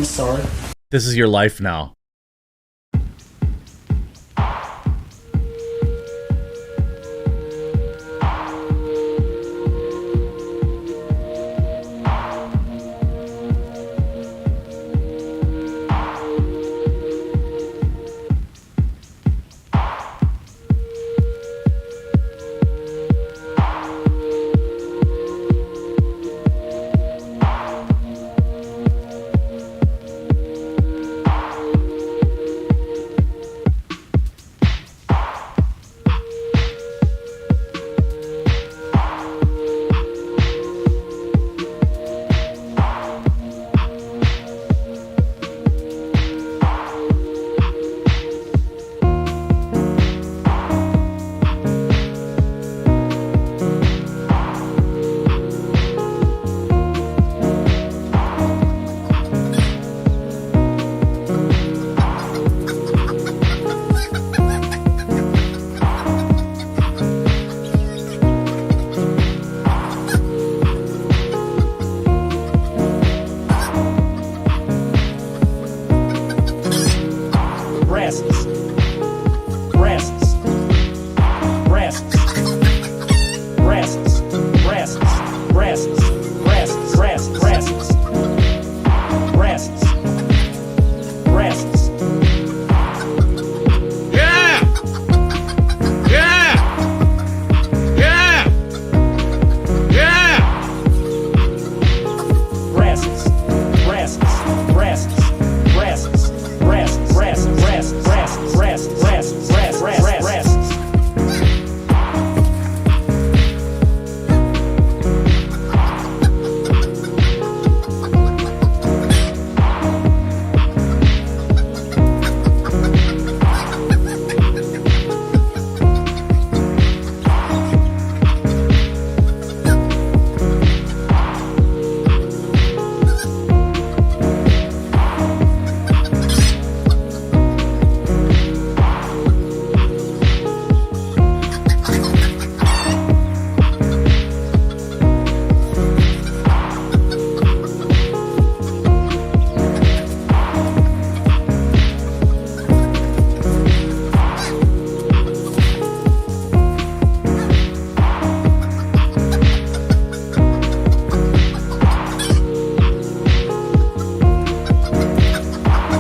sorry. This is your life now.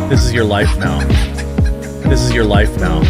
This is your life now. This is your life now.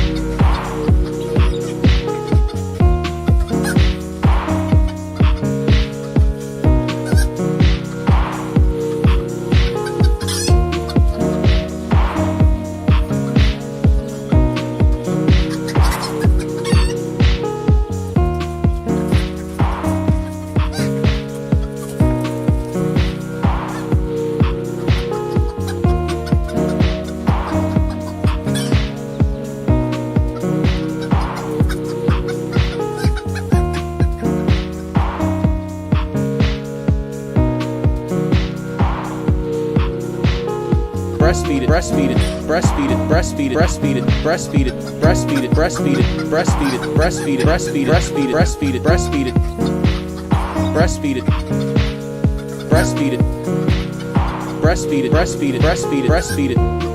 Breastfeed it, breastfeed it, breastfeed it, breastfeed it, breastfeed it, breastfeed it, breastfeed it, breastfeed it, breastfeed it, breastfeed it, breastfeed it, breastfeed it, breastfeed it, breastfeed it, breastfeed it, breastfeed it, breastfeed it, breastfeed it, breastfeed it.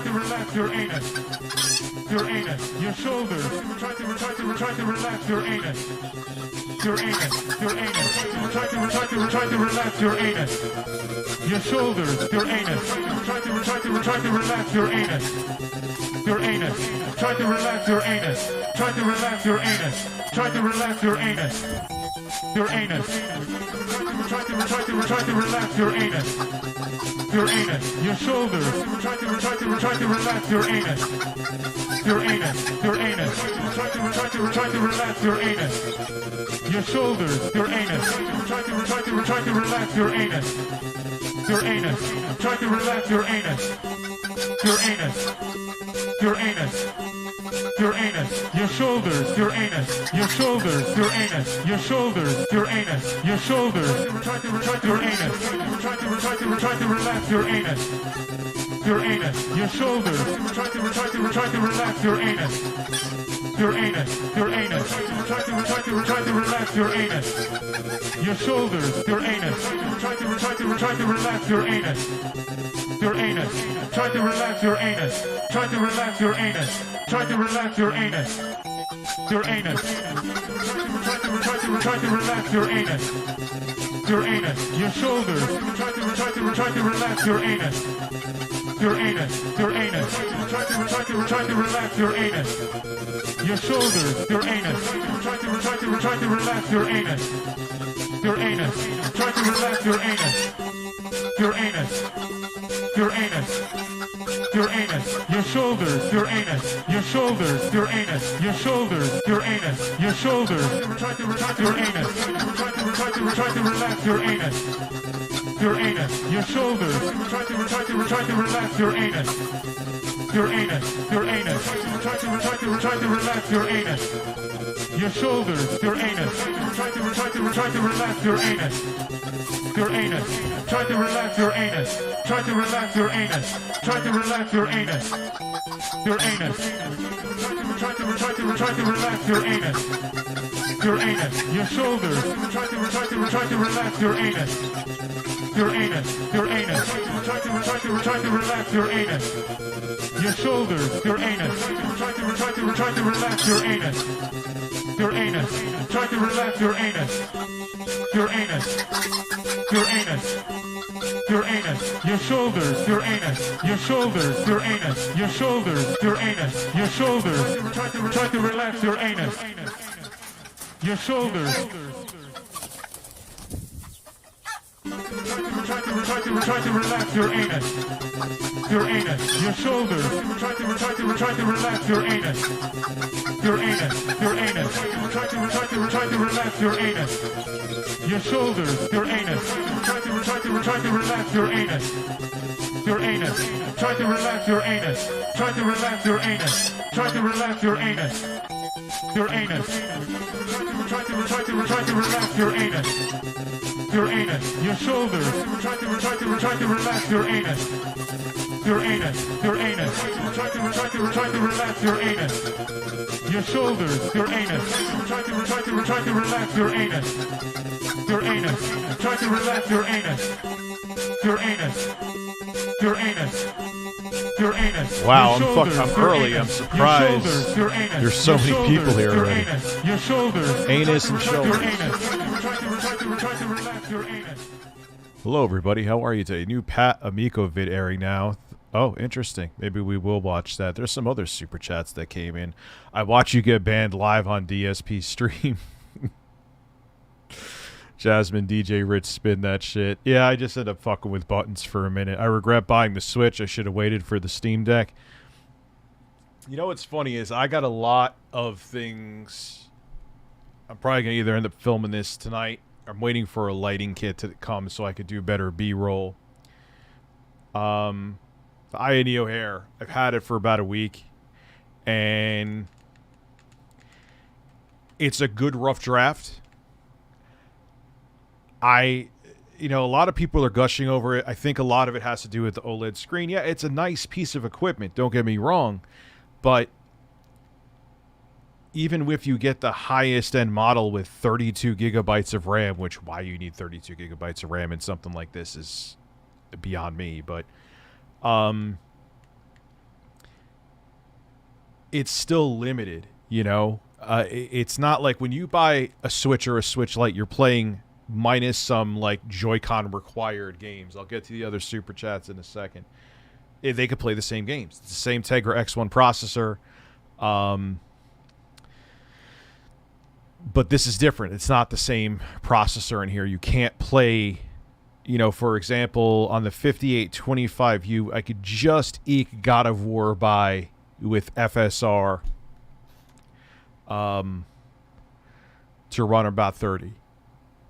to relax your anus. Your anus. Your shoulders. Try to relax your anus. Your anus. Your anus. Try to relax your anus. Your shoulders. Your anus. Try to relax your anus. Your anus. Try to relax your anus. Try to relax your anus. Try to relax your anus. Your anus. Try to relax your anus. Your anus. Your shoulders. Try to relax your anus. Your anus. Your anus. Try to relax your anus. Your shoulders. Your anus. Try to relax your anus. Your anus. Try to relax your anus. Your anus. Your anus. Your anus, your shoulders, your anus, your shoulders, your anus, your shoulders, your anus, your shoulders, your anus, try to relax your anus, your anus, your shoulders, try to relax your anus, your anus, try to relax your anus, your shoulders, your anus, try to relax your anus, your anus, try to relax your anus, try to relax your anus. Try to relax your anus. Your anus. Try to relax your anus. Your anus. Your shoulders. Try to relax your anus. Your anus. Your anus. Try to relax your anus. Your shoulders. Your anus. Try to relax your anus. Your anus. Try to relax your anus. Your anus. Your anus. Your anus, your shoulders, your anus, your shoulders, your anus, your shoulders, your anus, your shoulders, your anus, try to relax your anus, your anus, your shoulders, try to relax your anus, your anus, try to relax your anus, your shoulders, your anus, try to relax your anus, your anus, try to relax your anus, try to relax your anus. Try to relax your anus. Your anus. Try to relax your anus. Your anus. Your shoulders. Try to relax your anus. Your anus. Your anus. Try to relax your anus. Your shoulders. Your anus. Try to relax your anus. Your anus. Try to relax your anus. Your anus. Your anus. Your anus, your shoulders, your anus, your shoulders, your anus, your shoulders, your anus, your shoulders. Try to relax your anus. Your shoulders. Try to relax your anus. Your anus, your shoulders. Try to relax your anus. Your anus, your anus. Try to relax your anus. Your shoulders, your anus. Try to relax your anus. Your anus. Try to relax your anus. Try to relax your anus. Try to relax your anus. Your anus. Try to relax your anus. Your anus. Your shoulders. Try to relax your anus. Your anus. Your anus. Try to relax your anus. Your shoulders. Your anus. Try to relax your anus. Your anus. Try to relax your anus. Your anus. Your anus. Your anus. Wow, I'm early. I'm surprised. There's so many people here already. Your shoulders. Anus and shoulders. Try to relax your anus. Hello, everybody. How are you today? New Pat Amico vid airing now. Oh, interesting. Maybe we will watch that. There's some other super chats that came in. I watch you get banned live on DSP stream. Jasmine, DJ Rich, spin that shit. Yeah, I just ended up fucking with buttons for a minute. I regret buying the Switch. I should have waited for the Steam Deck. You know what's funny is I got a lot of things. I'm probably going to either end up filming this tonight. I'm waiting for a lighting kit to come so I could do better B-roll. The Eye and Neo hair. I've had it for about a week. And it's a good rough draft. A lot of people are gushing over it. I think a lot of it has to do with the OLED screen. Yeah, it's a nice piece of equipment. Don't get me wrong. But even if you get the highest end model with 32 gigabytes of RAM, which why you need 32 gigabytes of RAM in something like this is beyond me. But it's still limited, you know? It's not like when you buy a Switch or a Switch Lite, you're playing minus some like Joy-Con required games. I'll get to the other super chats in a second. They could play the same games. It's the same Tegra X1 processor. But this is different. It's not the same processor in here. You can't play, you know, for example, on the 5825U, I could just eke God of War by with FSR to run about 30.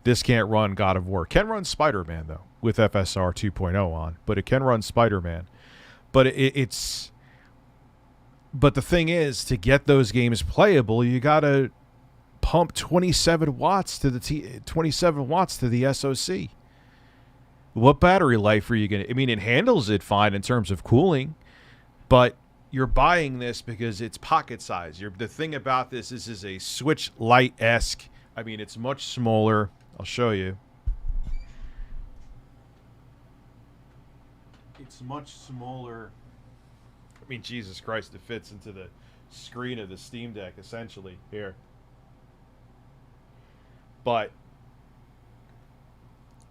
This can't run God of War. Can run Spider-Man, though, with FSR 2.0 on. But it can run Spider-Man. But it's... But the thing is, to get those games playable, you got to pump 27 watts to the 27 watts to the SoC. What battery life are you going to... I mean, it handles it fine in terms of cooling, but you're buying this because it's pocket size. The thing about this is a Switch Lite-esque. I mean, it's much smaller. I'll show you. It's much smaller. I mean, Jesus Christ, it fits into the screen of the Steam Deck, essentially, here. But,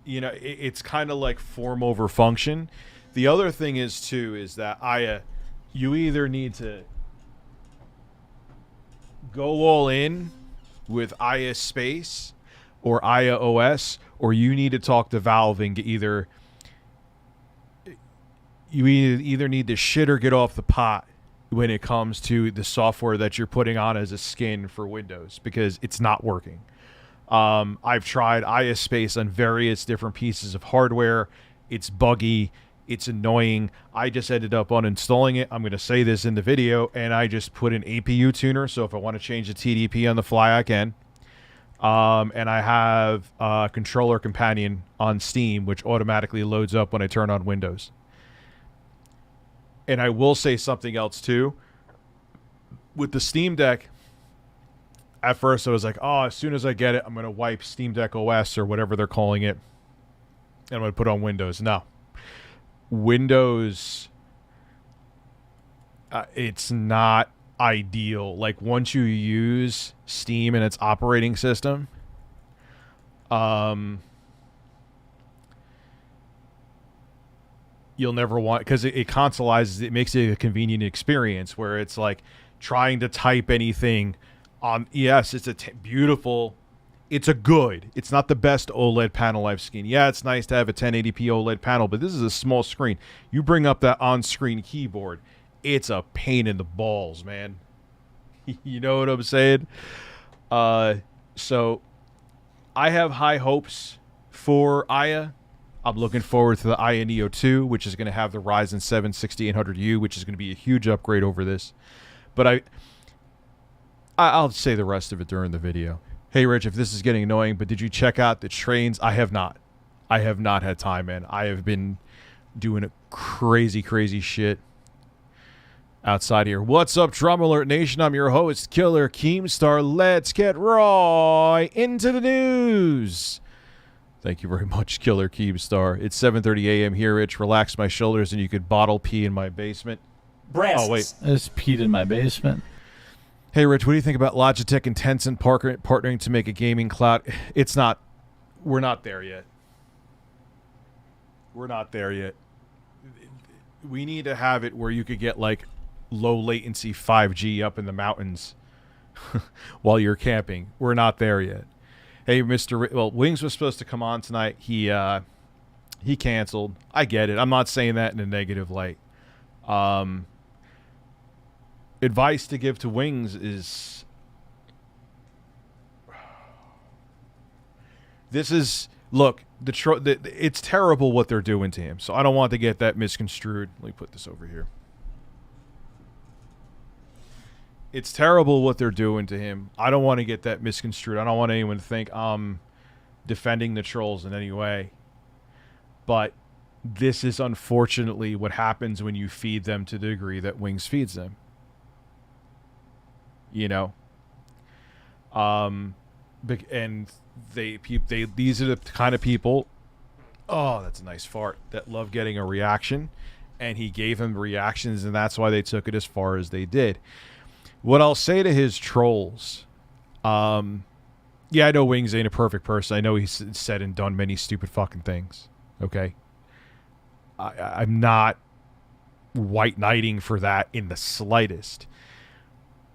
you know, it's kind of like form over function. The other thing is, too, is that you either need to go all in with Aya Space or Aya OS, or you need to talk to Valve and either need to shit or get off the pot when it comes to the software that you're putting on as a skin for Windows, because it's not working. I've tried Aya Space on various different pieces of hardware. It's buggy. It's annoying. I just ended up uninstalling it. I'm going to say this in the video, and I just put an APU tuner, so if I want to change the TDP on the fly, I can. And I have a controller companion on Steam, which automatically loads up when I turn on Windows. And I will say something else, too. With the Steam Deck, at first I was like, oh, as soon as I get it, I'm going to wipe Steam Deck OS or whatever they're calling it, and I'm going to put on Windows. No. Windows, it's not ideal. Like, once you use Steam and its operating system, you'll never want, because it consoleizes, it makes it a convenient experience where it's like trying to type anything on. Yes, it's a beautiful, it's not the best OLED panel I've seen. Yeah, it's nice to have a 1080p OLED panel, but this is a small screen. You bring up that on-screen keyboard, it's a pain in the balls, man. You know what I'm saying? So I have high hopes for Aya. I'm looking forward to the Aya Neo 2, which is going to have the Ryzen 7 6800U, which is going to be a huge upgrade over this. But I'll say the rest of it during the video. Hey, Rich, if this is getting annoying, but did you check out the trains? I have not. I have not had time, man. I have been doing a crazy, crazy shit outside here. What's up, Drum Alert Nation? I'm your host, Killer Keemstar. Let's get right into the news. Thank you very much, Killer Keemstar. It's 7:30 a.m. here, Rich. Relax my shoulders, and you could bottle pee in my basement. Breasts. Oh, wait. I just peed in my basement. Hey, Rich, what do you think about Logitech and Tencent partnering to make a gaming cloud? It's not. We're not there yet. We're not there yet. We need to have it where you could get, like, low latency 5G up in the mountains while you're camping. We're not there yet. Hey, well, Wings was supposed to come on tonight. He canceled. I get it. I'm not saying that in a negative light. Advice to give to Wings is, look, it's terrible what they're doing to him. So I don't want to get that misconstrued. Let me put this over here. It's terrible what they're doing to him. I don't want to get that misconstrued. I don't want anyone to think I'm defending the trolls in any way. But this is unfortunately what happens when you feed them to the degree that Wings feeds them. You know? And these are the kind of people, oh, that's a nice fart, that love getting a reaction. And he gave them reactions, and that's why they took it as far as they did. What I'll say to his trolls, yeah, I know Wings ain't a perfect person. I know he's said and done many stupid fucking things. Okay? I'm not white knighting for that in the slightest.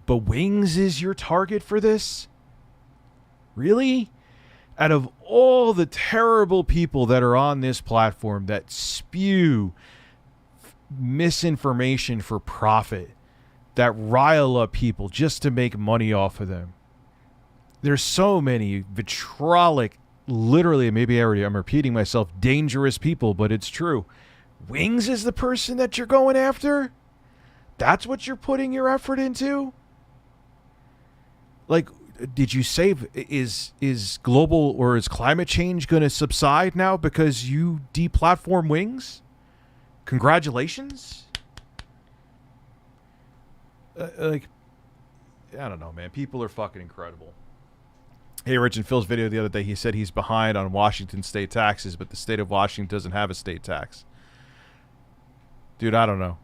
But Wings is your target for this? Really? Out of all the terrible people that are on this platform that spew misinformation for profit, that rile up people just to make money off of them, there's so many vitriolic, literally, maybe I'm repeating myself, dangerous people, but it's true. Wings is the person that you're going after? That's what you're putting your effort into? Like, did you say, is global or is climate change going to subside now because you deplatform Wings? Congratulations? Like, I don't know, man. People are fucking incredible. Hey, Rich, in Phil's video the other day, he said he's behind on Washington state taxes, but the state of Washington doesn't have a state tax. Dude, I don't know.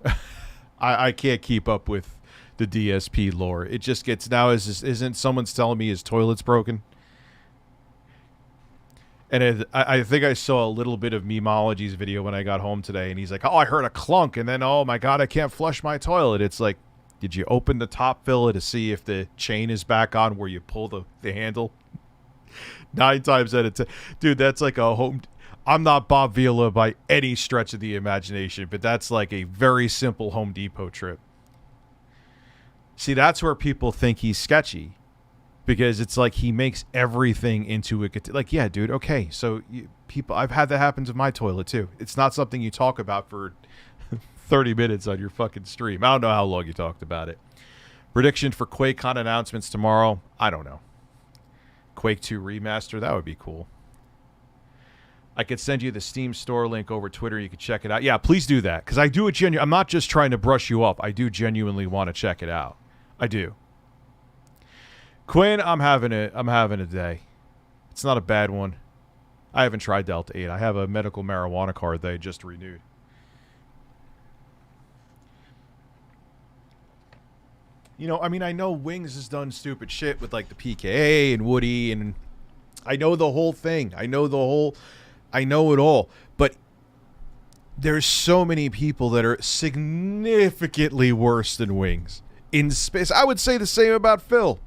I can't keep up with the DSP lore. It just gets now. Isn't someone's telling me his toilet's broken? And I think I saw a little bit of Memology's video when I got home today, and he's like, "Oh, I heard a clunk," and then, "Oh my god, I can't flush my toilet." It's like, did you open the top filler to see if the chain is back on where you pull the handle? 9 times out of 10, dude, that's like a home. I'm not Bob Vila by any stretch of the imagination, but that's like a very simple Home Depot trip. See, that's where people think he's sketchy, because it's like he makes everything into a, like, yeah, dude, okay, so people, I've had that happen to my toilet too. It's not something you talk about for 30 minutes on your fucking stream. I don't know how long you talked about it. Prediction for QuakeCon announcements tomorrow, I don't know. Quake 2 remaster, that would be cool. I could send you the Steam store link over Twitter. You could check it out. Yeah, please do that, because I do it I'm not just trying to brush you off. I do genuinely want to check it out. I do. Quinn, I'm having a day. It's not a bad one. I haven't tried Delta 8. I have a medical marijuana card that I just renewed. You know, I mean, I know Wings has done stupid shit with like the PKA and Woody, and I know the whole thing. I know it all. But there's so many people that are significantly worse than Wings in space. I would say the same about Phil.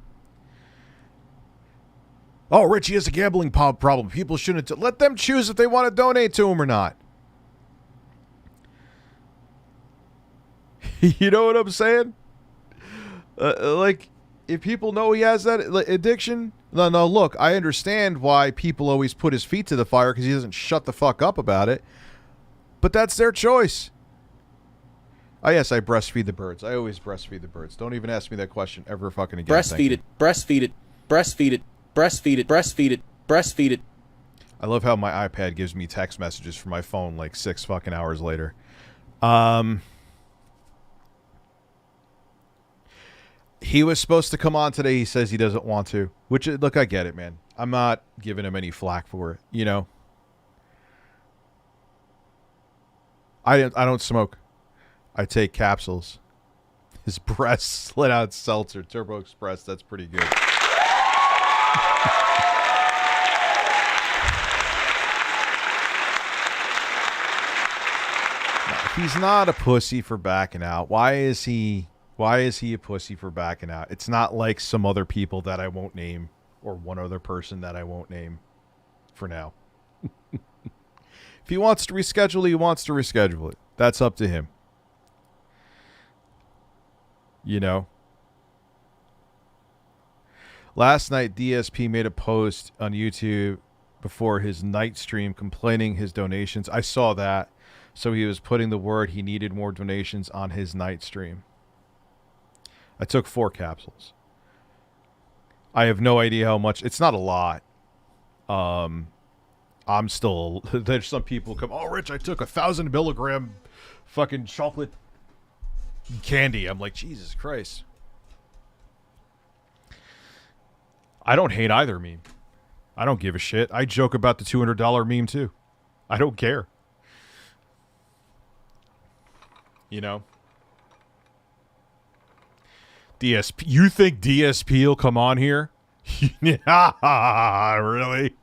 Oh, Richie has a gambling problem. People shouldn't let them choose if they want to donate to him or not. You know what I'm saying? Like, if people know he has that addiction, no, look, I understand why people always put his feet to the fire, because he doesn't shut the fuck up about it. But that's their choice. Oh, yes, I breastfeed the birds. I always breastfeed the birds. Don't even ask me that question ever fucking again. Breastfeed it, breastfeed it, breastfeed it, breastfeed it, breastfeed it, breastfeed it. I love how my iPad gives me text messages from my phone like 6 fucking hours later. He was supposed to come on today. He says he doesn't want to. Which, look, I get it, man. I'm not giving him any flack for it, you know? I don't smoke. I take capsules. His breast slid out seltzer. Turbo Express, that's pretty good. He's not a pussy for backing out. Why is he a pussy for backing out? It's not like some other people that I won't name, or one other person that I won't name for now. If he wants to reschedule it, he wants to reschedule it. That's up to him. You know? Last night, DSP made a post on YouTube before his night stream complaining his donations. I saw that. So he was putting the word he needed more donations on his night stream. I took 4 capsules. I have no idea how much. It's not a lot. I'm still. There's some people come. Oh, Rich, I took 1,000 milligram fucking chocolate candy. I'm like, Jesus Christ. I don't hate either meme. I don't give a shit. I joke about the $200 meme too. I don't care. You know? DSP. You think DSP will come on here? Yeah, really?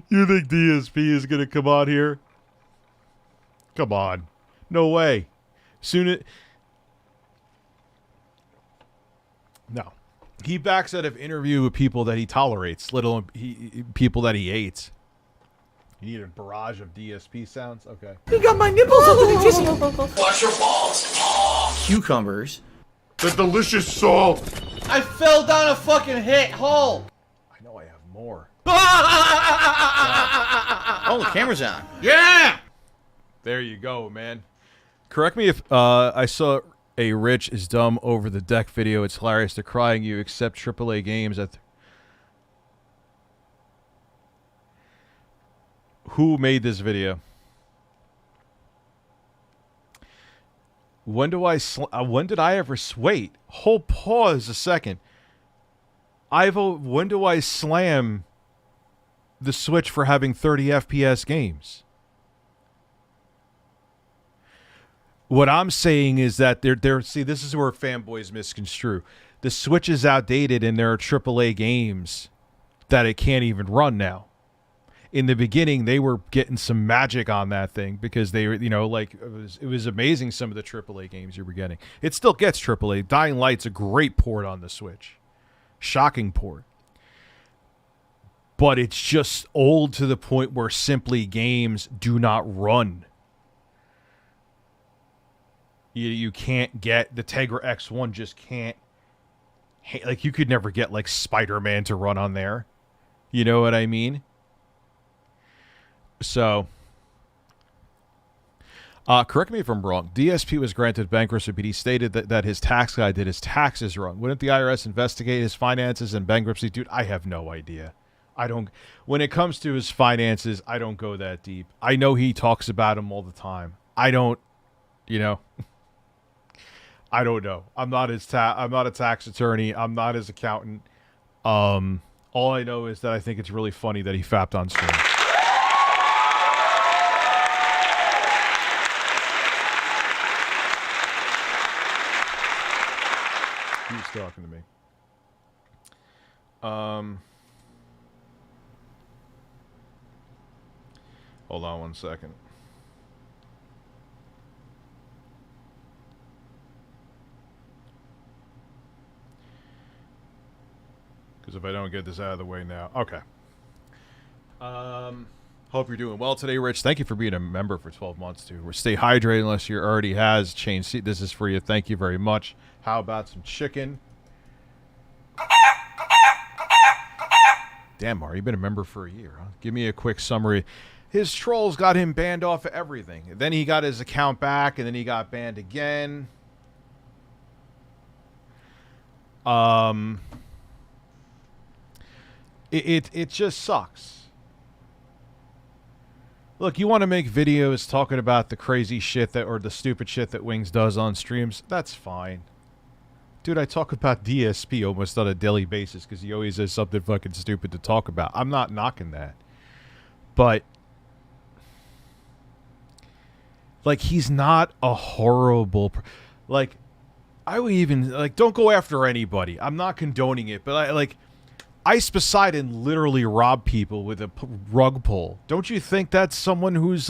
You think DSP is going to come on here? Come on. No way. No. He backs out of interview with people that he tolerates, people that he hates. You need a barrage of DSP sounds? Okay. You got my nipples on the tissue. Wash your balls. Cucumbers. The delicious salt. I fell down a fucking hole. I know I have more. Oh, the camera's on. Yeah! There you go, man. Correct me if I saw a Rich is dumb over the deck video. It's hilarious. They're crying you accept AAA games at... Who made this video? When did I ever... Wait. Hold pause a second. When do I slam the Switch for having 30 FPS games? What I'm saying is that see, this is where fanboys misconstrue. The Switch is outdated and there are AAA games that it can't even run now. In the beginning, they were getting some magic on that thing because they were, it was amazing some of the AAA games you were getting. It still gets AAA. Dying Light's a great port on the Switch. Shocking port. But it's just old to the point where simply games do not run. You can't get the Tegra X1 just can't, like, you could never get like Spider-Man to run on there. You know what I mean? So, correct me if I'm wrong. DSP was granted bankruptcy, but he stated that his tax guy did his taxes wrong. Wouldn't the IRS investigate his finances and bankruptcy? Dude, I have no idea. When it comes to his finances, I don't go that deep. I know he talks about them all the time. I don't know. I'm not a tax attorney. I'm not his accountant. All I know is that I think it's really funny that he fapped on stream. He's talking to me. Hold on one second. Because if I don't get this out of the way now. Okay. Hope you're doing well today, Rich. Thank you for being a member for 12 months, too. Stay hydrated unless you already has changed seat. This is for you. Thank you very much. How about some chicken? Damn, Mario, you've been a member for a year, huh? Give me a quick summary. His trolls got him banned off of everything. Then he got his account back, and then he got banned again. It just sucks. Look, you want to make videos talking about the crazy shit or the stupid shit that Wings does on streams? That's fine. Dude, I talk about DSP almost on a daily basis because he always has something fucking stupid to talk about. I'm not knocking that. But, like, he's not a horrible... Like, I would even... Like, don't go after anybody. I'm not condoning it, but, Ice Poseidon literally robbed people with a rug pull. Don't you think that's someone who's,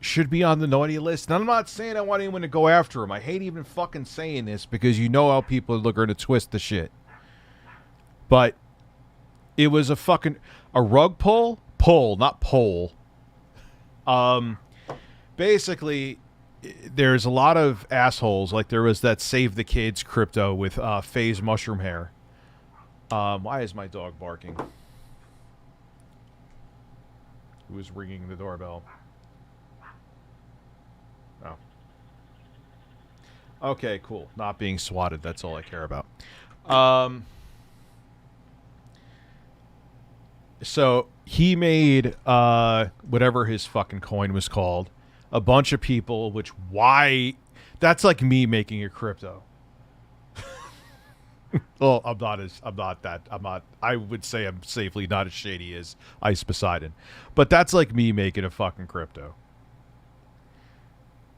should be on the naughty list? And I'm not saying I want anyone to go after him. I hate even fucking saying this because you know how people are going to twist the shit. But it was a rug pull? Pull, not pole. Basically, there's a lot of assholes. Like there was that Save the Kids crypto with phase mushroom hair. Why is my dog barking? Who is ringing the doorbell? Oh. Okay, cool. Not being swatted. That's all I care about. So he made whatever his fucking coin was called. A bunch of people, that's like me making a crypto. Well, I would say I'm safely not as shady as Ice Poseidon. But that's like me making a fucking crypto.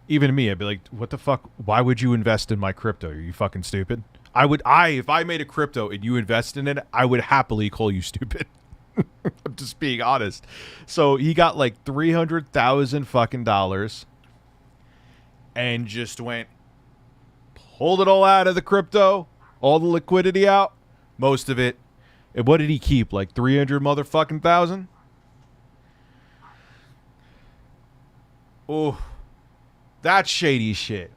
Even me, I'd be like, what the fuck? Why would you invest in my crypto? Are you fucking stupid? If I made a crypto and you invest in it, I would happily call you stupid. I'm just being honest. So he got like $300,000 fucking dollars and just pulled it all out of the crypto, all the liquidity out, most of it. And what did he keep? Like 300 motherfucking thousand? Oh, that's shady shit.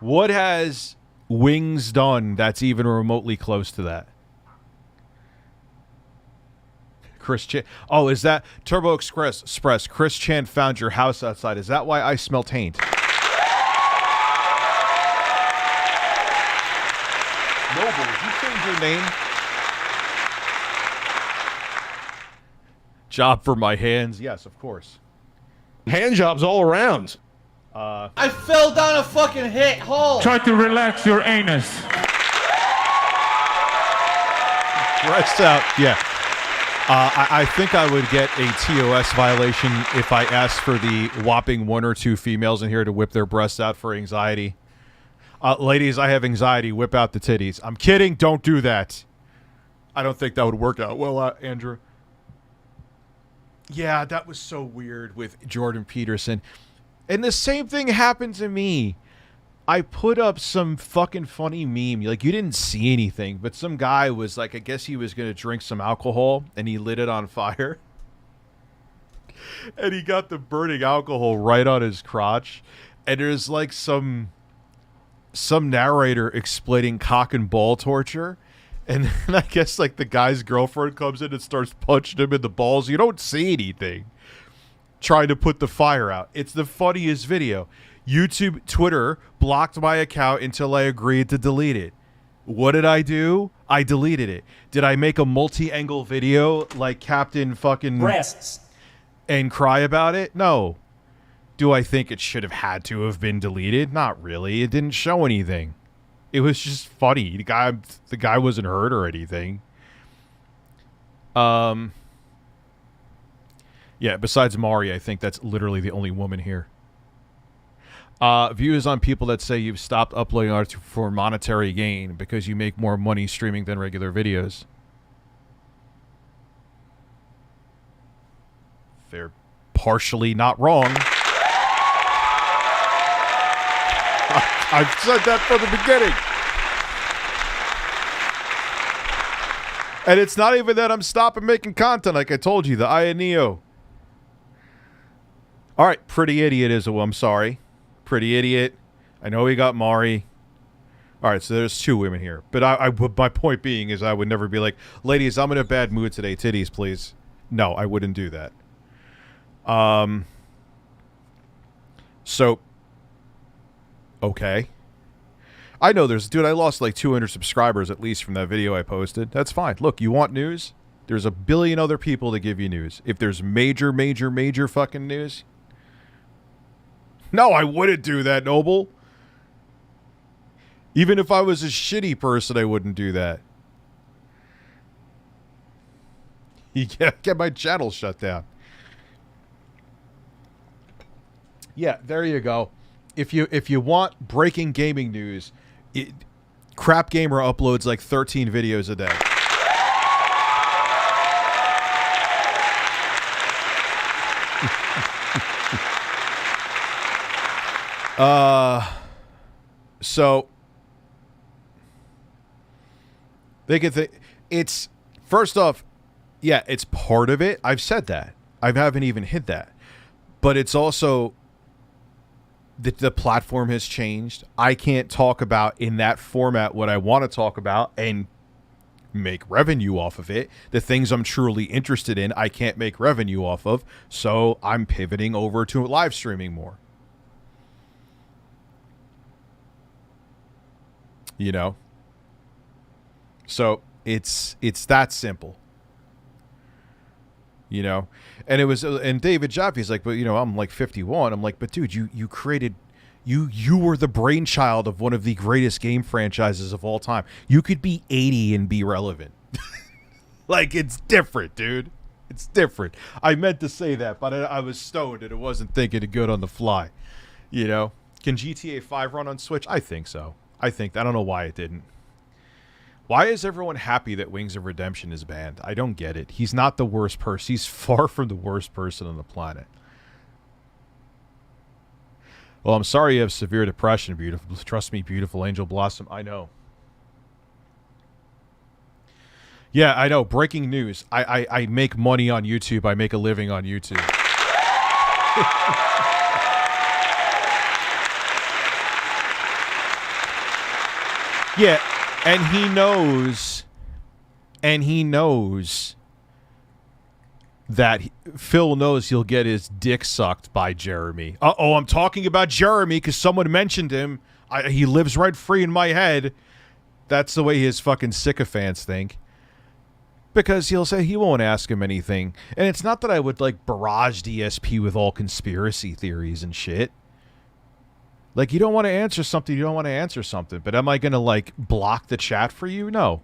What has Wings done that's even remotely close to that? Chris Chan. Oh, is that Turbo Express? Chris Chan found your house outside. Is that why I smell taint? Noble, did you change your name? Job for my hands. Yes, of course. Hand jobs all around. I fell down a fucking hole. Try to relax your anus. Rest out. Yeah. I think I would get a TOS violation if I asked for the whopping 1 or 2 females in here to whip their breasts out for anxiety. Ladies, I have anxiety. Whip out the titties. I'm kidding. Don't do that. I don't think that would work out well, Andrew. Yeah, that was so weird with Jordan Peterson. And the same thing happened to me. I put up some fucking funny meme. Like, you didn't see anything, but some guy was like, I guess he was going to drink some alcohol, and he lit it on fire. And he got the burning alcohol right on his crotch. And there's like some narrator explaining cock and ball torture. And then I guess like the guy's girlfriend comes in and starts punching him in the balls. You don't see anything. Trying to put the fire out. It's the funniest video. YouTube, Twitter blocked my account until I agreed to delete it. What did I do? I deleted it. Did I make a multi-angle video like Captain fucking Breasts and cry about it? No. Do I think it should have had to have been deleted? Not really. It didn't show anything. It was just funny. The guy wasn't hurt or anything. Yeah, besides Mari, I think that's literally the only woman here. Views on people that say you've stopped uploading art for monetary gain because you make more money streaming than regular videos. They're partially not wrong. I've said that from the beginning. And it's not even that I'm stopping making content, like I told you, the Aya Neo. All right, Pretty Idiot is I'm sorry. Pretty Idiot. I know we got Mari. All right, so there's 2 women here. But my point being is I would never be like, ladies, I'm in a bad mood today. Titties, please. No, I wouldn't do that. So, okay. I know dude, I lost like 200 subscribers at least from that video I posted. That's fine. Look, you want news? There's a billion other people to give you news. If there's major fucking news. No, I wouldn't do that, Noble. Even if I was a shitty person, I wouldn't do that. You get my channel shut down. Yeah, there you go. If you want breaking gaming news, Crap Gamer uploads like 13 videos a day. So they could think it's first off, yeah, it's part of it. I've said that. I haven't even hit that. But it's also the platform has changed. I can't talk about in that format what I want to talk about and make revenue off of it. The things I'm truly interested in, I can't make revenue off of. So I'm pivoting over to live streaming more. You know? So it's that simple. You know? And it was, and David Jaffe's like, but you know, I'm like 51. I'm like, but dude, you created, you were the brainchild of one of the greatest game franchises of all time. You could be 80 and be relevant. Like, it's different, dude. It's different. I meant to say that, but I was stoned and it wasn't thinking it good on the fly. You know, can GTA 5 run on Switch? I think so. I don't know why it didn't. Why is everyone happy that Wings of Redemption is banned? I don't get it. He's not the worst person. He's far from the worst person on the planet. Well, I'm sorry you have severe depression, beautiful. Trust me, beautiful Angel Blossom. I know. Yeah, I know. Breaking news. I make money on YouTube. I make a living on YouTube. Yeah, and he knows that Phil knows he'll get his dick sucked by Jeremy. Uh-oh, I'm talking about Jeremy because someone mentioned him. He lives right free in my head. That's the way his fucking sycophants think. Because he'll say he won't ask him anything. And it's not that I would, like, barrage DSP with all conspiracy theories and shit. Like, you don't want to answer something, you don't want to answer something. But am I going to, like, block the chat for you? No.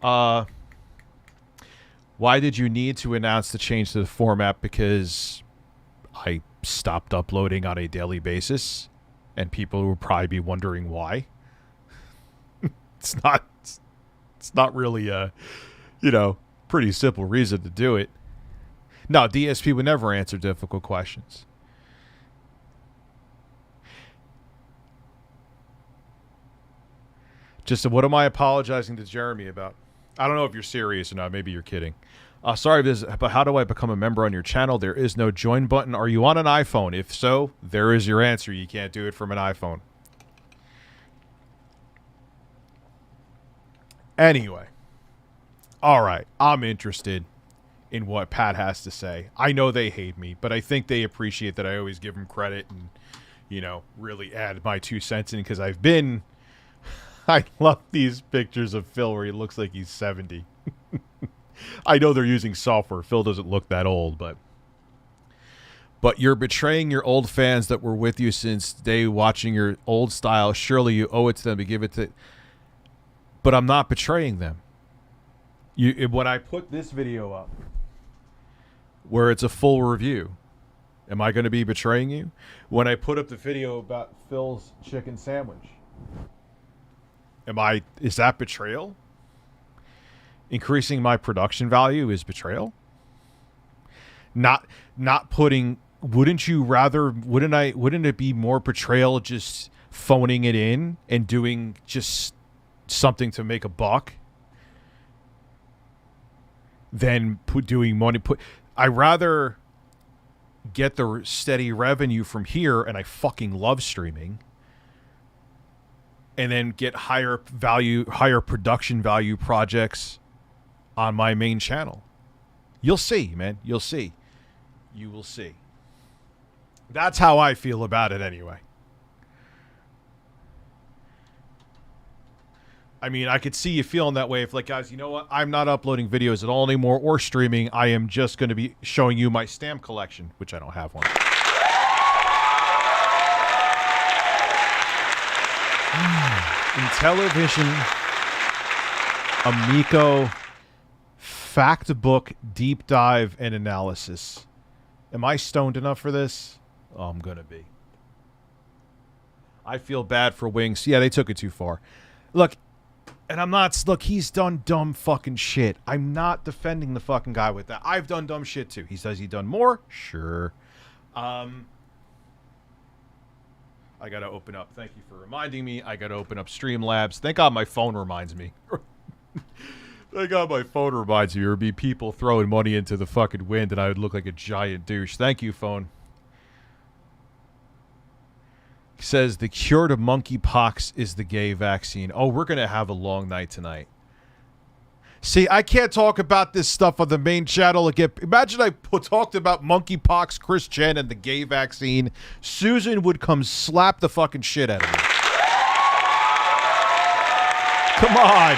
Why did you need to announce the change to the format? Because I stopped uploading on a daily basis. And people will probably be wondering why. It's not really a, pretty simple reason to do it. No, DSP would never answer difficult questions. Just what am I apologizing to Jeremy about? I don't know if you're serious or not. Maybe you're kidding. Sorry, but how do I become a member on your channel? There is no join button. Are you on an iPhone? If so, there is your answer. You can't do it from an iPhone. Anyway. All right. I'm interested in what Pat has to say. I know they hate me, but I think they appreciate that I always give them credit and, really add my 2 cents in because I've been... I love these pictures of Phil where he looks like he's 70. I know they're using software. Phil doesn't look that old, but you're betraying your old fans that were with you since day watching your old style. Surely you owe it to them to give it to... But I'm not betraying them. When I put this video up, where it's a full review, am I going to be betraying you? When I put up the video about Phil's chicken sandwich, is that betrayal? Increasing my production value is betrayal? Not putting, wouldn't it be more betrayal just phoning it in and doing just something to make a buck than doing money? I rather get the steady revenue from here, and I fucking love streaming, and then get higher production value projects on my main channel. You'll see, man. You'll see. You will see. That's how I feel about it anyway. I mean, I could see you feeling that way if, like, guys, you know what? I'm not uploading videos at all anymore or streaming. I am just going to be showing you my stamp collection, which I don't have one. In television, Amico, fact book, deep dive, and analysis. Am I stoned enough for this? Oh, I'm going to be. I feel bad for Wings. Yeah, they took it too far. Look, and I'm not... Look, he's done dumb fucking shit. I'm not defending the fucking guy with that. I've done dumb shit too. He says he's done more? Sure. I gotta open up. Thank you for reminding me. I gotta open up StreamLabs. Thank God my phone reminds me. Thank God my phone reminds me. There would be people throwing money into the fucking wind and I would look like a giant douche. Thank you, phone. He says the cure to monkeypox is the gay vaccine. Oh, we're gonna have a long night tonight. See, I can't talk about this stuff on the main channel again. Imagine I talked about monkeypox, Chris Chen, and the gay vaccine. Susan would come slap the fucking shit out of me. Come on.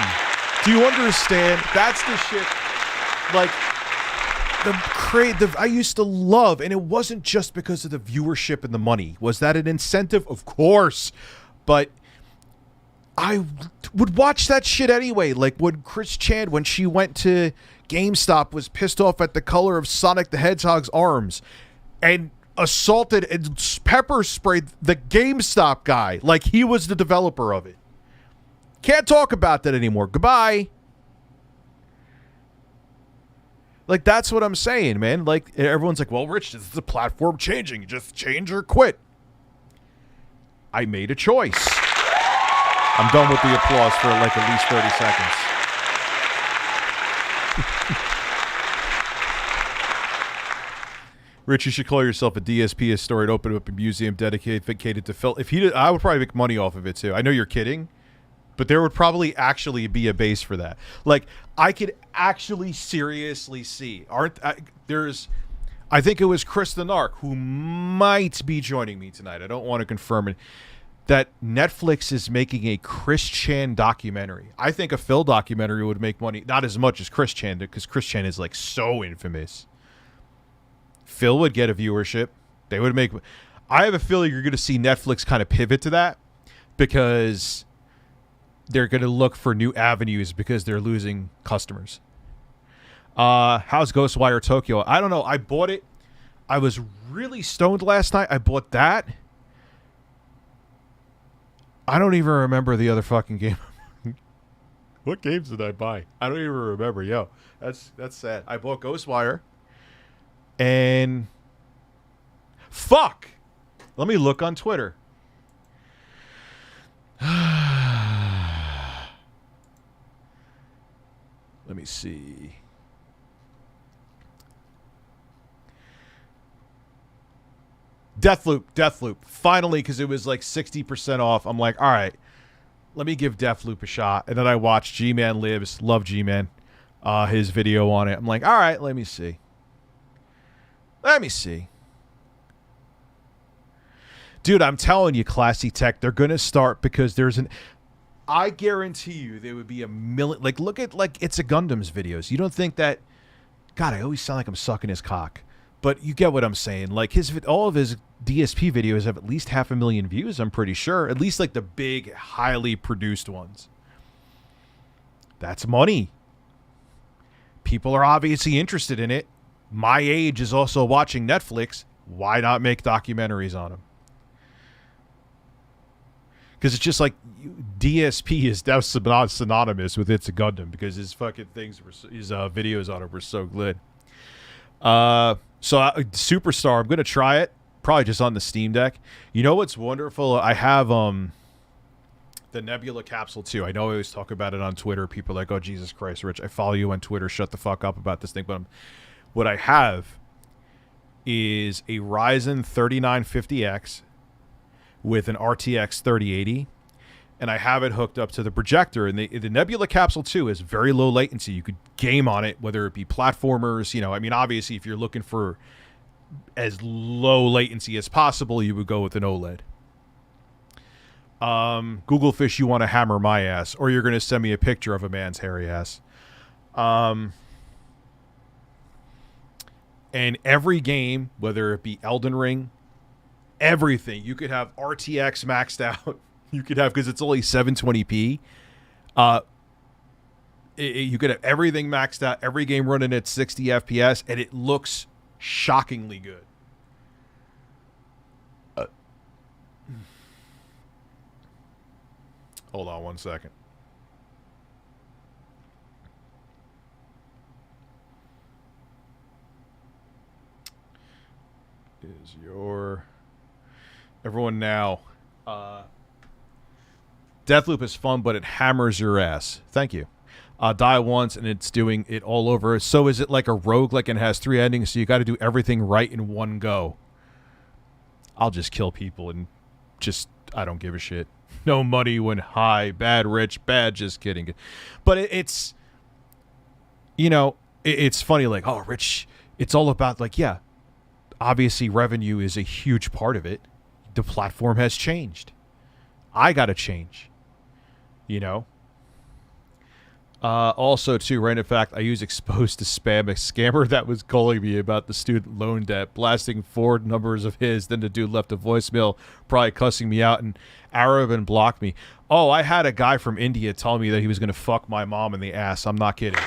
Do you understand? That's the shit. Like, I used to love, and it wasn't just because of the viewership and the money. Was that an incentive? Of course. But I would watch that shit anyway. Like when Chris Chan, when she went to GameStop, was pissed off at the color of Sonic the Hedgehog's arms. And assaulted and pepper sprayed the GameStop guy like he was the developer of it. Can't talk about that anymore. Goodbye. Like, that's what I'm saying, man. Like, everyone's like, well, Rich, this is the platform changing. You just change or quit. I made a choice. I'm done with the applause for like at least 30 seconds. Rich, you should call yourself a DSP historian, open up a museum dedicated to film. If he did, I would probably make money off of it too. I know you're kidding, but there would probably actually be a base for that. Like, I could actually seriously see. I think it was Chris the Narc who might be joining me tonight. I don't want to confirm it. That Netflix is making a Chris Chan documentary. I think a Phil documentary would make money, not as much as Chris Chan did, because Chris Chan is like so infamous. Phil would get a viewership. They would make. I have a feeling you're going to see Netflix kind of pivot to that because they're going to look for new avenues because they're losing customers. How's Ghostwire Tokyo? I don't know. I bought it. I was really stoned last night. I bought that. I don't even remember the other fucking game. What games did I buy? I don't even remember. Yo, that's sad. I bought Ghostwire. And fuck. Let me look on Twitter. Let me see. Deathloop. Finally, because it was like 60% off. I'm like, all right, let me give Deathloop a shot. And then I watched G-Man Lives. Love G-Man. His video on it. I'm like, all right, let me see. Dude, I'm telling you, Classy Tech, they're going to start because I guarantee you there would be a million. Like, look at, like, It's a Gundam's videos. You don't think that. God, I always sound like I'm sucking his cock. But you get what I'm saying. Like, all of his DSP videos have at least 500,000 views, I'm pretty sure. At least, like, the big, highly produced ones. That's money. People are obviously interested in it. My age is also watching Netflix. Why not make documentaries on them? Because it's just like DSP is now synonymous with It's a Gundam because his fucking his videos on it were so good. Superstar, I'm going to try it. Probably just on the Steam Deck. You know what's wonderful? I have the Nebula capsule too. I know I always talk about it on Twitter. People are like, oh, Jesus Christ, Rich. I follow you on Twitter. Shut the fuck up about this thing. But what I have is a Ryzen 3950X with an RTX 3080. And I have it hooked up to the projector. And the Nebula capsule 2 is very low latency. You could game on it, whether it be platformers. You know, I mean, obviously, if you're looking for as low latency as possible, you would go with an OLED. Google Fish, you want to hammer my ass, or you're going to send me a picture of a man's hairy ass. And every game, whether it be Elden Ring, everything, you could have RTX maxed out. You could have, because it's only 720p. You could have everything maxed out, every game running at 60 FPS, and it looks shockingly good. Hold on one second. Is your everyone now? Deathloop is fun, but it hammers your ass. Thank you. Die once and it's doing it all over. So is it like a roguelike and has 3 endings, so you got to do everything right in one go? I'll just kill people and just, I don't give a shit. No money when high, bad, rich, bad, just kidding. But it's, you know, it's funny, like, oh, Rich, it's all about, like, yeah, obviously revenue is a huge part of it. The platform has changed. I got to change, you know. Also, too, right, in fact, I use Exposed to Spam, a scammer that was calling me about the student loan debt, blasting 4 numbers of his, then the dude left a voicemail, probably cussing me out, and Arab and blocked me. Oh, I had a guy from India tell me that he was going to fuck my mom in the ass. I'm not kidding.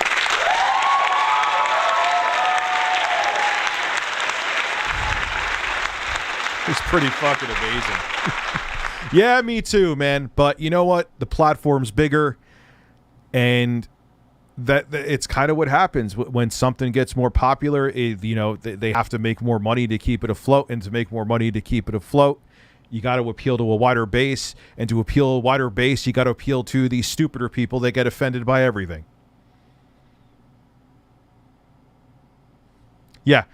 It's pretty fucking amazing. Yeah, me too, man. But you know what? The platform's bigger, and that it's kind of what happens when something gets more popular. You know, they have to make more money to keep it afloat, and to make more money to keep it afloat, you got to appeal to a wider base, and to appeal a wider base, you got to appeal to these stupider people that get offended by everything. Yeah,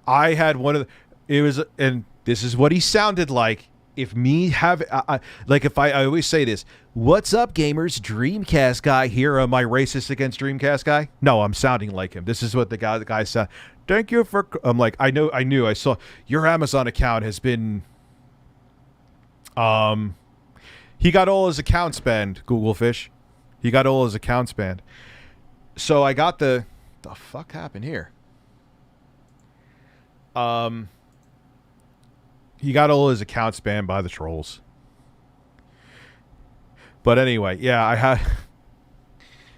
I had one of the, it was, and this is what he sounded like. If me have, like if I always say this, what's up gamers, Dreamcast guy here, am I racist against Dreamcast guy? No, I'm sounding like him. This is what the guy said. Thank you for, I'm like, I saw your Amazon account has been, he got all his accounts banned, Google Fish. He got all his accounts banned. So I got the fuck happened here? He got all his accounts banned by the trolls. But anyway, yeah, I had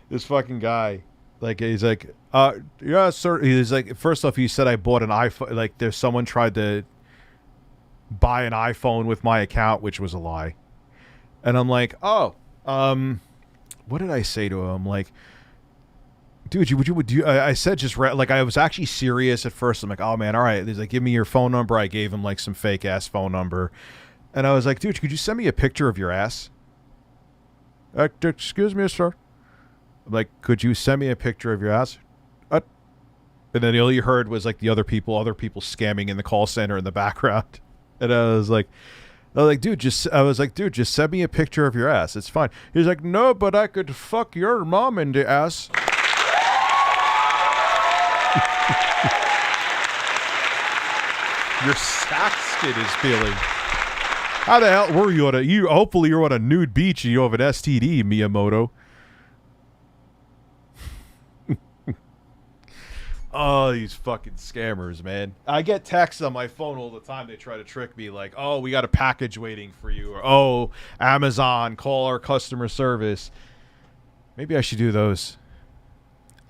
this fucking guy. Like, he's like, yeah, sir. He's like, first off, he said I bought an iPhone. Like, there's someone tried to buy an iPhone with my account, which was a lie. And I'm like, oh, what did I say to him? Like, dude, would you? I said just like I was actually serious at first. I'm like, oh man, all right. He's like, give me your phone number. I gave him like some fake ass phone number, and I was like, dude, could you send me a picture of your ass? Excuse me, sir. I'm like, could you send me a picture of your ass? And then all you heard was like the other people scamming in the call center in the background, and I was like, dude, just send me a picture of your ass. It's fine. He's like, no, but I could fuck your mom in the ass. Your sack skin is peeling. How the hell were you on hopefully you're on a nude beach and you have an STD, Miyamoto. Oh, these fucking scammers, man. I get texts on my phone all the time. They try to trick me like, oh, we got a package waiting for you. Or, oh, Amazon, call our customer service. Maybe I should do those.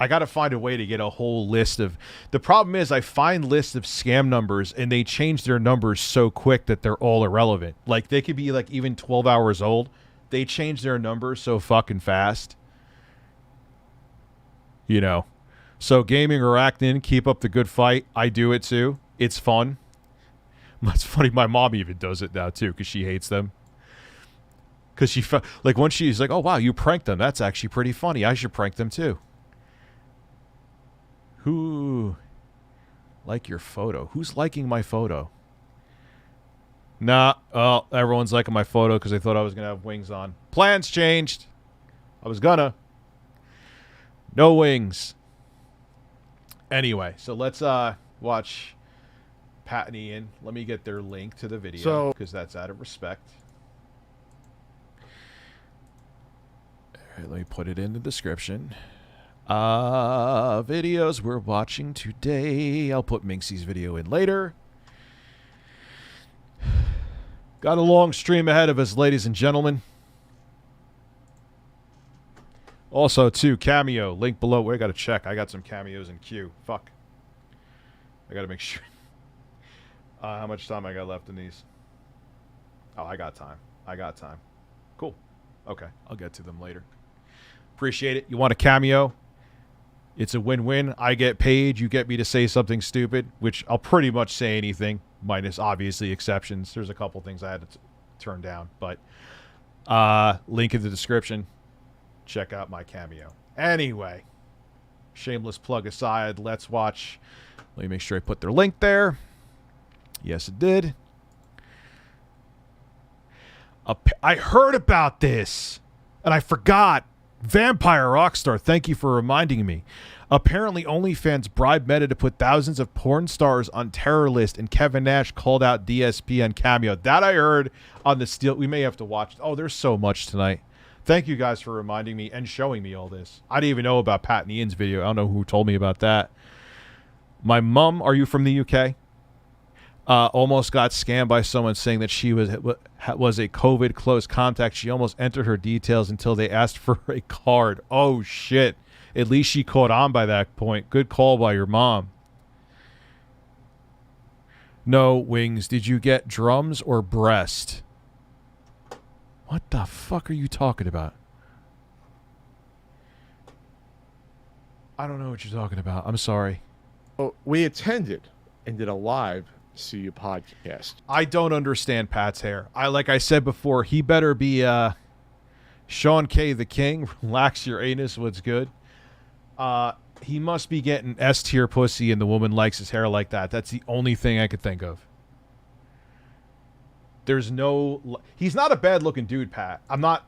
I got to find a way to get a whole list of... The problem is I find lists of scam numbers and they change their numbers so quick that they're all irrelevant. Like, they could be like even 12 hours old. They change their numbers so fucking fast. You know. So gaming or acting, keep up the good fight. I do it too. It's fun. It's funny, my mom even does it now too because she hates them. Because she... Like, once she's like, oh wow, you pranked them. That's actually pretty funny. I should prank them too. Who like your photo? Who's liking my photo? Nah, well, everyone's liking my photo because they thought I was going to have wings on. Plans changed. I was gonna. No wings. Anyway, so let's watch Pat and Ian. Let me get their link to the video because that's out of respect. All right, let me put it in the description. Videos we're watching today. I'll put Minxie's video in later. Got a long stream ahead of us, ladies and gentlemen. Also, too, Cameo. Link below. Wait, I gotta check. I got some cameos in queue. Fuck. I gotta make sure. How much time I got left in these? Oh, I got time. I got time. Cool. Okay, I'll get to them later. Appreciate it. You want a cameo? It's a win-win. I get paid. You get me to say something stupid, which I'll pretty much say anything, minus obviously exceptions. There's a couple things I had to turn down, but link in the description. Check out my cameo. Anyway, shameless plug aside, let's watch. Let me make sure I put their link there. Yes, it did. I heard about this, and I forgot. Vampire Rockstar, thank you for reminding me. Apparently, OnlyFans bribed Meta to put thousands of porn stars on terror list, and Kevin Nash called out DSP on Cameo. That I heard on the Steel. We may have to watch. Oh, there's so much tonight. Thank you guys for reminding me and showing me all this. I didn't even know about Pat and Ian's video. I don't know who told me about that. My mom, are you from the UK? Almost got scammed by someone saying that she was a COVID close contact. She almost entered her details until they asked for a card. Oh, shit. At least she caught on by that point. Good call by your mom. No, Wings. Did you get drums or breast? What the fuck are you talking about? I don't know what you're talking about. I'm sorry. Oh, we attended and did a live CU podcast. I don't understand Pat's hair. Like I said before, he better be Sean K. the King. Relax your anus. What's good? He must be getting S-tier pussy and the woman likes his hair like that. That's the only thing I could think of. There's no... He's not a bad-looking dude, Pat. I'm not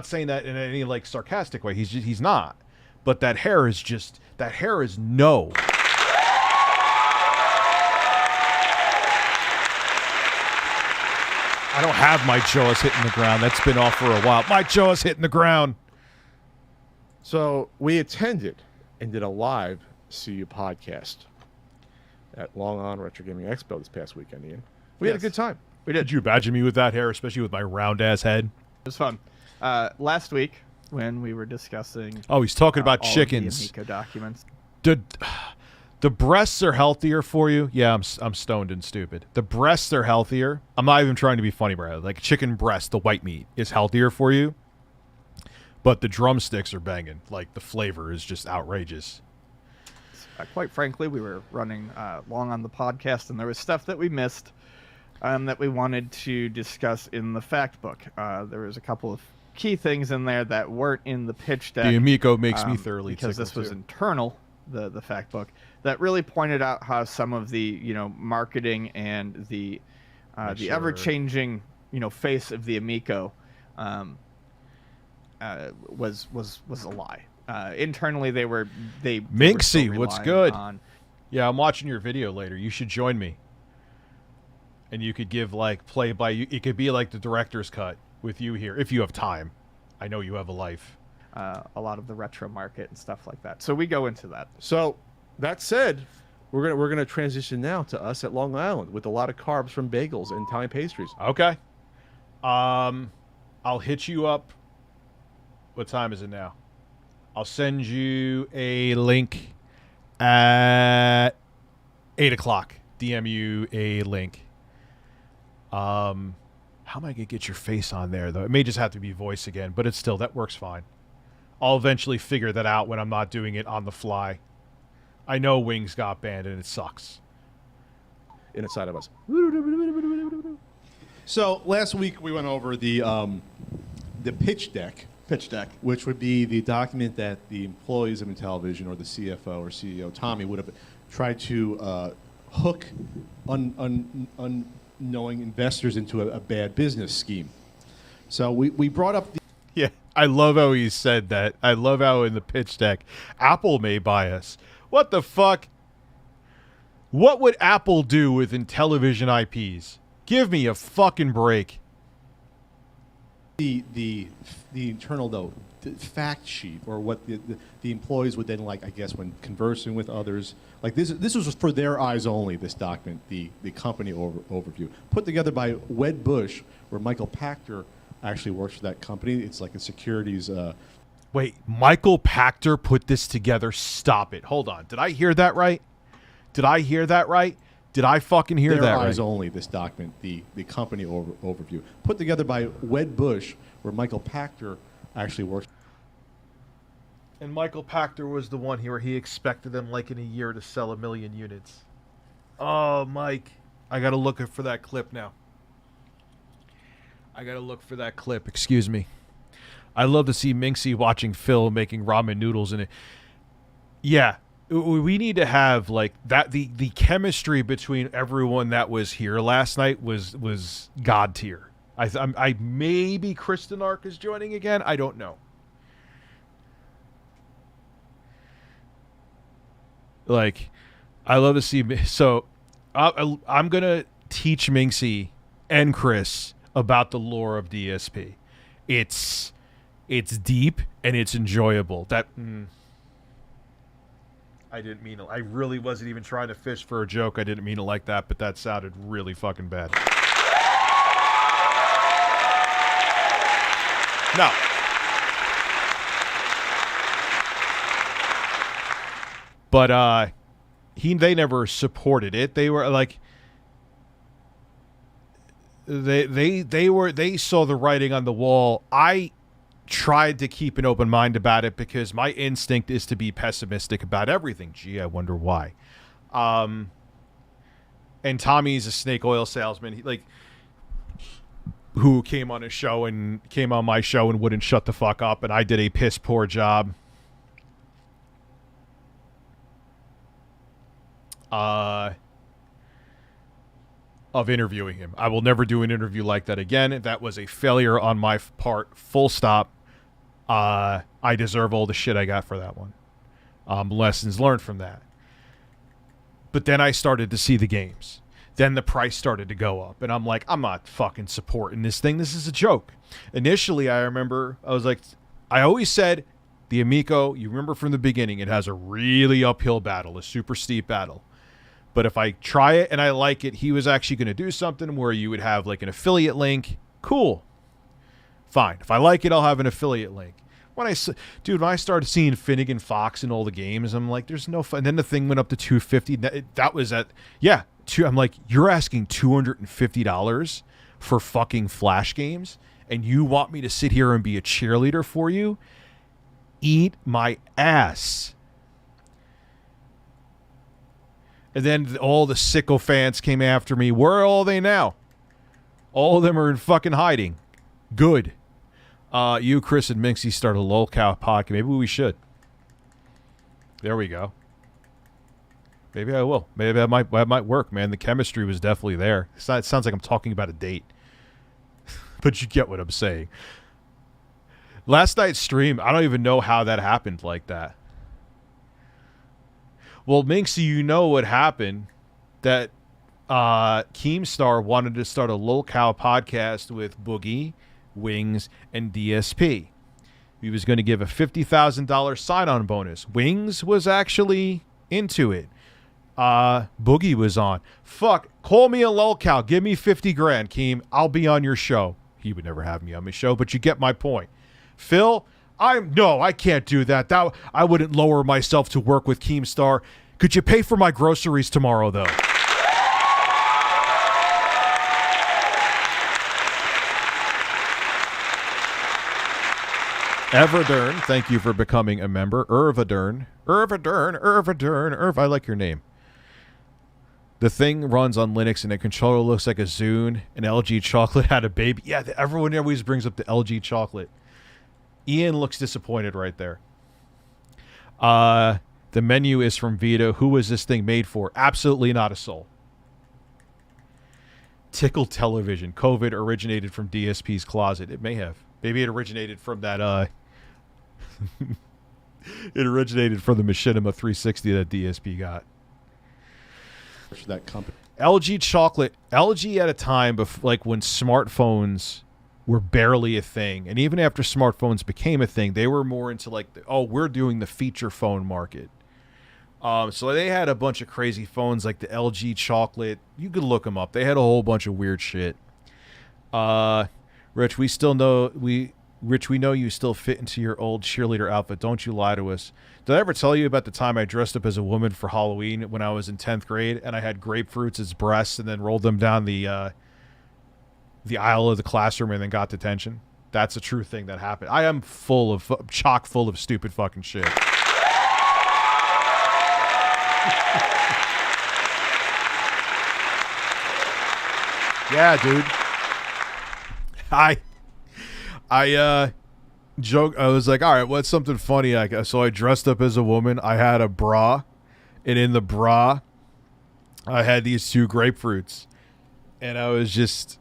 saying that in any, like, sarcastic way. He's not. But that hair is just... That hair is no. I don't have my jaws hitting the ground. That's been off for a while. My jaws hitting the ground. So we attended and did a live CU podcast at Long On Retro Gaming Expo this past weekend, Ian. We had a good time. We did. Did you badger me with that hair, especially with my round-ass head? It was fun. Last week, when we were discussing... Oh, he's talking about all chickens. Of the Amico documents. The breasts are healthier for you. Yeah, I'm stoned and stupid. The breasts are healthier. I'm not even trying to be funny, bro. Like chicken breast, the white meat, is healthier for you. But the drumsticks are banging. Like the flavor is just outrageous. Quite frankly, we were running long on the podcast, and there was stuff that we missed that we wanted to discuss in the fact book. There was a couple of key things in there that weren't in the pitch deck. The Amico makes me thoroughly because tickled, this was too. internal. The fact book that really pointed out how some of the marketing and the ever-changing face of the Amico was a lie. Internally, they Minxie, were what's relying good? on- Yeah, I'm watching your video later. You should join me. And you could give like play by. It could be like the director's cut with you here if you have time. I know you have a life. a lot of the retro market and stuff like that. So we go into that. So that said, we're gonna transition now to us at Long Island with a lot of carbs from bagels and Italian pastries. Okay. I'll hit you up. What time is it now? I'll send you a link at 8 o'clock. DM you a link. How am I gonna get your face on there though? It may just have to be voice again, but it's still, that works fine. I'll eventually figure that out when I'm not doing it on the fly. I know Wings got banned and it sucks. Inside of us. So last week we went over the pitch deck. Pitch deck. Which would be the document that the employees of Intellivision or the CFO or CEO Tommy would have tried to hook unknowing investors into a bad business scheme. So we brought up the... Yeah, I love how he said that. I love how in the pitch deck, Apple may buy us. What the fuck? What would Apple do with Intellivision IPs? Give me a fucking break. The internal the fact sheet or what the employees would then, like, I guess when conversing with others, like this was for their eyes only, this document, the company overview put together by Wed Bush, where Michael Pachter actually works for that company. It's like a securities Wait, Michael Pachter put this together? Stop it. Hold on. Did I hear that right? Did I hear that right? Did I fucking hear their that eyes right? only, this document, the company overview put together by Wed Bush, where Michael Pachter actually works. And Michael Pachter was the one here where he expected them like in a year to sell 1 million units. Oh, Mike. I got to look for that clip now. I got to look for that clip. Excuse me. I love to see Minxie watching Phil making ramen noodles in it. Yeah. We need to have like that. The chemistry between everyone that was here last night was god tier. I maybe Kristen Narc is joining again. I don't know. Like, I love to see. So, I'm gonna teach Minxie and Chris about the lore of DSP. It's deep and it's enjoyable. That I didn't mean it. I really wasn't even trying to fish for a joke. I didn't mean it like that, but that sounded really fucking bad. No. But they never supported it. They were like, they saw the writing on the wall. I tried to keep an open mind about it because my instinct is to be pessimistic about everything. Gee, I wonder why. And Tommy's a snake oil salesman. Who came on my show and wouldn't shut the fuck up, and I did a piss poor job. Of interviewing him. I will never do an interview like that again. That was a failure on my part. Full stop. I deserve all the shit I got for that one. Lessons learned from that. But then I started to see the games. Then the price started to go up. And I'm like, I'm not fucking supporting this thing. This is a joke. Initially, I remember, I was like, I always said, the Amico, you remember from the beginning, it has a really uphill battle, a super steep battle. But if I try it and I like it, he was actually going to do something where you would have like an affiliate link. Cool. Fine. If I like it, I'll have an affiliate link. When I started seeing Finnegan Fox in all the games, I'm like, there's no fun. And then the thing went up to $250. That was at, yeah. I'm like, you're asking $250 for fucking Flash games? And you want me to sit here and be a cheerleader for you? Eat my ass. And then all the sycophants came after me. Where are all they now? All of them are in fucking hiding. Good. You, Chris, and Minxie start a lolcow podcast. Maybe we should. There we go. Maybe I will. Maybe that might work, man. The chemistry was definitely there. It sounds like I'm talking about a date. But you get what I'm saying. Last night's stream, I don't even know how that happened like that. Well, Minxie, you know what happened. That Keemstar wanted to start a lolcow podcast with Boogie, Wings, and DSP. He was going to give a $50,000 sign-on bonus. Wings was actually into it. Boogie was on. Fuck, call me a lolcow. Give me 50 grand, Keem. I'll be on your show. He would never have me on my show, but you get my point. Phil, I can't do that. I wouldn't lower myself to work with Keemstar. Could you pay for my groceries tomorrow, though? Everdern, thank you for becoming a member. Irvadern, I like your name. The thing runs on Linux and the controller looks like a Zune, and LG Chocolate had a baby. Yeah, everyone always brings up the LG Chocolate. Ian looks disappointed right there. The menu is from Vita. Who was this thing made for? Absolutely not a soul. Tickle Television. COVID originated from DSP's closet. It may have. Maybe it originated from that, it originated from the Machinima 360 that DSP got. That company. LG Chocolate. LG at a time, like when smartphones were barely a thing. And even after smartphones became a thing, they were more into like, we're doing the feature phone market. So they had a bunch of crazy phones like the LG Chocolate. You could look them up. They had a whole bunch of weird shit. Rich, we know you still fit into your old cheerleader outfit. Don't you lie to us. Did I ever tell you about the time I dressed up as a woman for Halloween when I was in 10th grade and I had grapefruits as breasts and then rolled them down the aisle of the classroom and then got detention? That's a true thing that happened. I am chock full of stupid fucking shit. Yeah, dude. I joke. I was like, all right, what's something funny? So I dressed up as a woman. I had a bra, and in the bra, I had these two grapefruits, and I was just,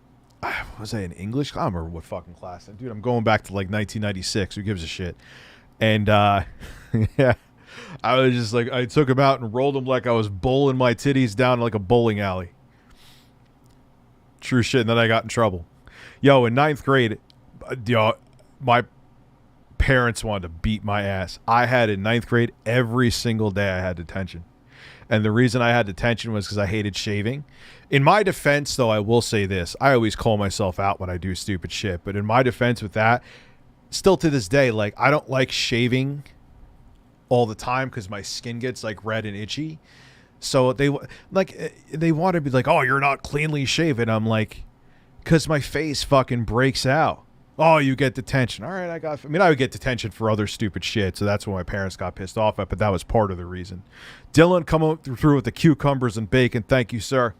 was I in English? I don't remember what fucking class. Dude, I'm going back to like 1996. Who gives a shit? And yeah, I was just like, I took them out and rolled them like I was bowling my titties down like a bowling alley. True shit. And then I got in trouble. Yo, in 9th grade, my parents wanted to beat my ass. I had in 9th grade, every single day I had detention. And the reason I had detention was because I hated shaving. In my defense, though, I will say this. I always call myself out when I do stupid shit. But in my defense with that, still to this day, like, I don't like shaving all the time because my skin gets, like, red and itchy. So they want to be like, oh, you're not cleanly shaven. I'm like, because my face fucking breaks out. Oh, you get detention. All right, I would get detention for other stupid shit, so that's what my parents got pissed off at, but that was part of the reason. Dylan, come through with the cucumbers and bacon. Thank you, sir.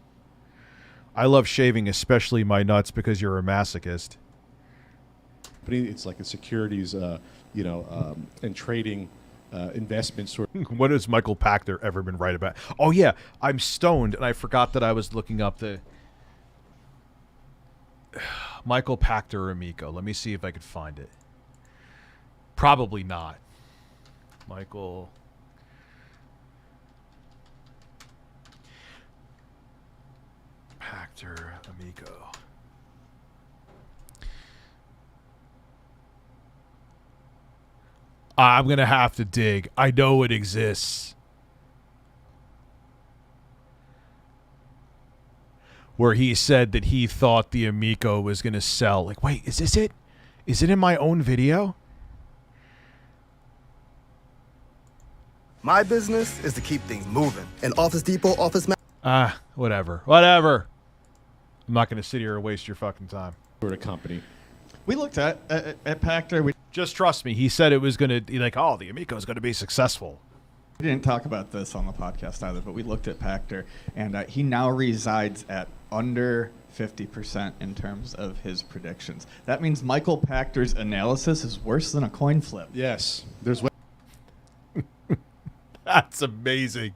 I love shaving, especially my nuts, because you're a masochist. But it's like a securities, and trading investment sort of. What has Michael Pachter ever been right about? Oh, yeah, I'm stoned, and I forgot that I was looking up the Michael Pachter Amico. Let me see if I could find it. Probably not. Michael Pachter Amico. I'm going to have to dig. I know it exists. Where he said that he thought the Amico was going to sell. Like, wait, is this it? Is it in my own video? My business is to keep things moving. And Office Depot, Whatever. Whatever. I'm not going to sit here and waste your fucking time. Sort of company. We looked at Pachter. Just trust me. He said it was going to be like, oh, the Amico is going to be successful. We didn't talk about this on the podcast either, but we looked at Pachter, and he now resides at under 50% in terms of his predictions. That means Michael Pachter's analysis is worse than a coin flip. Yes. There's. That's amazing.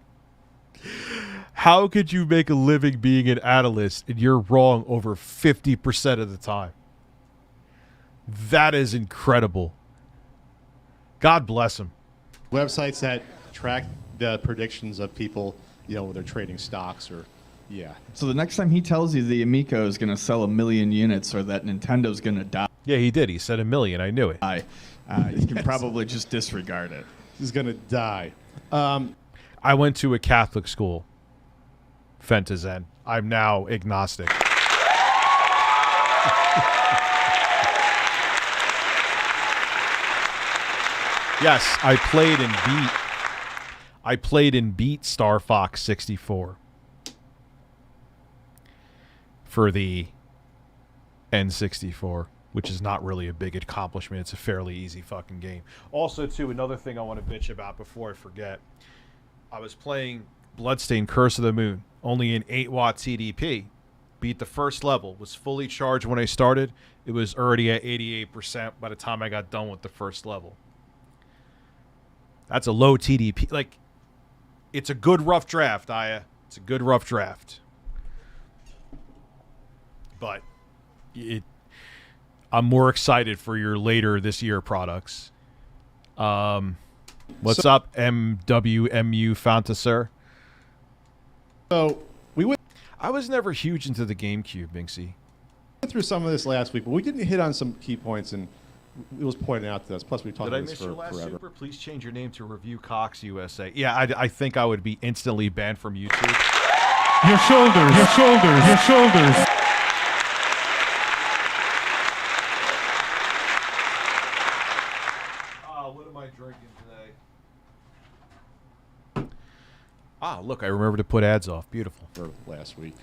How could you make a living being an analyst and you're wrong over 50% of the time? That is incredible. God bless him. Websites that track the predictions of people, when they're trading stocks or, yeah. So the next time he tells you the Amico is going to sell 1 million units or that Nintendo's going to die. Yeah, he did. He said 1 million. I knew it. You can probably just disregard it. He's going to die. I went to a Catholic school. Fentazen. I'm now agnostic. Yes, I played in Beat Star Fox 64 for the N64, which is not really a big accomplishment. It's a fairly easy fucking game. Also, too, another thing I want to bitch about before I forget. I was playing Bloodstained Curse of the Moon, only in 8-watt TDP. Beat the first level, was fully charged when I started. It was already at 88% by the time I got done with the first level. That's a low TDP. Like, it's a good rough draft, Aya. It's a good rough draft. But I'm more excited for your later this year products. What's up, MWMU Fantasir? So I was never huge into the GameCube, Minxie. Went through some of this last week, but we didn't hit on some key points, and it was pointed out to us. Plus, we talked about this for forever. Did I miss your last super? Please change your name to ReviewTechUSA. Yeah, I think I would be instantly banned from YouTube. Your shoulders, your shoulders, your shoulders. What am I drinking today? Look, I remember to put ads off. Beautiful. For last week.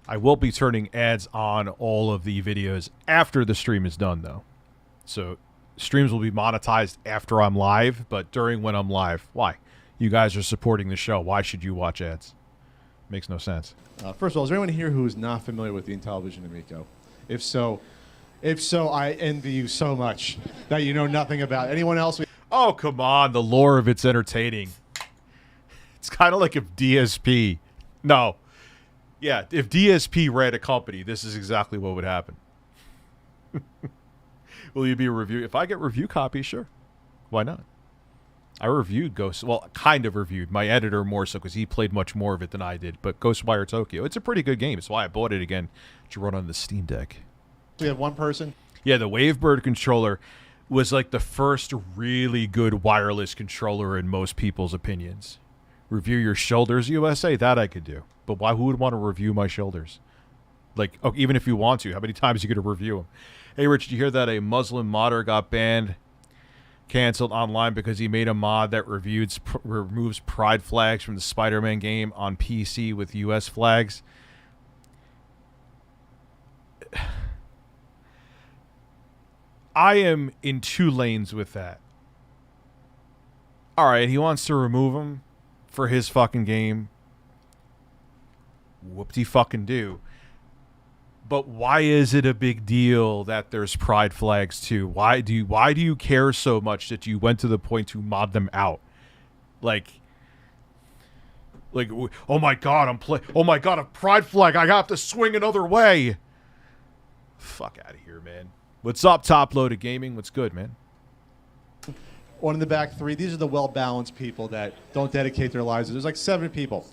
I will be turning ads on all of the videos after the stream is done, though. So streams will be monetized after I'm live, but during when I'm live. Why? You guys are supporting the show. Why should you watch ads? Makes no sense. First of all, is there anyone here who is not familiar with the Intellivision Amico? If so, I envy you so much that you know nothing about it. Anyone else? Oh, come on. The lore of it's entertaining. It's kind of like if DSP... No. Yeah, if DSP ran a company, this is exactly what would happen. Will you be a review? If I get review copies, sure. Why not? I reviewed Ghost... Well, kind of reviewed. My editor more so because he played much more of it than I did. But Ghostwire Tokyo, it's a pretty good game. It's why I bought it again to run on the Steam Deck. We had one person? Yeah, the Wavebird controller was like the first really good wireless controller in most people's opinions. Review your shoulders, USA, that I could do. But why? Who would want to review my shoulders? Like, oh, even if you want to, how many times are you going to review them? Hey, Rich, did you hear that a Muslim modder got banned, canceled online because he made a mod that removes pride flags from the Spider-Man game on PC with US flags? I am in two lanes with that. All right, he wants to remove him for his fucking game. Whoop-de-fucking-do. But why is it a big deal that there's pride flags too? Why do you care so much that you went to the point to mod them out? Like, oh my god, oh my god, a pride flag! I have to swing another way. Fuck out of here, man. What's up, Top Loaded Gaming? What's good, man? One in the back, 3. These are the well-balanced people that don't dedicate their lives. There's like 7 people.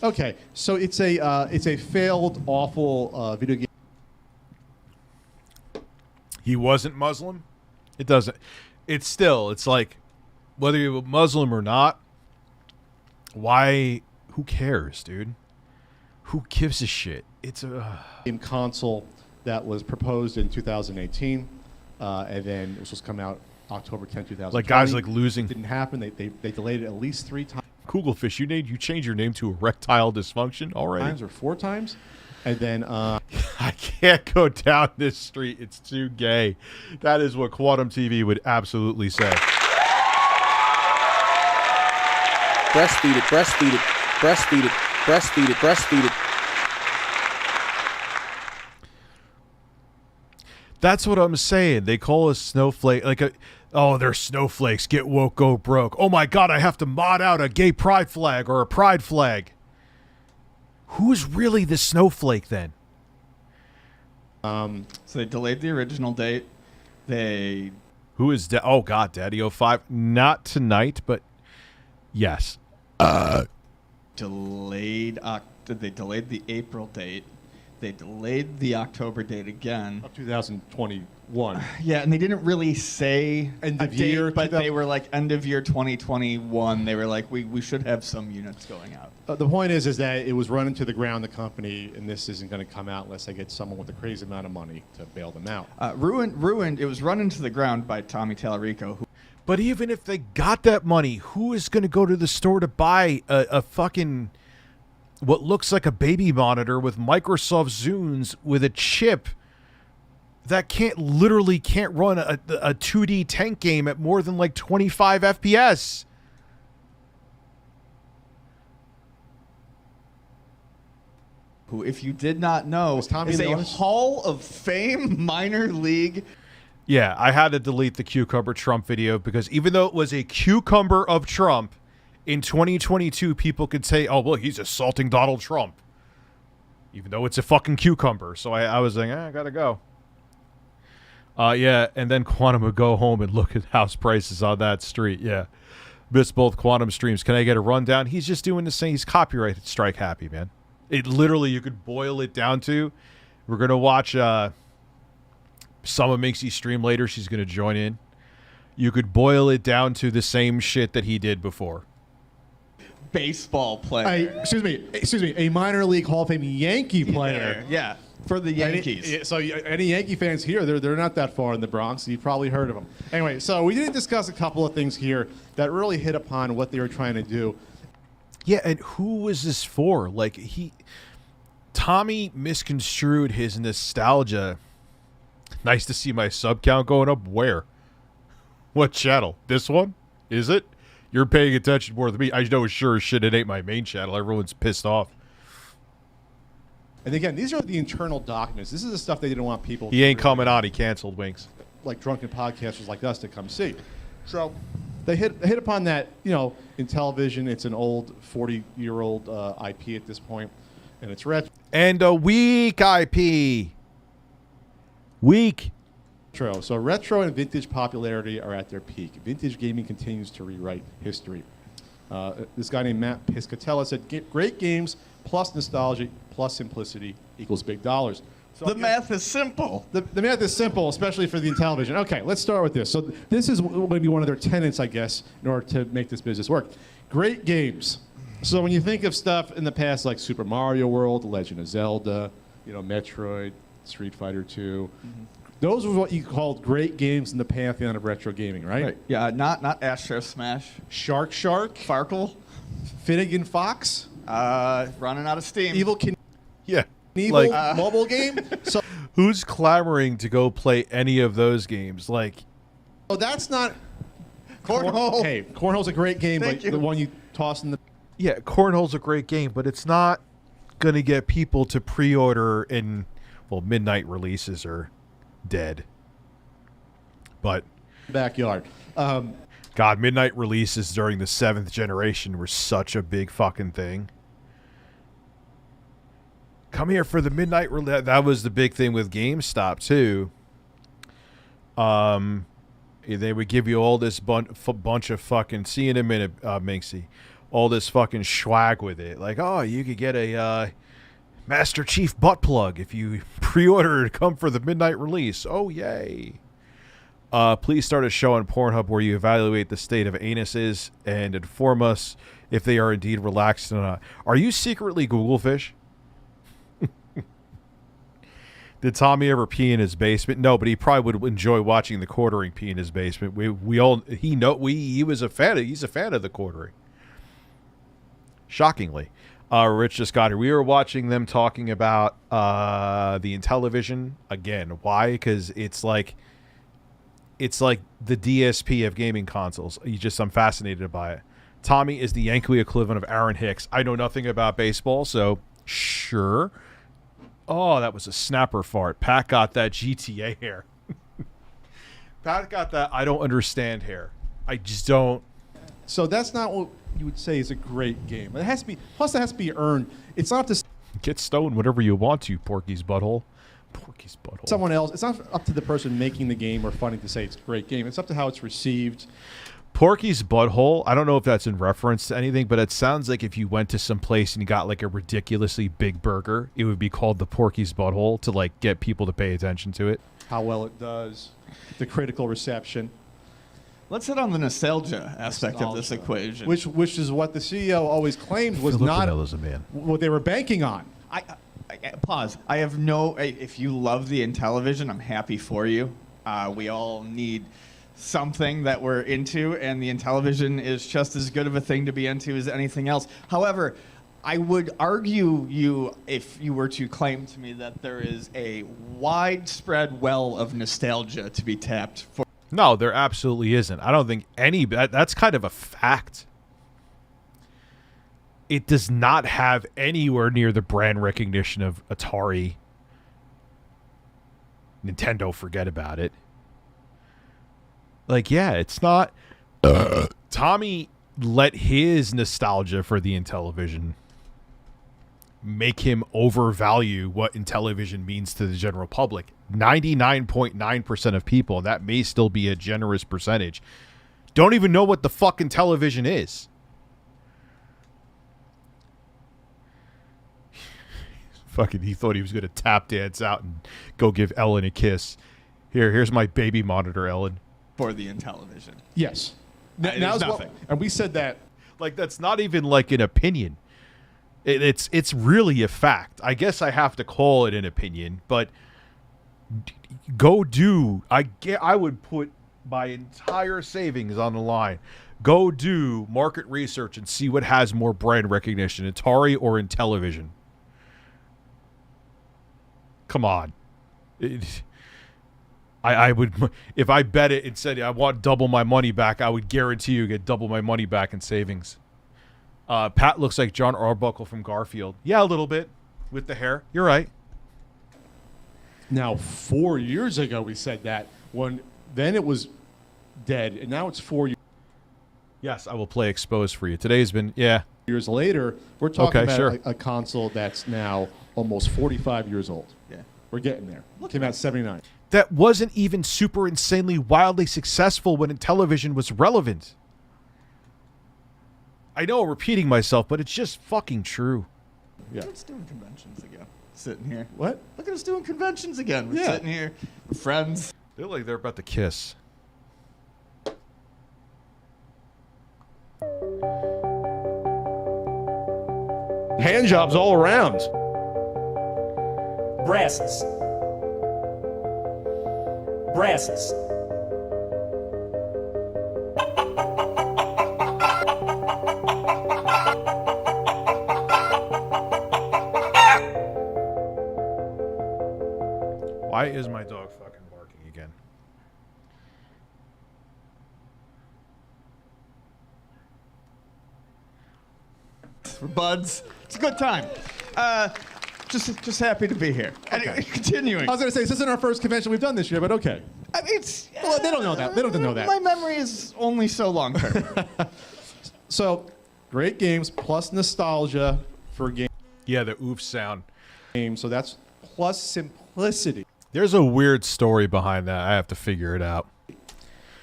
Okay, so it's a failed, awful video game. He wasn't Muslim. It doesn't. It's like whether you're Muslim or not. Why? Who cares, dude? Who gives a shit? It's a game console that was proposed in 2018, and then it was supposed to come out October 10, 2020. Like guys like losing. It didn't happen. They delayed it at least 3 times. Kugelfish, you changed your name to erectile dysfunction already? 3 times or 4 times, and then I can't go down this street. It's too gay. That is what Quantum TV would absolutely say. Breastfeed it, breastfeed it, breastfeed it, breastfeed it, breastfeed it. That's what I'm saying. They call us snowflake oh, they're snowflakes. Get woke, go broke. Oh my god, I have to mod out a gay pride flag or a pride flag. Who's really the snowflake then? So they delayed the original date. Who is oh god, Daddy 05. Not tonight, but yes. They delayed the April date. They delayed the October date again. Of 2021. Yeah, and they didn't really say end a of date, year, but they were like end of year 2021. They were like, we should have some units going out. The point is that it was run into the ground, the company, and this isn't going to come out unless I get someone with a crazy amount of money to bail them out. Ruined. It was run into the ground by Tommy Tallarico. But even if they got that money, who is going to go to the store to buy a fucking what looks like a baby monitor with Microsoft Zunes with a chip that literally can't run a 2D tank game at more than like 25 FPS? Who, if you did not know, is a Hall of Fame minor league. Yeah, I had to delete the Cucumber Trump video because even though it was a cucumber of Trump, in 2022, people could say, oh, well, he's assaulting Donald Trump. Even though it's a fucking cucumber. So I was like, I gotta go. Yeah, and then Quantum would go home and look at house prices on that street. Yeah. Miss both Quantum streams. Can I get a rundown? He's just doing the same. He's copyright strike happy, man. It literally, you could boil it down to, we're going to watch some of Minxie's stream later. She's going to join in. You could boil it down to the same shit that he did before. Baseball player. Excuse me, a minor league Hall of Fame Yankee player. Yeah, for the Yankees. So any Yankee fans here, they're not that far in the Bronx. So you've probably heard of them. Anyway, so we did discuss a couple of things here that really hit upon what they were trying to do. Yeah, and who was this for? Like, Tommy misconstrued his nostalgia. Nice to see my sub count going up. Where? What channel? This one? Is it? You're paying attention more than me. I know sure as shit it ain't my main channel. Everyone's pissed off. And again, these are the internal documents. This is the stuff they didn't want people. He ain't coming on. He canceled Wings. Like drunken podcasters like us to come see. So they hit upon that. You know, in television, it's an old 40-year-old IP at this point, and it's retro. And a weak IP. Weak. So retro and vintage popularity are at their peak. Vintage gaming continues to rewrite history. This guy named Matt Piscatella said, great games plus nostalgia plus simplicity equals big dollars. So the math is simple. The math is simple, especially for the Intellivision. Okay, let's start with this. So this is going to be one of their tenets, I guess, in order to make this business work. Great games. So when you think of stuff in the past like Super Mario World, Legend of Zelda, Metroid, Street Fighter 2, those were what you called great games in the pantheon of retro gaming, right? Yeah, not Astro Smash. Shark, Farkle. Finnegan Fox. Running out of steam. Evil Knievel. Yeah. Mobile game. So Who's clamoring to go play any of those games? Like, Oh, that's not Cornhole. Hey, cornhole's a great game, Thank but you. the one you toss in the yeah, cornhole's a great game, but it's not gonna get people to pre-order in. Well, midnight releases are dead. But backyard. God, midnight releases during the 7th generation were such a big fucking thing. Come here for the midnight release. That was the big thing with GameStop too. They would give you all this bunch of fucking. See you in a minute, Minxie. All this fucking swag with it. Like, oh, you could get a Master Chief butt plug if you pre-order to come for the midnight release. Oh, yay. Please start a show on Pornhub where you evaluate the state of anuses and inform us if they are indeed relaxed or not. Are you secretly Googlefish? Did Tommy ever pee in his basement? No, but he probably would enjoy watching the quartering pee in his basement. He was a fan of. He's a fan of the quartering. Shockingly, Rich just got here. We were watching them talking about the Intellivision again. Why? Because it's like the DSP of gaming consoles. I'm fascinated by it. Tommy is the Yankee equivalent of Aaron Hicks. I know nothing about baseball, so sure. Oh, that was a snapper fart. Pat got that GTA hair. Pat got that I don't understand hair. I just don't. So that's not what you would say is a great game. It has to be. Plus, it has to be earned. It's not to Get stoned whatever you want to, Porky's butthole. Porky's butthole. someone else. It's not up to the person making the game or funding to say it's a great game. It's up to how it's received. Porky's butthole, I don't know if that's in reference to anything, but it sounds like if you went to some place and you got like a ridiculously big burger, it would be called the Porky's butthole to like get people to pay attention to it. How well it does, the critical reception. Let's hit on the nostalgia aspect of this equation. Which is what the CEO always claimed was Philip not Vanell is a man. what they were banking on. I pause. I have no. If you love the Intellivision, I'm happy for you. We all need something that we're into, and the Intellivision is just as good of a thing to be into as anything else. However, I would argue if you were to claim to me that there is a widespread well of nostalgia to be tapped for. No, there absolutely isn't. I don't think that's kind of a fact. It does not have anywhere near the brand recognition of Atari. Nintendo, forget about it. Like, yeah, it's not. Tommy let his nostalgia for the Intellivision make him overvalue what Intellivision means to the general public. 99.9% of people, and that may still be a generous percentage, don't even know what the fucking Intellivision is. Fucking, he thought he was going to tap dance out and go give Ellen a kiss. Here's my baby monitor, Ellen. For the Intellivision. Yes. There's Now's nothing. And we said that. Like, that's not even like an opinion. It's really a fact. I guess I have to call it an opinion, but go do. I would put my entire savings on the line. Go do market research and see what has more brand recognition, Atari or Intellivision. Come on. I would, if I bet it and said I want double my money back, I would guarantee you get double my money back in savings. Pat looks like John Arbuckle from Garfield. Yeah, a little bit with the hair. You're right. Now, 4 years ago we said that. Then it was dead, and now it's 4 years. Yes, I will play Exposed for you. Today's been, yeah. Years later, we're talking about sure. a console that's now almost 45 years old. Yeah. We're getting there. Came out 79. That wasn't even super insanely wildly successful when Intellivision was relevant. I know I'm repeating myself, but it's just fucking true. Yeah. Look at us doing conventions again. Sitting here. What? Look at us doing conventions again. We're Yeah. sitting here. We're friends. They're like they're about to kiss. Hand jobs all around. Breasts. Breasts. Why is my dog fucking barking again? Buds, it's a good time. Just happy to be here. Anyway, continuing. I was going to say, this isn't our first convention we've done this year, but okay. I mean, it's... Well, they don't know that. They don't know that. My memory is only so long term. So, great games plus nostalgia for games. Yeah, the oof sound. So that's plus simplicity. There's a weird story behind that. I have to figure it out.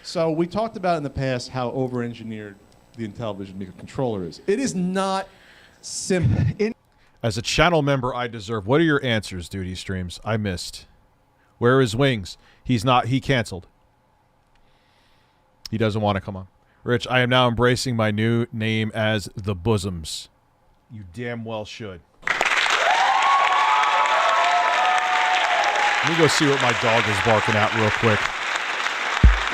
So we talked about in the past how over-engineered the Intellivision Amico controller is. It is not simple. As a channel member, I deserve. What are your answers, Duty Streams? I missed. Where is Wings? He's not. He canceled. He doesn't want to come on. Rich, I am now embracing my new name as The Bosoms. You damn well should. Let me go see what my dog is barking at real quick.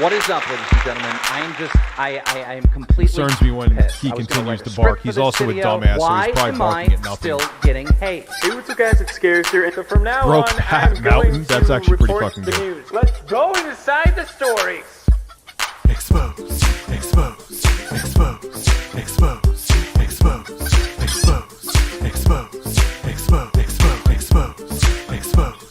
What is up, ladies and gentlemen? I am completely Concerns me when pissed. he I was gonna continues write a to bark. script He's for this also a video. dumbass, so Why he's probably am barking I at nothing. still getting hate? Hey, what's up, guys? It's Scarcer, and from now Broke on, Pat I'm Mountain? going That's to actually pretty report fucking the good. news. Let's go inside the stories. Expose, expose, expose, expose, expose, expose, expose, expose, expose, expose, expose, expose, expose, expose,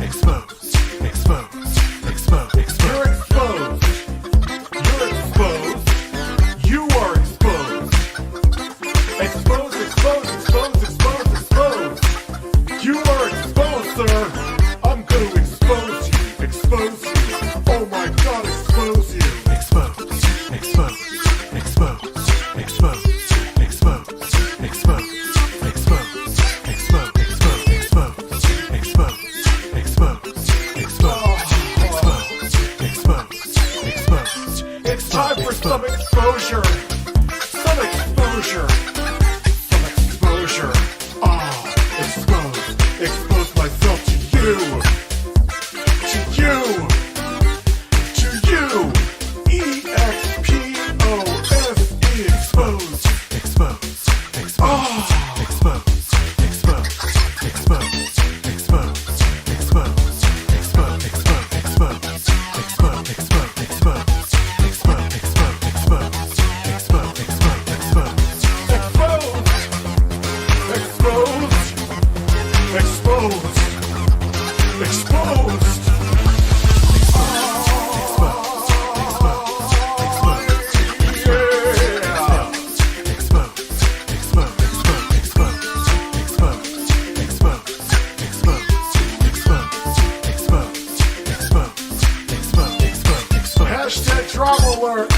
expose. You're exposed. You're exposed. You are exposed. Expose, expose, expose, expose, expose. You are exposed, sir. I'm going to expose you. Expose you. Oh my God, expose you. Expose, expose, expose, expose, expose, expose, expose, expose, expose, expose, expose, expose. It's time for some exposure. Some exposure. Some exposure. Ah, expose. Expose myself to you. To you. To you. E-X-P-O-S-E. Expose. Expose. Expose. Ah. Expose. Expose. Expose. Expose. Expose. Expose. Expose. Expose. Expose. Expose. Expose. Exposed. Exposed. Hashtag drama alert.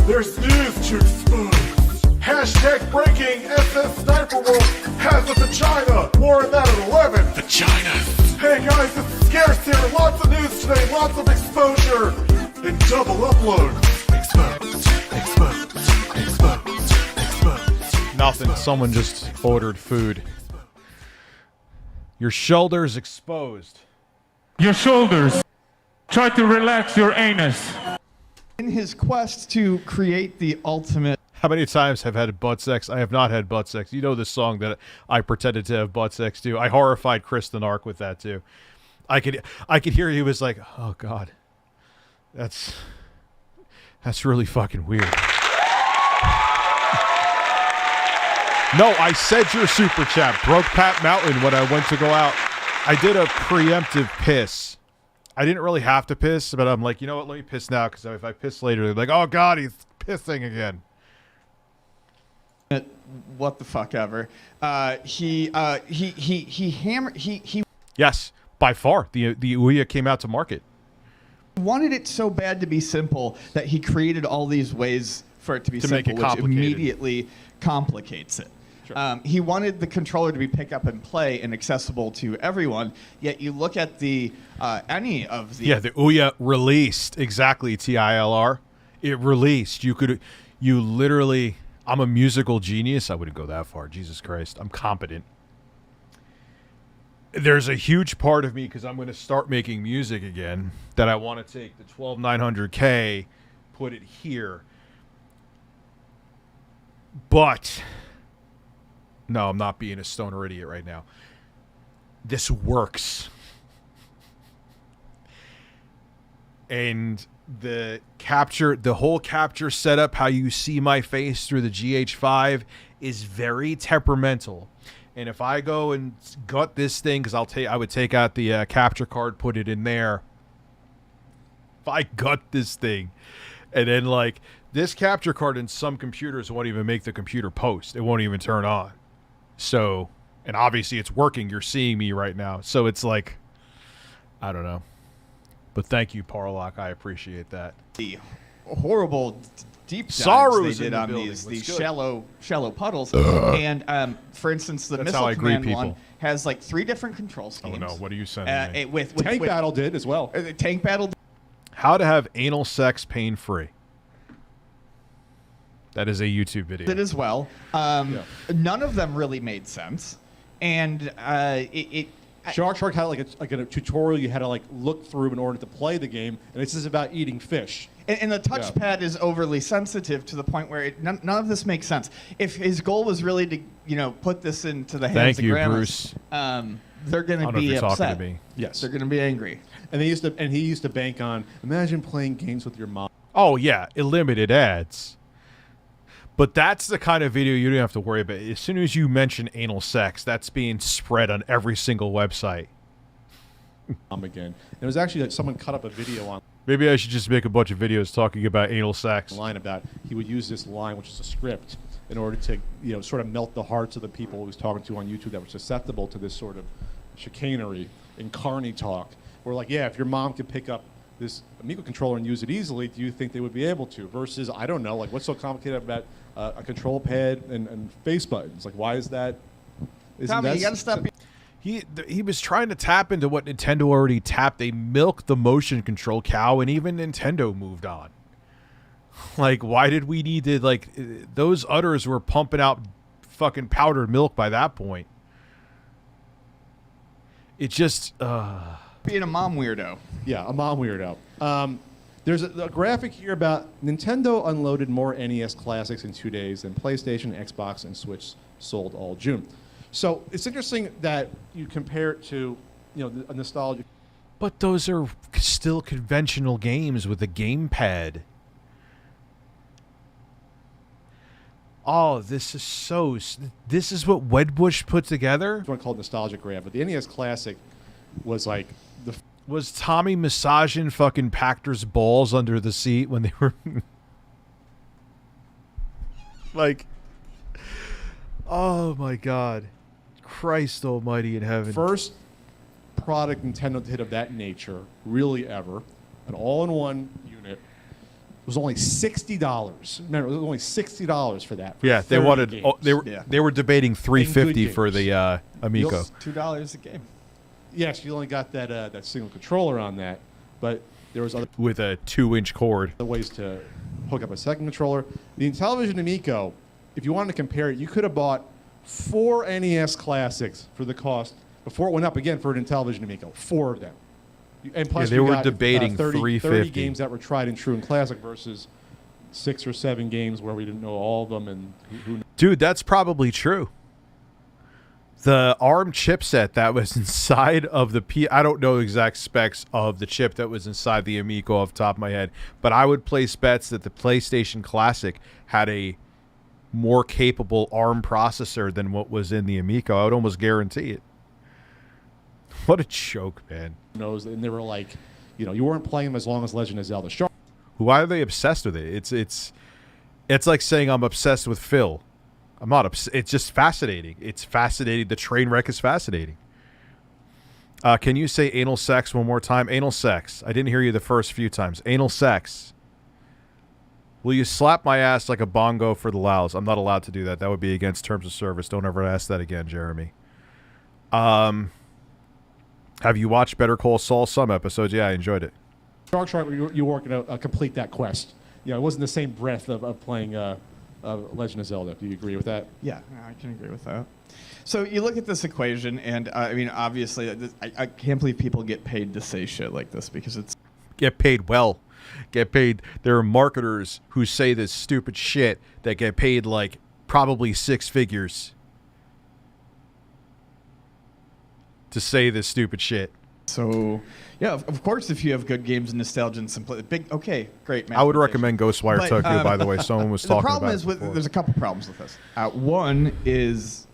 There's news to expose. Hashtag breaking SS Sniper Wolf has a vagina. More on that at 11. Vagina. Hey guys, this is Scarce here. Lots of news today, lots of exposure, and double upload. Nothing. Someone just ordered food. Your shoulders exposed. Your shoulders. Try to relax your anus. In his quest to create the ultimate... How many times have I had butt sex? I have not had butt sex. You know the song that I pretended to have butt sex to. I horrified Chris the Narc with that too. I could hear he was like, "Oh God, that's really fucking weird." No, I said your super chat broke Pat Mountain when I went to go out. I did a preemptive piss. I didn't really have to piss, but I'm like, you know what? Let me piss now because if I piss later, they're like, "Oh God, he's pissing again." What the fuck ever. He hammered. He Yes, by far the Ouya came out to market. wanted it so bad to be simple that he created all these ways for it to be To make simple, it which complicated. immediately complicates it. He wanted the controller to be pick up and play and accessible to everyone. Yet you look at the any of the The Ouya released exactly TILR. It released. You literally. I'm a musical genius. I wouldn't go that far. Jesus Christ. I'm competent. There's a huge part of me, because I'm going to start making music again, that I want to take the 12900K, put it here. But, no, I'm not being a stoner idiot right now. this works. And the whole capture setup, how you see my face through the GH5 is very temperamental. And if I go and gut this thing, because I would take out the capture card, put it in there. If I gut this thing, and then like this capture card in some computers won't even make the computer post. It won't even turn on. So, and obviously it's working. You're seeing me right now. So it's like, I don't know. But thank you, Parlock. I appreciate that. The horrible deep dives Sorrows they did in the on building. these That's good. shallow puddles. And for instance, the That's how missile I greet command one people. has like 3 different control schemes. Oh no, what are you sending me? With Tank Battle did as well. Tank Battle. How to have anal sex pain-free. That is a YouTube video. Did as well. None of them really made sense, and Shark had like a tutorial you had to like look through in order to play the game, and this is about eating fish. And the touchpad is overly sensitive to the point where none of this makes sense. If his goal was really to, put this into the hands Thank you, of grandmas, Bruce. they're going to I don't know if be you're talking upset. to me. Yes, They're going to be angry. And he used to bank on, imagine playing games with your mom. Oh yeah, limited ads. But that's the kind of video you don't have to worry about. As soon as you mention anal sex, that's being spread on every single website. Again, it was actually someone cut up a video on. Maybe I should just make a bunch of videos talking about anal sex. Line about he would use this line, which is a script, in order to sort of melt the hearts of the people he was talking to on YouTube that were susceptible to this sort of chicanery and carny talk. Where like, yeah, if your mom could pick up this Amico controller and use it easily, do you think they would be able to? Versus, I don't know, like what's so complicated about a control pad and face buttons? Like, why is that? Tommy, you got to stop. He was trying to tap into what Nintendo already tapped. They milked the motion control cow, and even Nintendo moved on. Like, why did we need to, like, those udders were pumping out fucking powdered milk by that point. It just, being a mom weirdo. Yeah, a mom weirdo. There's a graphic here about Nintendo unloaded more NES classics in 2 days than PlayStation, Xbox, and Switch sold all June. So it's interesting that you compare it to, a nostalgia. But those are still conventional games with a gamepad. Oh, this is what Wedbush put together? It's one called Nostalgia Grab, but the NES Classic was like Was Tommy massaging fucking Pactor's balls under the seat when they were like, oh my God, Christ Almighty in heaven! First product Nintendo did of that nature, really ever, an all-in-one unit. It was only $60. Remember, it was only $60 for that. Yeah, they wanted. games. Oh, they were debating $350 for the Amico. $2 a game. Yes, you only got that single controller on that, but there was other with a 2-inch cord. ways to hook up a second controller. The Intellivision Amico, if you wanted to compare it, you could have bought 4 NES classics for the cost before it went up again for an Intellivision Amico. 4 of them. And plus, they you were got, debating 30 $350. games that were tried and true in classic versus 6 or 7 games where we didn't know all of them. And who Dude, that's probably true. The ARM chipset that was inside of the I don't know exact specs of the chip that was inside the Amico off the top of my head, but I would place bets that the PlayStation Classic had a more capable ARM processor than what was in the Amico. I would almost guarantee it. What a joke, man. knows? And they were like, you weren't playing them as long as Legend of Zelda. Sure. Why are they obsessed with it? It's like saying I'm obsessed with Phil. I'm not it's just fascinating. It's fascinating. The train wreck is fascinating. Can you say anal sex one more time? Anal sex. I didn't hear you the first few times. Anal sex. Will you slap my ass like a bongo for the Laos? I'm not allowed to do that. That would be against terms of service. Don't ever ask that again, Jeremy. Have you watched Better Call Saul? Some episodes. Yeah, I enjoyed it. Shark, you were working to complete that quest. It wasn't the same breadth of playing Legend of Zelda. Do you agree with that? Yeah, I can agree with that. So you look at this equation, and I mean, obviously, I can't believe people get paid to say shit like this because it's... Get paid well. Get paid. There are marketers who say this stupid shit that get paid like probably 6 figures. to say this stupid shit. So, yeah, of course, if you have good games and nostalgia and simplicity, okay, great. I would recommend Ghostwire Tokyo, by the way. Someone was talking about it. The problem is, there's a couple problems with this. One is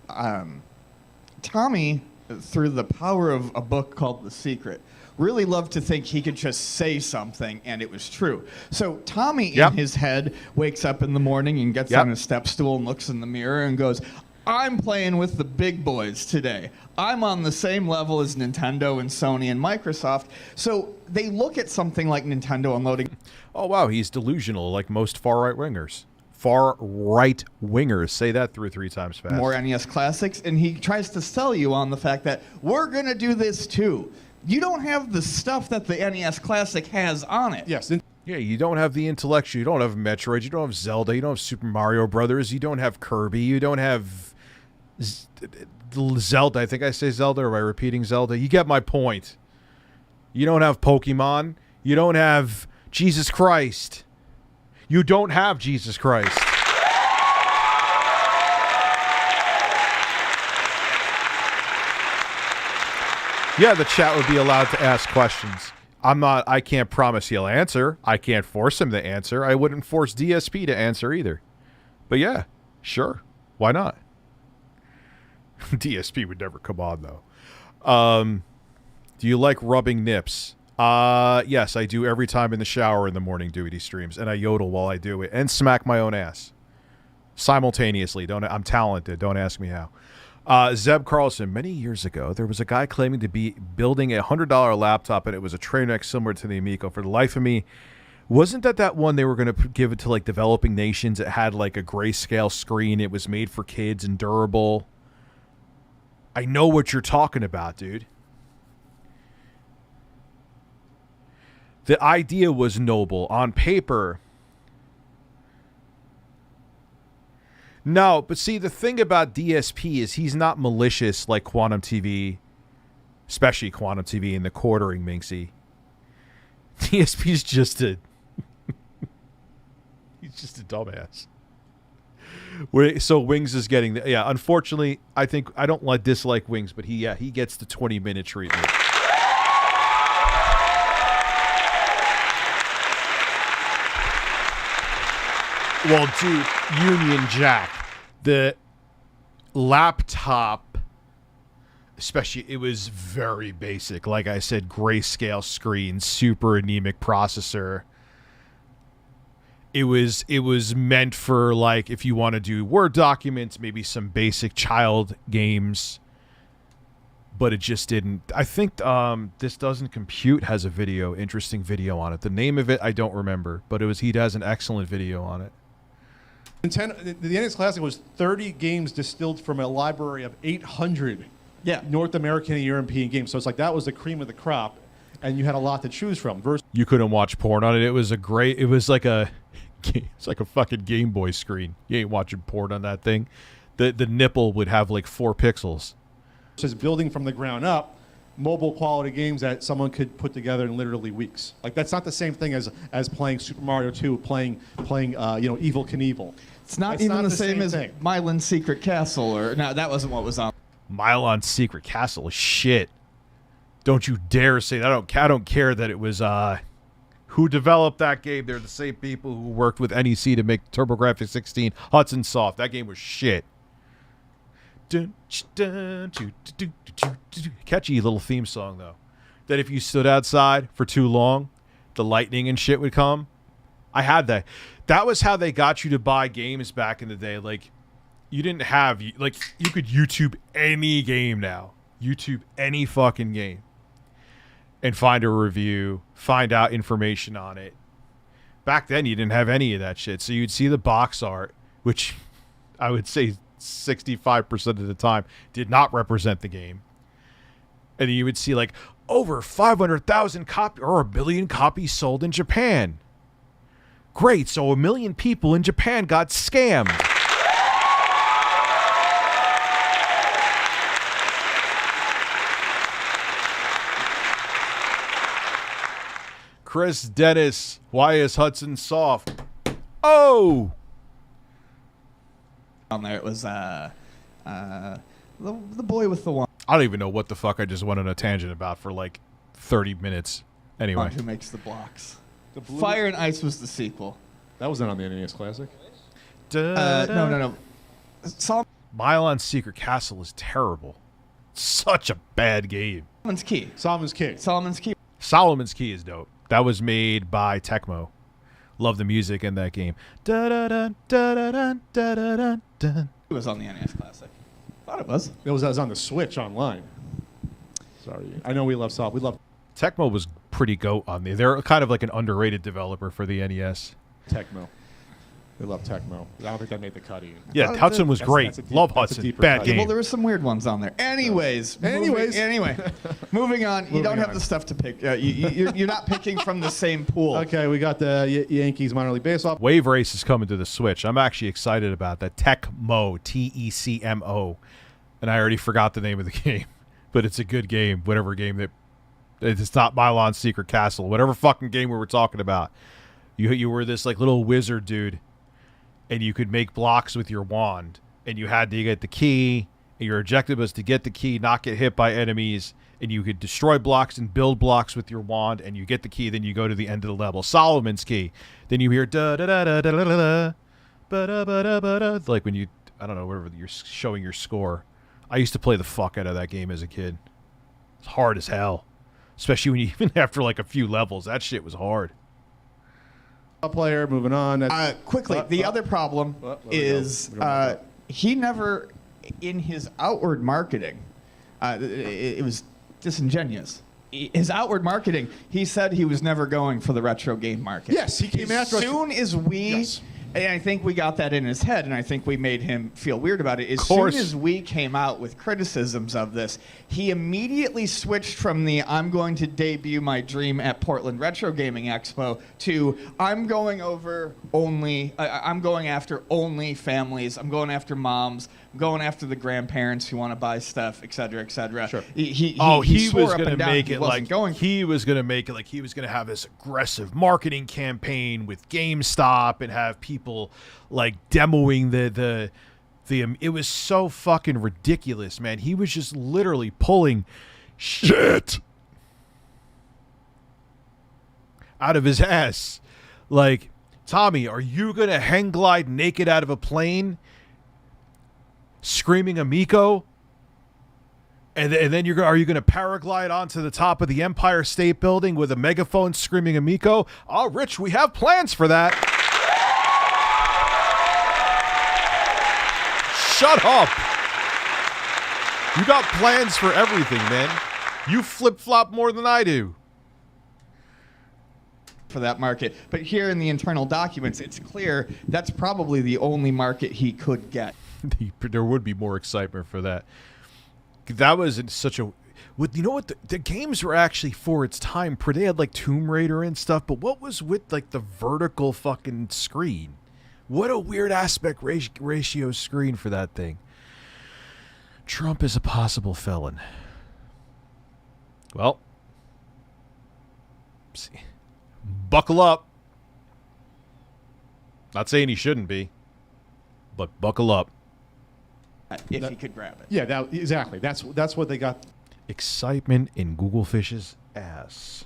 Tommy, through the power of a book called The Secret, really loved to think he could just say something and it was true. So Tommy, in his head, wakes up in the morning and gets on his step stool and looks in the mirror and goes, I'm playing with the big boys today. I'm on the same level as Nintendo and Sony and Microsoft. So they look at something like Nintendo unloading. Oh, wow, he's delusional like most far-right wingers. Far-right wingers. Say that through 3 times fast. More NES classics, and he tries to sell you on the fact that we're going to do this too. You don't have the stuff that the NES Classic has on it. Yes. Yeah, you don't have the intellectual. You don't have Metroid. You don't have Zelda. You don't have Super Mario Brothers. You don't have Kirby. You don't have Zelda. I think I say Zelda, or am I repeating Zelda? You get my point. You don't have Pokemon. You don't have Jesus Christ. You don't have Jesus Christ. Yeah, the chat would be allowed to ask questions. I can't promise he'll answer. I can't force him to answer. I wouldn't force DSP to answer either. But yeah, sure. Why not? DSP would never come on, though. Do you like rubbing nips? Yes, I do every time in the shower in the morning doing these streams, and I yodel while I do it, and smack my own ass. Simultaneously. I'm talented. Don't ask me how. Zeb Carlson, many years ago, there was a guy claiming to be building a $100 laptop, and it was a train wreck similar to the Amico. For the life of me, wasn't that one they were going to give it to, like, developing nations? It had, like, a grayscale screen. It was made for kids and durable. I know what you're talking about, dude. The idea was noble. On paper... No, but see, the thing about DSP is he's not malicious like Quantum TV, especially Quantum TV and the quartering Minxie. DSP's just a... he's just a dumbass. So Wings is getting... yeah, unfortunately, I don't dislike Wings, but he gets the 20-minute treatment. Well, dude, Union Jack, the laptop, especially, it was very basic. Like I said, grayscale screen, super anemic processor. It was meant for, like, if you want to do Word documents, maybe some basic child games. But it just didn't. I think This Doesn't Compute has a interesting video on it. The name of it, I don't remember, but he has an excellent video on it. The NES Classic was 30 games distilled from a library of 800 North American and European games. So it's like that was the cream of the crop, and you had a lot to choose from. You couldn't watch porn on it. It was like a fucking Game Boy screen. You ain't watching porn on that thing. The nipple would have like 4 pixels. It's building from the ground up mobile quality games that someone could put together in literally weeks. Like that's not the same thing as playing Super Mario 2, playing Evil Knievel. It's not the same as Mylan's Secret Castle, or no, that wasn't what was on. Mylan's Secret Castle, shit. Don't you dare say that. I don't care that it was who developed that game. They're the same people who worked with NEC to make TurboGrafx 16, Hudson Soft. That game was shit. Catchy little theme song, though. That if you stood outside for too long, the lightning and shit would come. I had that. That was how they got you to buy games back in the day. Like, you didn't have... like, you could YouTube any game now. YouTube any fucking game. And find a review. Find out information on it. Back then, you didn't have any of that shit. So you'd see the box art, which I would say 65% of the time did not represent the game. And you would see like over 500,000 copies or 1 billion copies sold in Japan. Great, so 1 million people in Japan got scammed. Chris Dennis, why is Hudson soft? Oh! On there, it was the boy with the one. I don't even know what the fuck I just went on a tangent about for like 30 minutes. Anyway. Who makes the blocks? The blue- Fire and Ice was the sequel. That wasn't on the NES Classic. No. Mylon's Secret Castle is terrible. Such a bad game. Solomon's Key. Solomon's Key. Solomon's Key. Solomon's Key is dope. That was made by Tecmo. Love the music in that game. It was on the NES Classic. Thought it was. It was on the Switch online. Sorry. I know we love Sol. We love Tecmo was pretty goat on there. They're kind of like an underrated developer for the NES. Tecmo. We love Tecmo. I don't think that made the cut either. Yeah, Hudson was great. Love Hudson. Bad game. Well, there were some weird ones on there. Anyway, moving on. You don't have the stuff to pick. You're not picking from the same pool. Okay, we got the Yankees minor league baseball. Wave Race is coming to the Switch. I'm actually excited about that. Tecmo, Tecmo, and I already forgot the name of the game, but it's a good game. Whatever game that it's not Mylon's Secret Castle. Whatever fucking game we were talking about. You were this like little wizard dude. And you could make blocks with your wand, and you had to get the key, and your objective was to get the key, not get hit by enemies, and you could destroy blocks and build blocks with your wand, and you get the key, then you go to the end of the level. Solomon's Key. Then you hear da-da-da-da-da-da-da, ba-da-ba-da-ba-da, like when you, I don't know, whatever, you're showing your score. I used to play the fuck out of that game as a kid. It's hard as hell. Especially when you, even after like a few levels, that shit was hard. Player, moving on. Quickly, the other problem is he never, in his outward marketing, it was disingenuous. His outward marketing, he said he was never going for the retro game market. Yes, he came after us. As soon as we, and I think we got that in his head, and I think we made him feel weird about it. As soon as we came out with criticisms of this, he immediately switched from the I'm going to debut my dream at Portland Retro Gaming Expo to I'm going after only families. I'm going after moms. I'm going after the grandparents who want to buy stuff, et cetera, et cetera. Sure. He was going to make it like he was going to have this aggressive marketing campaign with GameStop and have people like demoing the it was so fucking ridiculous, man. He was just literally pulling shit out of his ass. Like, Tommy, are you going to hang glide naked out of a plane screaming Amico? And then are you going to paraglide onto the top of the Empire State Building with a megaphone screaming Amico? Oh, Rich, we have plans for that. Shut up. You got plans for everything, man. You flip-flop more than I do. For that market. But here in the internal documents, it's clear that's probably the only market he could get. There would be more excitement for that. That was such a... You know what? The games were actually, for its time, they had like Tomb Raider and stuff, but what was with like the vertical fucking screen? What a weird aspect ratio screen for that thing. Trump is a possible felon. Well, see. Buckle up. Not saying he shouldn't be, but buckle up. If he could grab it. Yeah, exactly. That's what they got. Excitement in Google Fish's ass.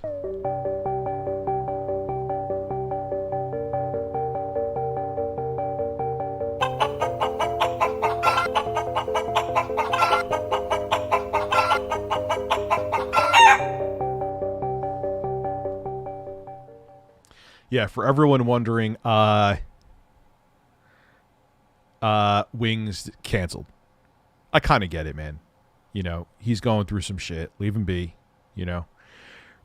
Yeah, for everyone wondering, Wings canceled. I kind of get it, man. You know, he's going through some shit. Leave him be, you know.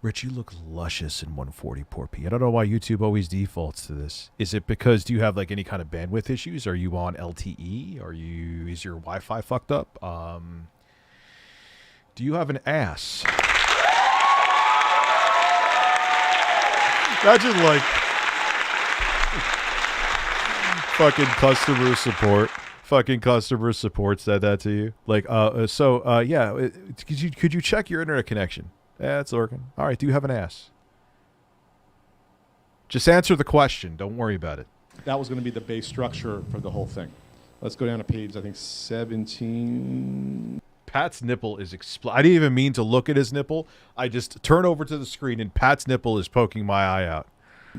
Rich, you look luscious in 144p. I don't know why YouTube always defaults to this. Is it because, do you have like any kind of bandwidth issues? Are you on LTE? Is your Wi-Fi fucked up? Do you have an ass? Imagine like fucking customer support. Fucking customer support said that to you. Like, yeah. Could you check your internet connection? Yeah, it's working. All right. Do you have an ass? Just answer the question. Don't worry about it. That was going to be the base structure for the whole thing. Let's go down to page, I think, 17. Pat's nipple is I didn't even mean to look at his nipple. I just turn over to the screen and Pat's nipple is poking my eye out.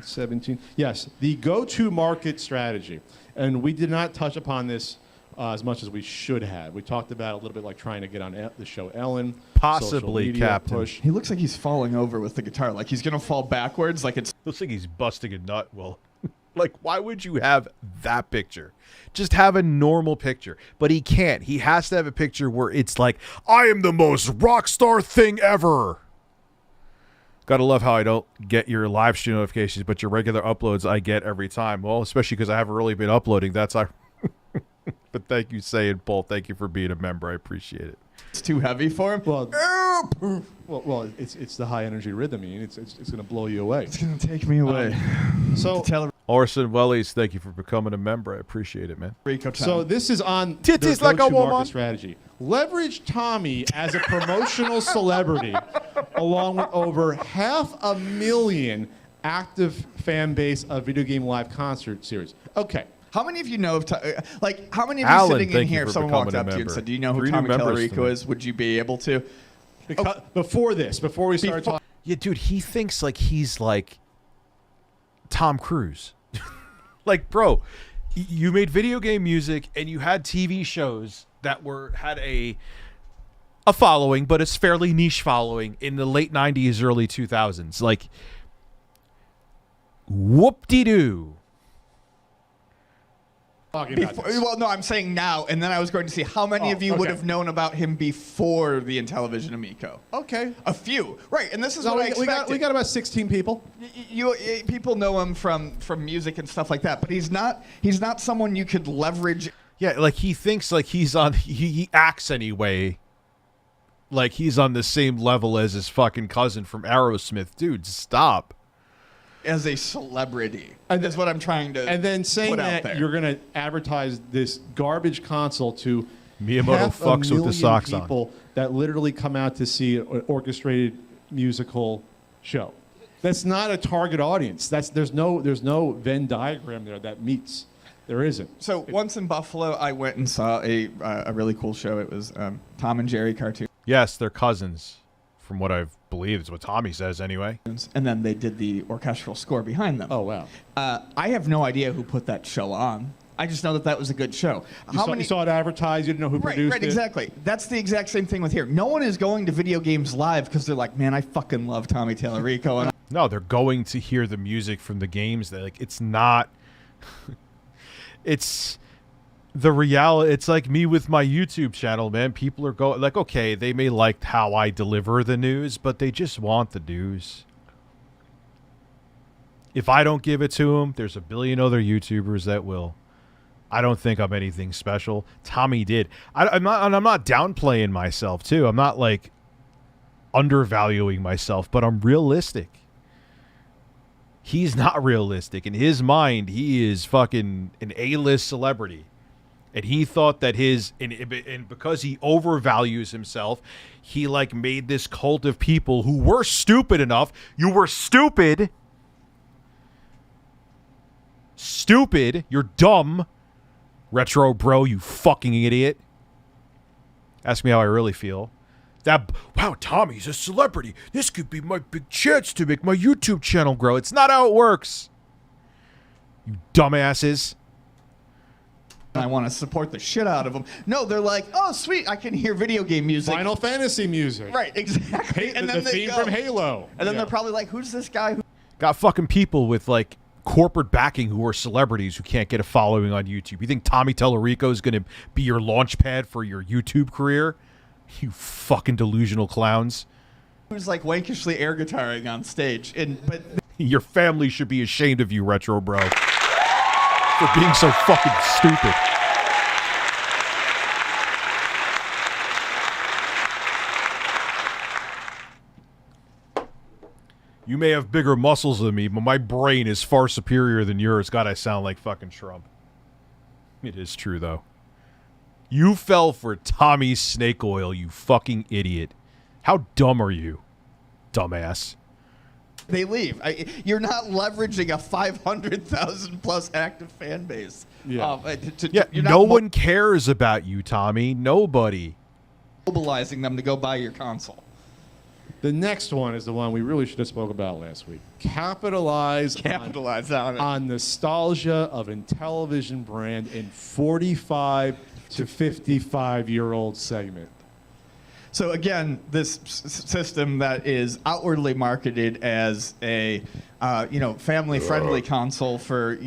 17. Yes, the go-to market strategy. And we did not touch upon this as much as we should have. We talked about a little bit like trying to get on the show Ellen. Possibly, Captain. Push. He looks like he's falling over with the guitar. Like he's going to fall backwards. Like it's... Looks like he's busting a nut. Well, like, why would you have that picture? Just have a normal picture. But he can't. He has to have a picture where it's like, I am the most rock star thing ever. Gotta love how I don't get your live stream notifications, but your regular uploads I get every time. Well, especially because I haven't really been uploading. That's But thank you, Saying Paul. Thank you for being a member. I appreciate it. It's too heavy for him. Well, it's the high energy rhythm. I mean, it's going to blow you away. It's going to take me away. Orson Wellies, thank you for becoming a member. I appreciate it, man. So this is on Titties their like a go-to woman. market strategy. Leverage Tommy as a promotional celebrity, along with over 500,000 active fan base of Video Game Live concert series. Okay. How many of you know of, how many of you Alan, sitting in thank you here, for if someone becoming walked a up to you and member. said, do you know who 3 new Tommy members Tallarico tonight. is? Would you be able to? Because before we start talking. Yeah, dude, he thinks like he's like Tom Cruise. Like, bro, you made video game music and you had TV shows that had a following, but it's fairly niche following in the late 90s, early 2000s. Like, whoop-de-doo. Well, no, I'm saying now, and then I was going to see how many of you would have known about him before the Intellivision Amico. Okay. A few. Right, and this is No, what I expected. we got about 16 people. People know him from music and stuff like that, but he's not someone you could leverage. Yeah, like he thinks like he's on, he acts anyway. Like he's on the same level as his fucking cousin from Aerosmith. Dude, stop. As a celebrity. And that's what I'm trying to And then saying put out that there. you're going to advertise this garbage console to Miyamoto fucks with the socks on. people that literally come out to see an orchestrated musical show. That's not a target audience. There's no Venn diagram there that meets. There isn't. So once in Buffalo, I went and saw a really cool show. It was Tom and Jerry cartoon. Yes, they're cousins, from what I believe is what Tommy says anyway. And then they did the orchestral score behind them. Oh, wow. I have no idea who put that show on. I just know that was a good show. You saw it advertised. You didn't know who produced it. Right, exactly. That's the exact same thing with here. No one is going to Video Games Live because they're like, man, I fucking love Tommy Tallarico. And No, they're going to hear the music from the games. Like, it's not... it's... The reality, it's like me with my YouTube channel, man. People are going, like, okay, they may like how I deliver the news, but they just want the news. If I don't give it to them, there's a billion other YouTubers that will. I don't think I'm anything special. Tommy did. I'm not downplaying myself, too. I'm not, like, undervaluing myself, but I'm realistic. He's not realistic. In his mind, he is fucking an A-list celebrity. And he thought that and because he overvalues himself, he like made this cult of people who were stupid enough. You were stupid. Stupid. You're dumb. Retro bro, you fucking idiot. Ask me how I really feel. Wow, Tommy's a celebrity. This could be my big chance to make my YouTube channel grow. It's not how it works. You dumbasses. I want to support the shit out of them. No, they're like, oh, sweet, I can hear video game music. Final Fantasy music. Right, exactly. And then the theme from Halo. And then they're probably like, who's this guy? Got fucking people with, like, corporate backing who are celebrities who can't get a following on YouTube. You think Tommy Tallarico is going to be your launch pad for your YouTube career? You fucking delusional clowns. Who's, like, wankishly air guitaring on stage. But your family should be ashamed of you, Retro Bro. For being so fucking stupid. You may have bigger muscles than me, but my brain is far superior than yours. God, I sound like fucking Trump. It is true, though. You fell for Tommy's snake oil, you fucking idiot. How dumb are you, dumbass? They leave. You're not leveraging a 500,000 plus active fan base. Yeah. No one cares about you, Tommy. Nobody. mobilizing them to go buy your console. The next one is the one we really should have spoke about last week. Capitalize on nostalgia of Intellivision brand in 45 to 55-year-old segment. So again, this system that is outwardly marketed as a, family-friendly console for,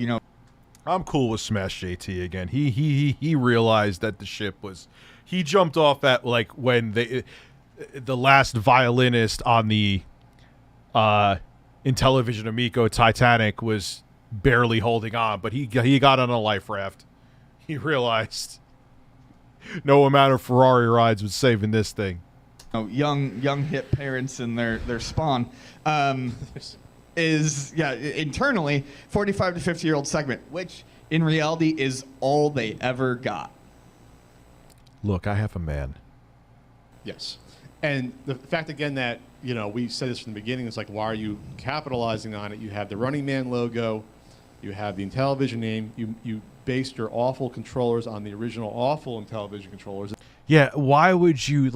I'm cool with Smash JT again. He realized that the ship was. He jumped off at like when the last violinist on the Intellivision Amico Titanic was barely holding on, but he got on a life raft. He realized no amount of Ferrari rides was saving this thing. Young hip parents and their spawn is internally 45 to 50-year-old segment, which in reality is all they ever got. Look, I have a man. Yes. And the fact, again, that, we said this from the beginning, it's like, why are you capitalizing on it? You have the Running Man logo. You have the Intellivision name. You based your awful controllers on the original awful Intellivision controllers. Yeah, why would you,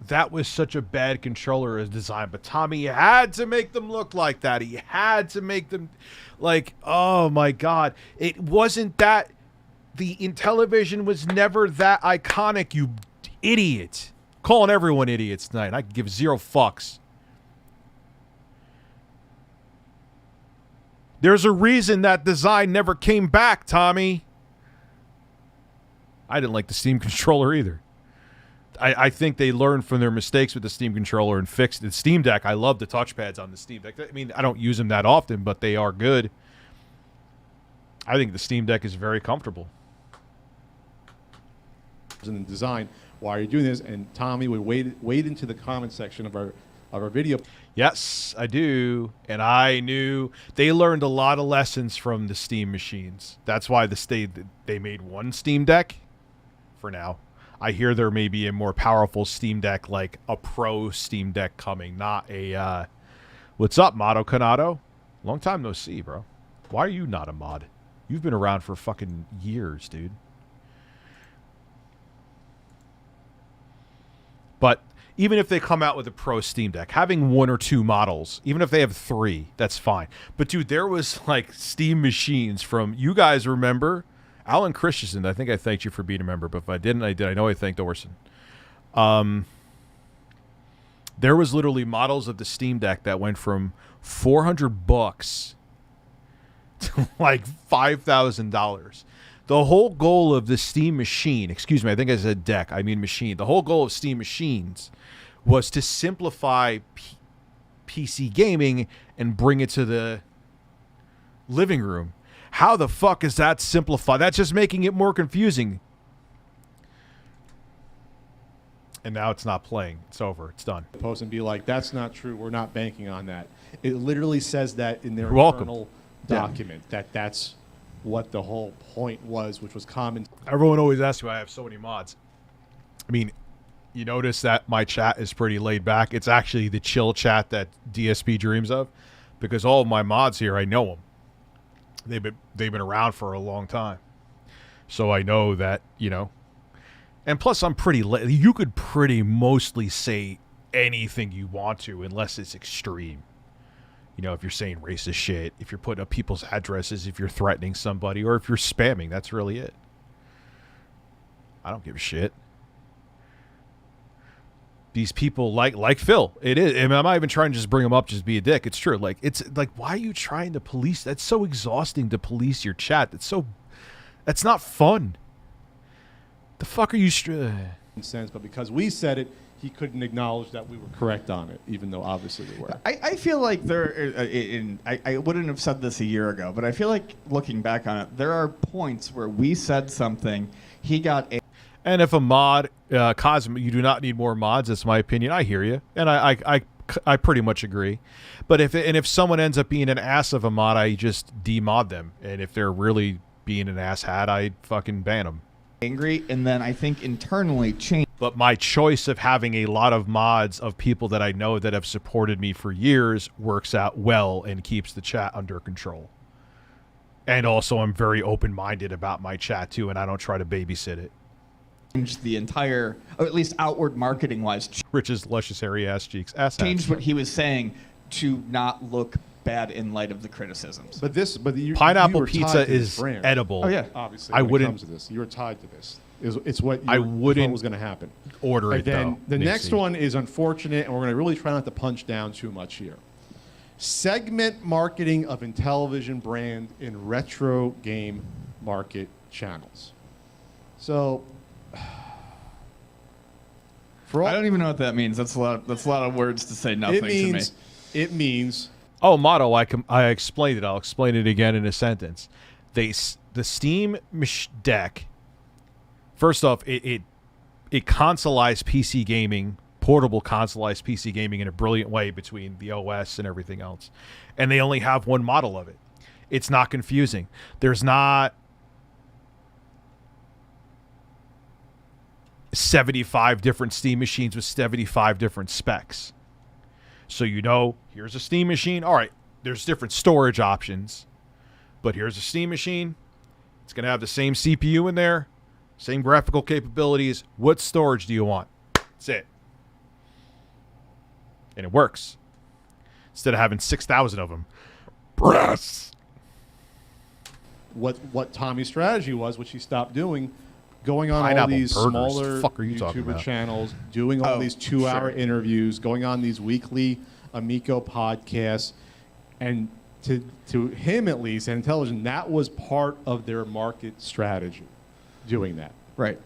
that was such a bad controller as design, but Tommy had to make them look like that. He had to make them, oh my God. It wasn't that, the Intellivision was never that iconic, you idiot. Calling everyone idiots tonight. I give 0 fucks. There's a reason that design never came back, Tommy. I didn't like the Steam controller either. I think they learned from their mistakes with the Steam controller and fixed the Steam Deck. I love the touchpads on the Steam Deck. I mean, I don't use them that often, but they are good. I think the Steam Deck is very comfortable. In the design, why are you doing this? And Tommy would wade into the comment section of our video. Yes, I do. And I knew they learned a lot of lessons from the Steam machines. That's why they made one Steam Deck for now. I hear there may be a more powerful Steam Deck, like a Pro Steam Deck coming, not a, what's up, Modo Canado? Long time no see, bro. Why are you not a mod? You've been around for fucking years, dude. But even if they come out with a Pro Steam Deck, having 1 or 2 models, even if they have 3, that's fine. But dude, there was Steam machines from, you guys remember, Alan Christensen. I think I thanked you for being a member, but if I didn't, I did. I know I thanked Orson. There was literally models of the Steam Deck that went from $400 to $5,000. The whole goal of the Steam machine, excuse me, I think I said deck, I mean machine. The whole goal of Steam machines was to simplify PC gaming and bring it to the living room. How the fuck is that simplified? That's just making it more confusing. And now it's not playing. It's over. It's done. Post and be like, that's not true. We're not banking on that. It literally says that in their You're welcome. internal document, that's what the whole point was, which was common. Everyone always asks why I have so many mods. I mean, you notice that my chat is pretty laid back. It's actually the chill chat that DSP dreams of, because all of my mods here, I know them. They've been around for a long time. So I know that, and plus I'm pretty you could pretty mostly say anything you want to unless it's extreme. If you're saying racist shit, if you're putting up people's addresses, if you're threatening somebody, or if you're spamming, that's really it. I don't give a shit. These people like Phil. It is. I mean, I'm not even trying to just bring him up, just be a dick. It's true. Why are you trying to police? That's so exhausting to police your chat. That's not fun. The fuck are you? Sense, but because we said it, he couldn't acknowledge that we were correct on it, even though obviously we were. I feel like I wouldn't have said this a year ago, but I feel like looking back on it, there are points where we said something, he got a. And if a mod, Cosmo, you do not need more mods. That's my opinion. I hear you, and I pretty much agree. But if someone ends up being an ass of a mod, I just demod them. And if they're really being an ass hat, I fucking ban them. Angry, and then I think internally change. But my choice of having a lot of mods of people that I know that have supported me for years works out well and keeps the chat under control. And also, I'm very open-minded about my chat too, and I don't try to babysit it. changed the entire, or at least outward marketing-wise, Rich's luscious hairy ass cheeks. Ass changed what he was saying to not look bad in light of the criticisms. But pineapple you were pizza tied to is this brand. edible. Oh yeah, obviously. I when wouldn't. It comes to this, you were tied to this. It's what I wouldn't was going to happen. Order it then though. the Minxie. next one is unfortunate, and we're going to really try not to punch down too much here. Segment marketing of Intellivision brand in retro game market channels. So, I don't even know what that means. That's a lot of words to say nothing to me. It means. Oh, motto. I explained it. I'll explain it again in a sentence. The Steam deck. First off, it consoleized PC gaming, portable consoleized PC gaming in a brilliant way between the OS and everything else. And they only have one model of it. It's not confusing. There's not 75 different Steam machines with 75 different specs. So here's a Steam machine. All right, there's different storage options. But here's a Steam machine. It's going to have the same CPU in there. Same graphical capabilities. What storage do you want? That's it. And it works. Instead of having 6,000 of them. Breasts. What Tommy's strategy was, which he stopped doing, going on Pineapple all these burgers. smaller Fuck are you talking YouTuber about? channels, doing all these 2-hour interviews, going on these weekly Amico podcasts, and to him at least, and Intellivision, that was part of their market strategy. Doing that. Right.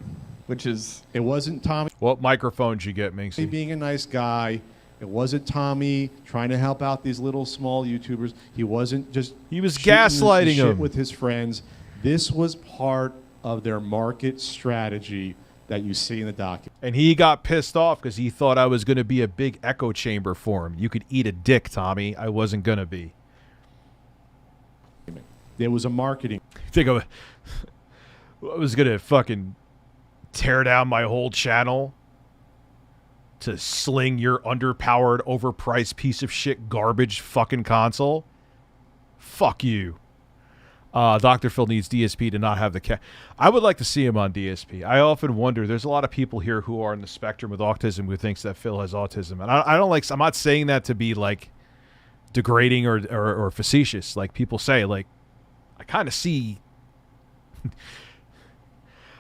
Which is... It wasn't Tommy... What microphones you get, Minxie? Being a nice guy. It wasn't Tommy trying to help out these little small YouTubers. He wasn't just... He was shooting gaslighting the shit them. with his friends. This was part of their market strategy that you see in the document. And he got pissed off because he thought I was going to be a big echo chamber for him. You could eat a dick, Tommy. I wasn't going to be. There was a marketing... Think of... I was going to fucking tear down my whole channel to sling your underpowered, overpriced piece of shit garbage fucking console? Fuck you. Dr. Phil needs DSP to not have the I would like to see him on DSP. I often wonder, there's a lot of people here who are on the spectrum with autism who thinks that Phil has autism. And I don't like, I'm not saying that to be like degrading or facetious. Like people say, like, I kind of see...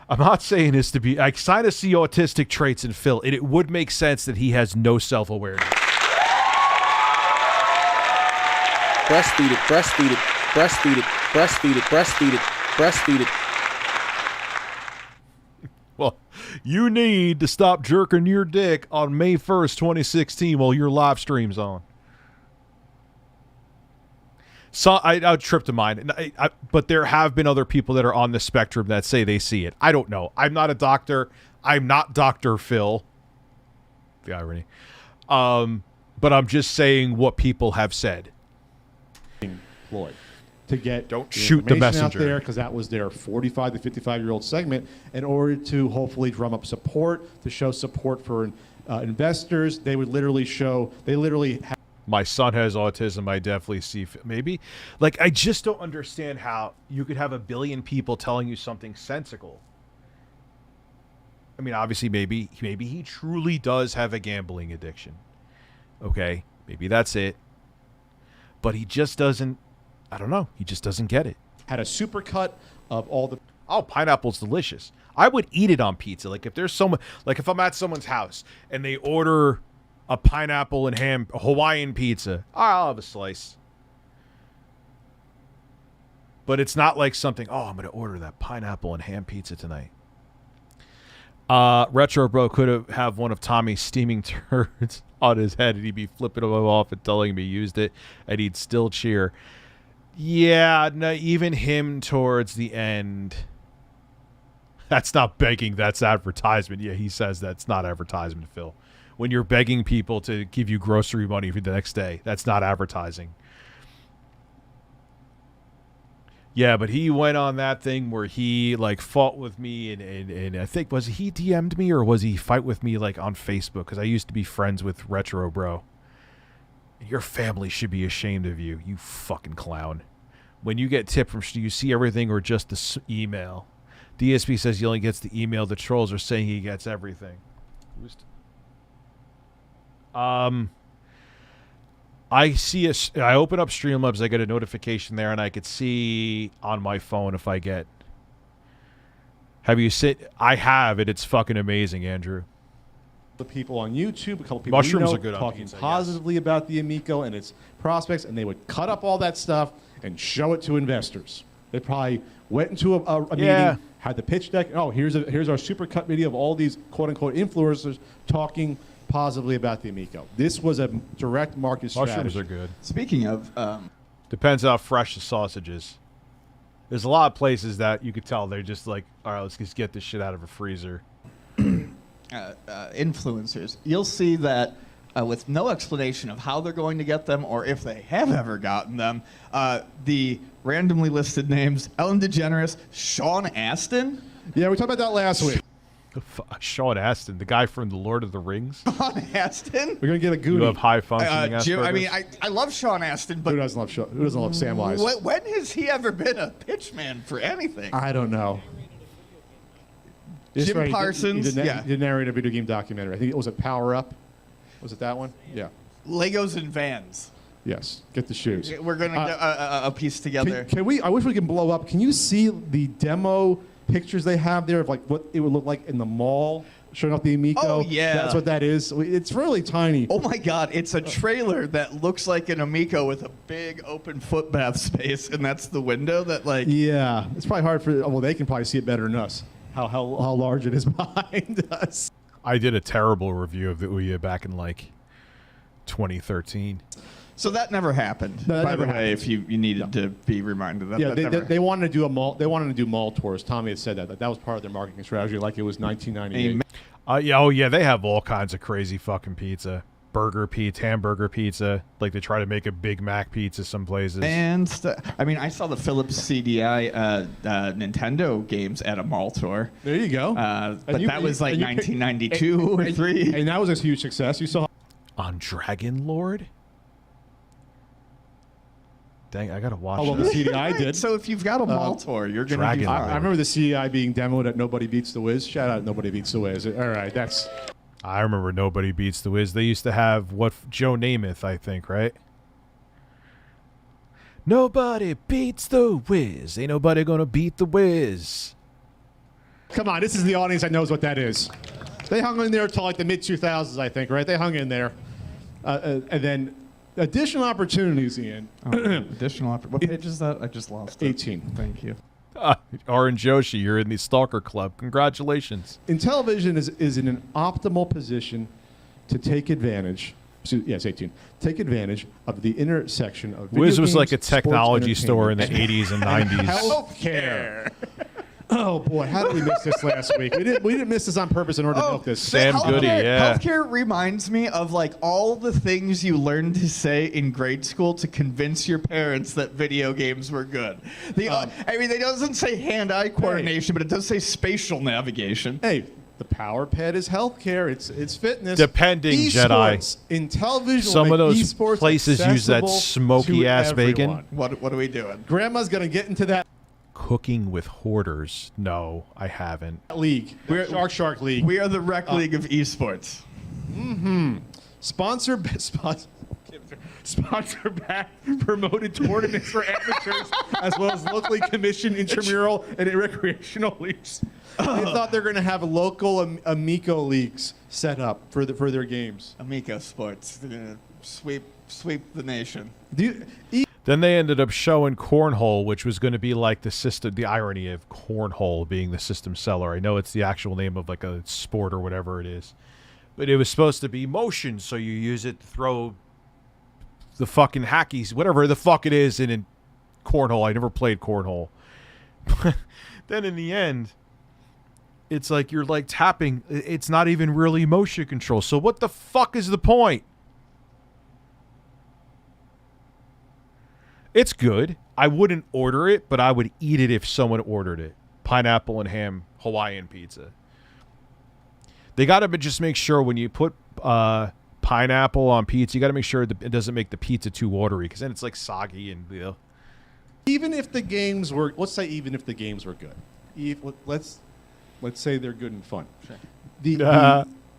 I'm not saying this to be... I kind of see autistic traits in Phil, and it would make sense that he has no self-awareness. Breastfeed it, breastfeed it, breastfeed it, breastfeed it, breastfeed it, breastfeed it. Well, you need to stop jerking your dick on May 1st, 2016 while your live stream's on. So I tripped to mine, but there have been other people that are on the spectrum that say they see it. I don't know. I'm not a doctor. I'm not Dr. Phil. The irony. But I'm just saying what people have said. Floyd, to get don't shoot the messenger out there, because that was their 45 to 55-year-old segment, in order to hopefully drum up support, to show support for investors. They would literally show. They literally. My son has autism. I definitely see. Maybe, like, I just don't understand how you could have a billion people telling you something sensical. I mean, obviously, maybe he truly does have a gambling addiction. Okay, maybe that's it. But he just doesn't. I don't know. He just doesn't get it. Had a supercut of all the. Oh, pineapple's delicious. I would eat it on pizza. Like if there's someone, like if I'm at someone's house and they order a pineapple and ham Hawaiian pizza, I'll have a slice. But it's not like something, oh, I'm going to order that pineapple and ham pizza tonight. Retro Bro could have one of Tommy's steaming turds on his head and he'd be flipping him off and telling him he used it and he'd still cheer. Yeah, no, even him towards the end. That's not begging, that's advertisement. Yeah, he says that's not advertisement, Phil. When you're begging people to give you grocery money for the next day, that's not advertising. Yeah, but he went on that thing where he like fought with me and I think, was he DM'd me or was he fight with me like on Facebook? Because I used to be friends with Retro Bro. Your family should be ashamed of you, you fucking clown. When you get tipped from, do you see everything or just the email? DSP says he only gets the email. The trolls are saying he gets everything. I see I open up Streamlabs, I get a notification there, and I could see on my phone if I get. Have you I have it. It's fucking amazing, Andrew. The people on YouTube, a couple people Mushrooms we know, are good on talking pizza, positively about the Amico and its prospects, and they would cut up all that stuff and show it to investors. They probably went into a meeting, had the pitch deck. Oh, here's our supercut video of all these quote unquote influencers talking positively about the Amico. This was a direct market strategy. Mushrooms are good. Speaking of, depends how fresh the sausage is. There's a lot of places that you could tell they're just like, all right, let's just get this shit out of a freezer. Influencers, you'll see that with no explanation of how they're going to get them or if they have ever gotten them, the randomly listed names: Ellen DeGeneres, Sean Astin. Yeah, we talked about that last week. Sean Astin, the guy from The Lord of the Rings. Sean Astin? We're going to get a Goonie. You have high functioning Jim, I mean, Asperger's? I love Sean Astin, but Who doesn't love Samwise? when has he ever been a pitchman for anything? I don't know. Jim Parsons, he did narrate a video game documentary. I think it was a Power Up. Was it that one? Yeah. Legos and Vans. Yes. Get the shoes. We're going to get a piece together. Can we? I wish we can blow up. Can you see the demo pictures they have there of like what it would look like in the mall? Showing off the Amico. Oh, yeah. That's what that is. It's really tiny. Oh my God, it's a trailer that looks like an Amico with a big open foot bath space, and that's the window that like... Yeah, it's probably hard for... Well, they can probably see it better than us, how large it is behind us. I did a terrible review of the Ouya back in like 2013. So that never happened. No, that by never the way, happened. if you needed to be reminded of that. Yeah, that they wanted to do a mall. They wanted to do mall tours. Tommy had said that was part of their marketing strategy, like it was 1998. Yeah, they have all kinds of crazy fucking pizza. Burger pizza, hamburger pizza. Like they try to make a Big Mac pizza some places. And I mean, I saw the Philips CDI Nintendo games at a mall tour. There you go. But that was like 1992 or 3. And that was a huge success. You saw on Dragon Lord. Dang, I gotta watch well, that. the CDI did. So if you've got a mall tour, you're going to do I remember the CDI being demoed at Nobody Beats the Wiz. Shout out Nobody Beats the Wiz. All right, that's... I remember Nobody Beats the Wiz. They used to have Joe Namath, I think, right? Nobody beats the Wiz. Ain't nobody gonna beat the Wiz. Come on, this is the audience that knows what that is. They hung in there until like the mid-2000s, I think, right? They hung in there. And then additional opportunities, Ian. What page is that? I just lost it. 18. Thank you. Orange Yoshi, you're in the Stalker Club. Congratulations. Intellivision is in an optimal position to take advantage. Yes, 18. Take advantage of the intersection of video Wiz was games, like a technology sports, store in the entertainment, 80s and 90s. Healthcare. Oh boy, how did we miss this last week? We didn't miss this on purpose in order to milk this. Sam Goody, yeah. Healthcare reminds me of like all the things you learned to say in grade school to convince your parents that video games were good. I mean, it doesn't say hand-eye coordination, but it does say spatial navigation. Hey, the Power Pad is healthcare. It's fitness. Depending, esports, Jedi. Intellivision. Some of those esports places use that accessible smoky-ass to bacon. everyone. What are we doing? Grandma's gonna get into that Cooking with hoarders. No, I haven't. league. Shark League. We are the rec league of esports. Mm-hmm. Sponsor back promoted tournaments for amateurs as well as locally commissioned intramural and recreational leagues. They thought they're going to have local Amico leagues set up for their games. Amico Sports. They're going to sweep the nation. Then they ended up showing Cornhole, which was going to be like the system, the irony of Cornhole being the system seller. I know it's the actual name of like a sport or whatever it is. But it was supposed to be motion, so you use it to throw the fucking hackies, whatever the fuck it is in Cornhole. I never played Cornhole. Then in the end, it's like you're like tapping. It's not even really motion control. So what the fuck is the point? It's good. I wouldn't order it, but I would eat it if someone ordered it. Pineapple and ham Hawaiian pizza. They got to just make sure when you put pineapple on pizza, you got to make sure it doesn't make the pizza too watery, because then it's like soggy and Even if the games were, let's say even if the games were good, let's say they're good and fun. Sure.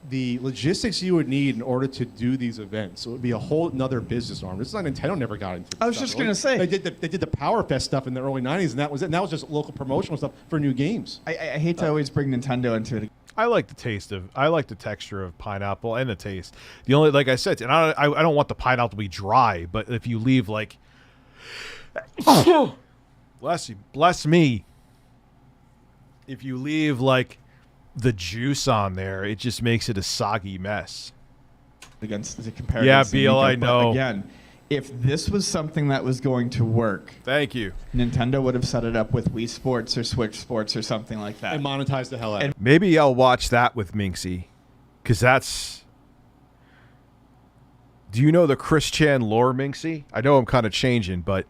The logistics you would need in order to do these events, so it would be a whole another business arm. This is not Nintendo never got into. I was just gonna say they did the Power Fest stuff in the early '90s, and that was it. And that was just local promotional stuff for new games. I hate to always bring Nintendo into it. I like the texture of pineapple and the taste. The only, like I said, and I don't want the pineapple to be dry, but if you leave like, bless me, if you leave like the juice on there, it just makes it a soggy mess. Against the comparison. Yeah, Beal, I know. Again, if this was something that was going to work, thank you, Nintendo would have set it up with Wii Sports or Switch Sports or something like that. And monetize the hell out of it. Maybe I'll watch that with Minxie, because that's... Do you know the Chris Chan lore, Minxie? I know I'm kind of changing, but...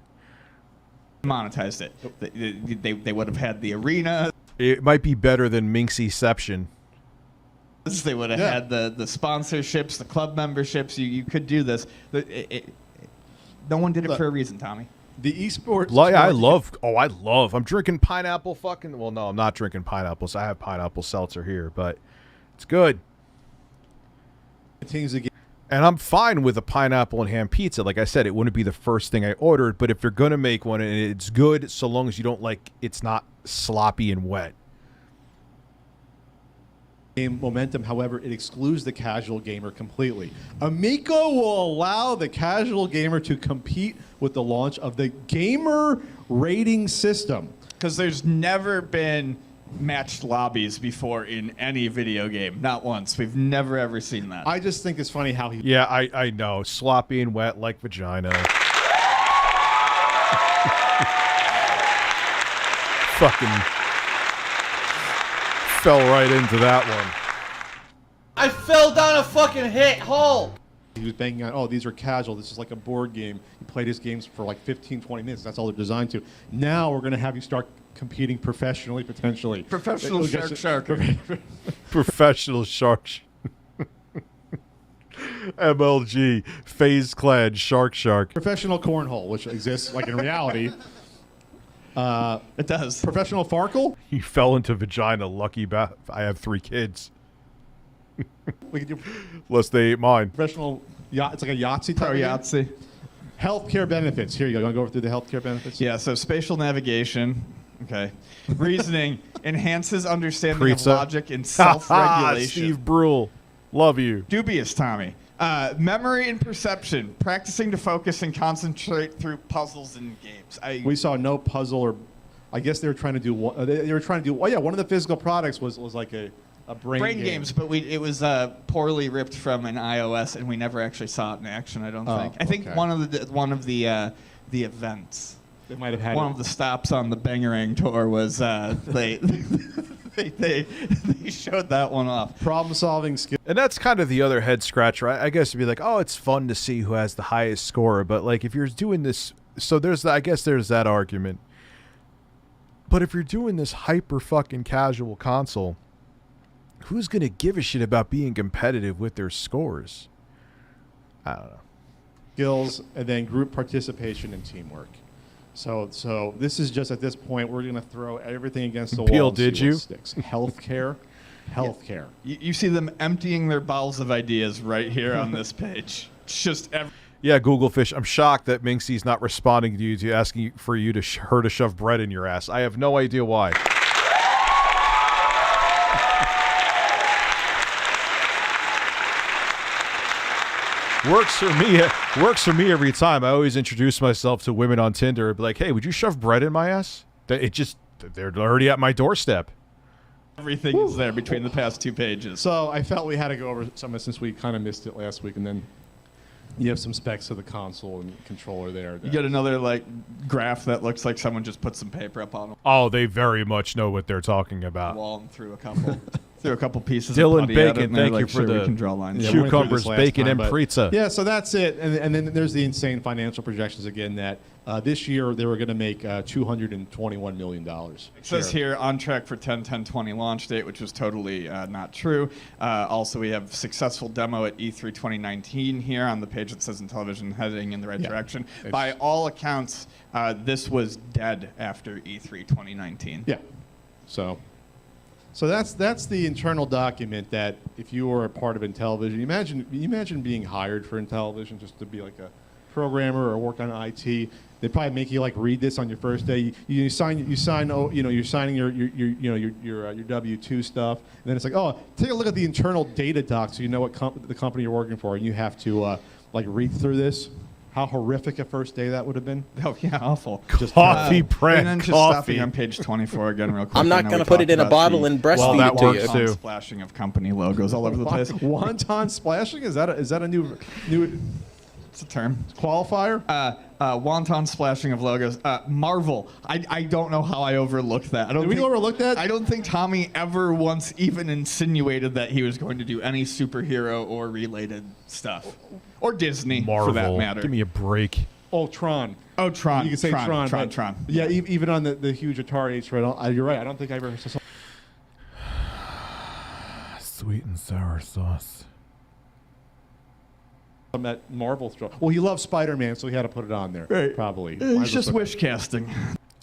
Monetized it. They would have had the arena. It might be better than Minxieception. They would have had the sponsorships, the club memberships. You could do this. No one did it for a reason, Tommy. The esports. I love. I'm drinking pineapple fucking. Well, no, I'm not drinking pineapples. I have pineapple seltzer here, but it's good. And I'm fine with a pineapple and ham pizza. Like I said, it wouldn't be the first thing I ordered, but if you're gonna make one and it's good, so long as you don't it's not sloppy and wet. Momentum, however, it excludes the casual gamer completely. Amico will allow the casual gamer to compete with the launch of the gamer rating system. Because there's never been matched lobbies before in any video game. Not once. We've never ever seen that. I just think it's funny how he... Yeah, I know. Sloppy and wet like vagina. Fucking... fell right into that one. I fell down a fucking hole. He was banging on, oh, these are casual. This is like a board game. You play these games for like 15, 20 minutes. That's all they're designed to. Now we're going to have you start competing professionally, potentially. Professional shark. Professional shark. MLG, phase-clad shark. Professional cornhole, which exists like in reality. It does. Professional Farkle? He fell into vagina. Lucky I have 3 kids. We could do Lest they ate mine. professional yacht. It's like a Yahtzee type. Pro Yahtzee. Healthcare benefits. Here you go. You want to go over through the healthcare benefits? Yeah, so spatial navigation. Okay. Reasoning enhances understanding of Pizza. logic and self-regulation. Steve Brule. Love you. Dubious, Tommy. Memory and perception. Practicing to focus and concentrate through puzzles and games. We saw no puzzle, or I guess they were trying to do. They were trying to do. Oh yeah, one of the physical products was like a brain game. games, but it was poorly ripped from an iOS, and we never actually saw it in action. I don't think. I think okay. one of the events. They might have had one of the stops on the Bangarang tour was they showed that one off. Problem solving skill. And that's kind of the other head scratcher. I guess it'd be like, oh, it's fun to see who has the highest score, but like if you're doing this, so I guess there's that argument. But if you're doing this hyper fucking casual console, who's gonna give a shit about being competitive with their scores? I don't know. Skills, and then group participation and teamwork. So this is just at this point we're gonna throw everything against the Peel, wall. And did see you? what sticks. Healthcare. You see them emptying their bowels of ideas right here on this page. It's just Yeah, Google Fish. I'm shocked that Minxie's not responding to you, asking for you to her to shove bread in your ass. I have no idea why. Works for me every time. I always introduce myself to women on Tinder. Be like, hey, would you shove bread in my ass? They're already at my doorstep. Everything is there between the past 2 pages. So I felt we had to go over some of it since we kind of missed it last week, and then you have some specs of the console and controller there. You get another graph that looks like someone just put some paper up on Oh, they very much know what they're talking about. the wall and threw a couple pieces. Dylan of putty at it, Bacon, and they're thank like, you for "Sure, we the can draw lines." Yeah, we went through cucumbers, this last bacon, time, and pizza. Yeah, so that's it. And then there's the insane financial projections again that this year they were going to make $221 million. It says here on track for 10/10/20 launch date, which was totally not true. Also, we have successful demo at E3 2019 here on the page that says in television heading in the right direction. By all accounts, this was dead after E3 2019. Yeah. So that's the internal document that if you were a part of Intellivision, imagine being hired for Intellivision just to be like a programmer or work on IT. They'd probably make you like read this on your first day. You sign you're signing your W-2 stuff, and then it's like, oh, take a look at the internal data doc so you know what the company you're working for, and you have to like read through this. How horrific a first day that would have been. Oh yeah, awful. Just Coffee bread, And then just coffee. stopping on page 24 again real quick. I'm not going to put it in a bottle and breastfeed that it to works you. too. Splashing of company logos all over the place. Wonton splashing? Is that a new It's a term. qualifier? Wonton splashing of logos. Marvel. I don't know how I overlooked that. Did we overlook that? I don't think Tommy ever once even insinuated that he was going to do any superhero or related stuff. Or Disney, Marvel. for that matter. Give me a break. Oh, Tron. Oh, Tron. You can say Tron. Tron. Yeah, even on the huge Atari H, you're right. I don't think I ever saw Sweet and sour sauce. that Marvel throw. Well, he loves Spider-Man, so he had to put it on there. Right. Probably. It's just wish casting.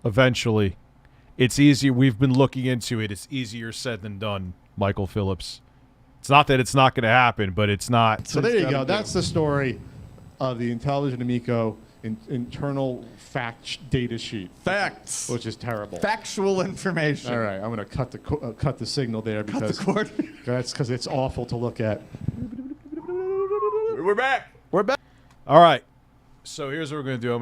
Eventually. It's easier. We've been looking into it. It's easier said than done, Michael Phillips. It's not that it's not going to happen, but it's not. So there you go. That's the story of the Intellivision Amico internal data sheet. Facts. Which is terrible. Factual information. All right, I'm going to cut the signal there because the cord. that's because it's awful to look at. We're back. We're back. All right. So here's what we're going to do. I'm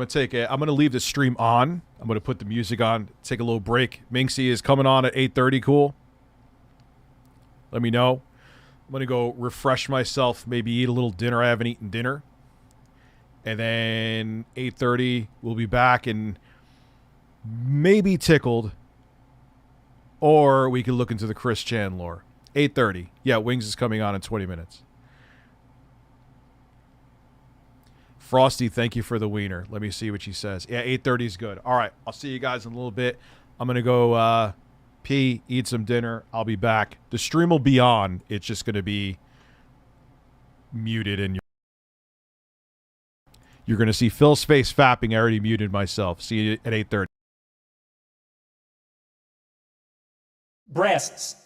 going to leave the stream on. I'm going to put the music on, take a little break. Minxie is coming on at 8:30. Cool. Let me know. I'm going to go refresh myself, maybe eat a little dinner. I haven't eaten dinner. And then 8:30, we'll be back and maybe tickled. Or we could look into the Chris Chan lore. 8:30. Yeah, Wings is coming on in 20 minutes. Frosty, thank you for the wiener. Let me see what she says. Yeah, 8:30 is good. All right, I'll see you guys in a little bit. I'm going to go pee, eat some dinner. I'll be back. The stream will be on. It's just going to be muted in your... You're going to see Phil's face fapping. I already muted myself. See you at 8:30. Breasts.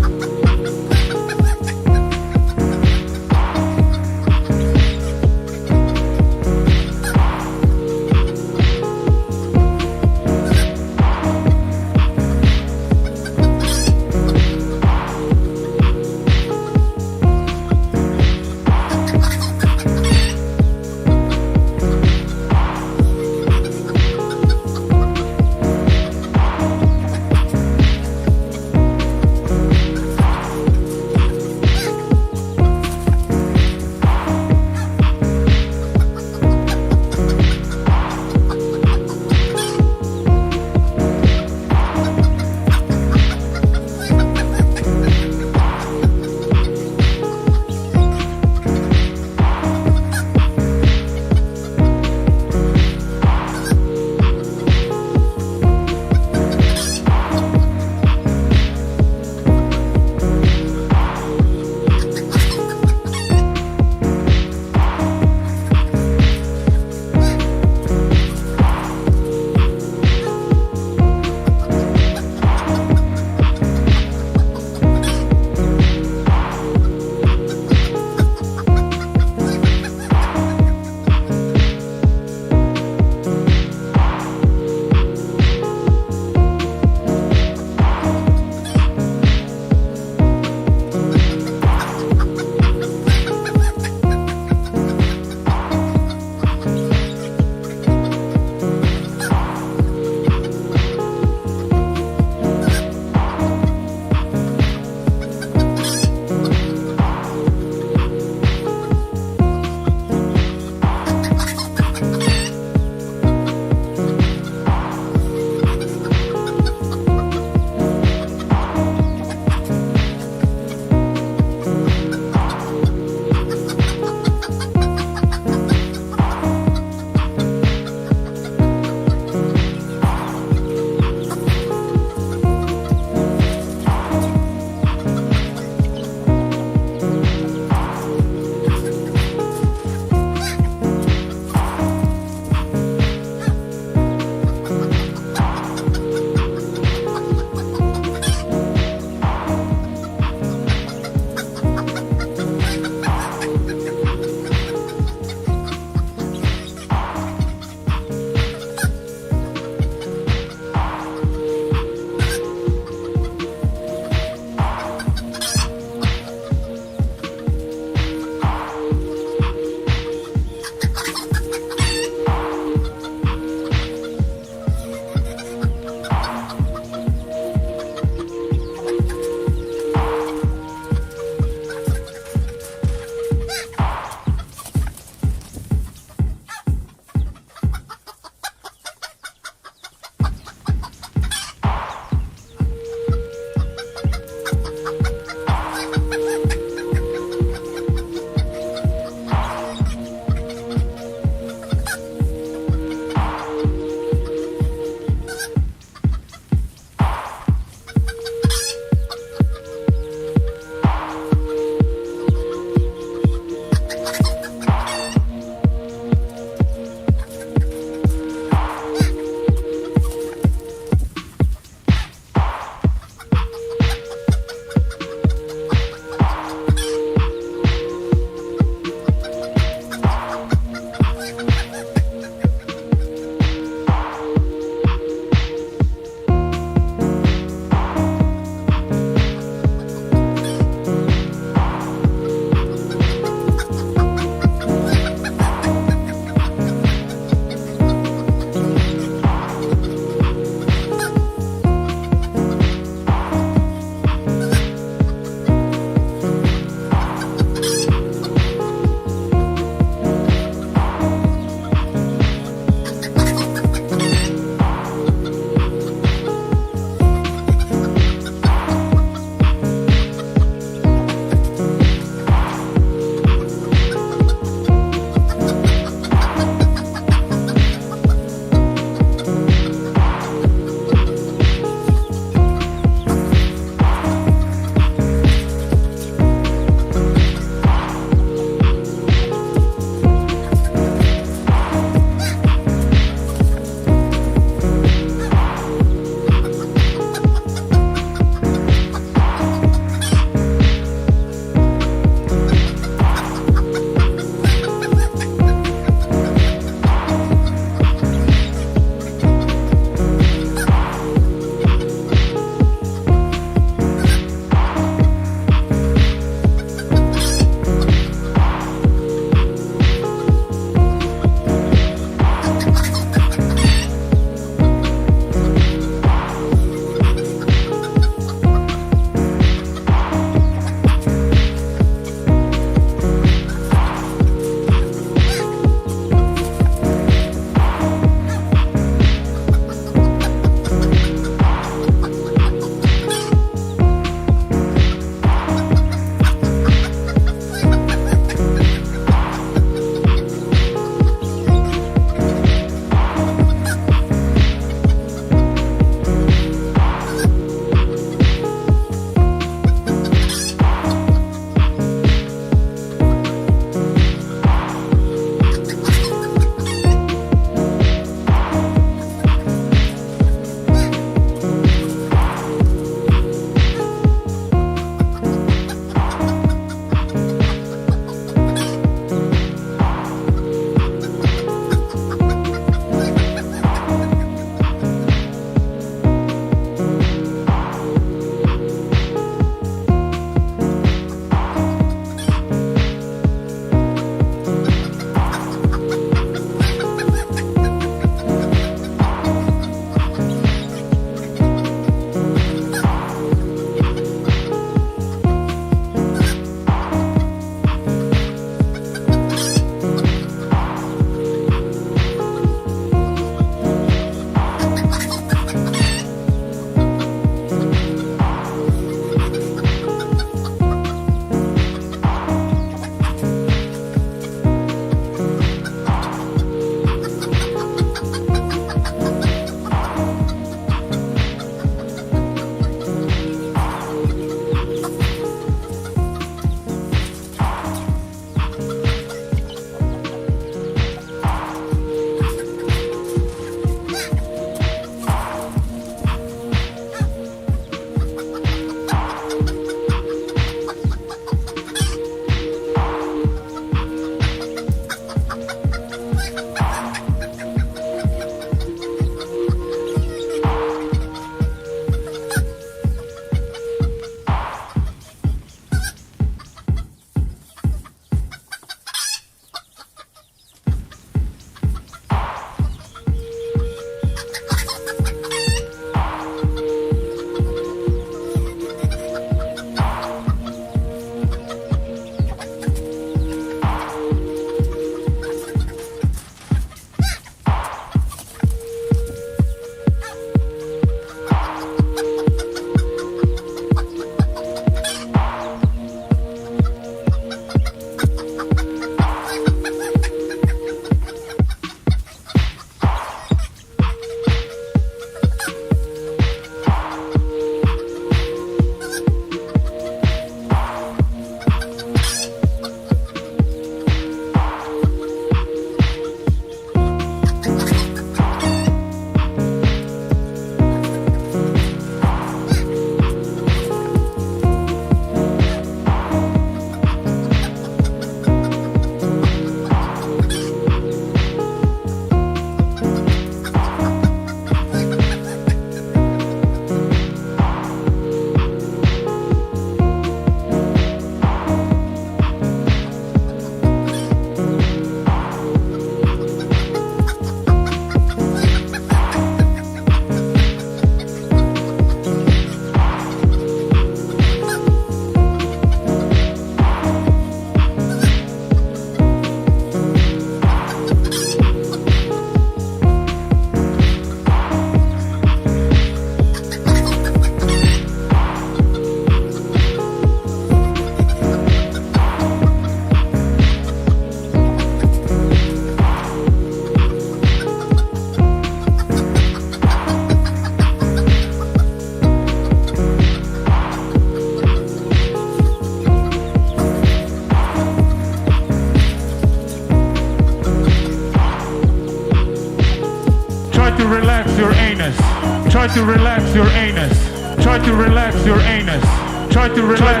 Try to relax your anus. Try to relax your anus. Try to relax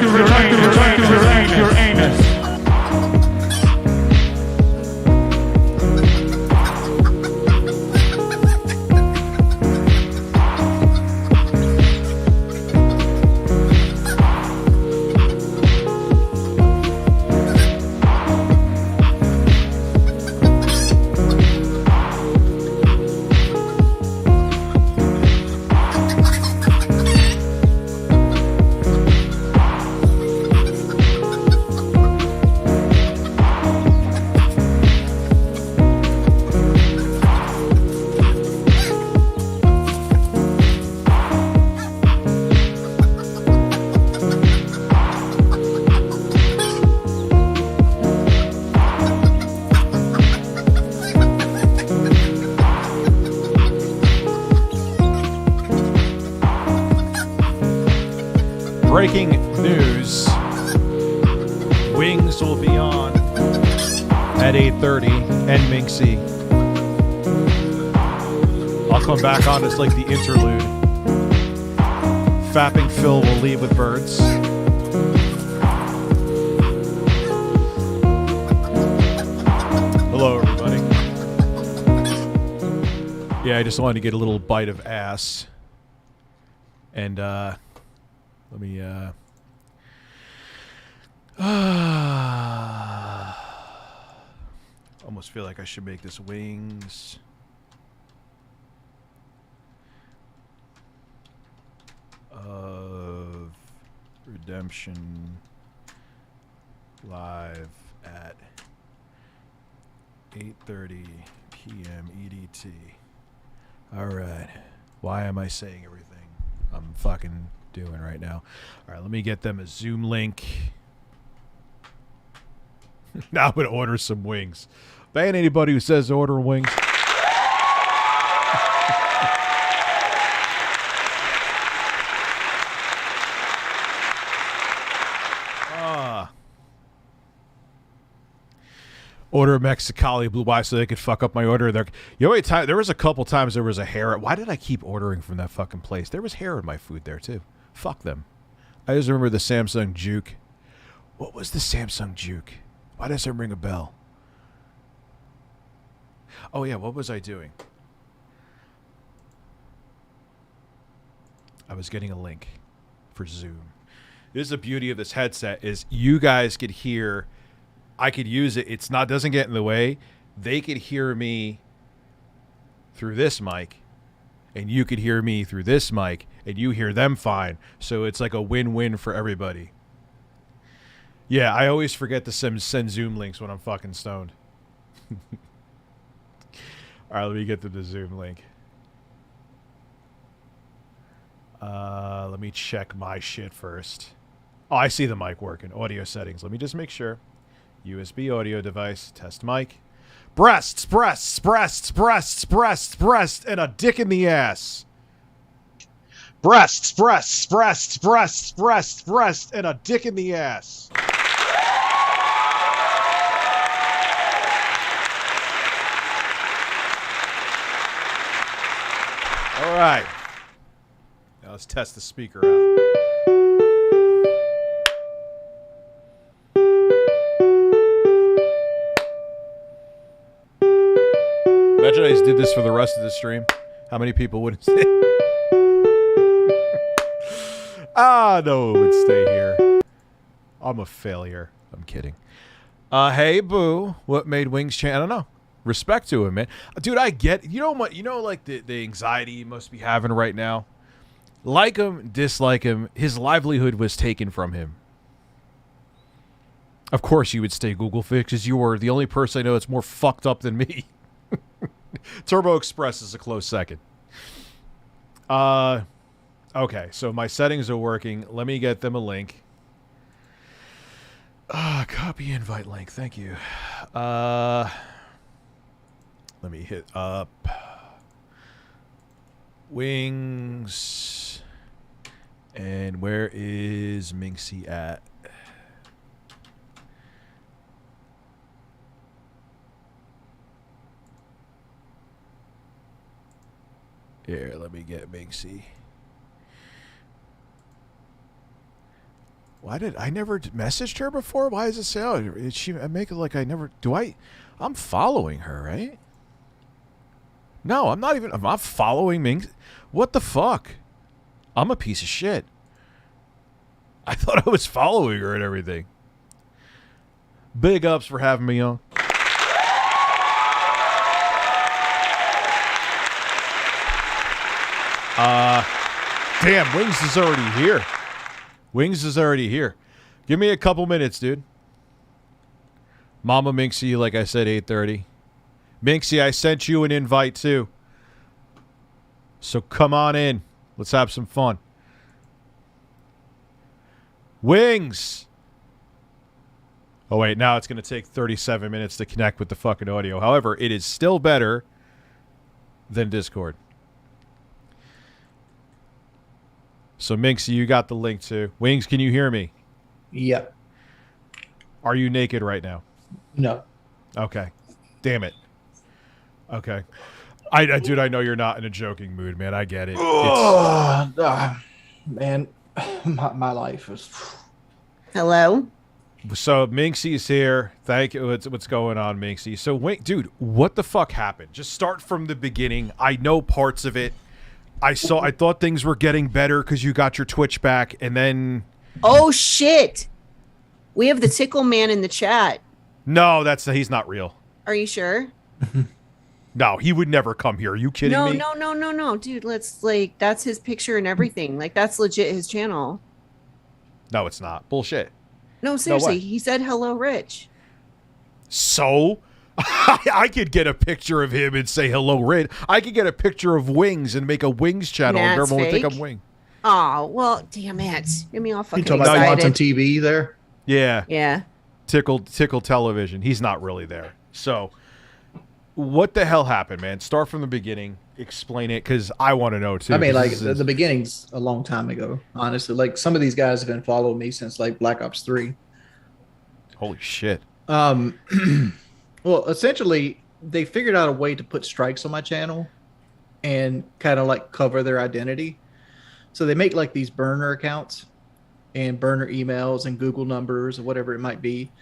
your anus. Breaking news. Wings will be on at 8:30 and Minxie. I'll come back on as like the interlude. Fapping Phil will leave with birds. Hello, everybody. Yeah, I just wanted to get a little bite of ass. And, let me, almost feel like I should make this Wings. Of Redemption Live at 8:30 PM EDT. All right. Why am I saying everything I'm fucking doing right now? All right, let me get them a Zoom link. Now I'm going to order some wings. Ban anybody who says order wings. Order Mexicali Blue Eye so they could fuck up my order. There, you know, there was a couple times there was a hair. Why did I keep ordering from that fucking place? There was hair in my food there too. Fuck them. I just remember the Samsung Juke. What was the Samsung Juke? Why does it ring a bell? Oh yeah, what was I doing? I was getting a link for Zoom. This is the beauty of this headset is you guys could hear. I could use it. It's not doesn't get in the way. They could hear me through this mic, and you could hear me through this mic, and you hear them fine. So it's like a win-win for everybody. Yeah, I always forget to send Zoom links when I'm fucking stoned. All right, let me get to the Zoom link. Let me check my shit first. Oh, I see the mic working. Audio settings. Let me just make sure. USB audio device, test mic. Breasts, breasts, breasts, breasts, breasts, breasts, and a dick in the ass. Breasts, breasts, breasts, breasts, breasts, breasts, and a dick in the ass. All right. Now let's test the speaker out. Imagine I just did this for the rest of the stream. How many people would stay? No, it would stay here. I'm a failure. I'm kidding. Hey, Boo. What made Wings change? I don't know. Respect to him, man. Dude, I get... You know what? You know, like, the anxiety he must be having right now? Like him, dislike him, his livelihood was taken from him. Of course you would stay Google Fix, because you are the only person I know that's more fucked up than me. Turbo Express is a close second. Okay, so my settings are working. Let me get them a link. Copy invite link. Thank you. Let me hit up Wings. And where is Minxie at? Here, let me get Minxie. Why did I never messaged her before? Why does it say? Oh, did she make it like I never? Do I? I'm following her, right? No, I'm not even. I'm not following Minxie. What the fuck? I'm a piece of shit. I thought I was following her and everything. Big ups for having me on. Damn, Wings is already here. Wings is already here. Give me a couple minutes, dude. Mama Minxie, like I said, 8:30. Minxie, I sent you an invite too. So come on in. Let's have some fun. Wings! Oh, wait. Now it's going to take 37 minutes to connect with the fucking audio. However, it is still better than Discord. So, Minxie, you got the link too. Wings, can you hear me? Yep. Are you naked right now? No. Okay. Damn it. Okay. Dude, I know you're not in a joking mood, man. I get it. Man, my life is... Hello? So, Minxie's here. Thank you. What's going on, Minxie? So, wait, dude, what the fuck happened? Just start from the beginning. I know parts of it. I thought things were getting better because you got your Twitch back, and then... Oh, shit. We have the Tickle Man in the chat. No, he's not real. Are you sure? No, he would never come here. Are you kidding me? No. Dude, that's his picture and everything. Like, that's legit his channel. No, it's not. Bullshit. No, seriously. No way. He said, hello, Rich. So? I could get a picture of him and say hello, Rid. I could get a picture of Wings and make a Wings channel, and everyone would think I'm Wing. Oh, well, damn it. Get me all fucking You talking excited. about watching TV there? Yeah. Yeah. Tickle Television. He's not really there. So, what the hell happened, man? Start from the beginning. Explain it, because I want to know, too. I mean, like, the beginning's a long time ago, honestly. Like, some of these guys have been following me since, like, Black Ops 3. Holy shit. Well, essentially, they figured out a way to put strikes on my channel and kind of like cover their identity. So they make like these burner accounts and burner emails and Google numbers or whatever it might be.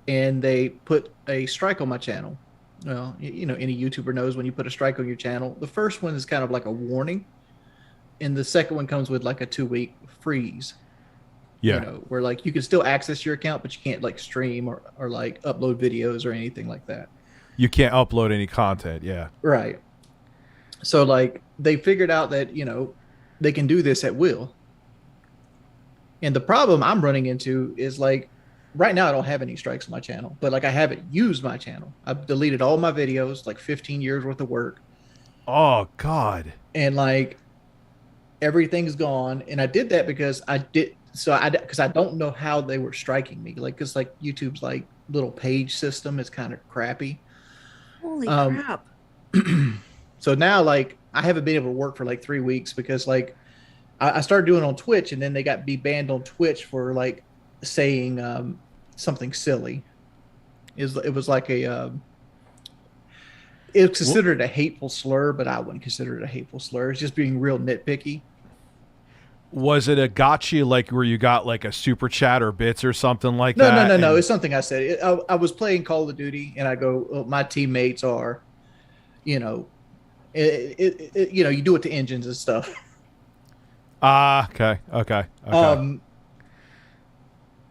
And they put a strike on my channel. Well, you know, any YouTuber knows when you put a strike on your channel, the first one is kind of like a warning. And the second one comes with like a 2-week freeze. Yeah. You know, where like you can still access your account, but you can't like stream or like upload videos or anything like that. You can't upload any content, yeah. Right. So like they figured out that, you know, they can do this at will. And the problem I'm running into is like right now I don't have any strikes on my channel, but like I haven't used my channel. I've deleted all my videos, like 15 years worth of work. Oh God. And like everything's gone. And I did that because I don't know how they were striking me. Like, cause like YouTube's like little page system is kind of crappy. Holy crap. So now like I haven't been able to work for like 3 weeks because like I started doing it on Twitch and then they got banned on Twitch for like saying something silly. It was like a it was considered a hateful slur, but I wouldn't consider it a hateful slur. It's just being real nitpicky. Was it a gotcha, like where you got like a super chat or bits or something like that? No. It's something I said. I was playing Call of Duty and I go, oh, my teammates are, you know, you know, you do it to engines and stuff. Okay.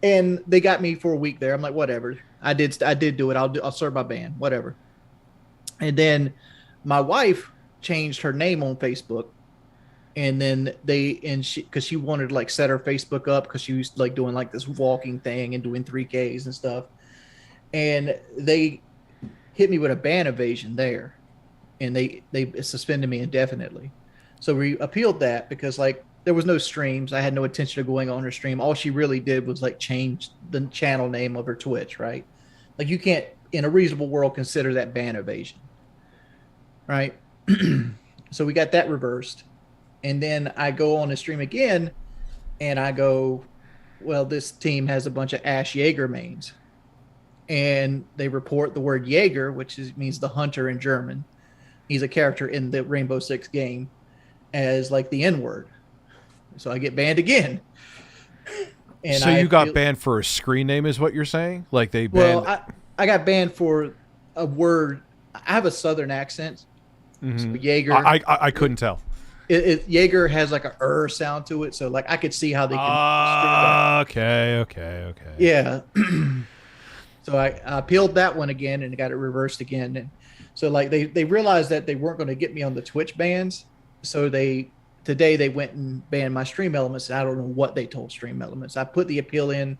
And they got me for a week there. I'm like, whatever. I did do it. I'll serve my ban, whatever. And then my wife changed her name on Facebook. And then because she wanted to like set her Facebook up because she was like doing like this walking thing and doing 3Ks and stuff. And they hit me with a ban evasion there. And they suspended me indefinitely. So we appealed that because like there was no streams. I had no intention of going on her stream. All she really did was like change the channel name of her Twitch, right? Like you can't in a reasonable world consider that ban evasion. Right? So we got that reversed. And then I go on the stream again and I go, well, this team has a bunch of Ash Jaeger mains. And they report the word Jaeger, which means the hunter in German. He's a character in the Rainbow Six game. as like the N word. So I get banned again. And so you got banned for a screen name, is what you're saying? Like they banned. Well, I got banned for a word. I have a Southern accent. So Jaeger. I couldn't tell. Jaeger has like a sound to it, so like I could see how they can. Okay. Yeah. So I appealed that one again and got it reversed again. And so like they realized that they weren't going to get me on the Twitch bans, so today they went and banned my Stream Elements. And I don't know what they told Stream Elements. I put the appeal in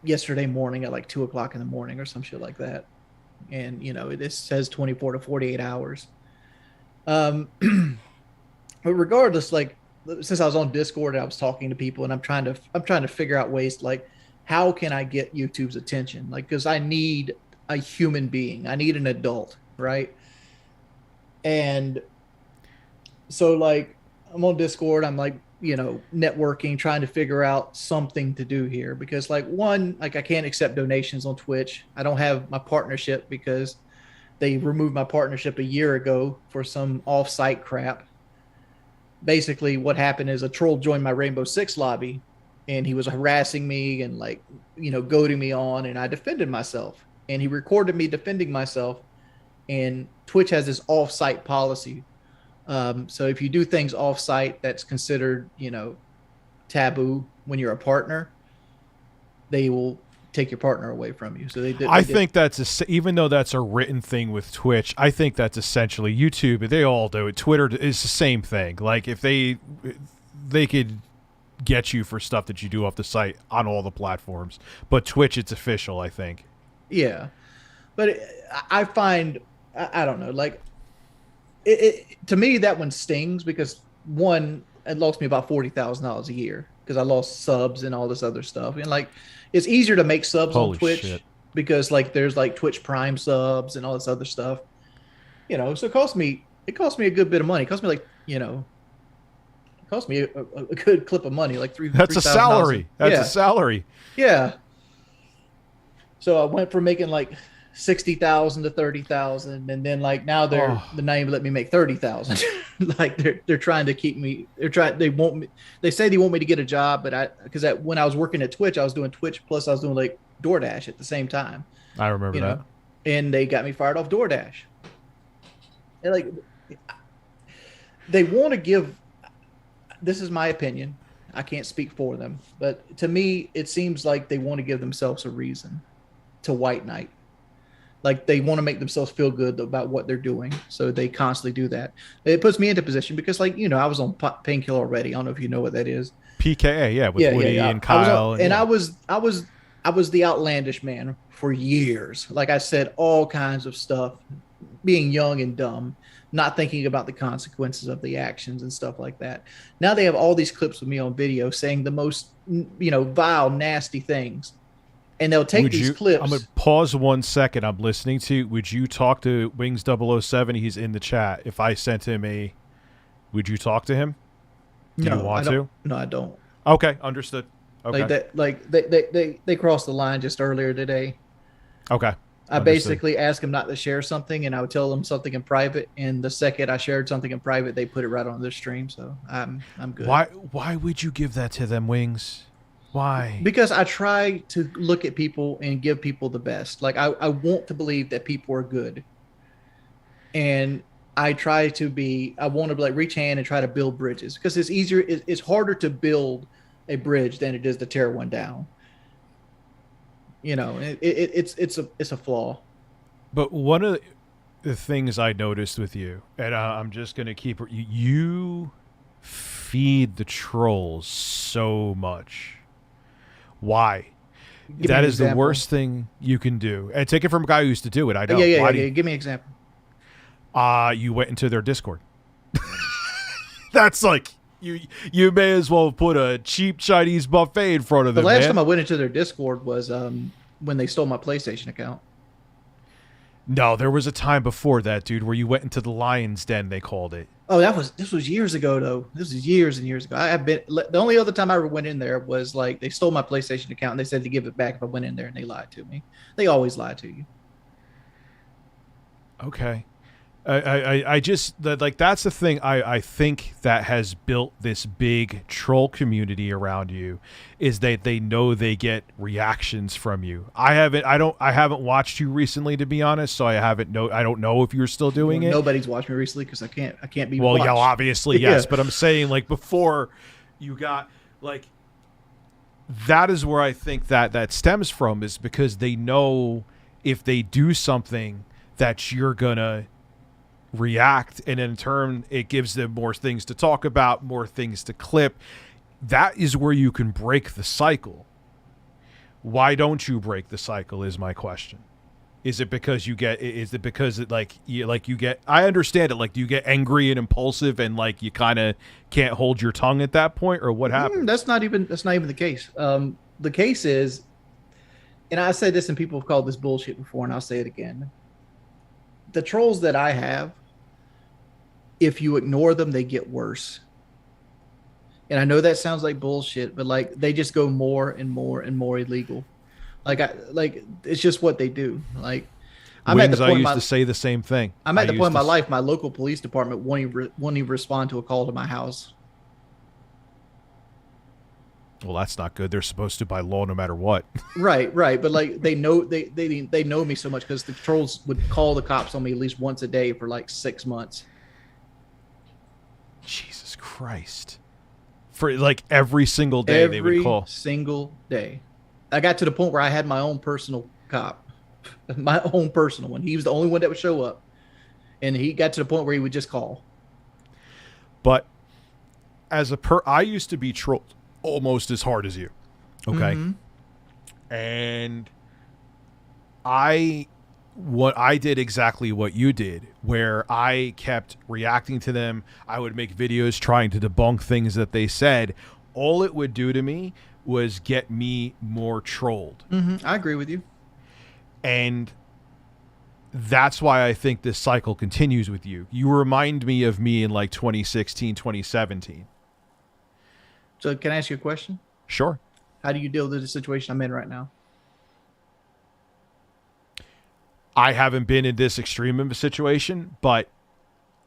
yesterday morning at like 2 o'clock in the morning or some shit like that, and it says 24 to 48 hours. But regardless, like since I was on Discord and I was talking to people, and I'm trying to figure out ways to, like, how can I get YouTube's attention? Like, because I need a human being, I need an adult, right? And so like I'm on Discord, I'm like networking, trying to figure out something to do here, because like I can't accept donations on Twitch. I don't have my partnership because they removed my partnership a year ago for some off-site crap. Basically what happened is a troll joined my Rainbow Six lobby, and he was harassing me and like goading me on, and I defended myself, and he recorded me defending myself. And Twitch has this off-site policy. So if you do things off-site, that's considered, taboo when you're a partner. They will take your partner away from you. So they did. I think that's even though that's a written thing with Twitch, I think that's essentially YouTube. They all do it. Twitter is the same thing. Like if they could get you for stuff that you do off the site on all the platforms, but Twitch, it's official, I think. Yeah, but I find I don't know, like to me that one stings because one, it lost me about $40,000 a year because I lost subs and all this other stuff, and like it's easier to make subs on Twitch because like there's like Twitch Prime subs and all this other stuff, so it cost me a good bit of money. It cost me like it cost me a good clip of money, like That's a salary. That's a salary. Yeah. So I went from making like 60,000 to 30,000, and then like now they're not even let me make 30,000. Like they're trying to keep me. They say they want me to get a job, but because when I was working at Twitch, I was doing Twitch plus I was doing like DoorDash at the same time. I remember that. And they got me fired off DoorDash. And like they want to give. This is my opinion. I can't speak for them, but to me, it seems like they want to give themselves a reason to white knight. Like they want to make themselves feel good about what they're doing, so they constantly do that. It puts me into position because, like, I was on Painkiller already. I don't know if you know what that is. PKA, yeah, with Woody and Kyle. I was the outlandish man for years. Like I said, all kinds of stuff, being young and dumb, not thinking about the consequences of the actions and stuff like that. Now they have all these clips of me on video saying the most, vile, nasty things. And they'll take these clips. I'm going to pause 1 second. I'm listening to. Would you talk to Wings007? He's in the chat. If I sent him would you talk to him? Do you want to? No, I don't. Okay, understood. Okay. They crossed the line just earlier today. Okay. I basically asked them not to share something, and I would tell them something in private. And the second I shared something in private, they put it right on their stream. So I'm good. Why would you give that to them, Wings? Why? Because I try to look at people and give people the best. Like I want to believe that people are good, and I want to be like reach hand and try to build bridges, because it's easier. It's harder to build a bridge than it is to tear one down. It's a flaw. But one of the things I noticed with you, and I'm just gonna keep you feed the trolls so much. Why? That is the worst thing you can do. And take it from a guy who used to do it. I know. Yeah. Give me an example. You went into their Discord. That's like you may as well put a cheap Chinese buffet in front of them. The last time I went into their Discord was when they stole my PlayStation account. No, there was a time before that, dude, where you went into the Lion's Den, they called it. Oh, this was years ago, though. This was years and years ago. The only other time I ever went in there was like they stole my PlayStation account and they said to give it back if I went in there, and they lied to me. They always lie to you. Okay. I just like that's the thing I think that has built this big troll community around you is that they know they get reactions from you. I haven't watched you recently, to be honest, so I don't know if you're still doing it. Nobody's watched me recently because I can't be well watched. yeah, obviously yes, Yeah. but I'm saying like before you got like that is where I think that stems from, is because they know if they do something that you're gonna react, and in turn it gives them more things to talk about, more things to clip. That is where you can break the cycle. Why don't you break the cycle is my question. Is it because you get I understand it, like do you get angry and impulsive and like you kind of can't hold your tongue at that point, or what happens? That's not even the case. The case is, and I said this and people have called this bullshit before, and I'll say it again. The trolls that I have, if you ignore them, they get worse. And I know that sounds like bullshit, but like they just go more and more and more illegal. Like it's just what they do. Like I'm at the point I used to say the same thing. I'm at the point in my life, my local police department won't even respond to a call to my house. Well, that's not good. They're supposed to by law no matter what. Right. But like they know me so much because the trolls would call the cops on me at least once a day for like 6 months. Jesus Christ. For like every single day they would call. Every single day. I got to the point where I had my own personal cop. My own personal one. He was the only one that would show up. And he got to the point where he would just call. But I used to be trolled almost as hard as you. Okay. Mm-hmm. And I did exactly what you did, where I kept reacting to them. I would make videos trying to debunk things that they said. All it would do to me was get me more trolled. Mm-hmm. I agree with you. And that's why I think this cycle continues with you. You remind me of me in like 2016, 2017. So can I ask you a question? Sure. How do you deal with the situation I'm in right now? I haven't been in this extreme of a situation, but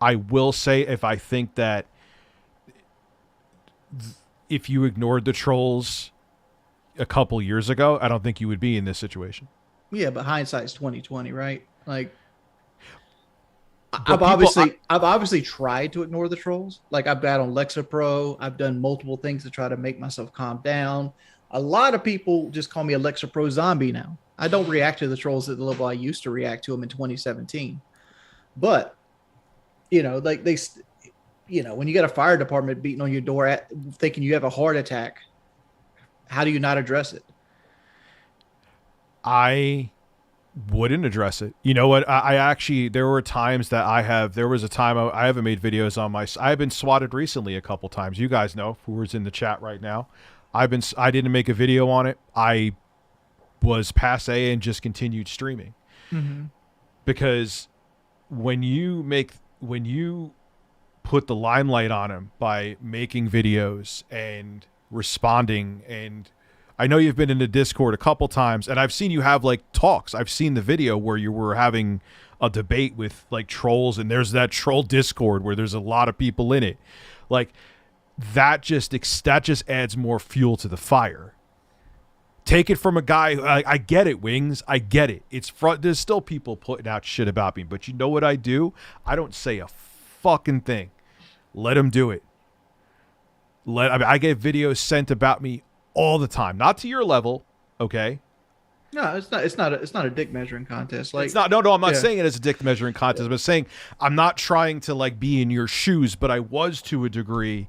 I will say if I think that if you ignored the trolls a couple years ago, I don't think you would be in this situation. Yeah, but hindsight's 20/20, right? Like But I've obviously tried to ignore the trolls. Like I've got on Lexapro. I've done multiple things to try to make myself calm down. A lot of people just call me a Lexapro zombie now. I don't react to the trolls at the level I used to react to them in 2017. But, like when you got a fire department beating on your door thinking you have a heart attack, how do you not address it? I wouldn't address it. You know what? I actually, there were times that there was a time I haven't made videos on I've been swatted recently a couple times. You guys know who's in the chat right now. I didn't make a video on it. I was passe and just continued streaming. Mm-hmm. Because when you put the limelight on him by making videos and responding, and I know you've been in the Discord a couple times, and I've seen you have like talks. I've seen the video where you were having a debate with like trolls, and there's that troll Discord where there's a lot of people in it. Like that just adds more fuel to the fire. Take it from a guy. I get it, Wings. I get it. There's still people putting out shit about me, but you know what I do? I don't say a fucking thing. Let them do it. I get videos sent about me all the time. Not to your level, okay? No, it's not a dick measuring contest. Like it's not. No. I'm not saying it as a dick measuring contest. I'm saying I'm not trying to like be in your shoes, but I was to a degree.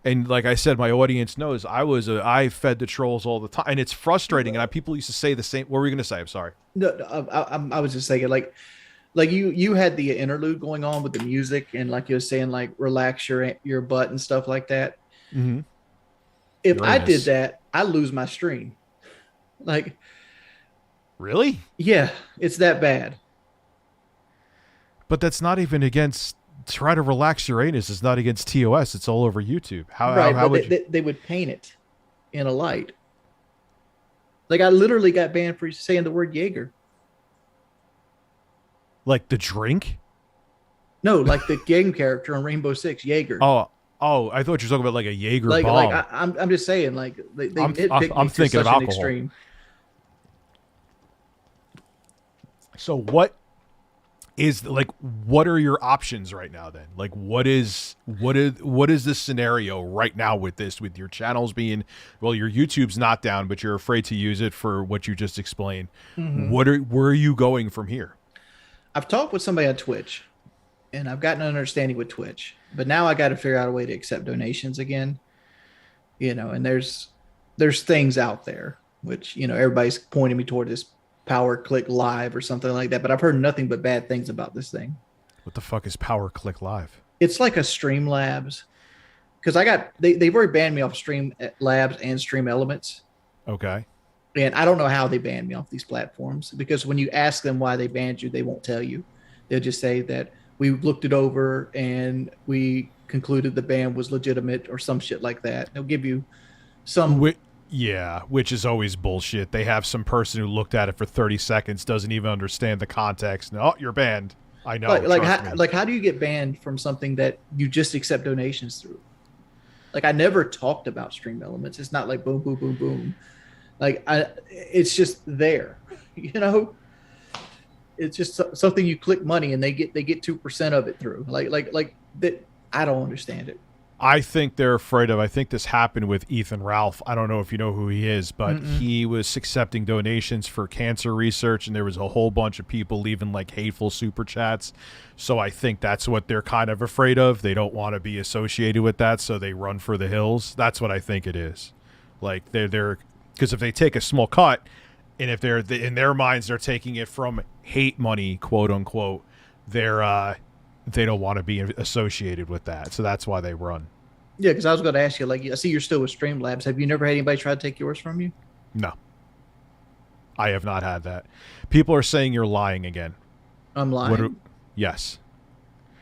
And like I said, my audience knows I fed the trolls all the time, and it's frustrating. And people used to say the same. What were you going to say? I'm sorry. No, I was just saying like you had the interlude going on with the music, and like you were saying, like relax your butt and stuff like that. Mm-hmm. If I did that, I lose my stream. Like, really? Yeah, it's that bad. But that's not even against. Try to relax your anus. It's not against TOS. It's all over YouTube. How would they would paint it in a light? Like I literally got banned for saying the word Jaeger. Like the drink? No, like the game character on Rainbow Six, Jaeger. Oh, I thought you were talking about like a Jaeger like bomb. I'm just saying, like they I'm nitpick me to thinking of such an alcohol. extreme. So what is like? What are your options right now? Then, like, what is the scenario right now with this? With your channels being, well, your YouTube's not down, but you're afraid to use it for what you just explained. Mhm. Where are you going from here? I've talked with somebody on Twitch, and I've gotten an understanding with Twitch, but now I got to figure out a way to accept donations again. You know, and there's things out there which, you know, everybody's pointing me toward this Power Click Live or something like that, but I've heard nothing but bad things about this thing. What the fuck is Power Click Live? It's like a StreamLabs, because they've already banned me off StreamLabs and Stream Elements. Okay. And I don't know how they banned me off these platforms, because when you ask them why they banned you, they won't tell you. They'll just say that we looked it over and we concluded the ban was legitimate or some shit like that. They'll give you some. Yeah, which is always bullshit. They have some person who looked at it for 30 seconds, doesn't even understand the context. No, you're banned. I know. How do you get banned from something that you just accept donations through? Like, I never talked about Stream Elements. It's not like boom, boom, boom, boom. Like, it's just there, you know. It's just something you click money and they get 2% of it through. Like that. I don't understand it. I think they're afraid of. I think this happened with Ethan Ralph. I don't know if you know who he is, but he was accepting donations for cancer research, and there was a whole bunch of people leaving like hateful super chats. So I think that's what they're kind of afraid of. They don't want to be associated with that, so they run for the hills. That's what I think it is. Like they're because if they take a small cut, and if they're in their minds they're taking it from hate money, quote unquote, they don't want to be associated with that, so that's why they run. Yeah, because I was going to ask you, like, I see you're still with StreamLabs. Have you never had anybody try to take yours from you? No, I have not had that. People are saying you're lying again. I'm lying? Yes.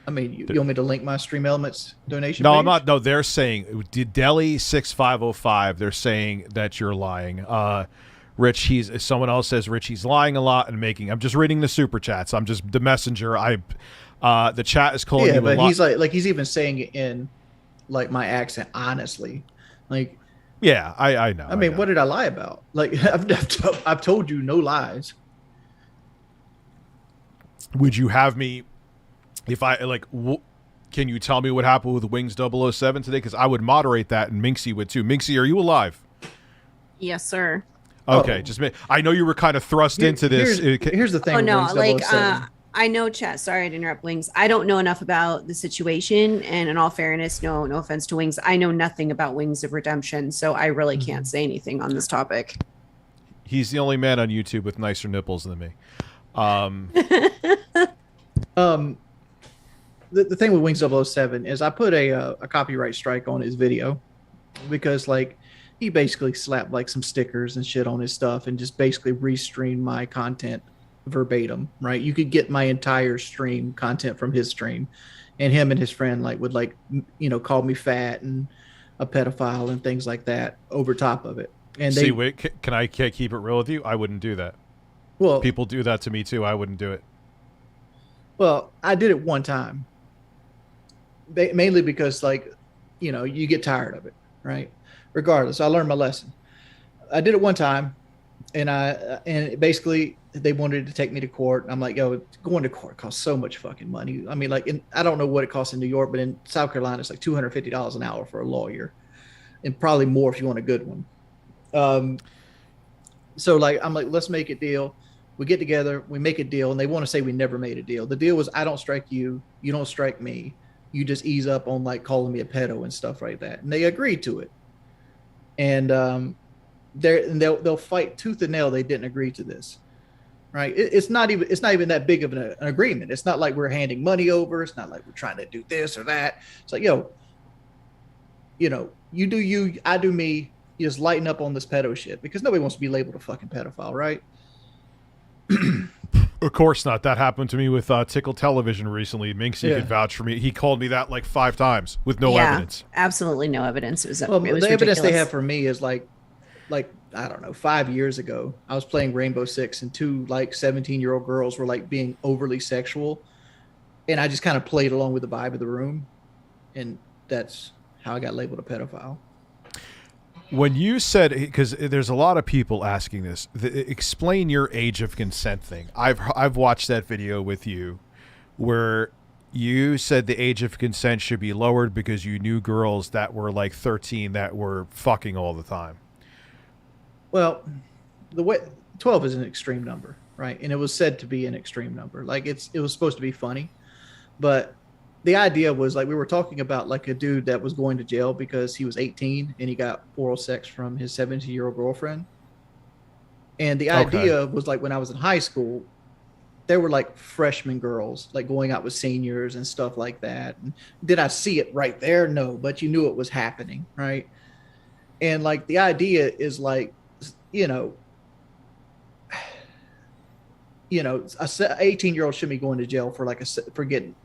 I mean, you want me to link my Stream Elements donation No, page? I'm not. No, they're saying Delhi6505. They're saying that you're lying. Rich, someone else says Rich, he's lying a lot and making. I'm just reading the super chats. I'm just the messenger. The chat is calling you a lot. But he's like he's even saying it in like my accent, honestly. Like, yeah, I know. I mean, what did I lie about? Like, I've told you no lies. Would you have me, if I like, can you tell me what happened with Wings 007 today? Because I would moderate that, and Minxie would too. Minxie, are you alive? Yes, sir. Okay, I know you were kind of thrust into this. Here's the thing. Oh no, like I know, chat. Sorry to interrupt, Wings. I don't know enough about the situation, and in all fairness, no offense to Wings, I know nothing about Wings of Redemption, so I really can't say anything on this topic. He's the only man on YouTube with nicer nipples than me. The thing with Wings 007 is I put a copyright strike on his video because, like, he basically slapped like some stickers and shit on his stuff and just basically restreamed my content verbatim, right? You could get my entire stream content from his stream, and him and his friend would call me fat and a pedophile and things like that over top of it. And can I keep it real with you? I wouldn't do that. Well, people do that to me too. I wouldn't do it. Well, I did it one time, mainly because, like, you know, you get tired of it, right? Regardless, I learned my lesson. I did it one time, and basically they wanted to take me to court. I'm like, yo, going to court costs so much fucking money. I mean, like, I don't know what it costs in New York, but in South Carolina, it's like $250 an hour for a lawyer, and probably more if you want a good one. So, like, I'm like, let's make a deal. We get together, we make a deal, and they want to say we never made a deal. The deal was, I don't strike you, you don't strike me. You just ease up on, like, calling me a pedo and stuff like that. And they agreed to it. And they'll fight tooth and nail. They didn't agree to this, right? It's not even that big of an agreement. It's not like we're handing money over. It's not like we're trying to do this or that. It's like, yo, you know, you do you, I do me. You just lighten up on this pedo shit, because nobody wants to be labeled a fucking pedophile, right? Of course not. That happened to me with Tickle Television recently. Minxie could vouch for me. He called me that like 5 times with no evidence. Absolutely no evidence. It was the ridiculous. Evidence they have for me is like I don't know, 5 years ago, I was playing Rainbow Six, and 2 like 17-year-old girls were like being overly sexual, and I just kind of played along with the vibe of the room, and that's how I got labeled a pedophile. When you said, because there's a lot of people asking this, explain your age of consent thing. I've watched that video with you where you said the age of consent should be lowered because you knew girls that were like 13 that were fucking all the time. Well, the way 12 is an extreme number, right? And it was said to be an extreme number. Like it was supposed to be funny, but the idea was like we were talking about like a dude that was going to jail because he was 18 and he got oral sex from his 17-year-old girlfriend. And the idea was like when I was in high school, there were like freshman girls like going out with seniors and stuff like that. And did I see it right there? No, but you knew it was happening, right? And like the idea is like, you know, a 18-year-old shouldn't be going to jail for like for getting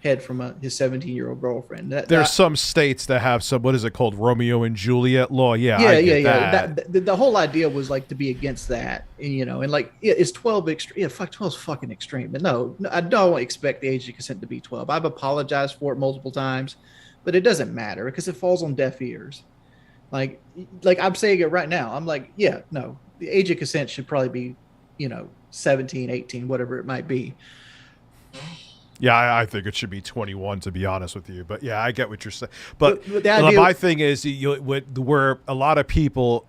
head from his 17-year-old girlfriend. There's some states that have some, what is it called, Romeo and Juliet law? Yeah, The whole idea was like to be against that, and like is 12 extreme? Yeah, 12's fucking extreme. But no, I don't expect the age of consent to be 12. I've apologized for it multiple times, but it doesn't matter because it falls on deaf ears. Like I'm saying it right now. I'm like, yeah, no, the age of consent should probably be, 17, 18, whatever it might be. Yeah, I think it should be 21, to be honest with you. But yeah, I get what you're saying. But my thing is, where a lot of people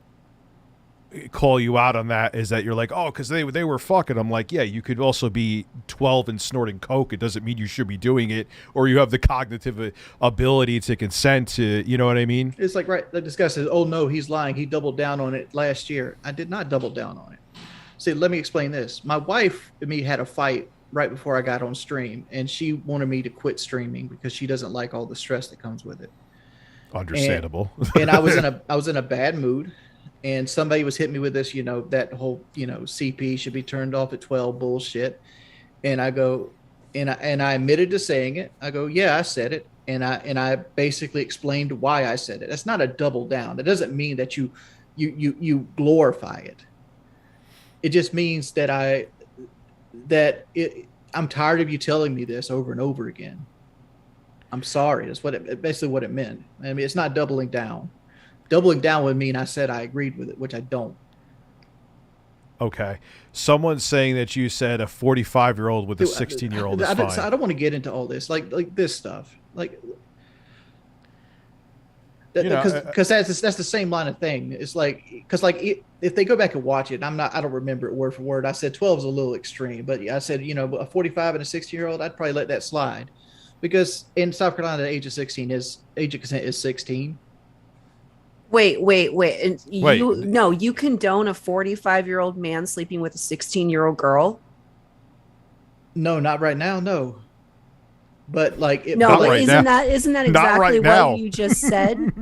call you out on that is that you're like, oh, because they were fucking. I'm like, yeah, you could also be 12 and snorting coke. It doesn't mean you should be doing it, or you have the cognitive ability to consent to. You know what I mean? It's like this guy says, oh no, he's lying. He doubled down on it last year. I did not double down on it. See, let me explain this. My wife and me had a fight right before I got on stream, and she wanted me to quit streaming because she doesn't like all the stress that comes with it. Understandable. And I was in a bad mood, and somebody was hitting me with this, that whole, CP should be turned off at 12 bullshit. And I go, and I admitted to saying it. I go, yeah, I said it, and I basically explained why I said it. That's not a double down. That doesn't mean that you glorify it. It just means that I'm tired of you telling me this over and over again. I'm sorry. That's basically what it meant. I mean, it's not doubling down. Doubling down would mean I said I agreed with it, which I don't. Okay. Someone's saying that you said a 45-year-old with a 16-year-old is fine. I don't want to get into all this, like this stuff. Because that's the same line of thing. It's like, because if they go back and watch it, I don't remember it word for word. I said 12 is a little extreme, but I said, a 45 and a 16-year-old, I'd probably let that slide, because in South Carolina, the age of consent is 16. Wait. You condone a 45-year-old man sleeping with a 16-year-old girl? No, not right now. No. But isn't that exactly what you just said?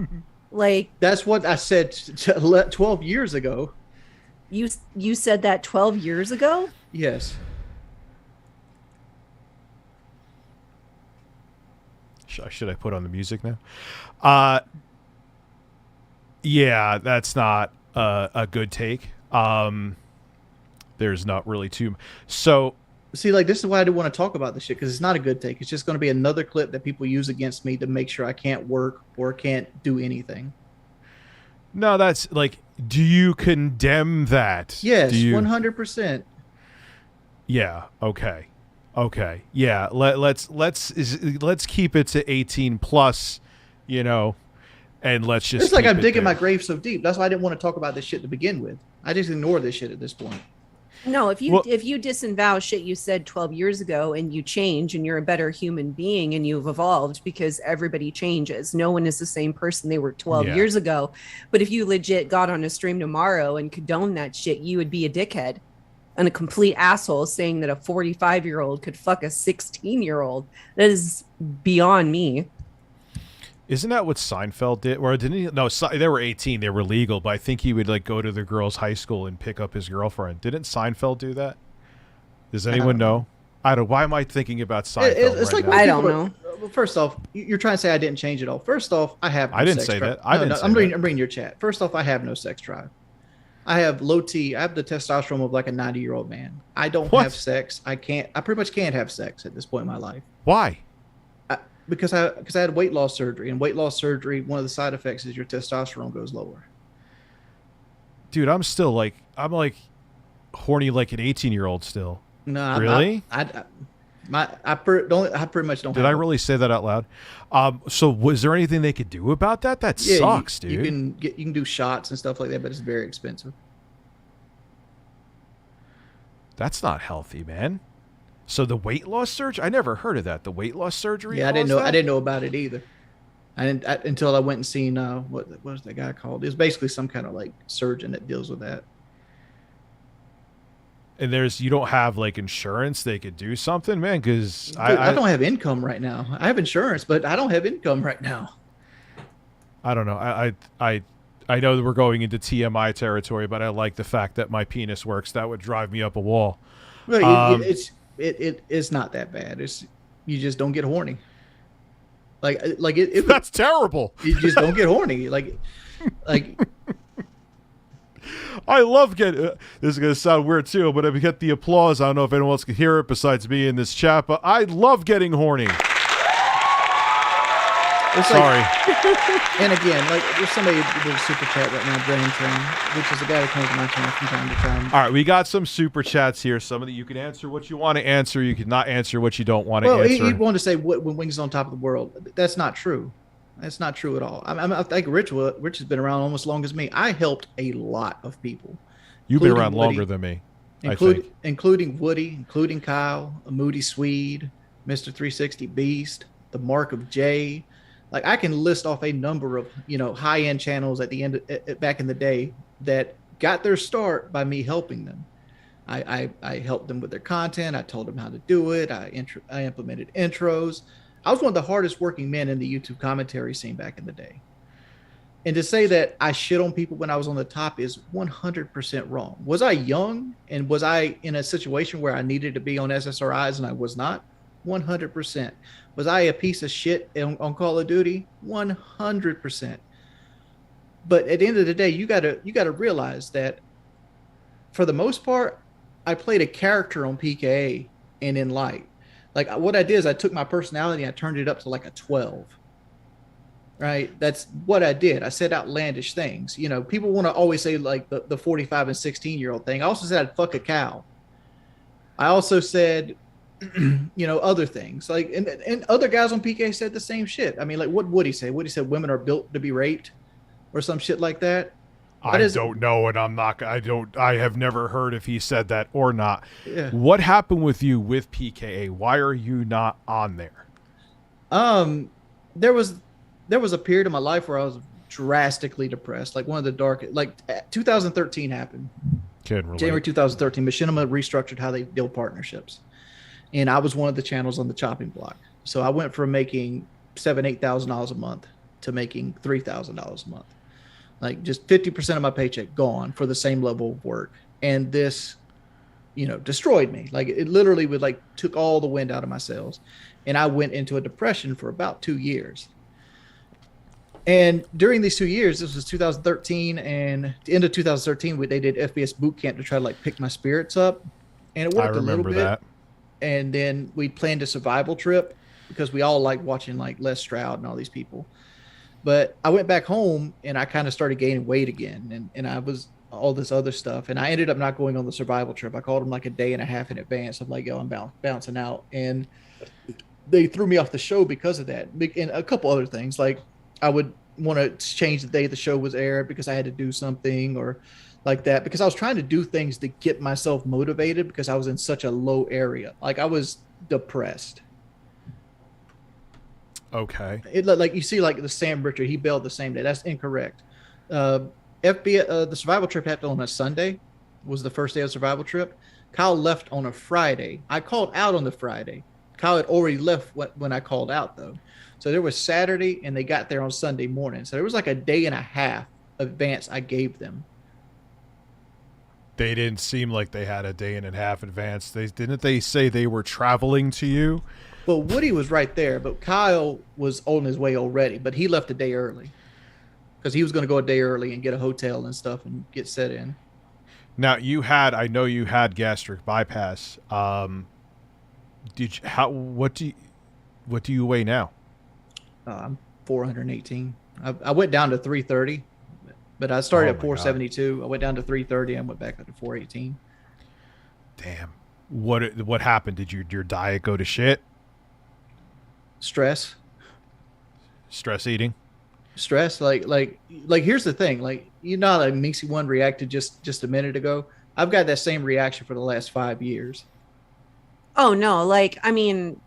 That's what I said 12 years ago. You said that 12 years ago? Yes. Should I put on the music now? Yeah, that's not a good take. There's not really too. So. See, this is why I didn't want to talk about this shit, because it's not a good take. It's just going to be another clip that people use against me to make sure I can't work or can't do anything. No, that's do you condemn that? Yes, 100%. Yeah. Okay. Yeah. Let's keep it to 18 plus, and let's just. It's like I'm digging my grave so deep. That's why I didn't want to talk about this shit to begin with. I just ignore this shit at this point. No, if you disavow shit you said 12 years ago and you change and you're a better human being and you've evolved, because everybody changes. No one is the same person they were 12 years ago. But if you legit got on a stream tomorrow and condoned that shit, you would be a dickhead and a complete asshole saying that a 45-year-old could fuck a 16-year-old. That is beyond me. Isn't that what Seinfeld did? Or didn't he? No, they were 18. They were legal, but I think he would go to the girls' high school and pick up his girlfriend. Didn't Seinfeld do that? Does anyone know? I don't. Why am I thinking about Seinfeld? It's right now? I don't know. Well, first off, you're trying to say I didn't change it all. First off, I have. No I didn't sex say drive. that. I didn't. I'm reading your chat. First off, I have no sex drive. I have low T. I have the testosterone of like a 90-year-old man. I don't What? have sex. I pretty much can't have sex at this point in my life. Why? Because I had weight loss surgery, and weight loss surgery, one of the side effects is your testosterone goes lower. Dude, I'm like horny like an 18-year-old still. No, really? I pretty much don't. Did I really say that out loud? So was there anything they could do about that? That sucks, dude. You can do shots and stuff like that, but it's very expensive. That's not healthy, man. So the weight loss surgery? I never heard of that. The weight loss surgery? Yeah, I didn't know about it either. Until I went and seen what was that guy called? It was basically some kind of like surgeon that deals with that. And you don't have like insurance they could do something, man? Because I don't have income right now. I have insurance, but I don't have income right now. I don't know. I know that we're going into TMI territory, but I like the fact that my penis works. That would drive me up a wall. Well, it's not that bad. You just don't get horny. That's terrible. You just don't get horny. Like I love getting. This is gonna sound weird too, but if we get the applause, I don't know if anyone else can hear it besides me in this chat. But I love getting horny. Sorry. And again, like there's somebody who did a super chat right now, Brandon, which is a guy that comes to my channel from time to time. All right, we got some super chats here. Some of that you can answer what you want to answer. You can not answer what you don't want to answer. Well, he wanted to say when Wings is on top of the world. That's not true. That's not true at all. I think Rich has been around almost as long as me. I helped a lot of people. You've been around longer than me, including Woody, including Kyle, a Moody Swede, Mr. 360 Beast, the Mark of J. Like I can list off a number of high-end channels at the end back in the day that got their start by me helping them. I helped them with their content. I told them how to do it. I implemented intros. I was one of the hardest working men in the YouTube commentary scene back in the day. And to say that I shit on people when I was on the top is 100% wrong. Was I young and was I in a situation where I needed to be on SSRIs and I was not? 100%. Was I a piece of shit on Call of Duty? 100%. But at the end of the day, you gotta realize that for the most part, I played a character on PKA and in Light. Like what I did is I took my personality and I turned it up to like a 12. Right? That's what I did. I said outlandish things. People want to always say like the 45 and 16-year-old thing. I also said I'd fuck a cow. I also said, other things. Like and other guys on PK said the same shit. I mean, like what would he say? Would he say women are built to be raped or some shit like that? I don't know, and I have never heard if he said that or not. Yeah. What happened with you with PKA? Why are you not on there? There was a period in my life where I was drastically depressed. Like one of the darkest, like 2013 happened. January 2013, Machinima restructured how they deal partnerships. And I was one of the channels on the chopping block. So I went from making $8,000 a month to making $3,000 a month. Like just 50% of my paycheck gone for the same level of work. And this, destroyed me. Like it literally took all the wind out of my sails. And I went into a depression for about 2 years. And during these 2 years, this was 2013 and at the end of 2013, they did FBS boot camp to try to pick my spirits up. And it worked a little bit. That. And then we planned a survival trip because we all like watching Les Stroud and all these people. But I went back home and I kind of started gaining weight again. And I was all this other stuff. And I ended up not going on the survival trip. I called them like a day and a half in advance. I'm like, yo, I'm bouncing out. And they threw me off the show because of that. And a couple other things. Like I would want to change the day the show was aired because I had to do something or like that. Because I was trying to do things to get myself motivated because I was in such a low area. Like I was depressed. Okay. Like you see, like the Sam Richard, he bailed the same day. That's incorrect. The survival trip happened on a Sunday. Was the first day of the survival trip. Kyle left on a Friday. I called out on the Friday. Kyle had already left when I called out though. So there was Saturday and they got there on Sunday morning. So there was like a day and a half advance I gave them. They didn't seem like they had a day and a half advance. Didn't they say they were traveling to you? Well, Woody was right there, but Kyle was on his way already, but he left a day early because he was going to go a day early and get a hotel and stuff and get set in. Now I know you had gastric bypass. What do you weigh now? I'm 418. I went down to 330, but I started at 472. I went down to 330 and went back up to 418. Damn. What happened? Did your diet go to shit? Stress eating. Stress. Like here's the thing. Like, you know, like Minxie one reacted just a minute ago. I've got that same reaction for the last 5 years. Oh no, like, I mean,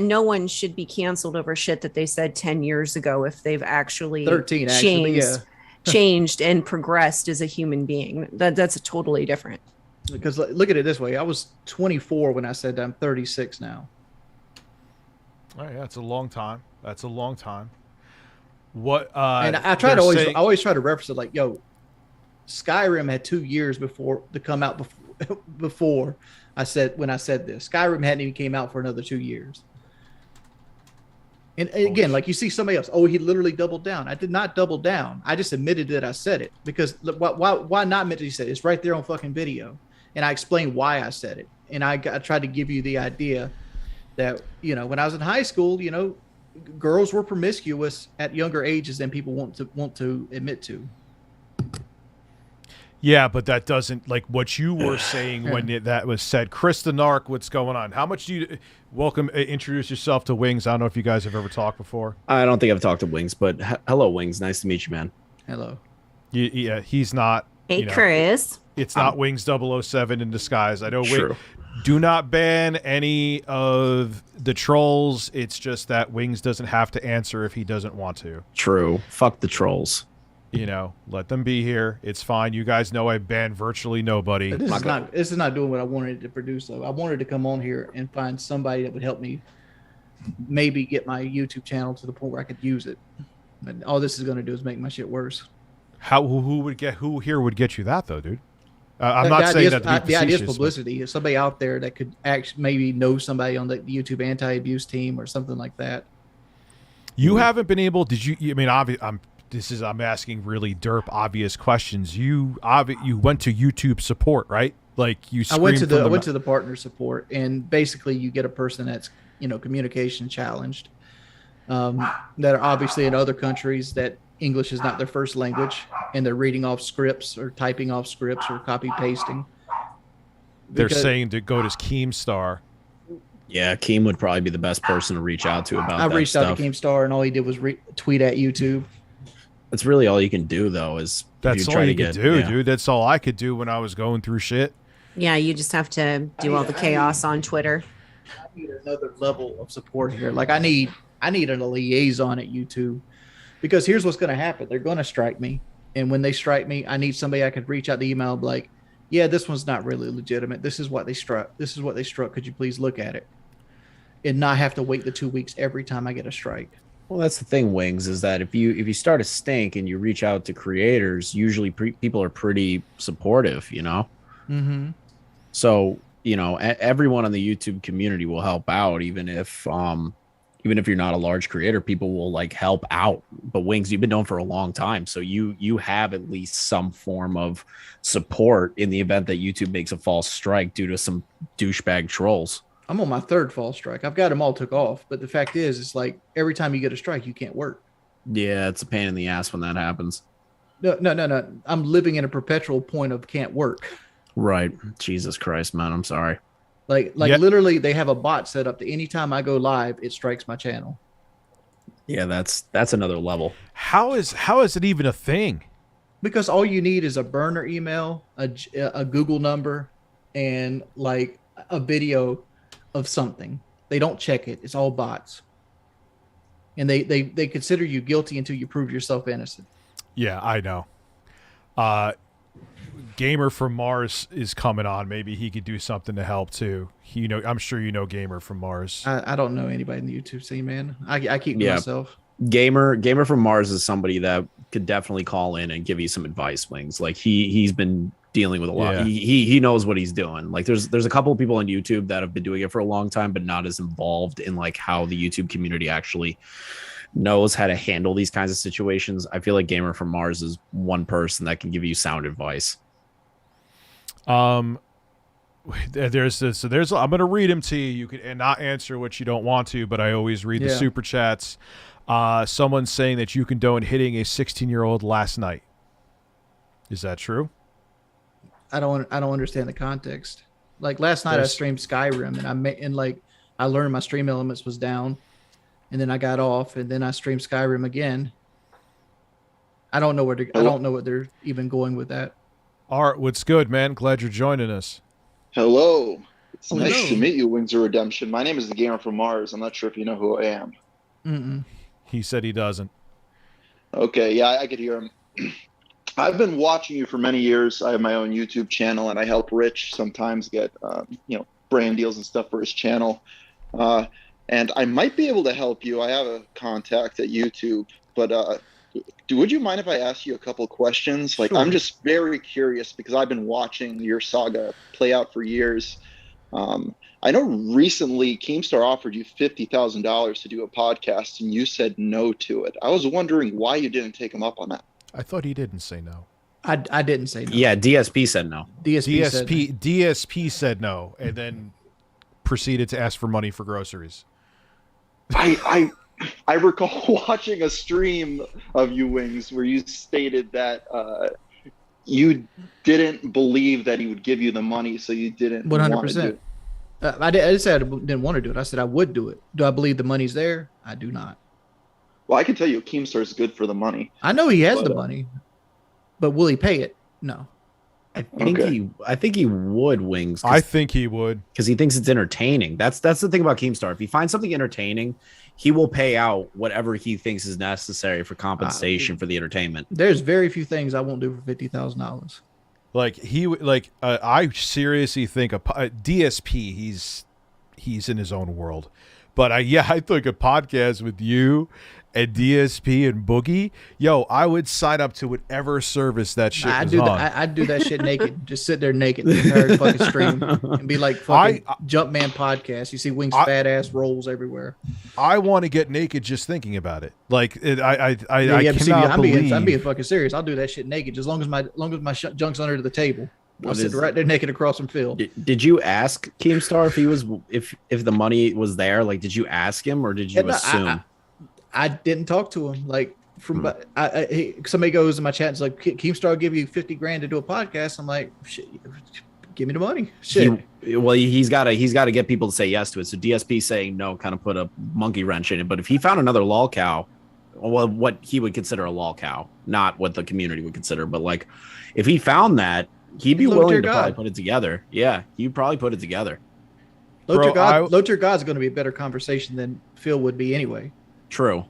no one should be canceled over shit that they said 10 years ago if they've actually 13 changed and progressed as a human being. That's a totally different. Because look at it this way. I was 24 when I said I'm 36 now. Oh yeah, that's a long time. That's a long time. What and I try to always try to reference it like, yo, Skyrim had 2 years to come out before when I said this. Skyrim hadn't even came out for another 2 years. And again, like you see somebody else, he literally doubled down. I did not double down. I just admitted that I said it because why not admit that you said it? It's right there on fucking video. And I explained why I said it. And I tried to give you the idea that, you know, when I was in high school, you know, girls were promiscuous at younger ages than people want to admit to. Yeah, but that doesn't, like what you were saying when that was said. Chris the Narc, what's going on? How much do you introduce yourself to Wings? I don't know if you guys have ever talked before. I don't think I've talked to Wings, but hello, Wings. Nice to meet you, man. Hello. Yeah, he's not. Hey, Chris. It's not Wings 007 in disguise. I know. True. Do not ban any of the trolls. It's just that Wings doesn't have to answer if he doesn't want to. True. Fuck the trolls. You know, let them be here. It's fine. You guys know I ban virtually nobody. This is not doing what I wanted it to produce, though. I wanted to come on here and find somebody that would help me maybe get my YouTube channel to the point where I could use it. But all this is going to do is make my shit worse. Who here would get you that, though, dude? I'm not saying that the idea is publicity. If somebody out there that could actually maybe know somebody on the YouTube anti-abuse team or something like that. You haven't been able. Did you? I mean, I'm asking really derp obvious questions. You went to YouTube support, right? Like I went to the partner support, and basically you get a person that's, you know, communication challenged, that are obviously in other countries that English is not their first language, and they're reading off scripts or typing off scripts or copy pasting. They're saying to go to Keemstar. Yeah, Keem would probably be the best person to reach out to about that stuff. I reached out to Keemstar, and all he did was tweet at YouTube. That's really all you can do, though. That's all you can do, dude. That's all I could do when I was going through shit. Yeah, you just have to do all the chaos on Twitter. I need another level of support here. Like I need a liaison at YouTube, because here's what's going to happen. They're going to strike me, and when they strike me, I need somebody I could reach out to email, be like, yeah, this one's not really legitimate. This is what they struck. This is what they struck. Could you please look at it? And not have to wait the 2 weeks every time I get a strike. Well, that's the thing, Wings, is that if you start a stink and you reach out to creators, usually people are pretty supportive, you know? Mm-hmm. So, you know, everyone in the YouTube community will help out, even if you're not a large creator, people will like help out. But Wings, you've been known for a long time, so you have at least some form of support in the event that YouTube makes a false strike due to some douchebag trolls. I'm on my third false strike. I've got them all took off, but the fact is, it's like every time you get a strike, you can't work. Yeah, it's a pain in the ass when that happens. No. I'm living in a perpetual point of can't work. Right. Jesus Christ, man. I'm sorry. Like literally, they have a bot set up that anytime I go live, it strikes my channel. Yeah, that's another level. How is it even a thing? Because all you need is a burner email, a Google number, and like a video of something. They don't check it. It's all bots. And they consider you guilty until you prove yourself innocent. Yeah, I know. Gamer from Mars is coming on. Maybe he could do something to help too. I'm sure you know Gamer from Mars. I don't know anybody in the YouTube scene, man. I keep to myself. Gamer from Mars is somebody that could definitely call in and give you some advice, Wings. Like he's been dealing with a lot. Yeah. He knows what he's doing. Like there's a couple of people on YouTube that have been doing it for a long time, but not as involved in like how the YouTube community actually knows how to handle these kinds of situations. I feel like Gamer from Mars is one person that can give you sound advice. There's I'm gonna read them to you. You can and not answer what you don't want to, but I always read the super chats. Someone's saying that you condone hitting a 16-year-old last night. Is that true? I don't understand the context. Like last night I streamed Skyrim and I learned my stream elements was down, and then I got off, and then I streamed Skyrim again. I don't know what they're even going with that. Art, what's good, man? Glad you're joining us. Hello. It's nice to meet you, Wings of Redemption. My name is the Gamer from Mars. I'm not sure if you know who I am. Mm-mm. He said he doesn't. Okay, yeah, I could hear him. I've been watching you for many years. I have my own YouTube channel, and I help Rich sometimes get, brand deals and stuff for his channel. And I might be able to help you. I have a contact at YouTube, but would you mind if I ask you a couple questions? Like, sure. I'm just very curious because I've been watching your saga play out for years. I know recently Keemstar offered you $50,000 to do a podcast, and you said no to it. I was wondering why you didn't take him up on that. I thought he didn't say no. I didn't say no. Yeah, DSP said no. DSP said no, and then proceeded to ask for money for groceries. I recall watching a stream of you, Wings, where you stated that you didn't believe that he would give you the money, so you didn't 100%. I didn't say I didn't want to do it. I said I would do it. Do I believe the money's there? I do not. Well, I can tell you Keemstar is good for the money. I know he has the money, but will he pay it? No. I think he would, Wings. I think he would. Because he thinks it's entertaining. That's the thing about Keemstar. If he finds something entertaining, he will pay out whatever he thinks is necessary for compensation for the entertainment. There's very few things I won't do for $50,000. I seriously think a DSP. He's in his own world, but I think a podcast with you and DSP and Boogie, I would sign up to whatever service that shit was on. I'd do that shit naked. Just sit there naked the entire fucking stream and be like fucking Jumpman podcast. You see Wings fat ass rolls everywhere. I want to get naked just thinking about it. Like I cannot believe. I'm being fucking serious. I'll do that shit naked as long as my junk's under the table. I'll sit right there naked across from Phil. Did you ask Keemstar if the money was there? Like, did you ask him or did you assume? I didn't talk to him. Like somebody goes in my chat and is like, Keemstar will give you $50,000 to do a podcast. I'm like, shit, give me the money. Shit. He's got to get people to say yes to it. So DSP saying no kind of put a monkey wrench in it. But if he found another lol cow, well, what he would consider a lol cow, not what the community would consider, but like if he found that, he'd be willing to probably put it together. Yeah, he'd probably put it together. Low tier God's going to be a better conversation than Phil would be anyway. True.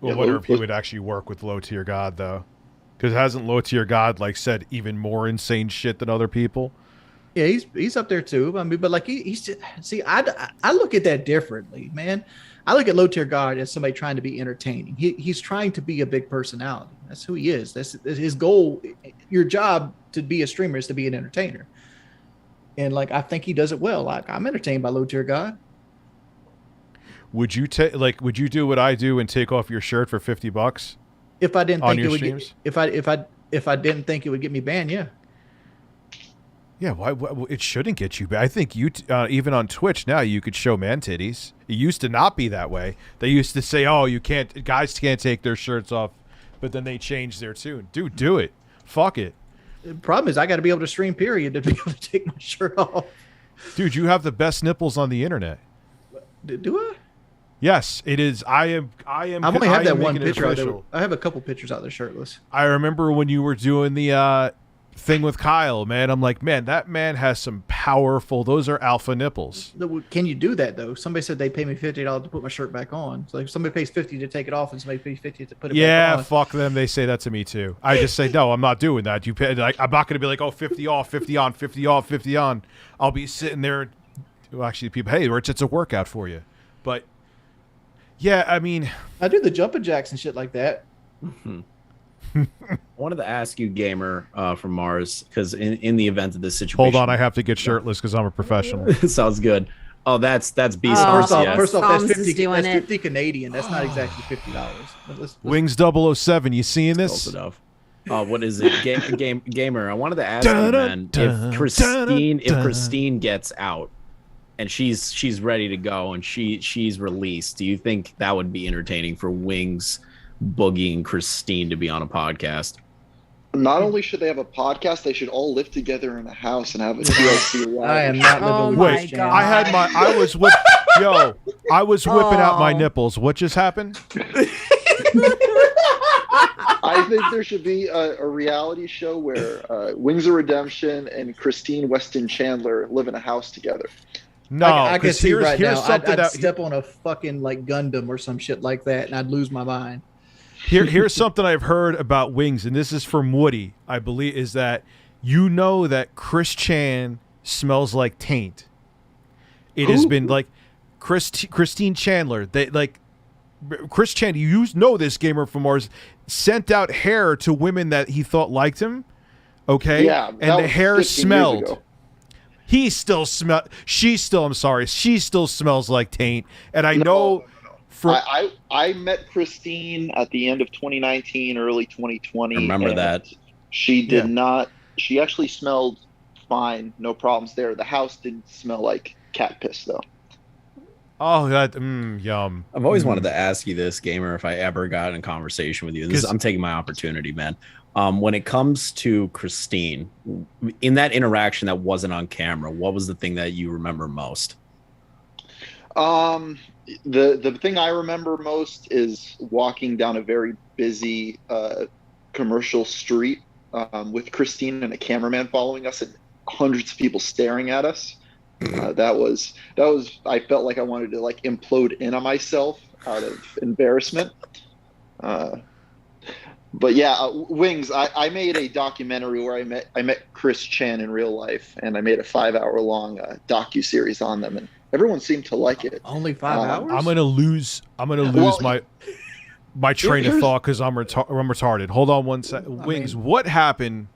Well, wonder if he would actually work with low tier God though, because hasn't low tier God said even more insane shit than other people? Yeah, he's up there too. I mean, but like he's see, I look at that differently, man. I look at low tier God as somebody trying to be entertaining. He's trying to be a big personality. That's who he is. That's his goal. Your job to be a streamer is to be an entertainer. And I think he does it well. I'm entertained by low tier God. Would you would you do what I do and take off your shirt for $50? If I didn't think it would if I didn't think it would get me banned, yeah. Yeah, why it shouldn't get you banned. I think you even on Twitch now you could show man titties. It used to not be that way. They used to say, "Oh, guys can't take their shirts off," but then they changed their tune. Dude, do it. Fuck it. The problem is I got to be able to stream period to be able to take my shirt off. Dude, you have the best nipples on the internet. Do I? Yes, it is. I only have that one picture out there. I have a couple pictures out there shirtless. I remember when you were doing the thing with Kyle, man. I'm like, man, that man has some powerful. Those are alpha nipples. Can you do that though? Somebody said they pay me $50 to put my shirt back on. So if somebody pays $50 to take it off, and somebody pays $50 to put it back on. Yeah, fuck them. They say that to me too. I just say no. I'm not doing that. You pay. I'm not going to be like, oh, 50 off, 50 on, 50 off, 50 on. I'll be sitting there. Well, actually, people, hey, Rich, it's a workout for you, but. Yeah, I mean, I do the jumping jacks and shit like that. I wanted to ask you, Gamer from Mars, because in the event of this situation, hold on, I have to get shirtless because I'm a professional. Sounds good. Oh, that's Beast. First off, that's 50. That's 50 Canadian. That's not exactly $50. Wings 007. You seeing this? What is it? Gamer. I wanted to ask you, man, if Christine gets out and she's ready to go and she's released, do you think that would be entertaining for Wings, Boogie, and Christine to be on a podcast? Not only should they have a podcast, they should all live together in a house and have a TLC. I am not living with Wait, this I was whipping out my nipples. What just happened? I think there should be a reality show where Wings of Redemption and Christine Weston Chandler live in a house together. No, I can see here's right now. something I'd that step on a fucking like Gundam or some shit like that, and I'd lose my mind. Here's something I've heard about Wings, and this is from Woody, I believe, is that you know that Chris Chan smells like taint. It has been like Christine Chandler. They like Chris Chan. You know this gamer from Mars sent out hair to women that he thought liked him. Okay, Yeah, and the hair smelled. He still smell. She still. I'm sorry. She still smells like taint, and I know. I met Christine at the end of 2019, early 2020. Remember that. She did not. She actually smelled fine, no problems there. The house didn't smell like cat piss though. Oh, that yum. I've always wanted to ask you this, Gamer, if I ever got in a conversation with you. I'm taking my opportunity, man. When it comes to Christine, in that interaction that wasn't on camera, what was the thing that you remember most? The thing I remember most is walking down a very busy commercial street with Christine and a cameraman following us and hundreds of people staring at us. That was I felt like I wanted to like implode in on myself out of embarrassment. But yeah, Wings, I made a documentary where I met Chris Chan in real life, and I made a 5-hour-long docu-series on them, and everyone seemed to like it. Only 5 hours? I'm gonna lose my train of thought because I'm retarded. Hold on one sec. Wings, what happened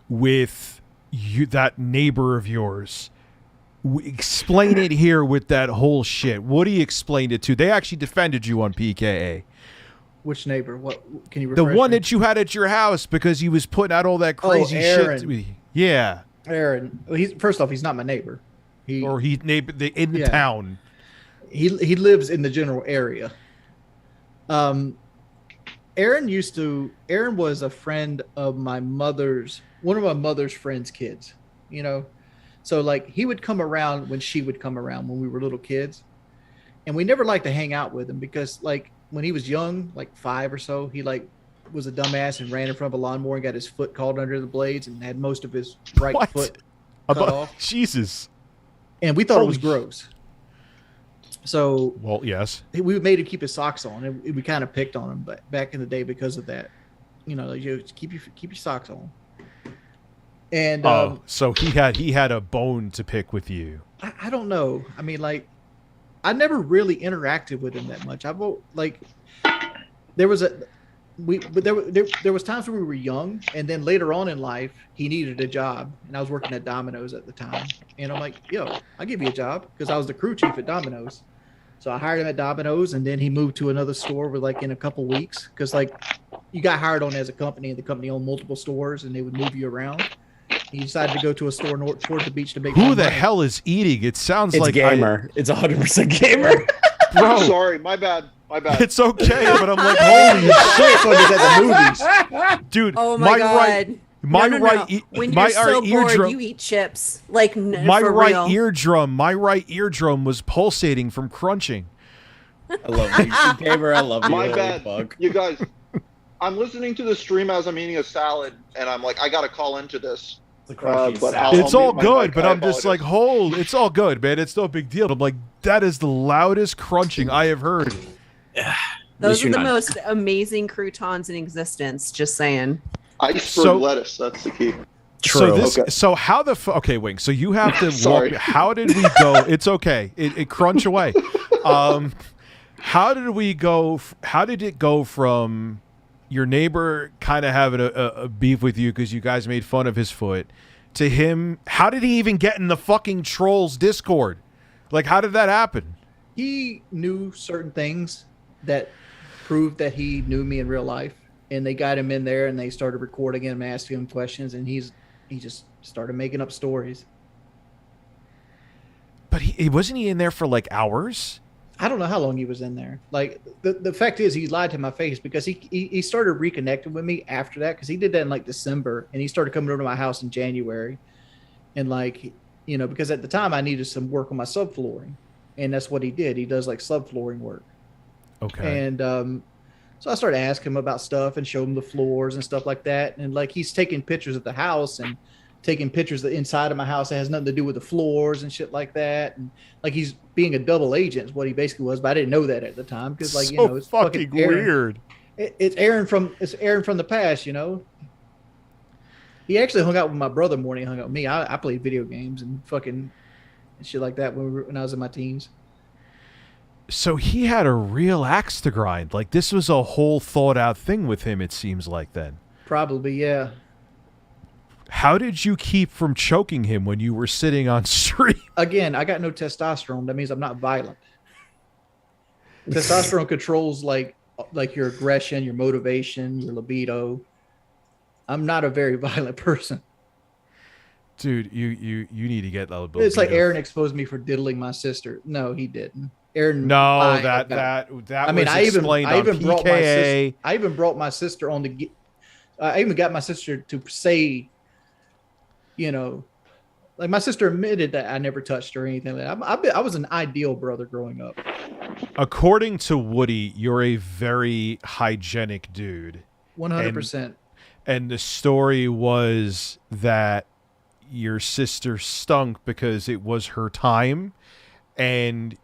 with you, that neighbor of yours? Explain it here with that whole shit. What do you explain it to? They actually defended you on PKA. Which neighbor? What can you? The one that you had at your house because he was putting out all that crazy shit to me. Yeah, Aaron. He's first off, he's not my neighbor. In the town. He lives in the general area. Aaron was a friend of one of my mother's friends' kids. You know, so like he would come around when she would come around when we were little kids, and we never liked to hang out with him because like. When he was young, like 5 or so, he like was a dumbass and ran in front of a lawnmower and got his foot caught under the blades and had most of his right foot cut off. Jesus. And we thought it was gross. So, well, yes, we made him keep his socks on, and we kind of picked on him, but back in the day because of that, you know, you keep your socks on. And so he had a bone to pick with you. I don't know. I mean, like. I never really interacted with him that much. There was times when we were young, and then later on in life, he needed a job, and I was working at Domino's at the time, and I'm like, "Yo, I'll give you a job," because I was the crew chief at Domino's. So I hired him at Domino's, and then he moved to another store in a couple weeks, because like you got hired on as a company, and the company owned multiple stores, and they would move you around. He decided to go to a store towards the beach to make. Who the hell is eating? It sounds like Gamer. It's 100% Gamer. Bro, sorry, my bad. It's okay, but I'm like, holy shit! At the movies. Dude, oh my god. When you're so bored, you eat chips. Like my right eardrum was pulsating from crunching. I love you, Gamer. I love you. My bad, bug. You guys. I'm listening to the stream as I'm eating a salad, and I'm like, I gotta call into this. It's all good, but I'm just like, it's all good, man. It's no big deal. I'm like, that is the loudest crunching I have heard. Those are the most amazing croutons in existence. Just saying. Iceberg lettuce. That's the key. True. So how the okay, Wing? So you have to walk. How did we go? It's okay. It crunch away. How did we go? How did it go from your neighbor kind of having a beef with you because you guys made fun of his foot to him? How did he even get in the fucking trolls Discord? Like, how did that happen? He knew certain things that proved that he knew me in real life. and they got him in there, and they started recording him, asking him questions, and he just started making up stories. But he wasn't he in there for like hours? I don't know how long he was in there. Like the fact is, he lied to my face because he started reconnecting with me after that, because he did that in like December, and he started coming over to my house in January, and like, you know, because at the time I needed some work on my subflooring, and that's what he did. He does like subflooring work. Okay. And so I started asking him about stuff and showed him the floors and stuff like that, and like he's taking pictures of the house and taking pictures of the inside of my house that has nothing to do with the floors and shit like that, and like he's being a double agent is what he basically was, but I didn't know that at the time because, like, you know, it's fucking weird. It's Aaron from the past, you know. He actually hung out with my brother more than he hung out with me. I played video games and fucking shit like that when I was in my teens. So he had a real axe to grind. Like, this was a whole thought out thing with him, it seems like then. Probably, yeah. How did you keep from choking him when you were sitting on stream? Again, I got no testosterone. That means I'm not violent. Testosterone controls like your aggression, your motivation, your libido. I'm not a very violent person. Dude, you need to get that. It's like Aaron exposed me for diddling my sister. No, he didn't. Aaron. No, that I mean, I even brought my sister. I even brought my sister on the. I even got my sister to say, you know, like my sister admitted that I never touched her or anything like that. I was an ideal brother growing up. According to Woody, you're a very hygienic dude. 100%. And the story was that your sister stunk because it was her time, and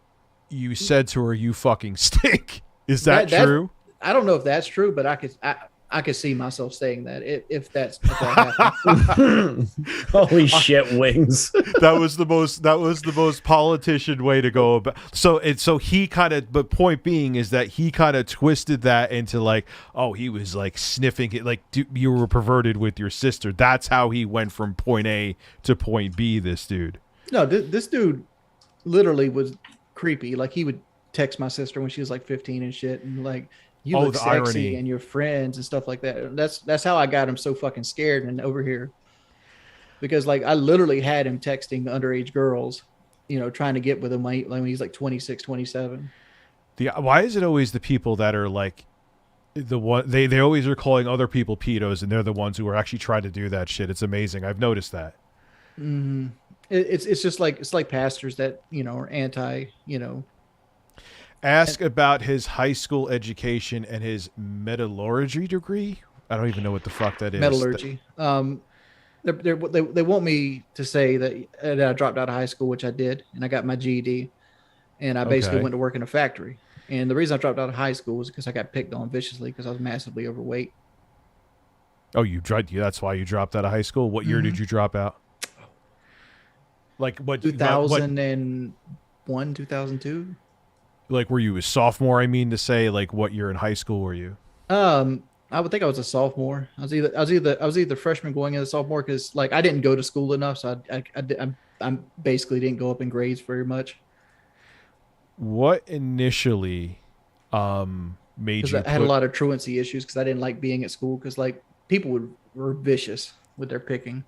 you said to her, "You fucking stink." Is that true? I don't know if that's true, but I could see myself saying that if that happens. Holy shit, Wings. That was the most politician way to go about. So he kind of, but point being is that he kind of twisted that into like, oh, he was like sniffing it, like you were perverted with your sister. That's how he went from point A to point B. This dude. No, this dude literally was creepy. Like he would text my sister when she was like 15 and shit, and like, you look sexy irony. And your friends and stuff like that. That's how I got him so fucking scared and over here, because like I literally had him texting underage girls, you know, trying to get with him when he's like 26, 27. Why is it always the people that are like the one they always are calling other people pedos, and they're the ones who are actually trying to do that shit? It's amazing. I've noticed that. Mm-hmm. It's just like it's like pastors that, you know, are anti, you know. Ask about his high school education and his metallurgy degree. I don't even know what the fuck that is. Metallurgy. They want me to say that I dropped out of high school, which I did, and I got my GED, and I basically went to work in a factory. And the reason I dropped out of high school was because I got picked on viciously because I was massively overweight. Oh, that's why you dropped out of high school? What year did you drop out? Like what? 2001, 2002. Like, were you a sophomore? I mean to say, like, what year in high school were you? I would think I was a sophomore. I was either freshman going into sophomore, because like I didn't go to school enough, so I basically didn't go up in grades very much. What initially made you? I had a lot of truancy issues because I didn't like being at school, because like people were vicious with their picking.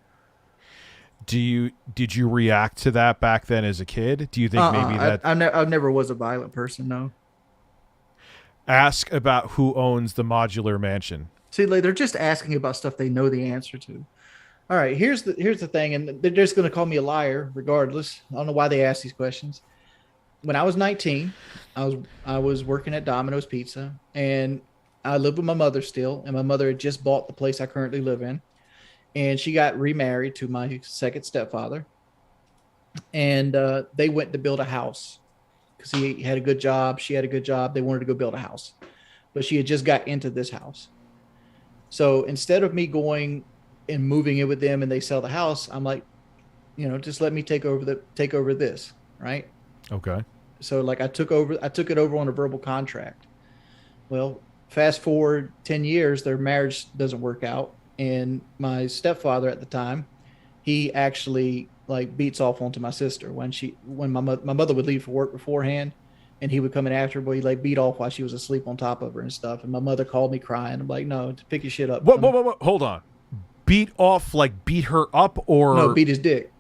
Did you react to that back then as a kid? Do you think maybe that I never was a violent person? No. Ask about who owns the modular mansion. See, like they're just asking about stuff they know the answer to. All right, here's the thing, and they're just going to call me a liar regardless. I don't know why they ask these questions. When I was 19, I was working at Domino's Pizza, and I lived with my mother still, and my mother had just bought the place I currently live in. And she got remarried to my second stepfather, and they went to build a house because he had a good job. She had a good job. They wanted to go build a house, but she had just got into this house. So instead of me going and moving in with them and they sell the house, I'm like, you know, just let me take over this. Right. Okay. So like I took it over on a verbal contract. Well, fast forward 10 years, their marriage doesn't work out. And my stepfather at the time, he actually like beats off onto my sister when my mother would leave for work beforehand. and he would come in after her, but he like beat off while she was asleep on top of her and stuff. And my mother called me crying. I'm like, no, to pick your shit up. What? Hold on. Beat off, like beat her up, or no, beat his dick.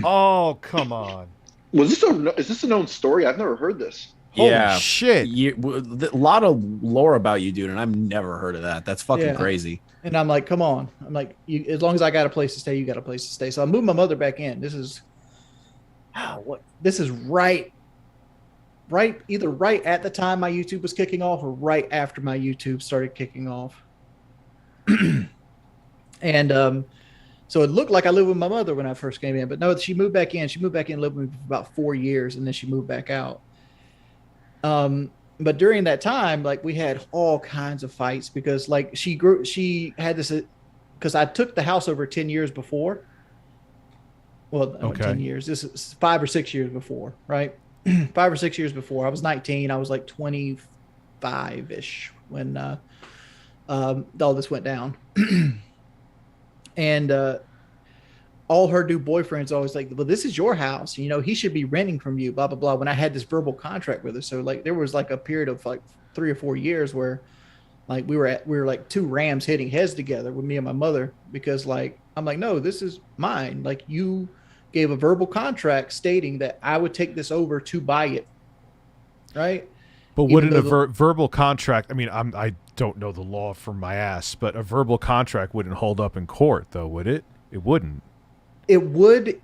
Oh, come on. Is this a known story? I've never heard this. Yeah, Holy shit. A lot of lore about you, dude, and I've never heard of that. That's fucking crazy. And I'm like, come on. I'm like, as long as I got a place to stay, you got a place to stay. So I moved my mother back in. This is either right at the time my YouTube was kicking off or right after my YouTube started kicking off. And so it looked like I lived with my mother when I first came in, but no, she moved back in. She moved back in and lived with me for about 4 years, and then she moved back out. But during that time, like, we had all kinds of fights because, like, she had this, because I took the house over 10 years before. Well, okay. 10 years. This is 5 or 6 years before, right? 5 or 6 years before. I was 19. I was like 25-ish when all this went down. And all her new boyfriends always like, well, this is your house. You know, he should be renting from you, blah, blah, blah. When I had this verbal contract with her. So, like, there was like a period of like 3 or 4 years where, like, we were like two rams hitting heads together with me and my mother, because, like, I'm like, no, this is mine. Like, you gave a verbal contract stating that I would take this over to buy it. Right. But wouldn't a verbal contract, I mean, I don't know the law from my ass, but a verbal contract wouldn't hold up in court, though, would it? It wouldn't. It would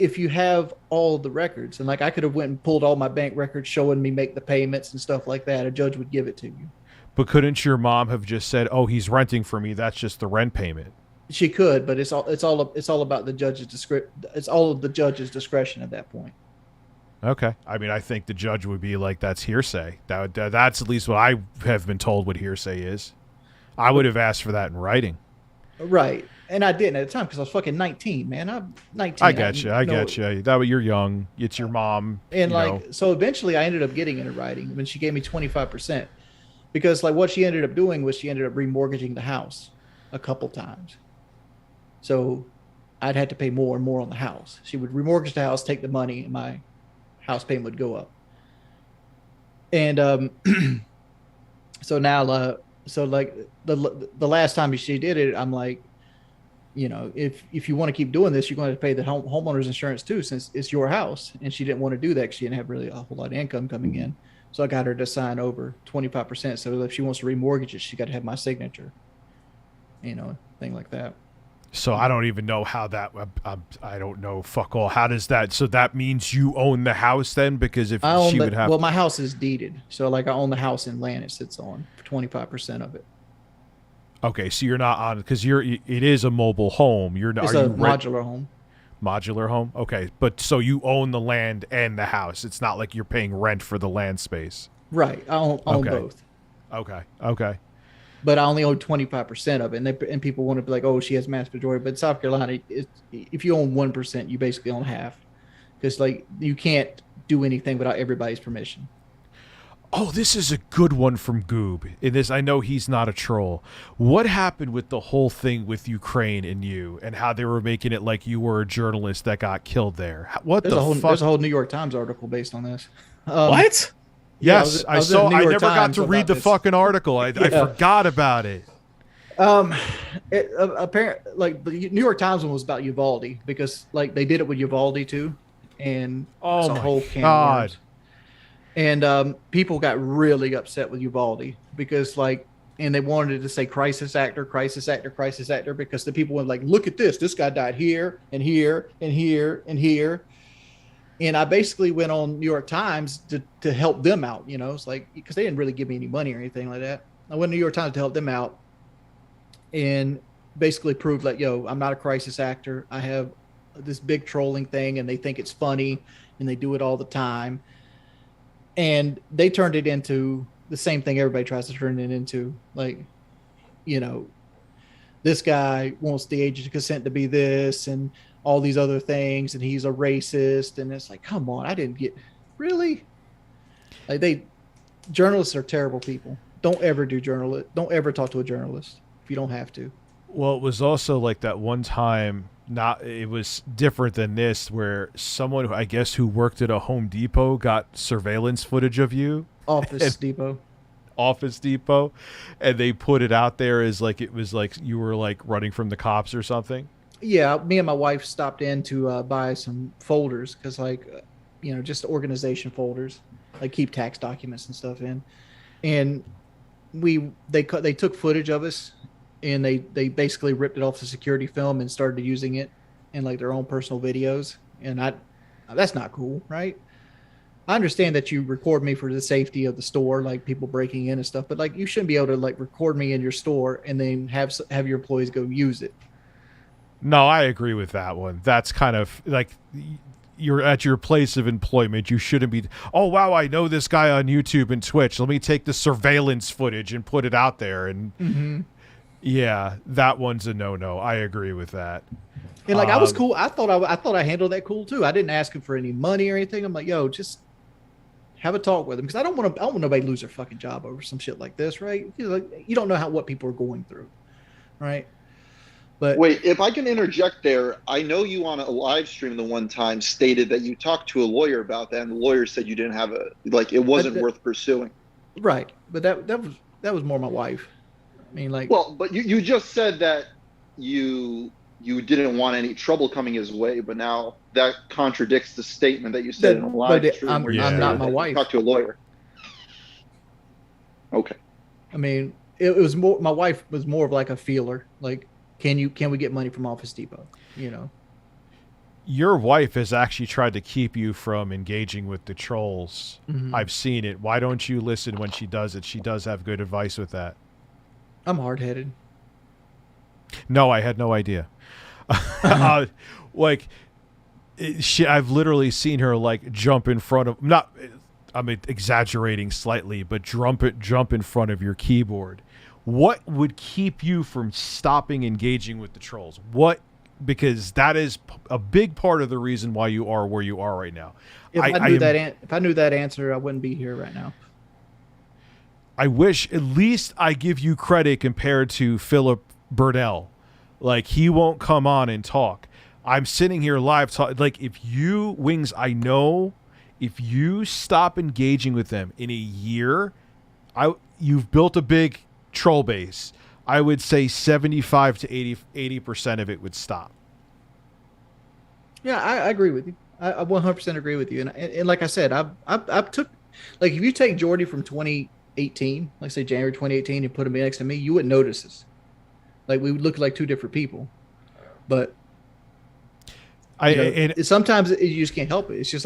if you have all the records. And, like, I could have went and pulled all my bank records showing me make the payments and stuff like that. A judge would give it to you. But couldn't your mom have just said, oh, he's renting for me, that's just the rent payment? She could, but it's all about the judge's discretion. It's all of the judge's discretion at that point. Okay. I mean, I think the judge would be like, that's hearsay. That's at least what I have been told what hearsay is. I would have asked for that in writing. Right. And I didn't at the time because I was fucking 19, man. I'm 19. I get you. That way, you're young. It's your mom. And, like, so eventually I ended up getting into writing when she gave me 25%. Because, like, what she ended up doing was she ended up remortgaging the house a couple times. So I'd had to pay more and more on the house. She would remortgage the house, take the money, and my house payment would go up. And so now, so, like, the last time she did it, I'm like, you know, if you want to keep doing this, you're going to pay the homeowner's insurance too, since it's your house. And she didn't want to do that because she didn't have really a whole lot of income coming in. So I got her to sign over 25%. So if she wants to remortgage it, she got to have my signature, you know, thing like that. So I don't even know how that, I don't know, fuck all. How does that, so that means you own the house then? Because if she would have. Well, my house is deeded. So, like, I own the house and land it sits on for 25% of it. Okay, so you're not on, because it is a mobile home. You're not. It's a modular home. Modular home? Okay, but so you own the land and the house. It's not like you're paying rent for the land space. Right. I own both. Okay. But I only own 25% of it. And people want to be like, oh, she has mass majority. But South Carolina, if you own 1%, you basically own half. Because, like, you can't do anything without everybody's permission. Oh, this is a good one from Goob. In this, I know he's not a troll. What happened with the whole thing with Ukraine and you, and how they were making it like you were a journalist that got killed there? What the fuck? There's a whole New York Times article based on this. What? Yes, I saw. I never got to read the fucking article. I forgot about it. Apparently, like, the New York Times one was about Uvalde because, like, they did it with Uvalde too, and oh my whole can God. of worms. And people got really upset with Uvalde because, like, and they wanted to say crisis actor, because the people were like, look at this. This guy died here and here and here and here. And I basically went on New York Times to help them out, you know. It's like, because they didn't really give me any money or anything like that. I went to New York Times to help them out and basically proved, like, yo, I'm not a crisis actor. I have this big trolling thing and they think it's funny and they do it all the time. And they turned it into the same thing everybody tries to turn it into. Like, you know, this guy wants the age of consent to be this and all these other things, and he's a racist. And it's like, come on, I didn't get, really? Like, journalists are terrible people. Don't ever talk to a journalist if you don't have to. Well, it was also like that one time it was different than this, where someone who I guess who worked at a Home Depot got surveillance footage of you. Office Depot, and they put it out there as like it was like you were like running from the cops or something. Yeah, me and my wife stopped in to buy some folders because, like, just organization folders, like keep tax documents and stuff in. And they took footage of us, and they basically ripped it off the security film and started using it in like their own personal videos. And that's not cool, right? I understand that you record me for the safety of the store, like people breaking in and stuff, but like you shouldn't be able to like record me in your store and then have your employees go use it. No, I agree with that one. That's kind of like you're at your place of employment. You shouldn't be, oh, wow, I know this guy on YouTube and Twitch. Let me take the surveillance footage and put it out there. And yeah, that one's a no-no. I agree with that. And like I was cool. I thought I handled that cool too. I didn't ask him for any money or anything. I'm like, yo, just have a talk with him because I don't want nobody to lose their fucking job over some shit like this, right? You don't know what people are going through, right? But wait, if I can interject there, I know you on a live stream the one time stated that you talked to a lawyer about that, and the lawyer said you didn't have it wasn't worth pursuing. Right, but that was more my wife. I mean, like, well, but you just said that you didn't want any trouble coming his way, but now that contradicts the statement that you said in a live stream. I'm not my wife. Talk to a lawyer. Okay. I mean, it was more. My wife was more of like a feeler, like. Can we get money from Office Depot? Your wife has actually tried to keep you from engaging with the trolls. I've seen it. Why don't you listen when she does it? She does have good advice with that. I'm hard-headed. No, I had no idea. I've literally seen her like jump in front of I'm exaggerating slightly, but jump in front of your keyboard. What would keep you from stopping engaging with the trolls? Because that is a big part of the reason why you are where you are right now. If I knew that answer, I wouldn't be here right now. I wish at least I give you credit compared to Philip Burnell. Like, he won't come on and talk. I'm sitting here live talking. Like, if you, Wings, I know if you stop engaging with them in a year, you've built a big troll base. I would say 75 to 80% of it would stop. Yeah, I agree with you. I 100% agree with you. And like I said, I took, like, if you take Jordy from 2018, like say January 2018, and put him next to me, you wouldn't notice this. Like, we would look like two different people. But sometimes you just can't help it. It's just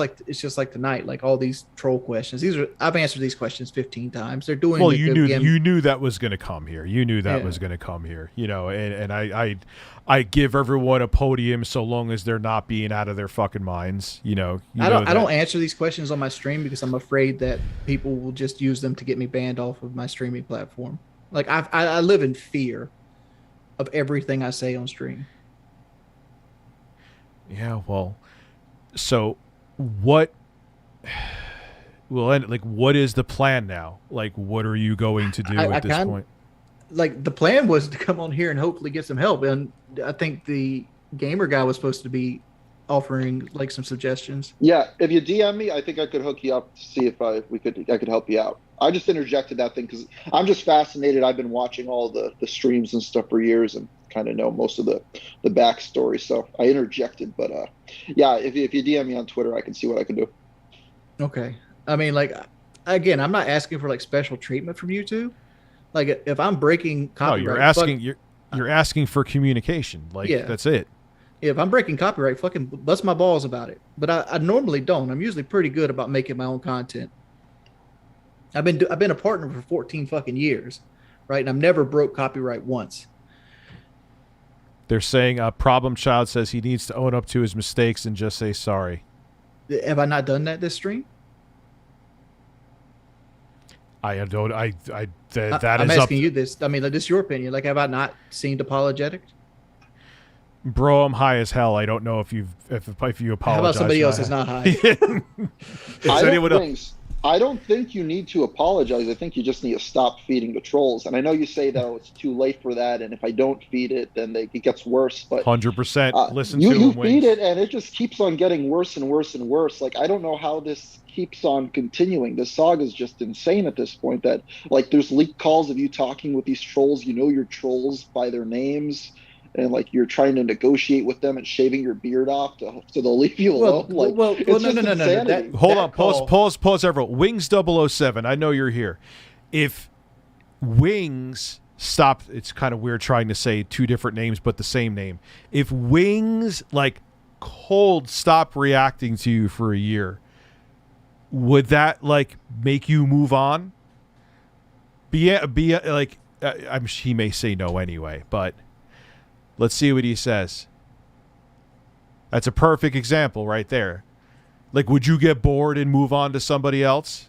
like tonight, like all these troll questions. I've answered these questions 15 times. They're doing. Well, you knew that was going to come here. You knew that was going to come here. And I give everyone a podium so long as they're not being out of their fucking minds. I don't answer these questions on my stream because I'm afraid that people will just use them to get me banned off of my streaming platform. Like I live in fear of everything I say on stream. Yeah, well, so what what is the plan now? Like, what are you going to do at this point? Like, the plan was to come on here and hopefully get some help. And I think the gamer guy was supposed to be offering like some suggestions. Yeah, if you DM me, I think I could hook you up to see if I could help you out. I just interjected that thing because I'm just fascinated. I've been watching all the streams and stuff for years and kind of know most of the backstory. So I interjected, but yeah, if you DM me on Twitter, I can see what I can do. Okay. I mean, like, again, I'm not asking for like special treatment from YouTube. Like, if I'm breaking copyright, you're asking for communication. Like, that's it. Yeah, if I'm breaking copyright, fucking bust my balls about it. But I normally don't. I'm usually pretty good about making my own content. I've been a partner for 14 fucking years, right? And I've never broke copyright once. They're saying Problem Child says he needs to own up to his mistakes and just say sorry. Have I not done that this stream? I'm asking you this. I mean, like, this is your opinion. Like, have I not seemed apologetic? Bro, I'm high as hell. I don't know if you apologize. How about somebody else is not high? I don't think you need to apologize. I think you just need to stop feeding the trolls. And I know you say that it's too late for that, and if I don't feed it, then it gets worse. But 100%. Listen you to him, feed Wings. it, and it just keeps on getting worse and worse and worse. Like, I don't know how this keeps on continuing. This saga is just insane at this point. That, like, there's leaked calls of you talking with these trolls. You know your trolls by their names. And like you're trying to negotiate with them and shaving your beard off so they'll leave you alone. No. Hold on, pause, everyone. Wings 007, I know you're here. If Wings stopped, it's kind of weird trying to say two different names but the same name. If Wings, like, cold stopped reacting to you for a year, would that, like, make you move on? He may say no anyway, but let's see what he says. That's a perfect example right there. Like, would you get bored and move on to somebody else?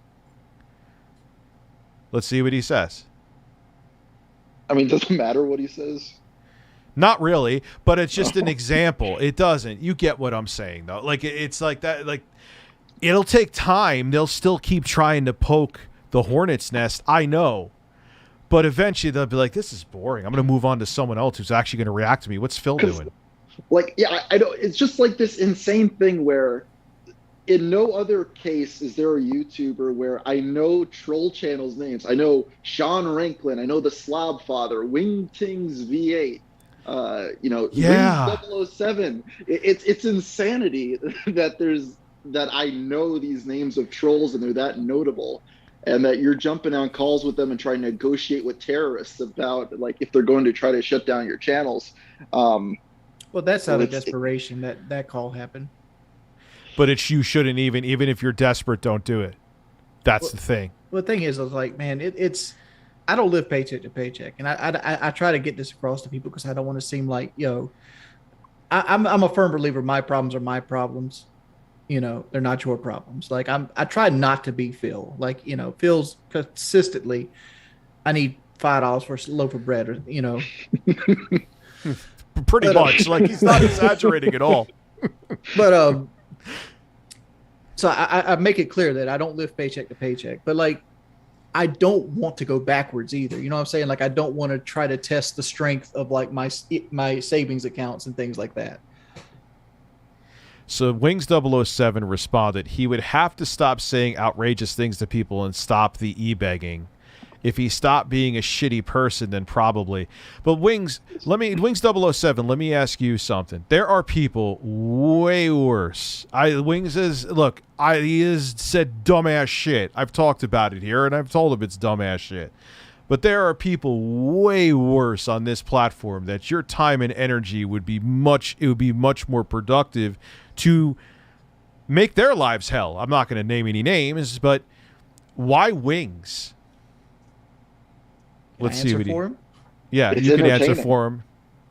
Let's see what he says. I mean, does it matter what he says? Not really, but it's just an example. It doesn't. You get what I'm saying, though. Like, it's like that. Like, it'll take time. They'll still keep trying to poke the hornet's nest. I know. But eventually they'll be like, this is boring. I'm going to move on to someone else who's actually going to react to me. What's Phil doing? Like, yeah, I know. It's just like this insane thing where in no other case is there a YouTuber where I know troll channels names. I know Sean Ranklin. I know the Slob Father, Wingtings V8, Wings 007. It's insanity that I know these names of trolls and they're that notable. And that you're jumping on calls with them and trying to negotiate with terrorists about, like, if they're going to try to shut down your channels. Well, that's out of desperation that call happened. But you shouldn't even if you're desperate, don't do it. That's the thing. Well, the thing is, I was like, man, it's I don't live paycheck to paycheck, and I try to get this across to people because I don't want to seem like, I'm a firm believer. My problems are my problems. They're not your problems. Like I try not to be Phil. Like, Phil's consistently, I need $5 for a loaf of bread, or Pretty much. Like, he's not exaggerating at all. But so I make it clear that I don't live paycheck to paycheck. But like, I don't want to go backwards either. You know what I'm saying? Like, I don't want to try to test the strength of like my savings accounts and things like that. So Wings 007 responded he would have to stop saying outrageous things to people and stop the e-begging. If he stopped being a shitty person, then probably. But Wings 007, let me ask you something. There are people way worse. He has said dumbass shit. I've talked about it here, and I've told him it's dumbass shit. But there are people way worse on this platform that your time and energy would be much more productive to make their lives hell. I'm not going to name any names, but why Wings? Let's see what for him? Yeah, it's you can answer for him.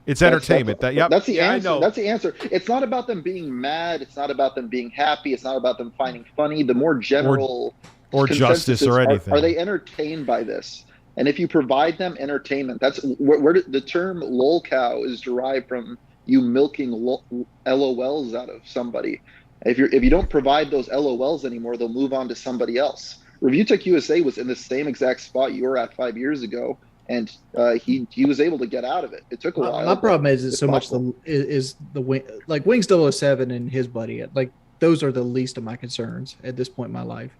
It's entertainment. That's I know. That's the answer. It's not about them being mad. It's not about them being happy. It's not about them finding funny. The more general or justice or anything. Are they entertained by this? And if you provide them entertainment, that's where the term "lol cow" is derived from. You milking LOLs out of somebody. If you don't provide those LOLs anymore, they'll move on to somebody else. ReviewTechUSA was in the same exact spot you were at 5 years ago, and he was able to get out of it. It took a while. My problem is so much like Wings 007 and his buddy. Like, those are the least of my concerns at this point in my life.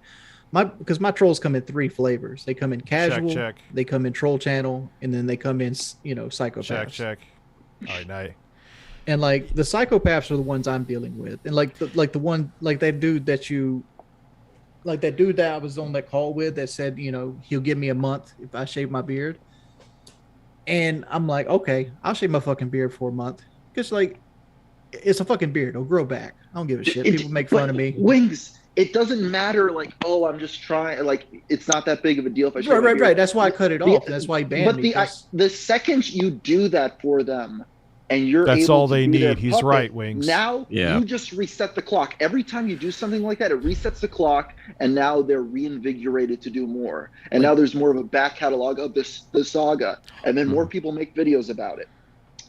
Because my trolls come in 3 flavors. They come in casual, check. They come in troll channel, and then they come in psychopaths. Check. All right, night. And like the psychopaths are the ones I'm dealing with, and like that dude that I was on that call with that said, he'll give me a month if I shave my beard. And I'm like, okay, I'll shave my fucking beard for a month because like it's a fucking beard. It'll grow back. I don't give a shit. People make fun of me. Wings. It doesn't matter. Like, oh, I'm just trying. Like, it's not that big of a deal if I shave my beard. Right. That's why I cut it off. That's why he banned me. But the second you do that for them, and that's all they need. He's right, Wings. Now you just reset the clock. Every time you do something like that, it resets the clock, and now they're reinvigorated to do more. And now there's more of a back catalog of the saga, and then more people make videos about it.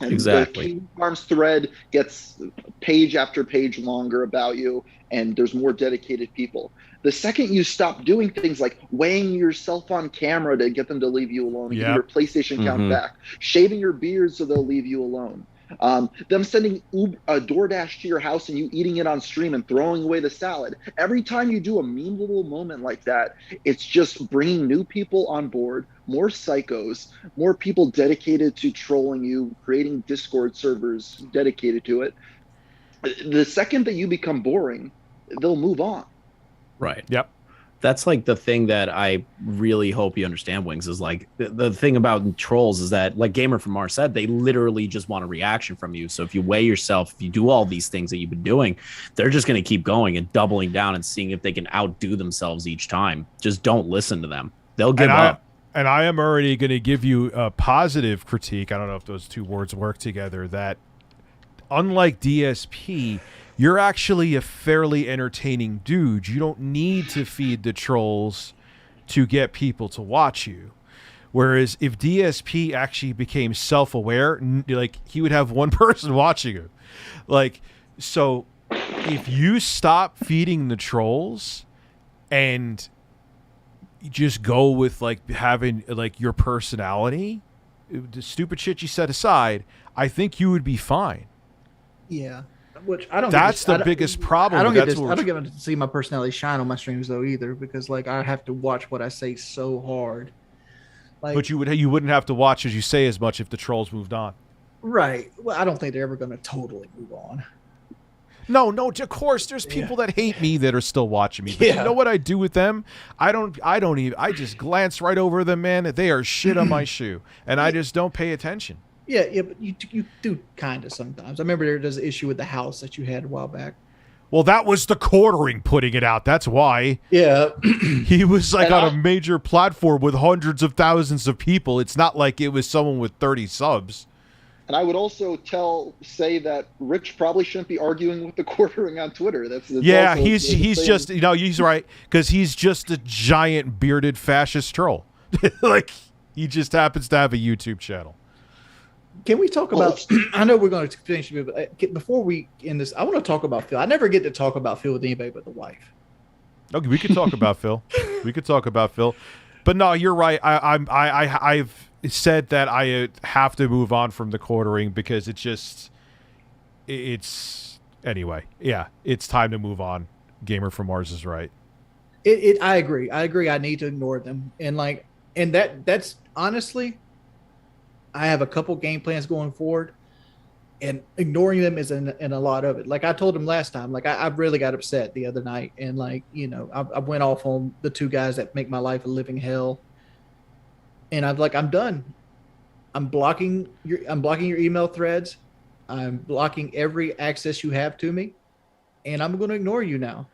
And Exactly. the Kiwi Farms thread gets page after page longer about you, and there's more dedicated people. The second you stop doing things like weighing yourself on camera to get them to leave you alone, and get your PlayStation count back, shaving your beard so they'll leave you alone, them sending DoorDash to your house and you eating it on stream and throwing away the salad. Every time you do a mean little moment like that, it's just bringing new people on board, more psychos, more people dedicated to trolling you, creating Discord servers dedicated to it. The second that you become boring, they'll move on. Right. Yep. That's like the thing that I really hope you understand, Wings, is like the thing about trolls is that, like Gamer from Mars said, they literally just want a reaction from you. So if you weigh yourself, if you do all these things that you've been doing, they're just going to keep going and doubling down and seeing if they can outdo themselves each time. Just don't listen to them. They'll give up. And I am already going to give you a positive critique. I don't know if those two words work together. That unlike DSP, you're actually a fairly entertaining dude. You don't need to feed the trolls to get people to watch you. Whereas if DSP actually became self-aware, like he would have one person watching him. Like, so if you stop feeding the trolls and just go with like having like your personality, the stupid shit you set aside, I think you would be fine. Yeah. Which I don't. That's the biggest problem. I don't get to see my personality shine on my streams though either, because like I have to watch what I say so hard. Like, but you wouldn't have to watch as you say as much if the trolls moved on. Right. Well, I don't think they're ever going to totally move on. No, of course. There's people that hate me that are still watching me. But you know what I do with them? I just glance right over them, man. They are shit on my shoe, and I just don't pay attention. Yeah, but you do kind of sometimes. I remember there was an issue with the house that you had a while back. Well, that was the quartering putting it out. That's why. Yeah. He was like on a major platform with hundreds of thousands of people. It's not like it was someone with 30 subs. And I would also say that Rich probably shouldn't be arguing with the quartering on Twitter. That's yeah, he's just, he's right, because he's just a giant bearded fascist troll. Like, he just happens to have a YouTube channel. Can we talk about? I know we're going to finish, but before we end this, I want to talk about Phil. I never get to talk about Phil with anybody but the wife. Okay, we could talk about Phil. We could talk about Phil, but no, you're right. I've said that I have to move on from the quartering because it's anyway. Yeah, it's time to move on. Gamer from Mars is right. I agree. I need to ignore them, and that's honestly. I have a couple game plans going forward, and ignoring them is in a lot of it. Like I told him last time, like I really got upset the other night, and I went off on the two guys that make my life a living hell. And I'm done. I'm blocking your email threads. I'm blocking every access you have to me, and I'm going to ignore you now.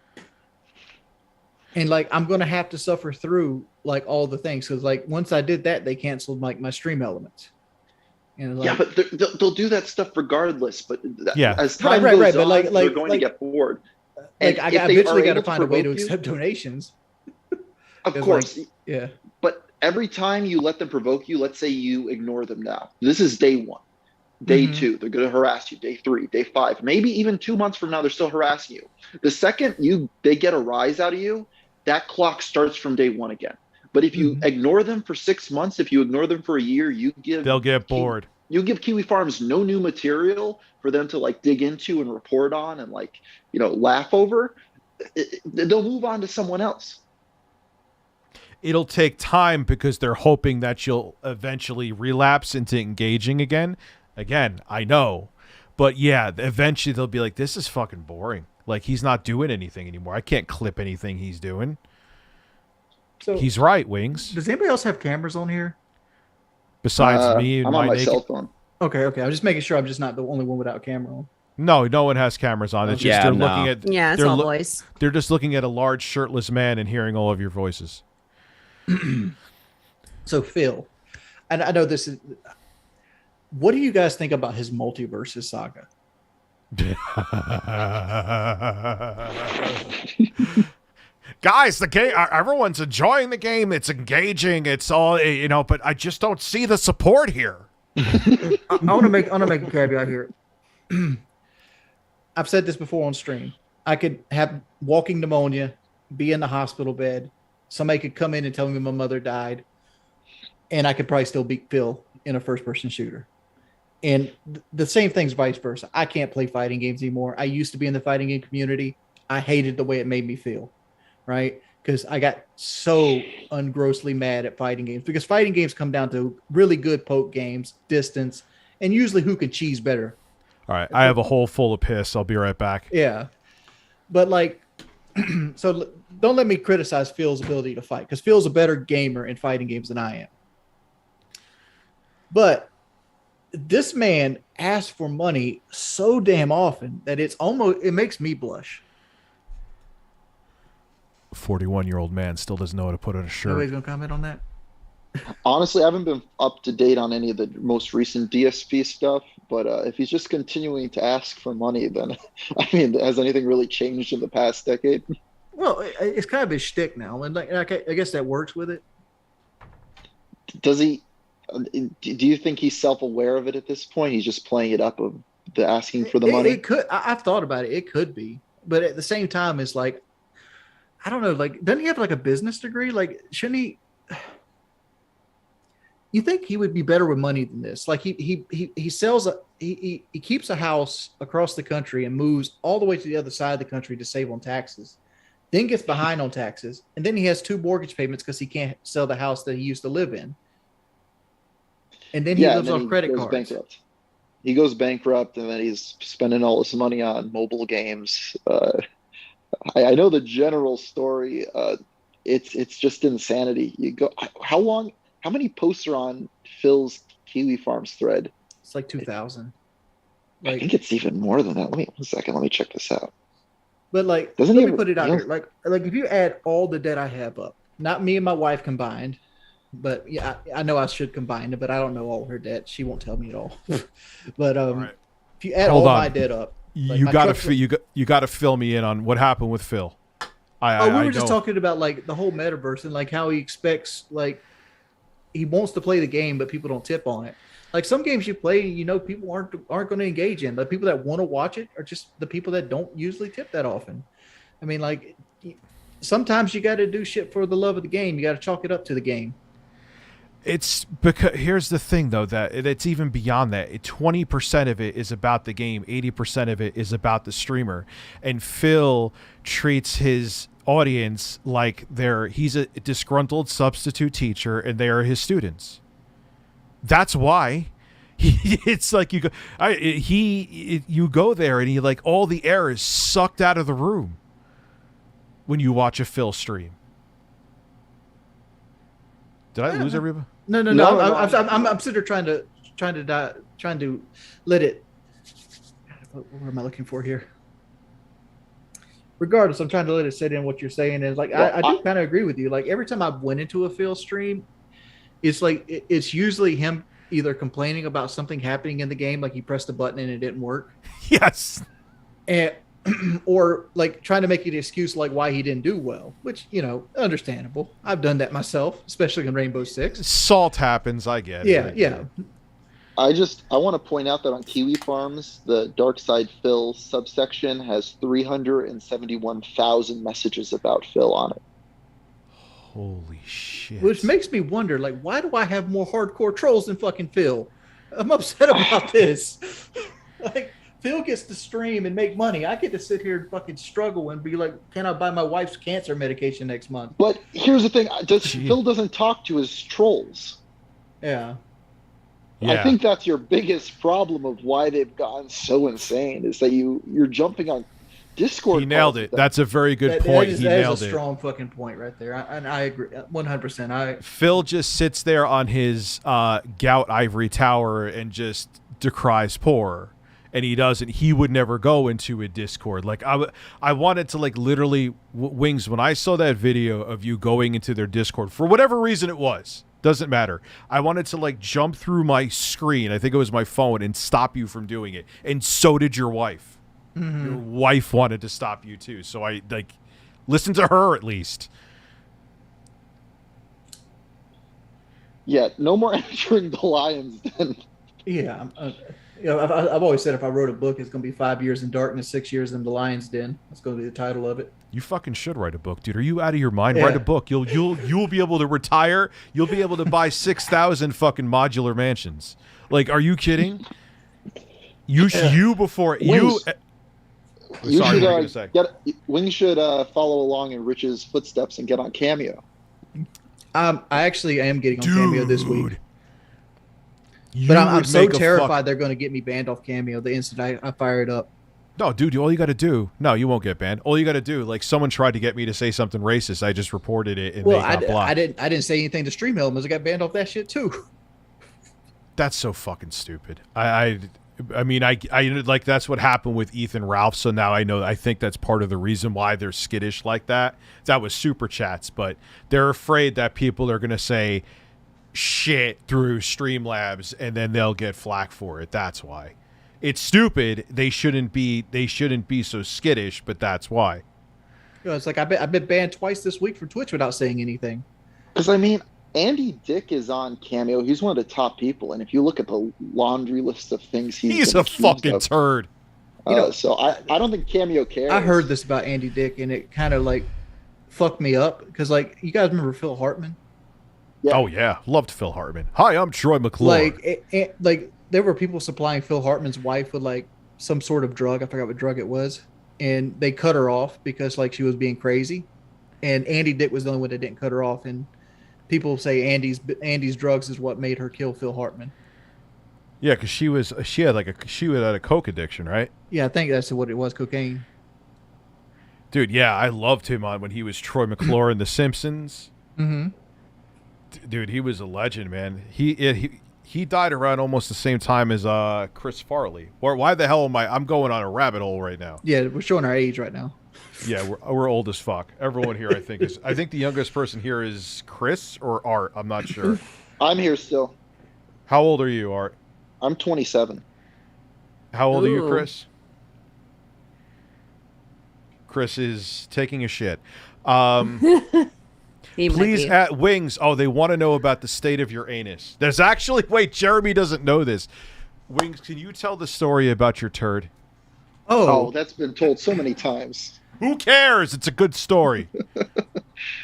And I'm going to have to suffer through all the things, because once I did that, they canceled my stream elements. And but they'll do that stuff regardless. But as time goes on, but they're going to get bored. I eventually got to find a way to accept donations. Of course, yeah. But every time you let them provoke you, let's say you ignore them now. This is day 1, day 2. They're going to harass you. Day 3, day 5, maybe even 2 months from now, they're still harassing you. The second they get a rise out of you, that clock starts from day 1 again. But if you ignore them for 6 months, if you ignore them for a year, they'll get bored. You give Kiwi Farms no new material for them to dig into and report on and laugh over. They'll move on to someone else. It'll take time because they're hoping that you'll eventually relapse into engaging again. Again, I know. But yeah, eventually they'll be like, this is fucking boring. Like, he's not doing anything anymore. I can't clip anything he's doing. So, he's right, Wings. Does anybody else have cameras on here? Besides me and I'm on my cell phone. Okay. I'm just making sure I'm just not the only one without a camera on. No one has cameras on. It's just looking at. Yeah, it's all voice. They're just looking at a large shirtless man and hearing all of your voices. So Phil, and I know this is. What do you guys think about his multiverses saga? Guys, the game, everyone's enjoying the game. It's engaging. It's all, but I just don't see the support here. I want to make a caveat here. I've said this before on stream. I could have walking pneumonia, be in the hospital bed. Somebody could come in and tell me my mother died, and I could probably still beat Phil in a first-person shooter. And the same thing's vice versa. I can't play fighting games anymore. I used to be in the fighting game community. I hated the way it made me feel, right? Because I got so ungrossly mad at fighting games, because fighting games come down to really good poke games, distance, and usually who can cheese better. All right, I have a hole full of piss. I'll be right back. Yeah. But like, so don't let me criticize Phil's ability to fight, because Phil's a better gamer in fighting games than I am. But this man asks for money so damn often that it makes me blush. 41-year-old man still doesn't know how to put on a shirt. Nobody's gonna comment on that. Honestly, I haven't been up to date on any of the most recent DSP stuff, but if he's just continuing to ask for money, then I mean, has anything really changed in the past decade? Well, it's kind of his shtick now, and like I guess that works with it. Does he? Do you think he's self-aware of it at this point? He's just playing it up of the asking for the money. It could. I've thought about it. It could be, but at the same time, it's like, I don't know. Like, doesn't he have like a business degree? Like, shouldn't he? You think he would be better with money than this? Like he sells he keeps a house across the country and moves all the way to the other side of the country to save on taxes, then gets behind on taxes, and then he has 2 mortgage payments because he can't sell the house that he used to live in, and then he lives off credit cards. Bankrupt. He goes bankrupt, and then he's spending all this money on mobile games. I know the general story. It's just insanity. You go how many posts are on Phil's Kiwi Farms thread? It's like 2,000. I think it's even more than that. Wait 1 second. Let me check this out. But like, let me put it out here. Like if you add all the debt I have up, not me and my wife combined, but yeah, I know I should combine it, but I don't know all her debt. She won't tell me at all. But if you add all my debt up, like you got to fill me in on what happened with Phil. We were just talking about like the whole metaverse and like how he expects, like, he wants to play the game, but people don't tip on it. Like some games you play, people aren't going to engage in. The people that want to watch it are just the people that don't usually tip that often. I mean, like, sometimes you got to do shit for the love of the game. You got to chalk it up to the game. It's because here's the thing, though, that it's even beyond that. 20% of it is about the game. 80% of it is about the streamer. And Phil treats his audience like he's a disgruntled substitute teacher and they are his students. That's why it's like you go there and he like all the air is sucked out of the room when you watch a Phil stream. Did I lose everybody? No. I'm sitting there trying to let it. What am I looking for here? Regardless, I'm trying to let it sit in what you're saying. Is like, I do kind of agree with you. Like every time I went into a Phil stream, it's like it's usually him either complaining about something happening in the game, like he pressed a button and it didn't work. Yes. And or like trying to make an excuse like why he didn't do well, which understandable. I've done that myself, especially in Rainbow Six. Salt happens, I get it. Yeah. I want to point out that on Kiwi Farms, the Dark Side Phil subsection has 371,000 messages about Phil on it. Holy shit. Which makes me wonder, like, why do I have more hardcore trolls than fucking Phil? I'm upset about this. Like, Phil gets to stream and make money. I get to sit here and fucking struggle and be like, can I buy my wife's cancer medication next month? But here's the thing. Phil doesn't talk to his trolls. Yeah. I think that's your biggest problem of why they've gotten so insane is that you're jumping on Discord. He nailed it. That's a very good point. He nailed it. That is a strong fucking point right there. And I agree 100%. Phil just sits there on his gout ivory tower and just decries poor. And he would never go into a Discord. Like I wanted to like literally Wings, when I saw that video of you going into their Discord, for whatever reason it was, doesn't matter. I wanted to like jump through my screen, I think it was my phone, and stop you from doing it. And so did your wife. Mm-hmm. Your wife wanted to stop you too. So I like listen to her at least. Yeah, no more entering the Lions Den. Yeah, I've always said if I wrote a book, it's going to be 5 years in darkness, 6 years in the lion's den. That's going to be the title of it. You fucking should write a book, dude. Are you out of your mind? Yeah. Write a book. You'll be able to retire. You'll be able to buy 6,000 fucking modular mansions. Like, are you kidding? You before Wings, you. Sorry, what were you gonna say? Wings should follow along in Rich's footsteps and get on Cameo. I actually am getting on Cameo this week. But I'm so terrified they're going to get me banned off Cameo the instant I fire it up. No, dude, all you got to do... No, you won't get banned. All you got to do, like, someone tried to get me to say something racist. I just reported it, and they got blocked. I didn't say anything to StreamLabs. I got banned off that shit, too. That's so fucking stupid. I mean, I like, that's what happened with Ethan Ralph, so now I know... I think that's part of the reason why they're skittish like that. That was super chats, but they're afraid that people are going to say shit through StreamLabs, and then they'll get flack for it. That's why. It's stupid. They shouldn't be so skittish, but that's why. You know, it's like I've been banned twice this week from Twitch without saying anything. Because I mean, Andy Dick is on Cameo. He's one of the top people, and if you look at the laundry list of things he's a fucking turd. So I don't think Cameo cares. I heard this about Andy Dick, and it kind of like fucked me up because, like, you guys remember Phil Hartman? Yeah. Oh yeah, loved Phil Hartman. Hi, I'm Troy McClure. Like there were people supplying Phil Hartman's wife with like some sort of drug. I forgot what drug it was, and they cut her off because like she was being crazy. And Andy Dick was the only one that didn't cut her off. And people say Andy's drugs is what made her kill Phil Hartman. Yeah, because she had a coke addiction, right? Yeah, I think that's what it was, cocaine. Dude, yeah, I loved him on when he was Troy McClure in The Simpsons. Mm-hmm. Dude, he was a legend, man. He died around almost the same time as Chris Farley. Or why the hell am I'm going on a rabbit hole right now? Yeah, we're showing our age right now. Yeah, we're old as fuck. Everyone here, I think the youngest person here is Chris or Art. I'm not sure. I'm here still. How old are you, Art? I'm 27. How old are you, Chris? Chris is taking a shit. Please at Wings. Oh, they want to know about the state of your anus. There's actually... Wait, Jeremy doesn't know this. Wings, can you tell the story about your turd? Oh, that's been told so many times. Who cares? It's a good story.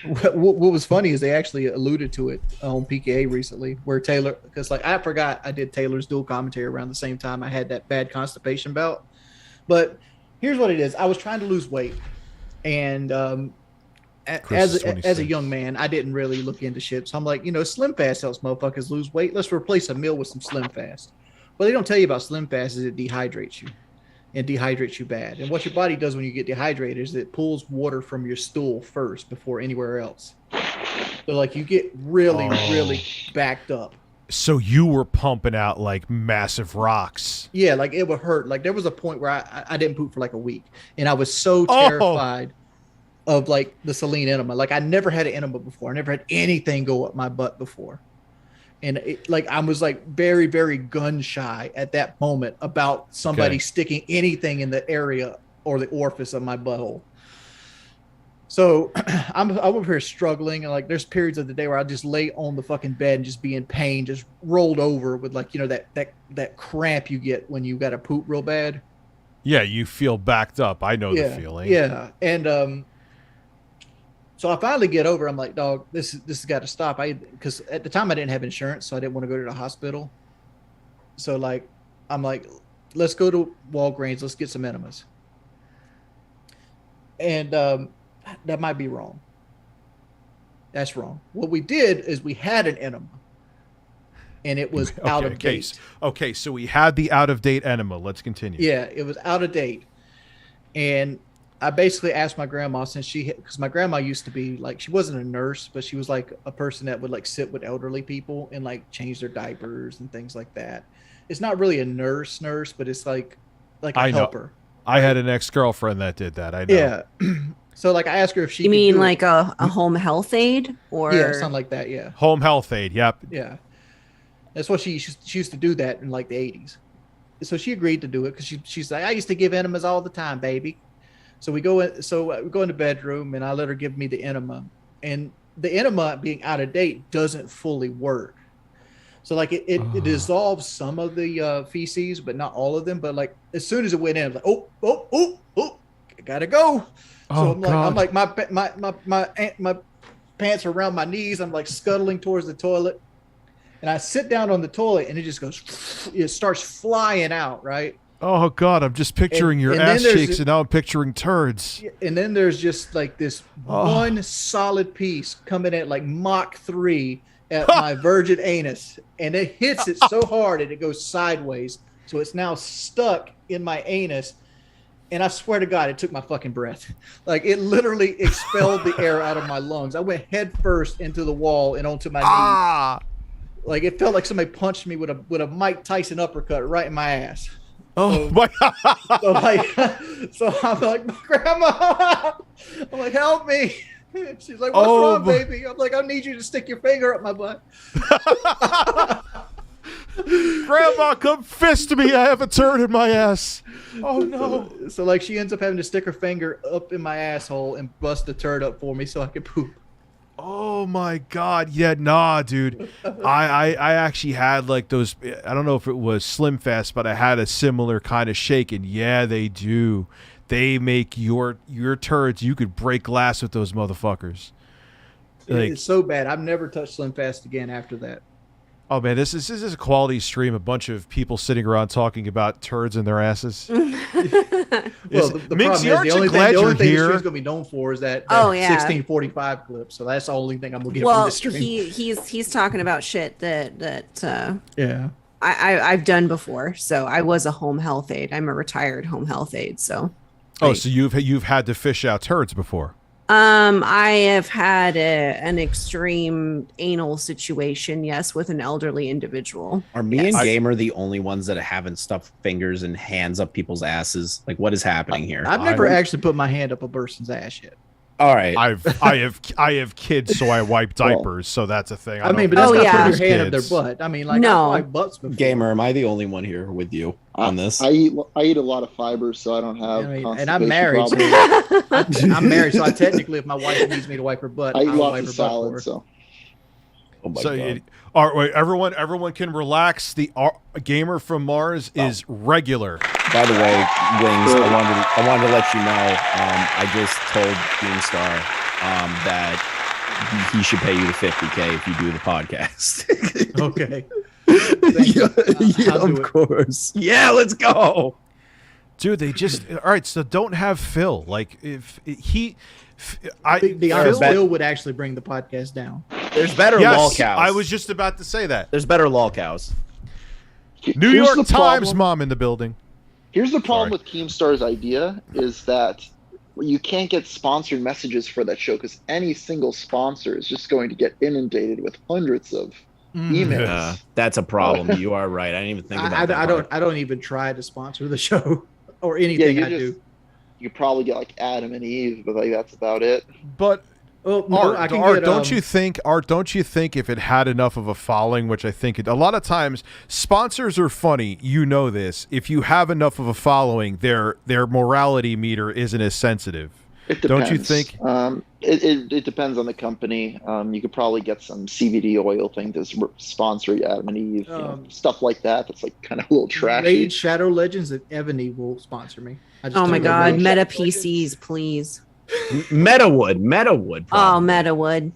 What was funny is they actually alluded to it on PKA recently, where Taylor... Because, like, I forgot I did Taylor's dual commentary around the same time I had that bad constipation bout. But here's what it is. I was trying to lose weight. And... As a young man, I didn't really look into shit. So I'm like, Slim Fast helps motherfuckers lose weight. Let's replace a meal with some Slim Fast. What they don't tell you about Slim Fast is it dehydrates you and dehydrates you bad. And what your body does when you get dehydrated is it pulls water from your stool first before anywhere else. So like you get really backed up. So you were pumping out like massive rocks. Yeah, like it would hurt. Like there was a point where I didn't poop for like a week. And I was so terrified of like the saline enema. Like I never had an enema before. I never had anything go up my butt before. And I was like very, very gun shy at that moment about somebody sticking anything in the area or the orifice of my butthole. So I'm over here struggling, and like there's periods of the day where I just lay on the fucking bed and just be in pain, just rolled over with like, that cramp you get when you got to poop real bad. Yeah, you feel backed up. I know the feeling. Yeah. And so I finally get over. I'm like, dog, this has got to stop. Because at the time I didn't have insurance, so I didn't want to go to the hospital. So like, I'm like, let's go to Walgreens. Let's get some enemas. And that might be wrong. That's wrong. What we did is we had an enema, and it was out of date. Okay, so we had the out of date enema. Let's continue. Yeah, it was out of date, and I basically asked my grandma, because my grandma used to be like, she wasn't a nurse, but she was like a person that would like sit with elderly people and like change their diapers and things like that. It's not really a nurse, but it's like a helper. I had an ex-girlfriend that did that. I know. Yeah. So like I asked her if she You mean like a home health aid or something like that, yeah. Home health aid, yep. Yeah. That's what she used to do that in like the 80s. So she agreed to do it because she's like, I used to give enemas all the time, baby. So we go in the bedroom and I let her give me the enema, and the enema being out of date doesn't fully work. So like it dissolves some of the feces, but not all of them. But like as soon as it went in, I'm like, oh, I gotta go. So I'm like my pants are around my knees. I'm like scuttling towards the toilet, and I sit down on the toilet, and it just goes. It starts flying out, right? Oh God, I'm just picturing your ass cheeks, and now I'm picturing turds. And then there's just like this one solid piece coming at like Mach 3 at my virgin anus, and it hits it so hard and it goes sideways, so it's now stuck in my anus. And I swear to God, it took my fucking breath. Like it literally expelled the air out of my lungs. I went head first into the wall and onto my knee. Like it felt like somebody punched me with a Mike Tyson uppercut right in my ass. Oh my God! So I'm like, Grandma, I'm like, help me. She's like, what's wrong, baby? I'm like, I need you to stick your finger up my butt. Grandma, come fist me. I have a turd in my ass. Oh no. So like she ends up having to stick her finger up in my asshole and bust the turd up for me so I could poop. Oh my God. Yeah, nah, dude. I actually had like those, I don't know if it was Slim Fast, but I had a similar kind of shake, and yeah, they do. They make your turds, you could break glass with those motherfuckers. Like, it's so bad. I've never touched Slim Fast again after that. Oh man, this is a quality stream. A bunch of people sitting around talking about turds in their asses. Well, the Minxie, problem is the only thing the stream's going to be known for is that 1645 clip. So that's the only thing I'm going to get from the stream. He's talking about shit that yeah. I've done before. So I was a home health aide. I'm a retired home health aide. So. Oh, so you've had to fish out turds before? I have had an extreme anal situation, yes, with an elderly individual. Are me and Gamer the only ones that haven't stuffed fingers and hands up people's asses? Like, what is happening here? I've never actually put my hand up a person's ass yet. All right. I have kids, so I wipe diapers, so that's a thing. I mean, but that's not putting your hand up their butt. I mean, like, no. I wipe butts before. Gamer, am I the only one here with you on this? I eat a lot of fiber, so I don't have. And I'm married. So I'm married, so I technically, if my wife needs me to wipe her butt, I eat I'll lots wipe of her salad. butt So. Oh my God. All right, wait, everyone can relax. The Gamer from Mars is regular. By the way, Wings, I wanted to let you know. I just told Keemstar that he should pay you the $50K if you do the podcast. Okay. Yeah, of course. Yeah, let's go. Dude, they just all right. So don't have Phil. Like if he, Phil would actually bring the podcast down. There's better lol cows. I was just about to say that. There's better lol cows. New York Times mom in the building. Here's the problem with Keemstar's idea is that you can't get sponsored messages for that show because any single sponsor is just going to get inundated with hundreds of emails. Yeah, that's a problem. You are right. I didn't even think about that. I don't even try to sponsor the show or anything I do. You could probably get like Adam and Eve, but like that's about it. But Art, don't you think if it had enough of a following, which I think a lot of times sponsors are funny, you know this. If you have enough of a following, their morality meter isn't as sensitive. It depends. Don't you think? It depends on the company. You could probably get some CBD oil thing to sponsor Adam and Eve, stuff like that. That's like kind of a little trashy. Raid Shadow Legends and Ebony will sponsor me. Oh my God, Meta PCs, please. Metawood. Oh, Metawood.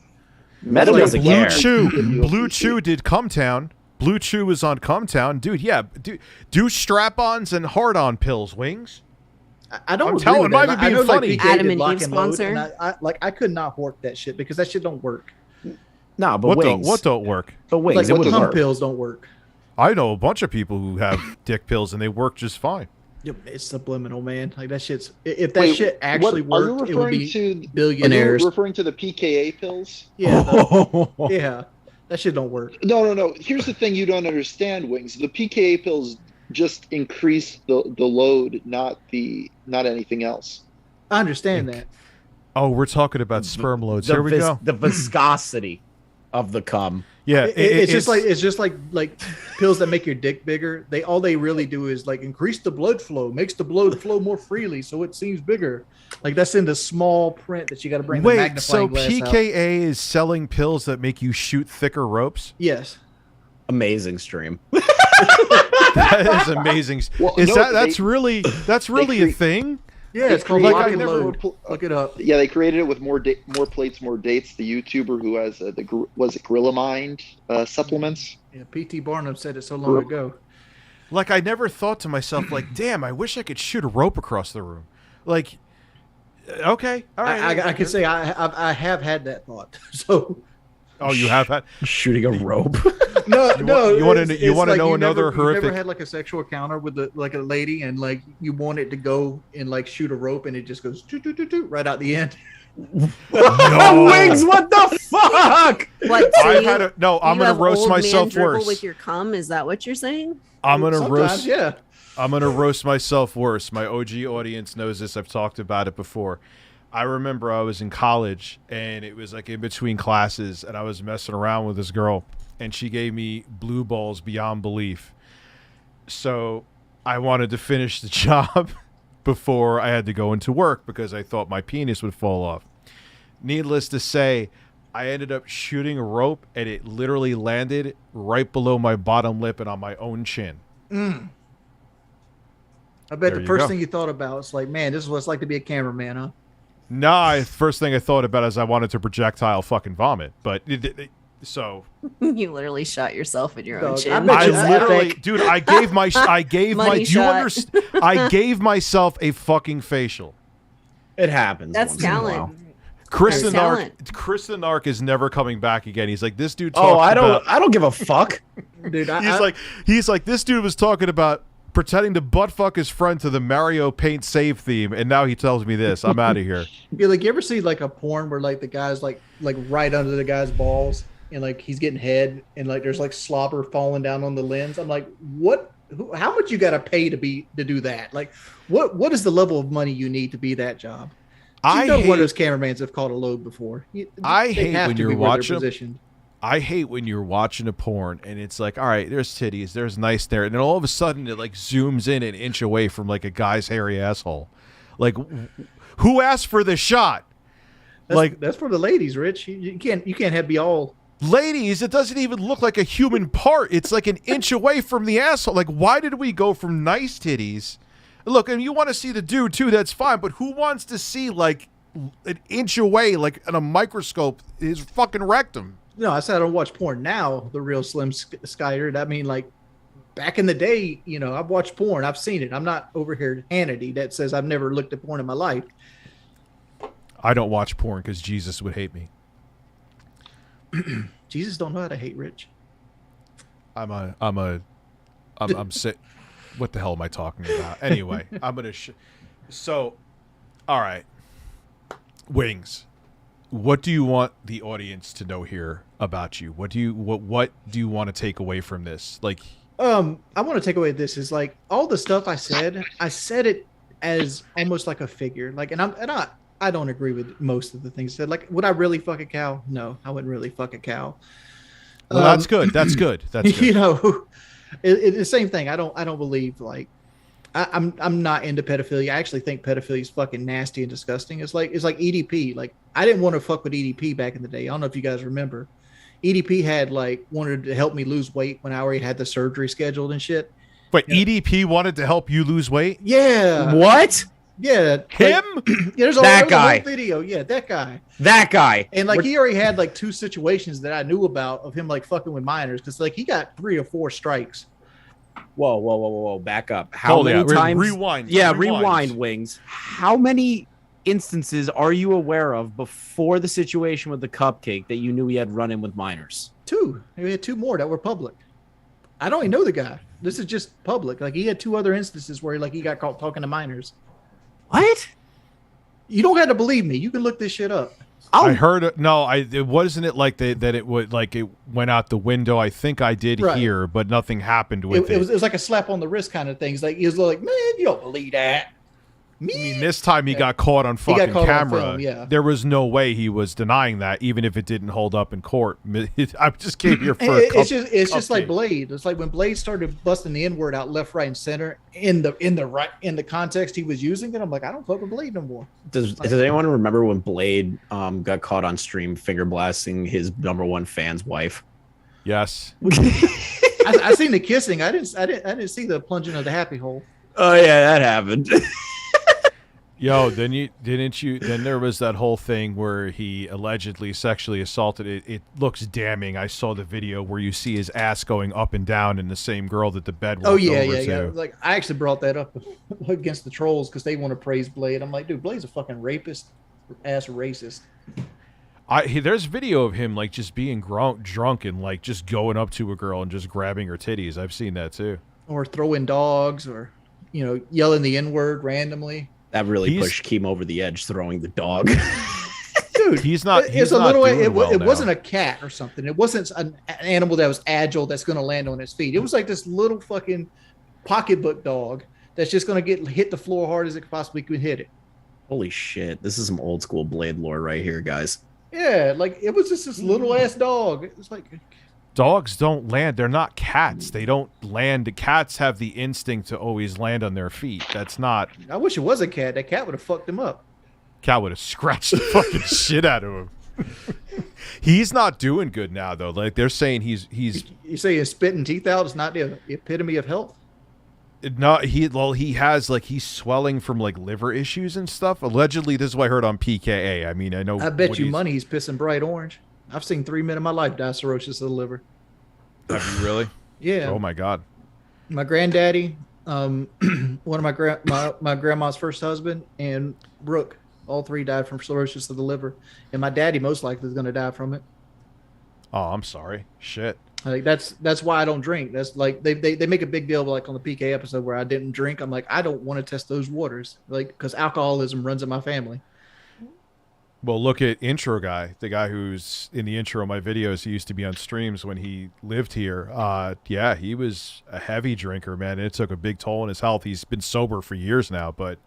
Meta doesn't care. Blue Chew did Cumtown. Blue Chew is on Cumtown, dude. Yeah, do strap-ons and hard-on pills, Wings. I don't. I'm telling. It might be being funny. Adam and Eve sponsor. I could not work that shit because that shit don't work. No, but Wings. What don't work? But Wings, like pump pills don't work. I know a bunch of people who have dick pills and they work just fine. Yep, it's subliminal, man. Like that shit's. If that shit actually worked, it would be billionaires. Are you referring to the PKA pills? Yeah. Yeah. That shit don't work. No. Here's the thing you don't understand, Wings. The PKA pills just increase the load, not anything else. I understand that. Oh, we're talking about sperm loads. Here we go. The viscosity of the cum. Yeah, it's just like pills that make your dick bigger. All they really do is like increase the blood flow, makes the blood flow more freely, so it seems bigger. Like that's in the small print that you got to bring. Wait, the so magnifying glass PKA is selling pills that make you shoot thicker ropes? Yes. Amazing stream. That is amazing. Well, is no, that's really a thing? Yeah, it's called created lock it and with load. Look it up. Yeah, they created it with more plates, more dates. The YouTuber who has was it Gorilla Mind supplements. Yeah, PT Barnum said it so long ago. Like, I never thought to myself, like, damn, I wish I could shoot a rope across the room. Like, okay, all right. I can say I have had that thought. So. Oh, you have had shooting a rope? No. You want to like know another horrific? You never had like a sexual encounter with a lady, and like you want it to go and like shoot a rope, and it just goes right out the end. No. Wings, what the fuck? What? So I'm gonna roast myself worse. With your cum, is that what you're saying? I'm gonna Sometimes, yeah. I'm gonna roast myself worse. My OG audience knows this. I've talked about it before. I remember I was in college, and it was like in between classes, and I was messing around with this girl, and she gave me blue balls beyond belief. So I wanted to finish the job before I had to go into work because I thought my penis would fall off. Needless to say, I ended up shooting a rope, and it literally landed right below my bottom lip and on my own chin. I bet There the you first go. thing you thought about was like, man, this is what it's like to be a cameraman, huh? Nah, first thing I thought about is I wanted to projectile fucking vomit, but so You literally shot yourself in your own Dog, chin. I Just literally, epic. dude, I gave my, Money you shot. understand? I gave myself a fucking facial. It happens. That's once in a while. talent. Chris That's the Narc, talent. Chris the Narc is never coming back again. He's like, this dude. Oh, talks about, I don't give a fuck. Dude, he's like, this dude was talking about pretending to butt fuck his friend to the Mario Paint Save theme, and now he tells me this. I'm out of here. Yeah, like you ever see like a porn where like the guy's like right under the guy's balls and like he's getting head and like there's like slobber falling down on the lens. I'm like, how much you gotta pay to do that? Like what is the level of money you need to be that job? I one hate- of those cameramans have caught a load before. I They hate have when to you're be where they're watching. positioned. I hate when you're watching a porn and it's like, all right, there's titties, there's nice there, and then all of a sudden it like zooms in an inch away from like a guy's hairy asshole. Like, who asked for the shot? That's for the ladies, Rich. You can't be all. Ladies, it doesn't even look like a human part. It's like an inch away from the asshole. Like, why did we go from nice titties? Look, and you want to see the dude too, that's fine, but who wants to see like an inch away, like in a microscope, his fucking rectum? No, I said I don't watch porn now. The real Slim Skyer. I mean, like back in the day, I've watched porn. I've seen it. I'm not over here Hannity that says I've never looked at porn in my life. I don't watch porn because Jesus would hate me. Jesus don't know how to hate Rich. I'm sick. What the hell am I talking about? Anyway, I'm gonna. So, all right, Wings. What do you want the audience to know here about you? What do you want to take away from this? Like, I want to take away this is like all the stuff I said it as almost like a figure. Like, I don't agree with most of the things said. Like, would I really fuck a cow? No, I wouldn't really fuck a cow. well, that's good. That's good. That's good. It's the same thing. I don't believe like I'm not into pedophilia. I actually think pedophilia is fucking nasty and disgusting. It's like EDP. Like I didn't want to fuck with EDP back in the day. I don't know if you guys remember. EDP had wanted to help me lose weight when I already had the surgery scheduled and shit. Wait, EDP wanted to help you lose weight? Yeah. What? Yeah. Him? There's That guy. a whole video. Yeah, that guy. That guy. And he already had 2 situations that I knew about of him fucking with minors because he got 3 or 4 strikes. Whoa! Back up. How Hold many on, times? rewind. Yeah, Rewind. Wings. How many instances are you aware of before the situation with the cupcake that you knew he had run in with minors? 2. We had 2 more that were public. I don't even know the guy. This is just public. He had 2 other instances where he got caught talking to minors. What? You don't have to believe me. You can look this shit up. I heard it. No, it wasn't it like that it would it went out the window. I think I did Right. hear, but nothing happened with it. It was like a slap on the wrist kind of thing. It's he was like, man, you don't believe that. I mean, this time he got caught on He got fucking caught on camera. film, yeah. There was no way he was denying that, even if it didn't hold up in court. I just came here for It's just like Blade. It's like when Blade started busting the N word out left, right, and center in the context he was using it. I'm like, I don't fucking Blade no more. Does anyone remember when Blade got caught on stream finger blasting his #1 fan's wife? Yes. I seen the kissing. I didn't see the plunging of the happy hole. Oh yeah, that happened. Yo, then there was that whole thing where he allegedly sexually assaulted. It looks damning. I saw the video where you see his ass going up and down in the same girl that the bed walked over to. Yeah. Like I actually brought that up against the trolls because they want to praise Blade. I'm like, dude, Blade's a fucking rapist, ass racist. There's video of him like just being drunk and like just going up to a girl and just grabbing her titties. I've seen that too. Or throwing dogs, or yelling the N-word randomly. That really pushed Keem over the edge, throwing the dog. Dude, he's not. It's a little. It wasn't a cat or something. It wasn't an animal that was agile that's going to land on its feet. It was like this little fucking pocketbook dog that's just going to hit the floor hard as it possibly could hit it. Holy shit! This is some old school Blade lore right here, guys. Yeah, like it was just this little ass dog. It was like. Dogs don't land. They're not cats. They don't land. The cats have the instinct to always land on their feet. That's not. I wish it was a cat. That cat would have fucked him up. Cat would have scratched the fucking shit out of him. He's not doing good now, though. Like they're saying he's. You say his spitting teeth out is not the epitome of health. He has like he's swelling from like liver issues and stuff. Allegedly, this is what I heard on PKA. I mean, I know. I bet you money he's pissing bright orange. I've seen 3 men in my life die cirrhosis of the liver. Have you really? Yeah. Oh my god. My granddaddy, one of my grandma's first husband, and Brooke, all 3 died from cirrhosis of the liver, and my daddy most likely is going to die from it. Oh, I'm sorry. Shit. Like that's why I don't drink. That's like they make a big deal like on the PK episode where I didn't drink. I'm like I don't want to test those waters, like because alcoholism runs in my family. Well, look at intro guy, the guy who's in the intro of my videos. He used to be on streams when he lived here. Yeah, he was a heavy drinker, man. And it took a big toll on his health. He's been sober for years now, but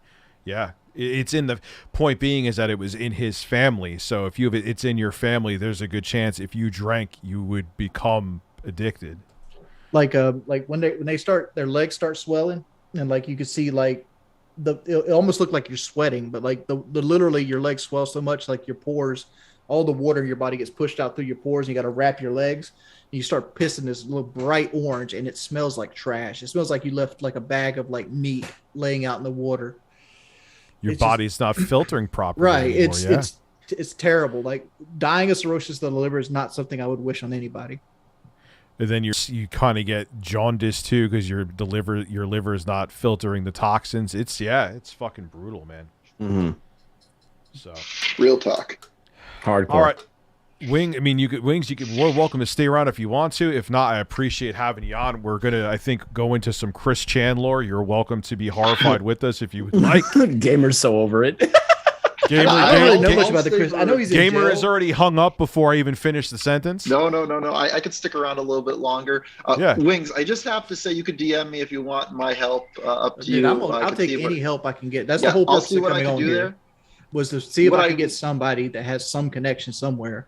yeah, it's in the point being is that it was in his family. So if it's in your family, there's a good chance if you drank, you would become addicted. Like when they start, their legs start swelling, and like you could see like. It almost looked like you're sweating, but like the literally your legs swell so much, like your pores, all the water in your body gets pushed out through your pores, and you got to wrap your legs. And you start pissing this little bright orange, and it smells like trash. It smells like you left like a bag of like meat laying out in the water. Your body's not filtering properly. Right. Anymore, It's terrible. Like dying of cirrhosis of the liver is not something I would wish on anybody. And then you kind of get jaundice too because your liver is not filtering the toxins. It's fucking brutal, man. Mm-hmm. So real talk. Hardcore. All right, Wings. You're welcome to stay around if you want to. If not, I appreciate having you on. We're gonna, I think, go into some Chris Chan lore. You're welcome to be horrified with us if you would like. Gamer's so over it. Gamer, I don't really know much about the Chris. I know he's in Gamer jail. is already hung up before I even finished the sentence. No. I could stick around a little bit longer. Yeah. Wings, I just have to say you could DM me if you want my help. Up to you. I'll take any help I can get. That's the whole I'll purpose see of what I coming can on do here. there. Was to see if I could get somebody that has some connection somewhere.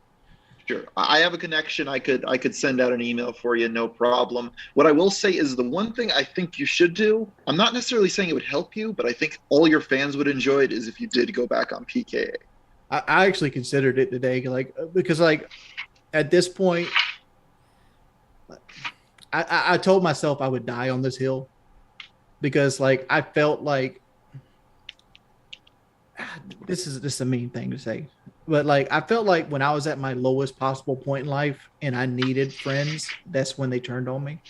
Sure. I have a connection. I could send out an email for you, no problem. What I will say is the one thing I think you should do, I'm not necessarily saying it would help you, but I think all your fans would enjoy it, is if you did go back on PKA. I actually considered it today, because at this point, I told myself I would die on this hill, because I felt like this is a mean thing to say, but I felt like when I was at my lowest possible point in life and I needed friends, that's when they turned on me.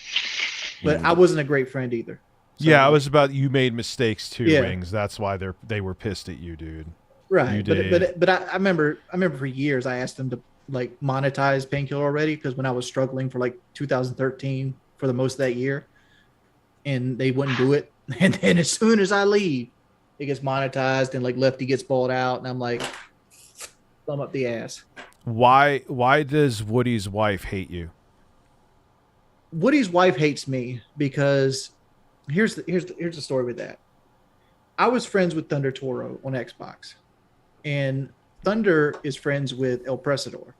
But I wasn't a great friend either. So, yeah, it was about you made mistakes too, Yeah. Wings. That's why they were pissed at you, dude. Right, You did. but I remember for years I asked them to monetize Painkiller already, because when I was struggling for 2013 for the most of that year, and they wouldn't do it. And then as soon as I leave, it gets monetized and Lefty gets bought out, and I'm like, thumb up the ass. Why does Woody's wife hate you? Woody's wife hates me because here's the story with that. I was friends with Thunder Toro on Xbox, and Thunder is friends with El Presador,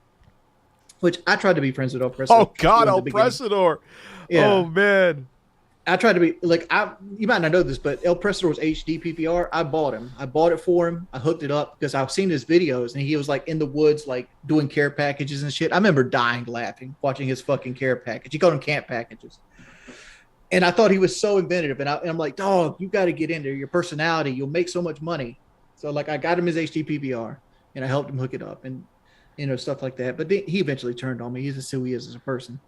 which I tried to be friends with El Presador. Oh God, El Presador! Yeah. Oh man, I tried to be like you might not know this, but El Prestador's HD PPR, I bought him. I bought it for him. I hooked it up because I've seen his videos and he was like in the woods, like doing care packages and shit. I remember dying laughing watching his fucking care package. He called them camp packages. And I thought he was so inventive. And I'm like, dog, you got to get in there. Your personality, you'll make so much money. So like I got him his HD PPR and I helped him hook it up and, you know, stuff like that. But he eventually turned on me. He's just who he is as a person.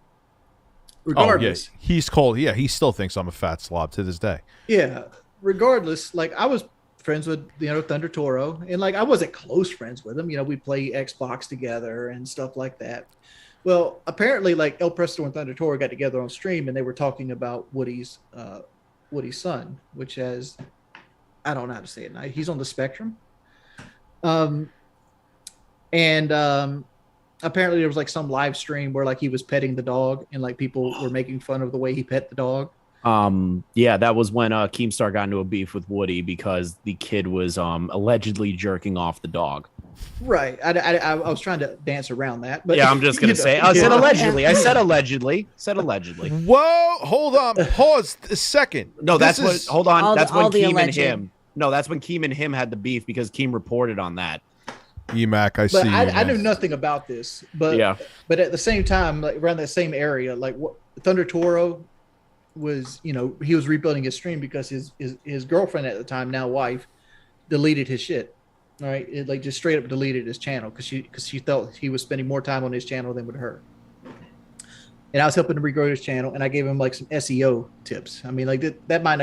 Regardless. Oh, yeah. He's cold. Yeah, he still thinks I'm a fat slob to this day. Yeah. Regardless, like I was friends with, you know, Thunder Toro, and like I wasn't close friends with him. You know, we'd play Xbox together and stuff like that. Well, apparently, like El Presto and Thunder Toro got together on stream, and they were talking about Woody's son, which has, I don't know how to say it now. He's on the spectrum. Apparently there was like some live stream where like he was petting the dog and like people were making fun of the way he pet the dog. Yeah, that was when Keemstar got into a beef with Woody because the kid was allegedly jerking off the dog. Right. I was trying to dance around that, but yeah, I'm just gonna say I said allegedly. I said allegedly. Said allegedly. Whoa, hold on, pause a second. No, that's what. Hold on, that's when Keem and alleged. him. No, that's when Keem and him had the beef because Keem reported on that. EMAC, I but see. I knew nothing about this, but yeah. But at the same time, like around that same area, like what Thunder Toro was, you know, he was rebuilding his stream because his girlfriend at the time, now wife, deleted his shit. All right, it like just straight up deleted his channel because she felt he was spending more time on his channel than with her. And I was helping him regrow his channel, and I gave him like some SEO tips. I mean, like that might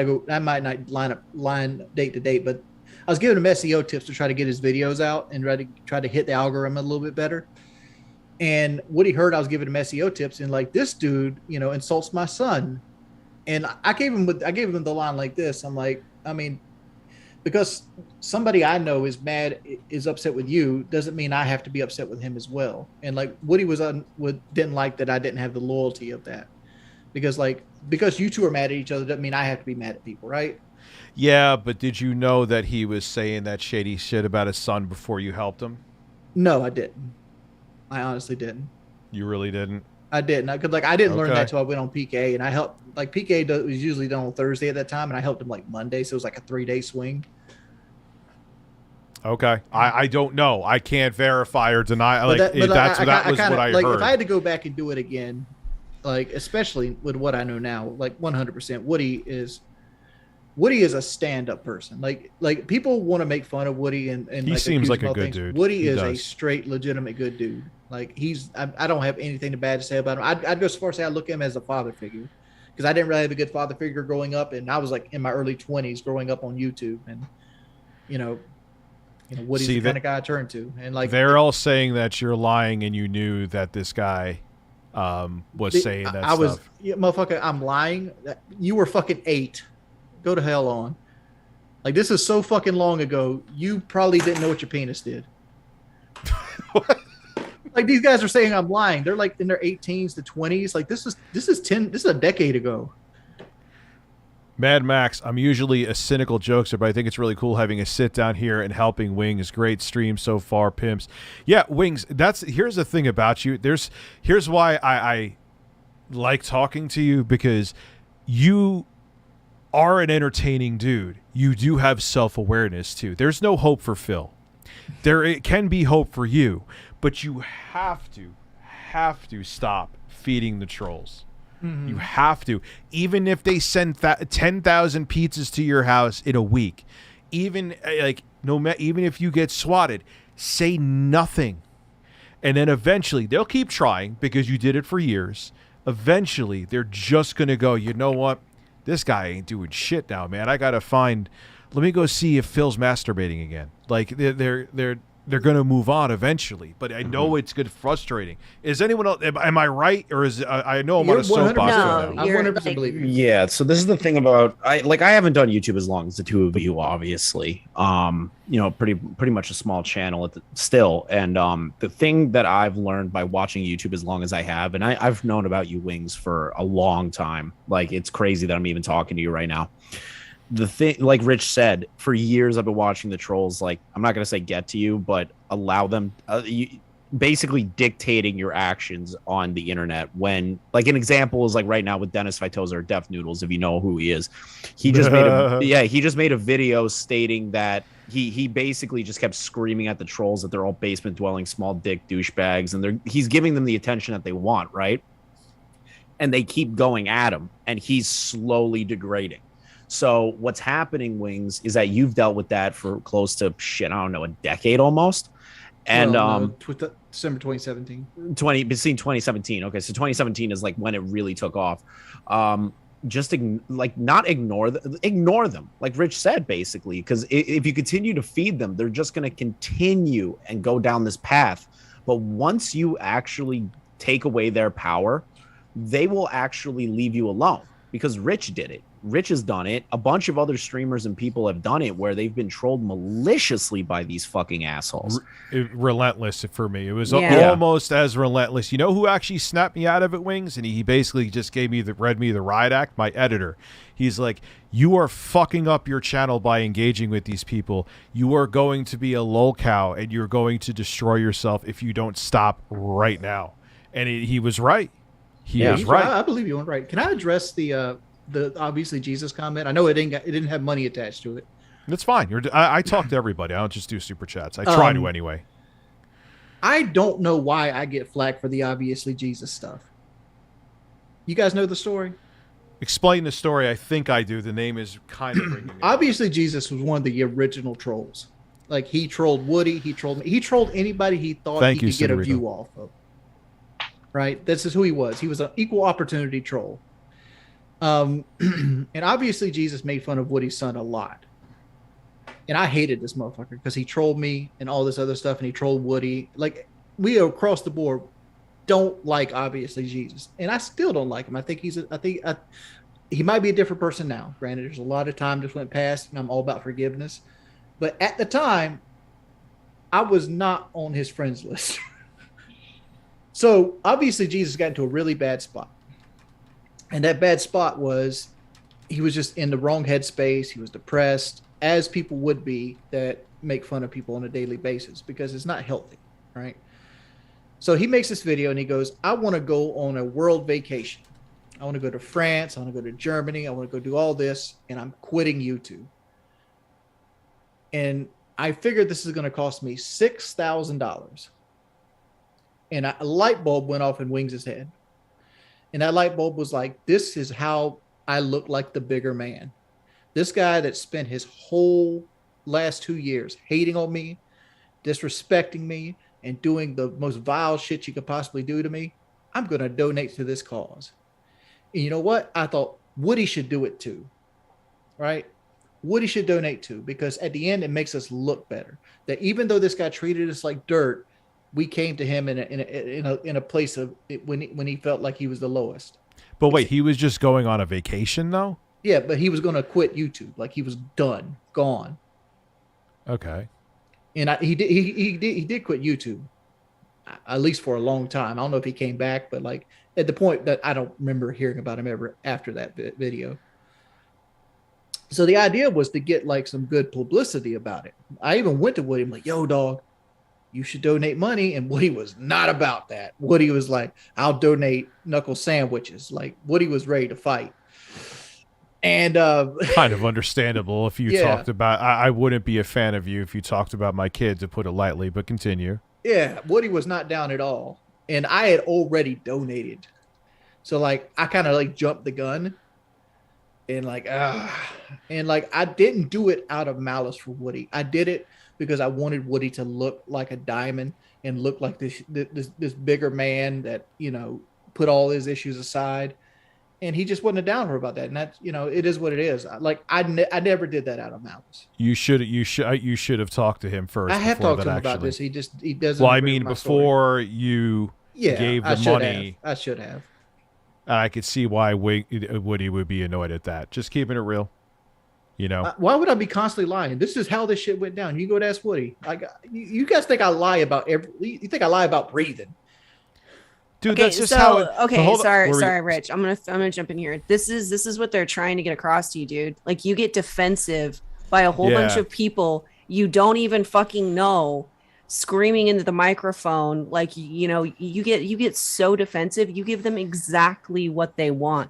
not line date to date, but I was giving him SEO tips to try to get his videos out and try to hit the algorithm a little bit better. And Woody heard I was giving him SEO tips, and like this dude, you know, insults my son. And I gave him the line like this. I'm like, I mean, because somebody I know is upset with you doesn't mean I have to be upset with him as well. And like Woody didn't like that I didn't have the loyalty of that, because you two are mad at each other doesn't mean I have to be mad at people, right? Yeah, but did you know that he was saying that shady shit about his son before you helped him? No, I didn't. I honestly didn't. You really didn't? I didn't. I didn't learn that until I went on PK, and I helped. Like PK was usually done on Thursday at that time, and I helped him like Monday, so it was like a 3-day swing. Okay, I don't know. I can't verify or deny. Like that was what I like, heard. If I had to go back and do it again, like especially with what I know now, like 100%, Woody is a stand-up person. Like people want to make fun of Woody and he like, seems like a good things. dude. Woody He is does. a straight, legitimate good dude. Like I don't have anything bad to say about him. I'd go so far as say I look at him as a father figure, because I didn't really have a good father figure growing up, and I was like in my early 20s growing up on YouTube, and you know Woody's the kind of guy I turn to, and like they're all saying that you're lying and you knew that this guy was saying that I was, stuff. yeah, motherfucker, I'm lying. You were fucking 8. Go to hell on. Like this is so fucking long ago. You probably didn't know what your penis did. Like these guys are saying I'm lying. They're like in their 18s to 20s. Like this is a decade ago. Mad Max, I'm usually a cynical jokester, but I think it's really cool having a sit down here and helping Wings. Great stream so far, pimps. Yeah, Wings, here's the thing about you. Here's why I like talking to you, because you are an entertaining dude. You do have self-awareness too. There's no hope for Phil. It can be hope for you, but you have to stop feeding the trolls. Mm-hmm. You have to. Even if they send 10,000 pizzas to your house in a week, even if you get swatted, say nothing. And then eventually they'll keep trying because you did it for years. Eventually they're just going to go, you know what? This guy ain't doing shit now, man. I got to let me go see if Phil's masturbating again. Like they're going to move on eventually, but I know it's good, frustrating. Is anyone else? Am I right, or is I know I'm on a soapbox right now. I 100% believe you. Yeah, so this is the thing about I haven't done YouTube as long as the two of you, obviously. Pretty much a small channel still, and the thing that I've learned by watching YouTube as long as I have, and I've known about you, Wings, for a long time. Like it's crazy that I'm even talking to you right now. The thing, like Rich said, for years I've been watching the trolls. Like, I'm not gonna say get to you, but allow them. basically dictating your actions on the internet. When, like, an example is like right now with Dennis Vitoza or Def Noodles, if you know who he is. He just made a video stating that he basically just kept screaming at the trolls that they're all basement dwelling small dick douchebags, and he's giving them the attention that they want, right? And they keep going at him, and he's slowly degrading. So what's happening, Wings, is that you've dealt with that for close to I don't know, a decade almost. And December 2017. Between 2017. Okay, so 2017 is like when it really took off. Just not ignore them, like Rich said, basically, because if you continue to feed them, they're just going to continue and go down this path. But once you actually take away their power, they will actually leave you alone, because Rich did it. Rich has done it. A bunch of other streamers and people have done it where they've been trolled maliciously by these fucking assholes. Relentless for me. It was almost as relentless. You know who actually snapped me out of it, Wings? And he basically just read me the riot act. My editor. He's like, you are fucking up your channel by engaging with these people. You are going to be a lolcow, and you're going to destroy yourself if you don't stop right now. And he was right. He was right. I believe you were right. Can I address the obviously Jesus comment? I know it didn't have money attached to it. That's fine. I talk to everybody. I don't just do super chats. I try to anyway. I don't know why I get flack for the obviously Jesus stuff. You guys know the story? Explain the story. I think I do. The name is kind of ringing. Obviously Jesus was one of the original trolls. Like, he trolled Woody. He trolled me. He trolled anybody he thought he could get a view off of. Right? This is who he was. He was an equal opportunity troll. And obviously Jesus made fun of Woody's son a lot. And I hated this motherfucker because he trolled me and all this other stuff, and he trolled Woody. Like, we across the board don't like obviously Jesus. And I still don't like him. I think he might be a different person now. Granted, there's a lot of time just went past, and I'm all about forgiveness. But at the time, I was not on his friends list. So obviously Jesus got into a really bad spot. And that bad spot was he was just in the wrong headspace. He was depressed, as people would be that make fun of people on a daily basis, because it's not healthy, right? So he makes this video and he goes, I want to go on a world vacation. I want to go to France. I want to go to Germany. I want to go do all this, and I'm quitting YouTube. And I figured this is going to cost me $6,000. And a light bulb went off in Wings' head. And that light bulb was like, this is how I look like the bigger man. This guy that spent his whole last 2 years hating on me, disrespecting me, and doing the most vile shit you could possibly do to me, I'm going to donate to this cause. And you know what? I thought Woody should do it too, right? Woody should donate too, because at the end, it makes us look better. That even though this guy treated us like dirt, we came to him in a place of when he felt like he was the lowest. But wait, he was just going on a vacation though? Yeah, but he was going to quit YouTube. Like, he was done, gone. Okay. And he did quit YouTube, at least for a long time. I don't know if he came back, but like at the point that I don't remember hearing about him ever after that video. So the idea was to get like some good publicity about it. I even went to Woody. I'm like, yo, dog, you should donate money. And Woody was not about that. Woody was like, I'll donate knuckle sandwiches. Like, Woody was ready to fight. And kind of understandable if you talked about, I wouldn't be a fan of you if you talked about my kid, to put it lightly, but continue. Yeah, Woody was not down at all. And I had already donated. So like, I kind of like jumped the gun and like, I didn't do it out of malice for Woody. I did it because I wanted Woody to look like a diamond and look like this bigger man that, you know, put all his issues aside. And he just wasn't a downer about that. And that's, you know, it is what it is. Like, I never did that out of malice. You should have talked to him first. I have talked to him about this. He doesn't. Well, I mean, before you gave the money. I should have. I could see why Woody would be annoyed at that. Just keeping it real. You know, why would I be constantly lying? This is how this shit went down. You go to ask Woody. Like, you guys think I lie about you think I lie about breathing? Dude, okay, that's just how it, okay, sorry, Rich. I'm gonna jump in here. This is what they're trying to get across to you, dude. Like, you get defensive by a whole bunch of people you don't even fucking know, screaming into the microphone, like, you know, you get so defensive. You give them exactly what they want.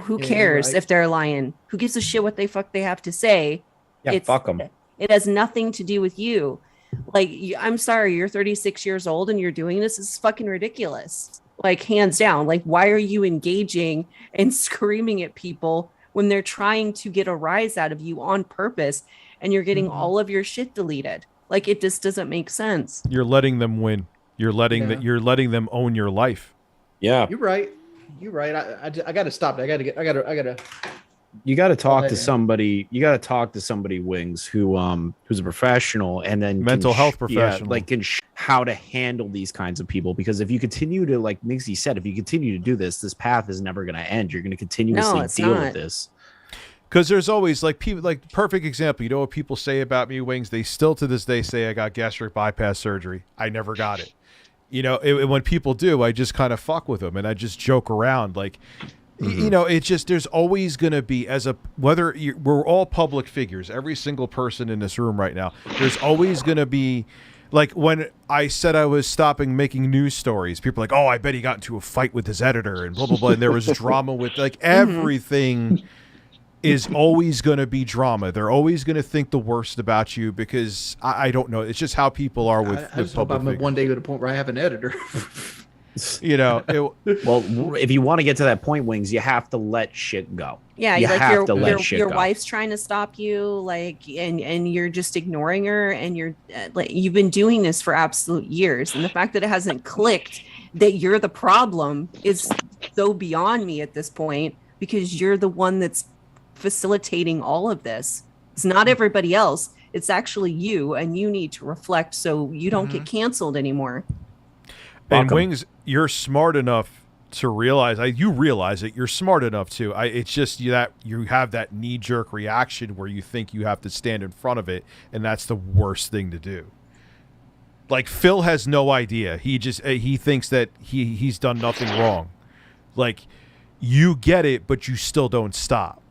Who cares if they're lying? Who gives a shit what they have to say? Yeah, fuck them. It has nothing to do with you. Like, I'm sorry, you're 36 years old and you're doing this. This is fucking ridiculous. Like, hands down. Like, why are you engaging and screaming at people when they're trying to get a rise out of you on purpose and you're getting all of your shit deleted? Like, it just doesn't make sense. You're letting them win. You're letting you're letting them own your life. Yeah. You're right. I got to stop. I got to. You got to talk to somebody. You got to talk to somebody, Wings, who's a professional, and then mental health professional, like how to handle these kinds of people. Because if you continue to, like Minxie said, if you continue to do this, this path is never going to end. You're going to continuously deal with this. Because there's always like people, like perfect example. You know what people say about me, Wings? They still to this day say I got gastric bypass surgery. I never got it. You know, when people do, I just kind of fuck with them and I just joke around like. You know, it's just there's always going to be we're all public figures, every single person in this room right now. There's always going to be like when I said I was stopping making news stories, people are like, oh, I bet he got into a fight with his editor and blah, blah, blah. And there was drama with like everything is always going to be drama. They're always going to think the worst about you because I don't know. It's just how people are with I just hope I'm one day to the point where I have an editor. You know, well, if you want to get to that point, Wings, you have to let shit go. Yeah, you like have to let shit your go. wife's trying to stop you, like, and you're just ignoring her, and you're like, you've been doing this for absolute years, and the fact that it hasn't clicked that you're the problem is so beyond me at this point because you're the one that's facilitating all of this. It's not everybody else; it's actually you, and you need to reflect so you don't get canceled anymore. And Wings, you're smart enough to realize. You realize it. You're smart enough to. It's just that you have that knee-jerk reaction where you think you have to stand in front of it, and that's the worst thing to do. Like Phil has no idea. He thinks that he's done nothing wrong. Like you get it, but you still don't stop.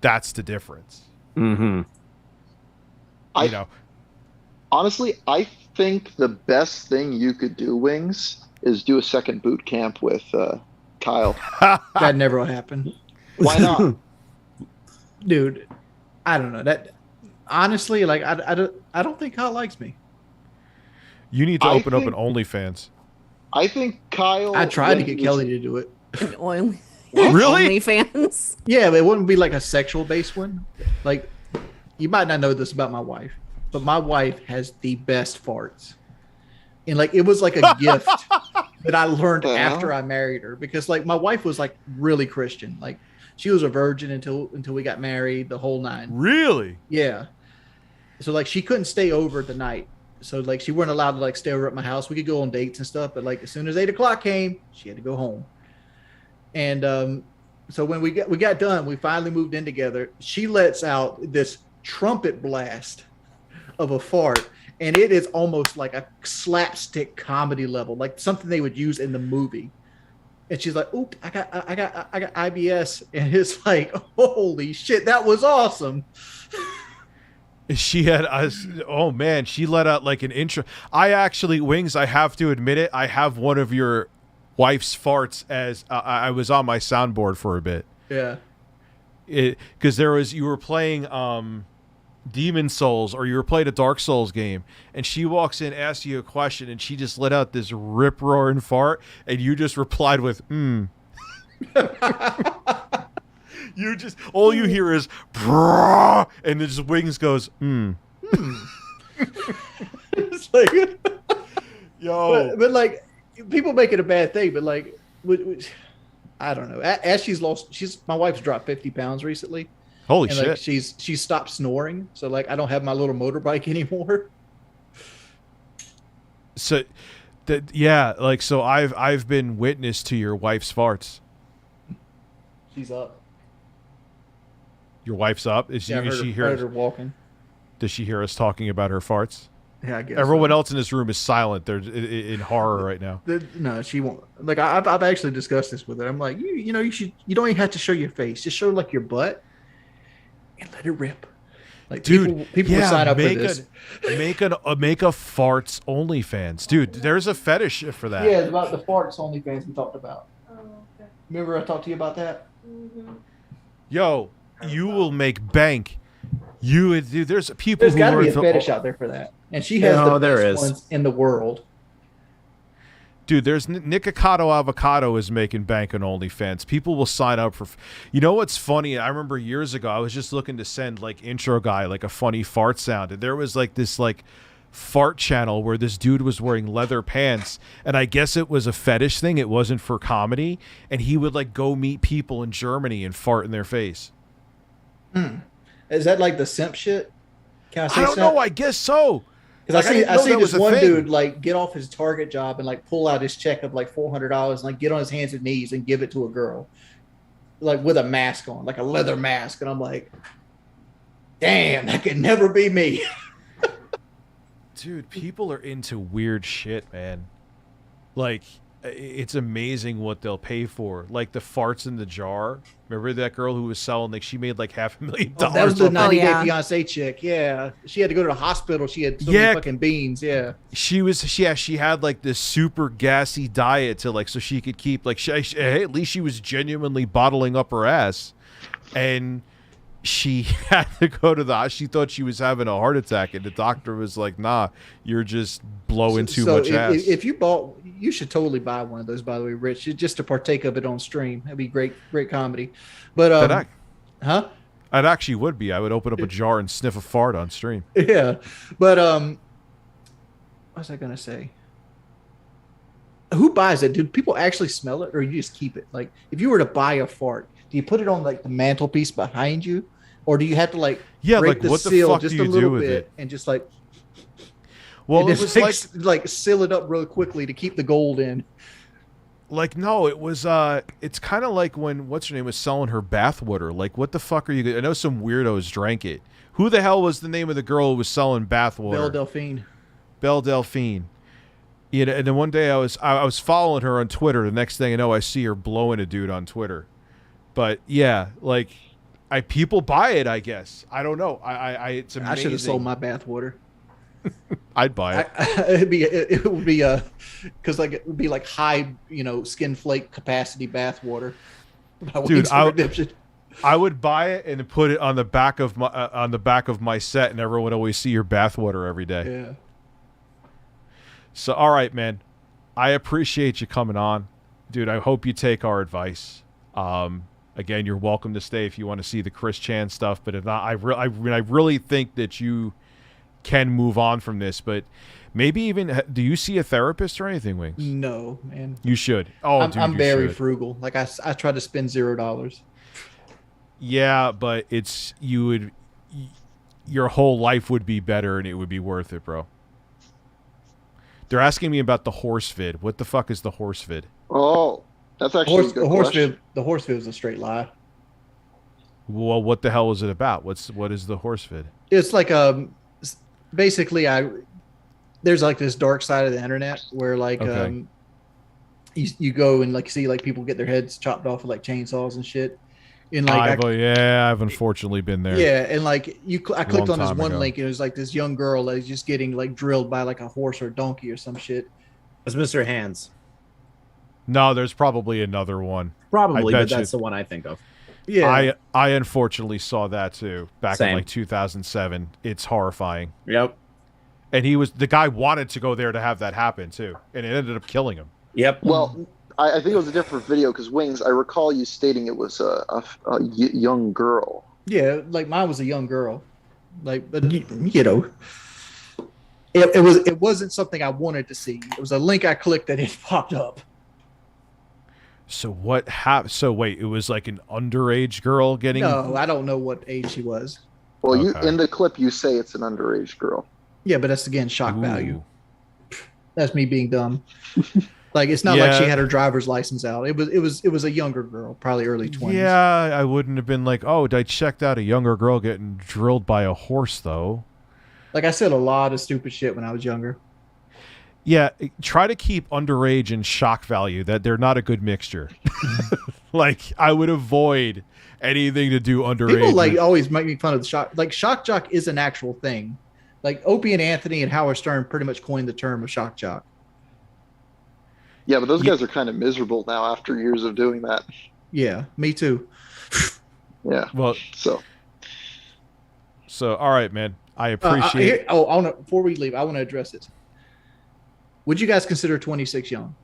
That's the difference. Mm-hmm. Honestly, I think the best thing you could do, Wings, is do a second boot camp with Kyle. That never will happen. Why not? Dude, I don't know. That honestly, like I don't think Kyle likes me. You need to open up an OnlyFans. I think Kyle. I tried to get Kelly to do it. Really? OnlyFans? Yeah, but it wouldn't be like a sexual based one. Like, you might not know this about my wife, but my wife has the best farts. And like, it was like a gift that I learned after I married her because like my wife was like really Christian. Like she was a virgin until we got married, the whole nine. Really? Yeah. So like she couldn't stay over the night. So like she weren't allowed to like stay over at my house. We could go on dates and stuff, but like as soon as 8 o'clock came, she had to go home. And so when we got done, we finally moved in together. She lets out this trumpet blast of a fart, and it is almost like a slapstick comedy level, like something they would use in the movie. And she's like, "Oop, I got IBS," and it's like, "Holy shit, that was awesome." She had oh man, she let out like an intro. I actually, Wings, I have to admit it, I have one of your wife's farts as I was on my soundboard for a bit. Yeah. Because you were playing Demon Souls, or you were playing a Dark Souls game, and she walks in, asks you a question, and she just let out this rip roaring fart, and you just replied with You just, all you hear is brrr, and just Wings goes It's like, yo, but like people make it a bad thing, but like I don't know. As my wife's dropped 50 pounds recently. Holy and shit! Like she's stopped snoring, so like I don't have my little motorbike anymore. So, so I've been witness to your wife's farts. She's up. Your wife's up. Is she heard her walking? Does she hear us talking about her farts? Yeah, I guess. Everyone else in this room is silent. They're in horror right now. No, she won't. Like I've actually discussed this with her. I'm like, you don't even have to show your face. Just show like your butt and let it rip. Like Dude, people would sign up for make this. make a farts OnlyFans, dude. There's a fetish for that. Yeah, it's about the farts OnlyFans we talked about. Oh, okay. Remember I talked to you about that? Mm-hmm. Yo, you will make bank. Dude, there's people. There's got to who be are a fetish out there for that, and she has the best ones in the world. Dude, there's Nikocado Avocado is making bank on OnlyFans. People will sign up for. You know what's funny? I remember years ago, I was just looking to send like intro guy like a funny fart sound, and there was like this like fart channel where this dude was wearing leather pants, and I guess it was a fetish thing. It wasn't for comedy, and he would like go meet people in Germany and fart in their face. Is that like the simp shit? Can I say I don't simp? know. I guess so. Because Like, I see this one thing. dude like get off his Target job and like pull out his check of like $400 and like get on his hands and knees and give it to a girl, like with a mask on, like a leather mask, and I'm like, damn, that could never be me. Dude, people are into weird shit, man. Like, it's amazing what they'll pay for. Like the farts in the jar. Remember that girl who was selling, like, she made like $500,000. That was the 90 Day Fiance chick. Yeah, she had to go to the hospital. She had so many fucking beans. Yeah, she had like this super gassy diet to like, so she could keep like, at least she was genuinely bottling up her ass, and she had to go to the. She thought she was having a heart attack, and the doctor was like, "Nah, you're just blowing too much ass." If you bought, you should totally buy one of those. By the way, Rich, just to partake of it on stream, that'd be great comedy. But I'd actually would be. I would open up a jar and sniff a fart on stream. Yeah, but what was I gonna say? Who buys it? Do people actually smell it, or you just keep it? Like, if you were to buy a fart, do you put it on like the mantelpiece behind you, or do you have to like break the what the seal fuck just do a you little do with bit it? and just like? Well, and it just was like seal it up real quickly to keep the gold in. Like, no, it was it's kind of like when what's her name was selling her bathwater. Like, what the fuck are you? I know some weirdos drank it. Who the hell was the name of the girl who was selling bathwater? Belle Delphine. Belle Delphine. You know, and then one day I was following her on Twitter. The next thing I know, I see her blowing a dude on Twitter. But yeah, like, people buy it. I guess I don't know. It's amazing. I should have sold my bathwater. I'd buy it. It would be because like it would be like high, skin flake capacity bathwater. Dude, I would buy it and put it on the back of my set, and everyone would always see your bathwater every day. Yeah. So, all right, man. I appreciate you coming on, dude. I hope you take our advice. Again, you're welcome to stay if you want to see the Chris Chan stuff. But if not, I really think that you can move on from this. But maybe even, do you see a therapist or anything, Wings? No, man. You should. Oh, dude, I'm you very should. frugal. Like I try to spend $0. Yeah, but your whole life would be better, and it would be worth it, bro. They're asking me about the horse vid. What the fuck is the horse vid? Oh, that's actually a good question. The horse vid was a straight lie. Well, what the hell was it about? What is the horse vid? It's like basically there's like this dark side of the internet where like Okay. you go and like see like people get their heads chopped off with like chainsaws and shit. And like I've unfortunately been there. Yeah, and like I clicked on this time one ago. link, and it was like this young girl that is just getting like drilled by like a horse or a donkey or some shit. It's Mr. Hands. No, there's probably another one. Probably, I but bet that's you. the one I think of. Yeah. I unfortunately saw that too back in Same. like 2007. It's horrifying. Yep. And the guy wanted to go there to have that happen too, and it ended up killing him. Yep. Well, I think it was a different video because Wings, I recall you stating it was a young girl. Yeah, like mine was a young girl, like, but it wasn't something I wanted to see. It was a link I clicked and it popped up. So what happened? So wait, it was like an underage girl getting. No, I don't know what age she was. Well, you Okay. in the clip you say it's an underage girl. Yeah, but that's again shock Ooh. value. That's me being dumb. Like it's not like she Yeah. had her driver's license out. It was a younger girl, probably early 20s. Yeah, I wouldn't have been like, oh, I checked out a younger girl getting drilled by a horse, though. Like I said a lot of stupid shit when I was younger. Yeah, try to keep underage and shock value. That they're not a good mixture. Like, I would avoid anything to do underage. People like always make me fun of the shock. Like, shock jock is an actual thing. Like, Opie and Anthony and Howard Stern pretty much coined the term of shock jock. Yeah, but those guys are kind of miserable now after years of doing that. Yeah, me too. Yeah. Well, so all right, man. I appreciate. I want to, before we leave, I want to address this. Would you guys consider 26 young?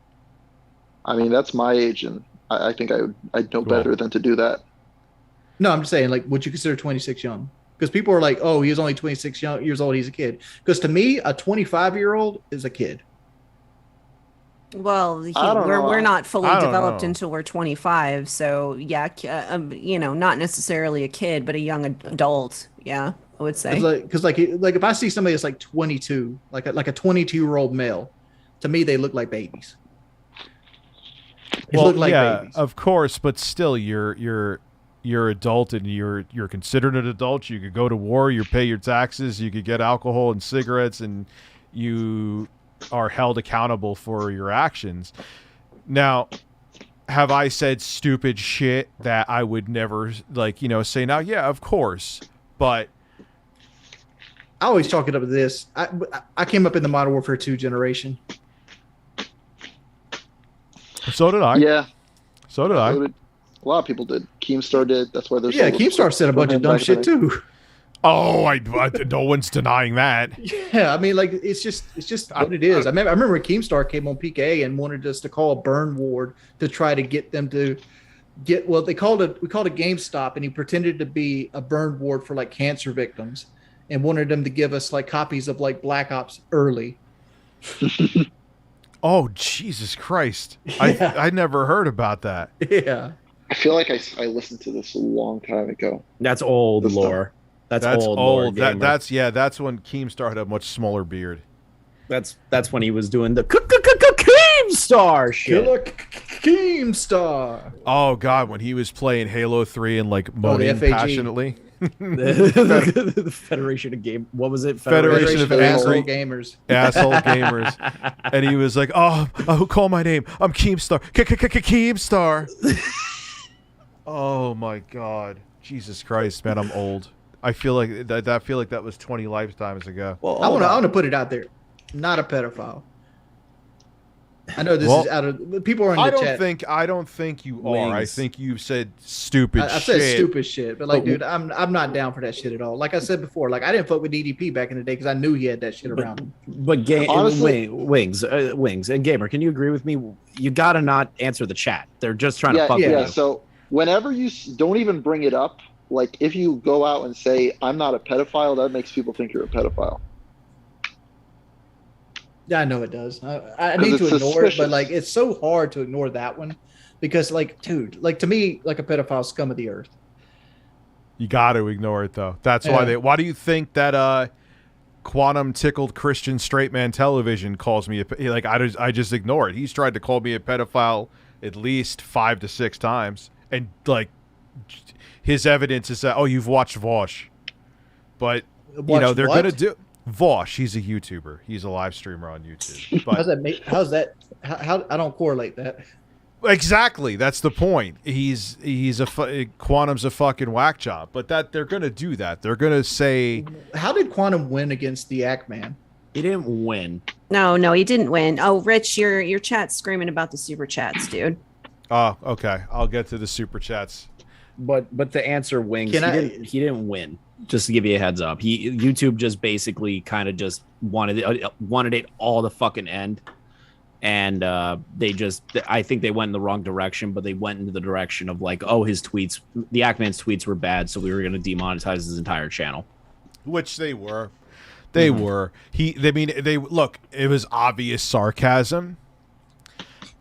I mean, that's my age, and I think I'd know better than to do that. No, I'm just saying, like, would you consider 26 young? Because people are like, oh, he was only 26 years old. He's a kid. Because to me, a 25-year-old is a kid. Well, we're not fully developed until we're 25. So yeah, not necessarily a kid, but a young adult. Yeah, I would say. Because like if I see somebody that's like 22, like a 22-year-old male, to me they look like babies. They look like babies. Of course, but still, you're adult and you're considered an adult. You could go to war, you pay your taxes, you could get alcohol and cigarettes, and you are held accountable for your actions. Now, have I said stupid shit that I would never say now? Yeah, of course, but I always chalk it up to this. I came up in the Modern Warfare 2 generation. So did I. Yeah. So did I. A lot of people did. Keemstar did. That's why there's Keemstar said a bunch of dumb shit too. Oh, no one's denying that. Yeah, I mean, like it's just what it is. I remember Keemstar came on PK and wanted us to call a burn ward to try to get them to get. Well, we called a GameStop, and he pretended to be a burn ward for like cancer victims, and wanted them to give us like copies of like Black Ops early. Oh, Jesus Christ! Yeah. I never heard about that. Yeah, I feel like I listened to this a long time ago. That's old lore. That's old. Lore, that's when Keemstar had a much smaller beard. That's when he was doing the Keemstar shit. Killer Keemstar. Oh God, when he was playing Halo 3 and like moaning passionately. The Federation of Game. What was it? Federation of Asshole Gamers. Asshole Gamers. And he was like, "Oh, call my name. I'm Keemstar. Keemstar." Oh my God, Jesus Christ, man, I'm old. I feel like that was 20 lifetimes ago. Well, I want to put it out there. Not a pedophile. I know this is out of people are in the chat. I don't think you are. I think you said stupid shit. I said stupid shit, but like, dude, I'm not down for that shit at all. Like I said before, like I didn't fuck with DDP back in the day because I knew he had that shit around him. But honestly, Wings and Gamer, can you agree with me? You gotta not answer the chat. They're just trying to fuck with you. Yeah. So whenever you don't even bring it up. Like, if you go out and say, I'm not a pedophile, that makes people think you're a pedophile. Yeah, I know it does. I need to ignore it, but, like, it's so hard to ignore that one. Because, like, dude, like, to me, like, a pedophile scum of the earth. You got to ignore it, though. That's why why do you think that Quantum Tickled Christian Straight Man Television calls me I just ignore it. He's tried to call me a pedophile at least 5 to 6 times. And, like... His evidence is that, you've watched Vosh. But, they're going to do... Vosh, he's a YouTuber. He's a live streamer on YouTube. But, how's that? How I don't correlate that. Exactly. That's the point. Quantum's a fucking whack job. But that they're going to do that. They're going to say... How did Quantum win against the Act Man? He didn't win. No, he didn't win. Oh, Rich, your chat's screaming about the super chats, dude. Oh, okay. I'll get to the super chats. But to answer Wings, he didn't win. Just to give you a heads up, YouTube just basically kind of just wanted it all to fucking end, and I think they went in the wrong direction, but they went into the direction of like, his tweets, the Ackman's tweets were bad, so we were going to demonetize his entire channel, which they were. They were. Look, it was obvious sarcasm.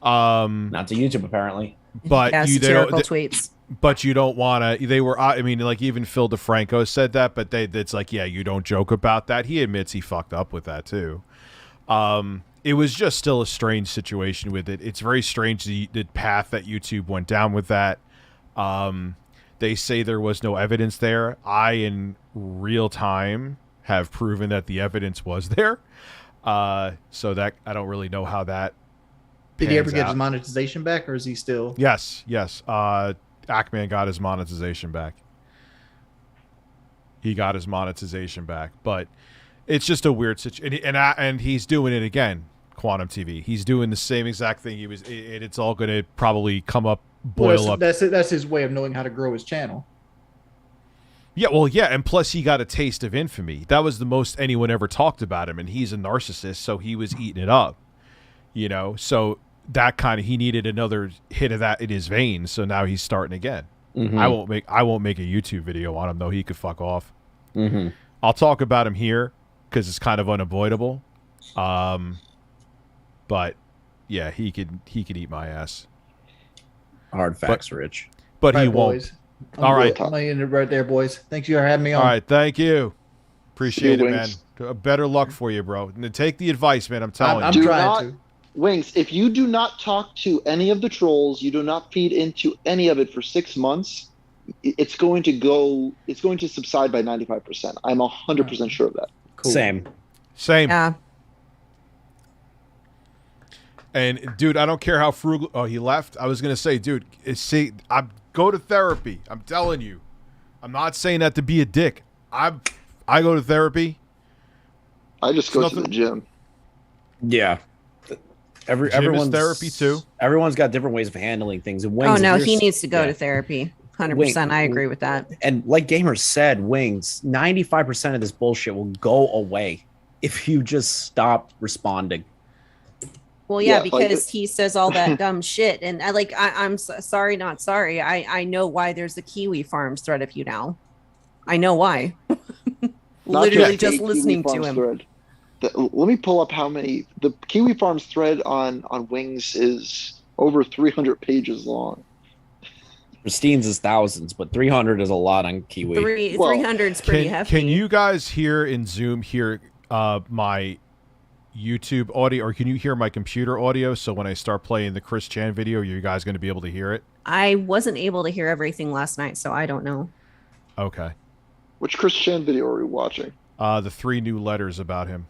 Not to YouTube apparently, but satirical tweets. But you don't want to. They were. I mean, like even Phil DeFranco said that. But it's like, yeah, you don't joke about that. He admits he fucked up with that too. It was just still a strange situation with it. It's very strange the path that YouTube went down with that. They say there was no evidence there. I, in real time, have proven that the evidence was there. So that I don't really know how that. Did he ever pans get out. his monetization back, or is he still? Yes. Ackman got his monetization back. He got his monetization back, but it's just a weird situation. And he's doing it again. Quantum TV. He's doing the same exact thing. It's all going to probably come up, boil up. That's his way of knowing how to grow his channel. Yeah, well, yeah, and plus he got a taste of infamy. That was the most anyone ever talked about him, and he's a narcissist, so he was eating it up. So that he needed another hit of that in his veins, so now he's starting again. Mm-hmm. I won't make a YouTube video on him though. He could fuck off. Mm-hmm. I'll talk about him here because it's kind of unavoidable. But yeah, he could eat my ass. Hard facts, Rich. But he Right, won't. boys. All right. I'm gonna end it right there, boys. Thanks you for having me on. All right, thank you. Appreciate See it, you, man. Wings. Better luck for you, bro. And take the advice, man. I'm telling I'm you. trying to. Wings, if you do not talk to any of the trolls, you do not feed into any of it for 6 months, it's going to subside by 95%. I'm 100% sure of that. Cool. Same. Yeah. And dude, I don't care how frugal. Oh, he left. I was gonna say, dude, go to therapy. I'm telling you. I'm not saying that to be a dick. I go to therapy. I just go to the gym. Yeah. Gym is Everyone's therapy too. Everyone's got different ways of handling things. And Wings, Oh if no, you're he s- needs to go yeah. to therapy. 100%. Wing- I agree with that. And like Gamer said, Wings, 95% of this bullshit will go away if you just stop responding. Well, yeah, Yeah, like because he says all that dumb shit, and I'm sorry, not sorry. I know why there's the Kiwi Farms thread of you now. I know why. Literally just Kiwi listening to Farms him. thread. Let me pull up how many. The Kiwi Farms thread on Wings is over 300 pages long. Christine's is thousands, but 300 is a lot on Kiwi. 300's pretty hefty. Can you guys hear in Zoom hear my YouTube audio, or can you hear my computer audio? So when I start playing the Chris Chan video, are you guys going to be able to hear it? I wasn't able to hear everything last night, so I don't know. Okay. Which Chris Chan video are we watching? The 3 new letters about him.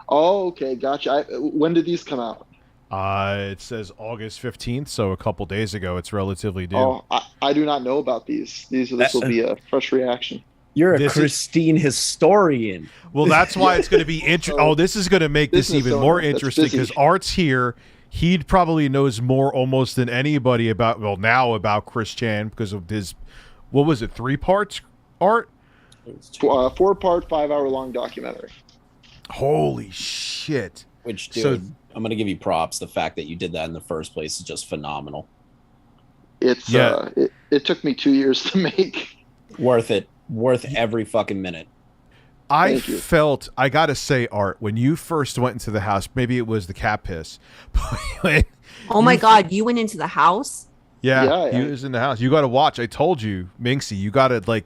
Oh, okay, gotcha. When did these come out? It says August 15th, so a couple days ago. It's relatively new. Oh, I do not know about these. This will be a fresh reaction. You're a This is- Christine historian. Well, that's why it's going to be interesting. Oh, this is going to make this Business even owner more that's interesting busy. because Art's here. He probably knows more almost than anybody about Chris Chan because of his, what was it, 3 parts, Art? 4-part, 5-hour-long documentary. Holy shit. Which, dude, So- I'm going to give you props. The fact that you did that in the first place is just phenomenal. It's it took me 2 years to make. Worth it. Worth every fucking minute. I Thank you. felt, I got to say, Art, when you first went into the house, maybe it was the cat piss. But Oh my God, you went into the house? yeah, he was in the house. You got to watch. I told you, Minxie, you got to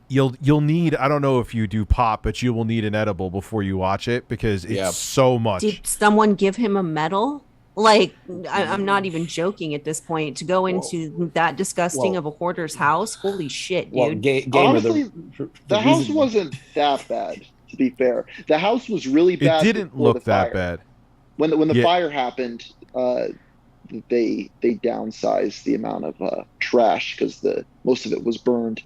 you'll need, I don't know if you do pop, but you will need an edible before you watch it because it's so much. Did someone give him a medal? Like, I'm not even joking at this point. To go into that disgusting of a hoarder's house, holy shit, dude. Honestly, the house wasn't that bad. To be fair, the house was really bad. It didn't before look the that fire. bad. When the Yeah. fire happened, they downsized the amount of trash because most of it was burned.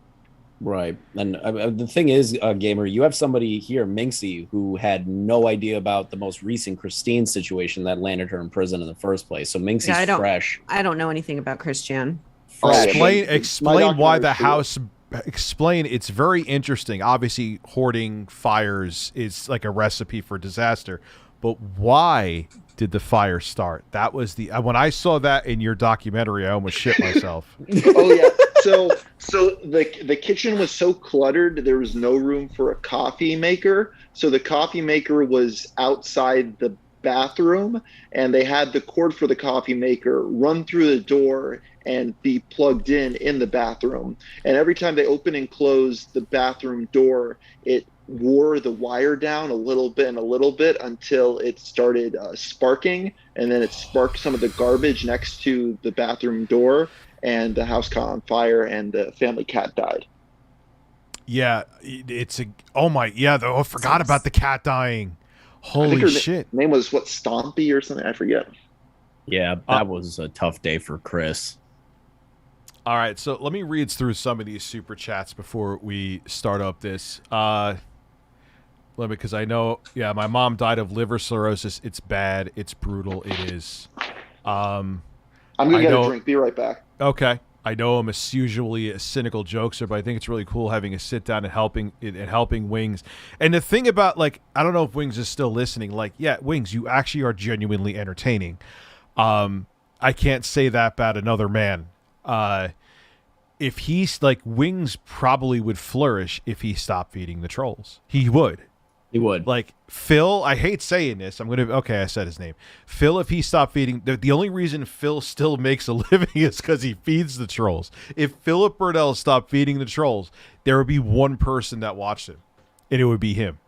Right. And the thing is, Gamer, you have somebody here, Minxie, who had no idea about the most recent Christine situation that landed her in prison in the first place. So Minxie's fresh. I don't know anything about Chris Chan. Explain why the house. Explain. It's very interesting. Obviously, hoarding fires is like a recipe for disaster. But why did the fire start? That was when I saw that in your documentary, I almost shit myself. Oh yeah. So the kitchen was so cluttered, there was no room for a coffee maker. So the coffee maker was outside the bathroom, and they had the cord for the coffee maker run through the door and be plugged in the bathroom. And every time they open and close the bathroom door, it wore the wire down a little bit until it started sparking, and then it sparked some of the garbage next to the bathroom door, and the house caught on fire, and the family cat died. Yeah, I forgot about the cat dying. Holy her shit! Name was what, Stompy or something? I forget. Yeah, that was a tough day for Chris. All right, so let me read through some of these super chats before we start up this. Because I know, my mom died of liver cirrhosis. It's bad. It's brutal. It is. I'm gonna get a drink. Be right back. Okay. I know I'm usually a cynical jokester, but I think it's really cool having a sit down and helping Wings. And the thing about, like, I don't know if Wings is still listening. Like, yeah, Wings, you actually are genuinely entertaining. I can't say that about another man. If he's like, Wings probably would flourish if he stopped feeding the trolls. He would. He would. Like Phil, I hate saying this. I said his name. Phil, if he stopped feeding, the only reason Phil still makes a living is because he feeds the trolls. If Philip Burdell stopped feeding the trolls, there would be one person that watched him, and it would be him.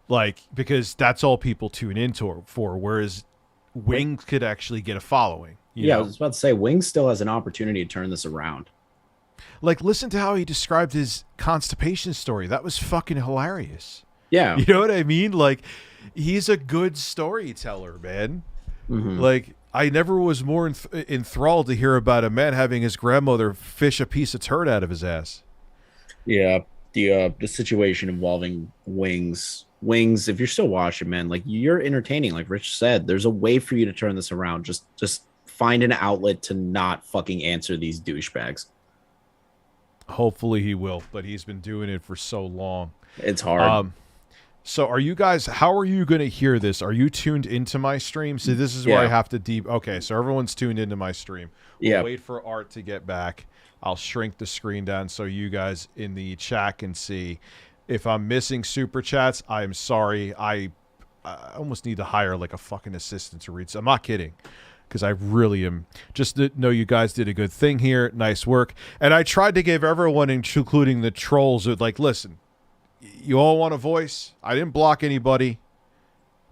Like, because that's all people tune into for, whereas Wings could actually get a following. You know? I was about to say, Wings still has an opportunity to turn this around. Like, listen to how he described his constipation story. That was fucking hilarious. Yeah. You know what I mean? Like, he's a good storyteller, man. Mm-hmm. Like, I never was more enthralled to hear about a man having his grandmother fish a piece of turd out of his ass. Yeah. The situation involving Wings, if you're still watching, man, like, you're entertaining. Like Rich said, there's a way for you to turn this around. Just find an outlet to not fucking answer these douchebags. Hopefully he will, but he's been doing it for so long. It's hard. So how are you going to hear this? Are you tuned into my stream? So this is where I have to okay, so everyone's tuned into my stream. We'll wait for Art to get back. I'll shrink the screen down so you guys in the chat can see. If I'm missing super chats, I'm sorry. I almost need to hire like a fucking assistant to read. So I'm not kidding, because I really am. Just to know you guys did a good thing here. Nice work. And I tried to give everyone, including the trolls, like, listen, you all want a voice? I didn't block anybody.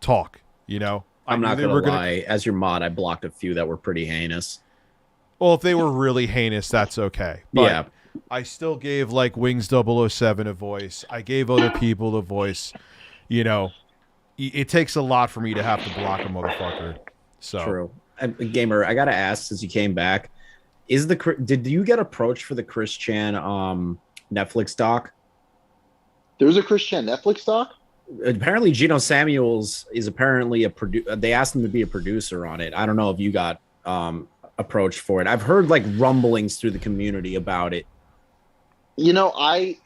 Talk, you know? I'm not going to lie. As your mod, I blocked a few that were pretty heinous. Well, if they were really heinous, that's okay. But yeah. I still gave, like, Wings 007 a voice. I gave other people a voice. You know, it takes a lot for me to have to block a motherfucker. So. True. Gamer, I got to ask, since you came back, did you get approached for the Chris Chan Netflix doc? There's a Chris Chan Netflix doc? Apparently, Geno Samuels is apparently they asked him to be a producer on it. I don't know if you got approached for it. I've heard like rumblings through the community about it. You know, I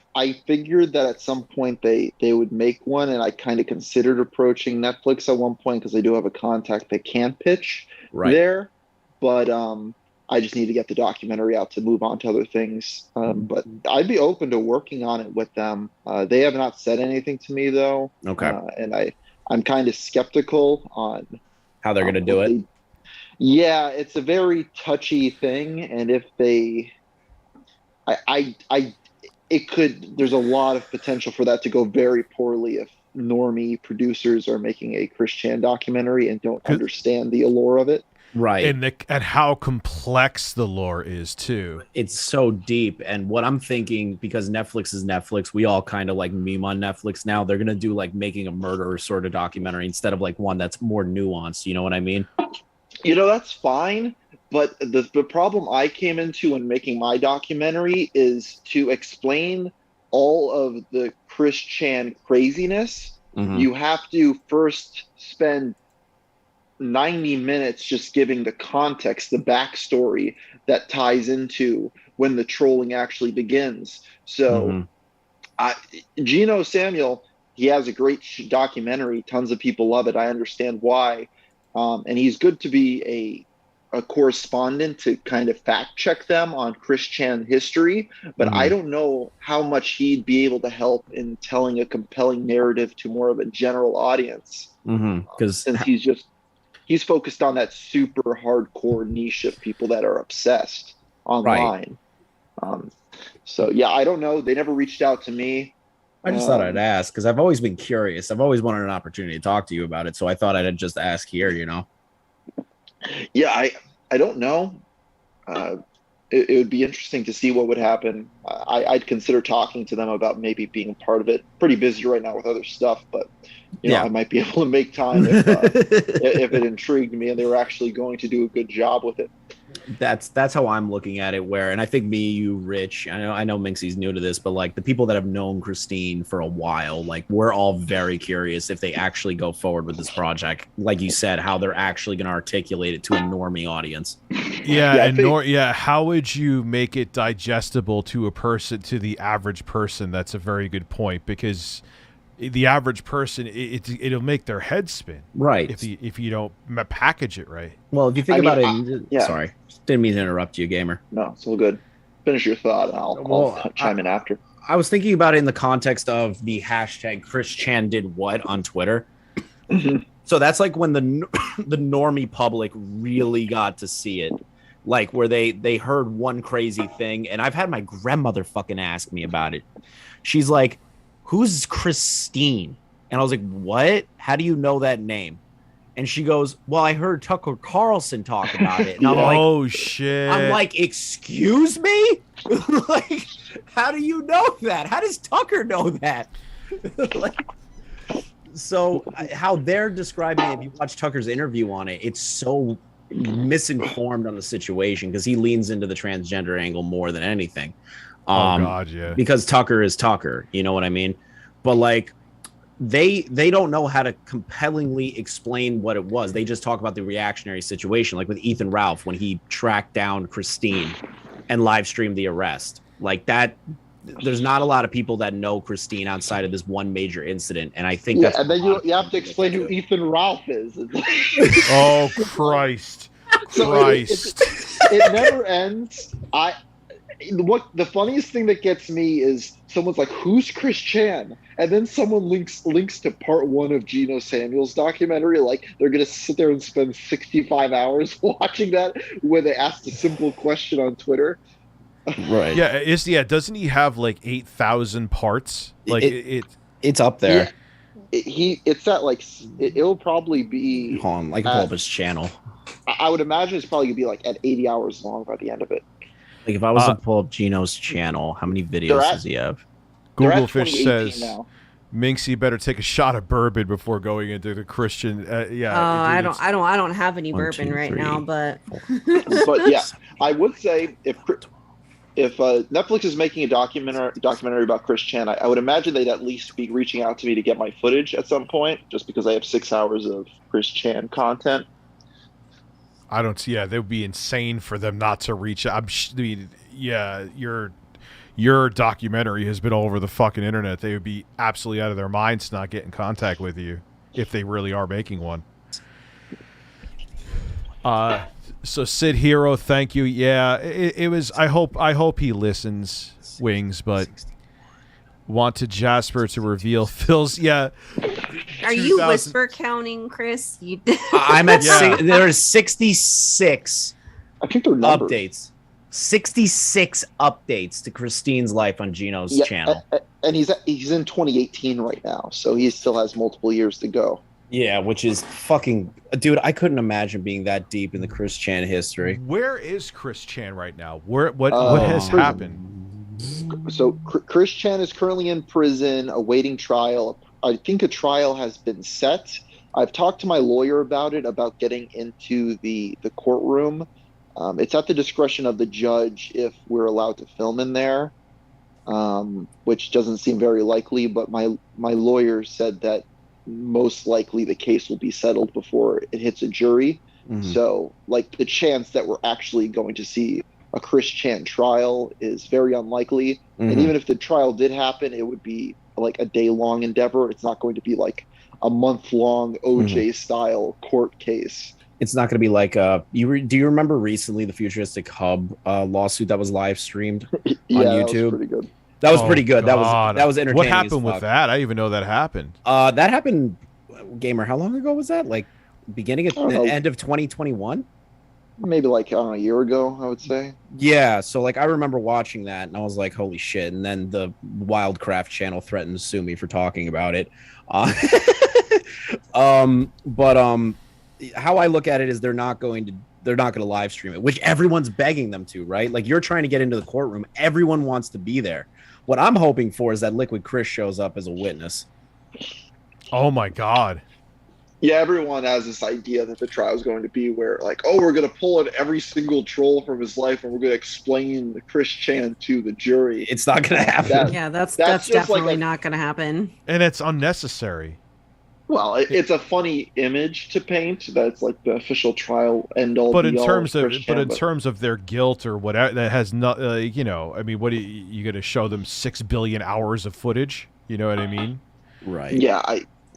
figured that at some point they would make one, and I kind of considered approaching Netflix at one point because they do have a contact they can pitch there. But I just need to get the documentary out to move on to other things. But I'd be open to working on it with them. They have not said anything to me, though. Okay. And I'm kind of skeptical on how they're going to do it. Yeah, it's a very touchy thing. And if there's a lot of potential for that to go very poorly if normie producers are making a Chris Chan documentary and don't understand the allure of it. Right. And how complex the lore is, too. It's so deep. And what I'm thinking, because Netflix is Netflix, we all kind of like meme on Netflix now. They're going to do like Making a Murderer sort of documentary instead of like one that's more nuanced. You know what I mean? You know, that's fine. But the problem I came into when making my documentary is to explain all of the Chris Chan craziness. Mm-hmm. You have to first spend 90 minutes just giving the context, the backstory that ties into when the trolling actually begins. So Geno Samuel, he has a great documentary. Tons of people love it. I understand why. And he's good to be a correspondent to kind of fact check them on Chris Chan history. But I don't know how much he'd be able to help in telling a compelling narrative to more of a general audience. Since he's focused on that super hardcore niche of people that are obsessed online. So yeah, I don't know. They never reached out to me. I just thought I'd ask because I've always been curious. I've always wanted an opportunity to talk to you about it. So I thought I'd just ask here, you know? Yeah, I don't know. it would be interesting to see what would happen. I'd consider talking to them about maybe being a part of it. Pretty busy right now with other stuff, but you know, I might be able to make time if it intrigued me and they were actually going to do a good job with it. That's how I'm looking at it. And I think me, you, Rich, I know Minxie's new to this, but like the people that have known Christine for a while, like we're all very curious if they actually go forward with this project. Like you said, how they're actually going to articulate it to a normie audience. Yeah, how would you make it digestible to the average person? That's a very good point, because the average person, it'll make their head spin, right? If you don't package it right. Well, if you think about it, sorry, didn't mean to interrupt you, gamer. No, it's all good. Finish your thought, and I'll chime in after. I was thinking about it in the context of the hashtag Chris Chan did what on Twitter. So that's like when the normie public really got to see it, like where they heard one crazy thing, and I've had my grandmother fucking ask me about it. She's like, "Who's Christine?" And I was like, "What? How do you know that name?" And she goes, "Well, I heard Tucker Carlson talk about it." And I'm like, "Oh shit!" I'm like, "Excuse me? Like, how do you know that? How does Tucker know that?" Like, so how they're describing it, if you watch Tucker's interview on it, it's so misinformed on the situation because he leans into the transgender angle more than anything. Oh God, yeah. Because Tucker is Tucker, you know what I mean? But like, they don't know how to compellingly explain what it was. They just talk about the reactionary situation, like with Ethan Ralph when he tracked down Christine and live streamed the arrest. Like that, there's not a lot of people that know Christine outside of this one major incident, and I think that's. And then you have to explain who Ethan Ralph is. Oh Christ! Christ! It never ends. What the funniest thing that gets me is someone's like, "Who's Chris Chan?" And then someone links to part 1 of Geno Samuel's documentary. Like they're gonna sit there and spend 65 hours watching that, where they asked a simple question on Twitter. Right. Yeah. Doesn't he have like 8,000 parts? Like it's up there. Yeah. It's at like it'll probably be. Hold on, like pull up his channel. I would imagine it's probably gonna be like at 80 hours long by the end of it. Like if I was to pull up Geno's channel, how many videos does he have? Google Fish says Minxie better take a shot of bourbon before going into the Christian. I don't have any bourbon right now, but. But yeah, I would say if Netflix is making a documentary about Chris Chan, I would imagine they'd at least be reaching out to me to get my footage at some point, just because I have 6 hours of Chris Chan content. I don't see. Yeah, that would be insane for them not to reach out. Your documentary has been all over the fucking internet. They would be absolutely out of their minds to not get in contact with you if they really are making one. So Sid Hero, thank you. Yeah, it was. I hope he listens, Wings, but wanted Jasper to reveal Phil's. Yeah. Are you whisper counting, Chris? I'm at there's 66. I think they're numbered. Updates. 66 updates to Christine's life on Geno's channel. And he's in 2018 right now, so he still has multiple years to go. Yeah, which is fucking dude. I couldn't imagine being that deep in the Chris Chan history. Where is Chris Chan right now? What has happened? So Chris Chan is currently in prison awaiting trial. I think a trial has been set. I've talked to my lawyer about it, about getting into the courtroom. It's at the discretion of the judge if we're allowed to film in there, which doesn't seem very likely. But my lawyer said that most likely the case will be settled before it hits a jury. Mm-hmm. So like the chance that we're actually going to see a Chris Chan trial is very unlikely. Mm-hmm. And even if the trial did happen, it would be like a day-long endeavor. It's not going to be like a month-long OJ style court case. It's not going to be like do you remember recently the Futuristic Hub lawsuit that was live streamed on YouTube? That was pretty good. That was pretty good. God. That was entertaining. What happened with that? I didn't even know that happened. That happened, Gamer. How long ago was that? Like beginning of the end of 2021? Maybe like a year ago, I would say. Yeah, so like I remember watching that and I was like, holy shit. And then the Wildcraft channel threatened to sue me for talking about it. But how I look at it is they're not going to they're not going to live stream it, which everyone's begging them to, right? Like you're trying to get into the courtroom. Everyone wants to be there. What I'm hoping for is that Liquid Chris shows up as a witness. Oh my God. Yeah, everyone has this idea that the trial is going to be where, like, oh, we're going to pull in every single troll from his life and we're going to explain the Chris Chan to the jury. It's not going to happen. Yeah, that's just definitely like not going to happen. And it's unnecessary. Well, it's a funny image to paint. That's like the official trial end all. But in terms of their guilt or whatever, that has not. You know, I mean, what are you going to show them 6 billion hours of footage? You know what I mean? Right. Yeah,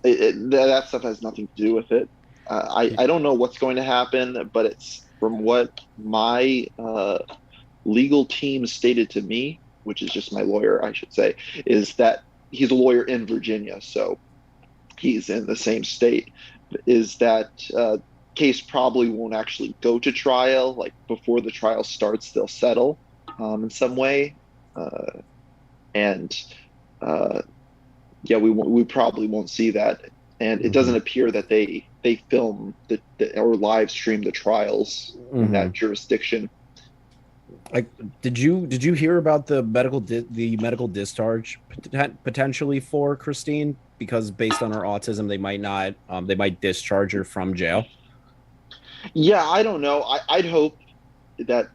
that stuff has nothing to do with it. I don't know what's going to happen, but it's from what my legal team stated to me, which is just my lawyer, I should say, is that he's a lawyer in Virginia, so he's in the same state, is that case probably won't actually go to trial. Like before the trial starts, they'll settle in some way. Yeah, we probably won't see that. And it doesn't appear that they film or live stream the trials in that jurisdiction. Like, did you hear about the medical discharge potentially for Christine? Because based on her autism, they might discharge her from jail. Yeah, I don't know. I'd hope that.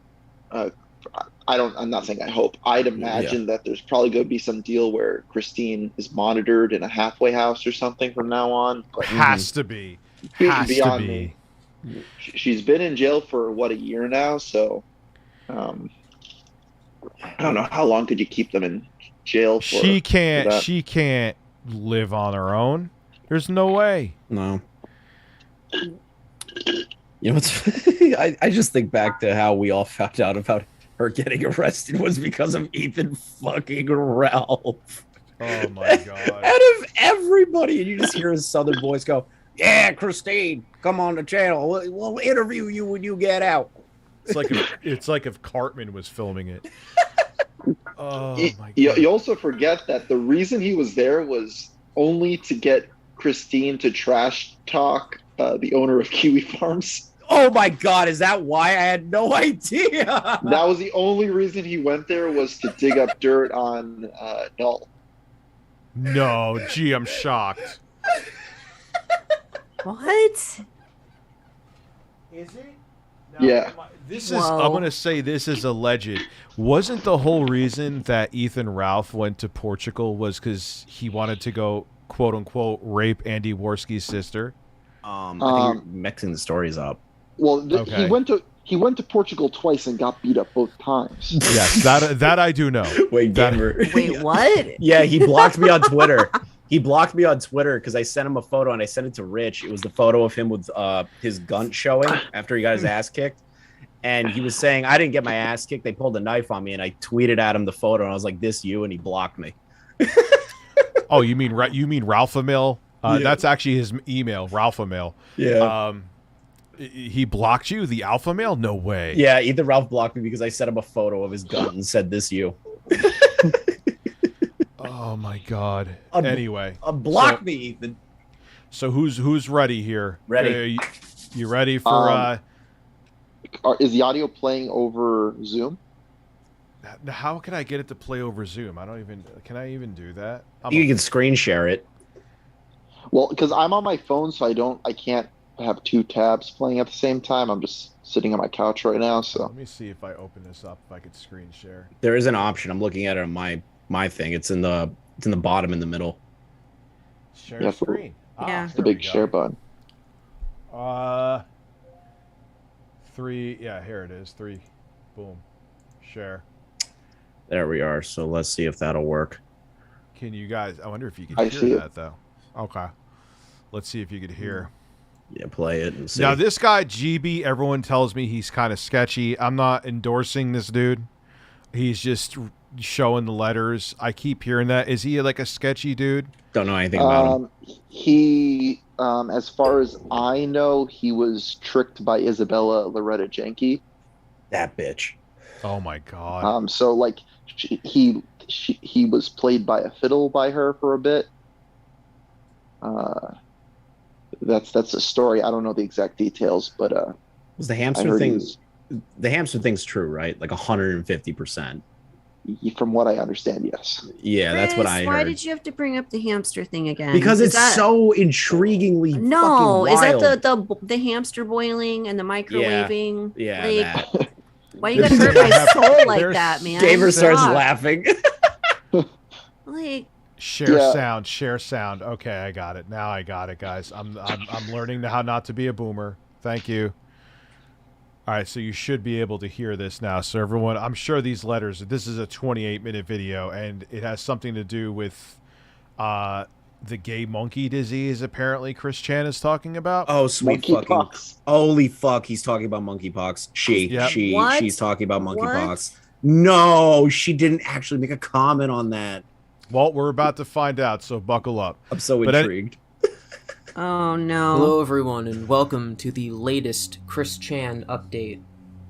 I'm not saying I hope. I'd imagine that there's probably going to be some deal where Christine is monitored in a halfway house or something from now on. But Has to be. Has to be. She's been in jail for a year now, so I don't know how long could you keep them in jail for. She can't live on her own. There's no way. No. You know what's I just think back to how we all found out about her getting arrested was because of Ethan fucking Ralph. Oh my God. Out of everybody, and you just hear his southern voice go, "Yeah, Christine, come on the channel. We'll interview you when you get out." It's like if Cartman was filming it. Oh my God. You also forget that the reason he was there was only to get Christine to trash talk the owner of Kiwi Farms. Oh my God, is that why? I had no idea. That was the only reason he went there, was to dig up dirt on Null. No, gee, I'm shocked. What? Is it? Yeah. I'm going to say this is alleged. Wasn't the whole reason that Ethan Ralph went to Portugal was because he wanted to go, quote unquote, rape Andy Worski's sister? I think you're mixing the stories up. Well, he went to Portugal twice and got beat up both times. Yes, that I do know. Wait, Denver. Wait, what? Yeah, he blocked me on Twitter. He blocked me on Twitter because I sent him a photo and I sent it to Rich. It was the photo of him with his gun showing after he got his ass kicked. And he was saying, I didn't get my ass kicked. They pulled a knife on me. And I tweeted at him the photo. And I was like, "This you?" And he blocked me. Oh, you mean Ralphamil? That's actually his email, Ralphamil. Yeah. He blocked you, the alpha male? No way. Yeah, Ethan Ralph blocked me because I sent him a photo of his gun and said, "This you." Oh my God. Anyway, block me, Ethan. So who's ready here? Ready. You ready for? Is the audio playing over Zoom? How can I get it to play over Zoom? Can I even do that? You can screen share it. Well, because I'm on my phone, so I can't have two tabs playing at the same time. I'm just sitting on my couch right now. So let me see if I open this up, if I could screen share. There is an option. I'm looking at it on my thing. It's in the bottom in the middle. Share screen. Yeah. It's the big share button. 3. Yeah, here it is. 3. Boom. Share. There we are. So let's see if that'll work. Can you guys? I wonder if you can I hear see that it. though. Okay. Let's see if you could hear. Yeah, play it and see. Now this guy GB, everyone tells me he's kind of sketchy. I'm not endorsing this dude. He's just showing the letters. I keep hearing that. Is he like a sketchy dude? Don't know anything about him. He, as far as I know, he was tricked by Isabella Loretta Jenke. That bitch. Oh my God. So like he was played by a fiddle by her for a bit. That's a story. I don't know the exact details, but Was the I hamster heard thing? he's- The hamster thing's true, right? Like 150%. From what I understand, yes. Yeah, that's what Chris, I why heard. did you have to bring up the hamster thing again? Because Is it's that- so intriguingly No, fucking is that wild. the hamster boiling and the microwaving? Yeah, like, that. why you gotta hurt my soul like that, man? Gamer starts Fuck. laughing. Like, Share sound. Okay, I got it. Now I got it, guys. I'm learning how not to be a boomer. Thank you. All right, so you should be able to hear this now. So everyone, I'm sure these letters, this is a 28-minute video, and it has something to do with the gay monkey disease, apparently Chris Chan is talking about. Oh, sweet fucking. Holy fuck, he's talking about monkeypox. She's talking about monkeypox. No, she didn't actually make a comment on that. Well, we're about to find out, so buckle up. I'm so intrigued. oh no. Hello everyone and welcome to the latest Chris Chan update.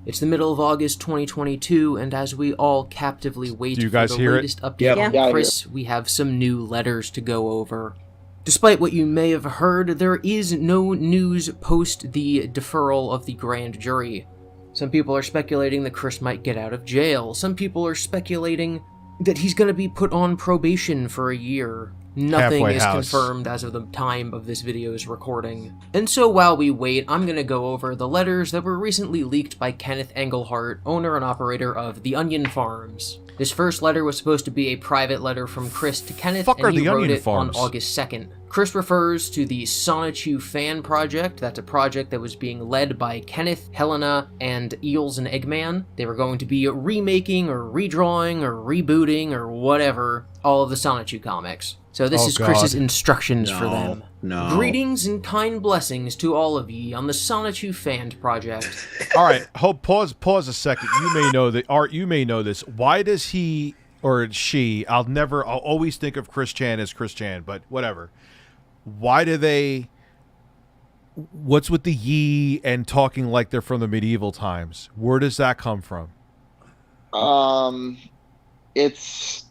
It's the middle of August 2022 and as we all captively wait Do you for guys the hear it? latest update Yep. from Yeah, I Chris, we have some new letters to go over. Despite what you may have heard, there is no news post the deferral of the grand jury. Some people are speculating that Chris might get out of jail. Some people are speculating that he's going to be put on probation for a year. Nothing Halfway is house. confirmed as of the time of this video's recording. And so while we wait, I'm going to go over the letters that were recently leaked by Kenneth Engelhart, owner and operator of The Onion Farms. This first letter was supposed to be a private letter from Chris to Kenneth, Fuck are and he The wrote Onion it Farms? on August 2nd. Chris refers to the Sonichu fan project. That's a project that was being led by Kenneth, Helena, and Eels and Eggman. They were going to be remaking or redrawing or rebooting or whatever all of the Sonichu comics. So this Oh, is Chris's God. instructions for No, them. no. Greetings and kind blessings to all of ye on the Sonichu fan project. All right, pause a second. You may know that Art. You may know this. Why does he or she? I'll always think of Chris Chan as Chris Chan, but whatever. Why do they? What's with the ye and talking like they're from the medieval times? Where does that come from? It's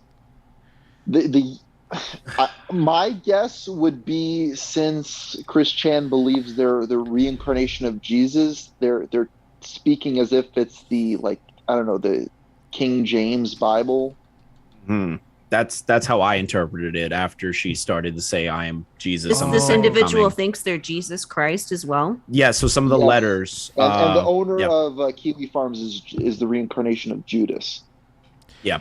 my guess would be since Chris Chan believes they're the reincarnation of Jesus, they're speaking as if it's the the King James Bible. That's how I interpreted it after she started to say, "I am Jesus." I'm the This second individual coming." thinks they're Jesus Christ as well. Yeah, so some of the Yes. letters. And the owner yeah. of Kiwi Farms is the reincarnation of Judas. Yeah.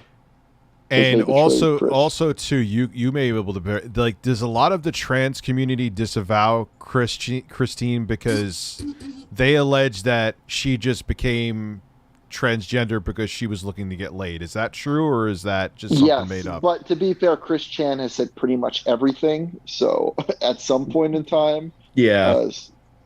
And They betrayed Chris. also too, you may be able to like. Does a lot of the trans community disavow Christine because they allege that she just became transgender because she was looking to get laid? Is that true, or is that just something made up? But to be fair, Chris Chan has said pretty much everything. So at some point in time, Yeah.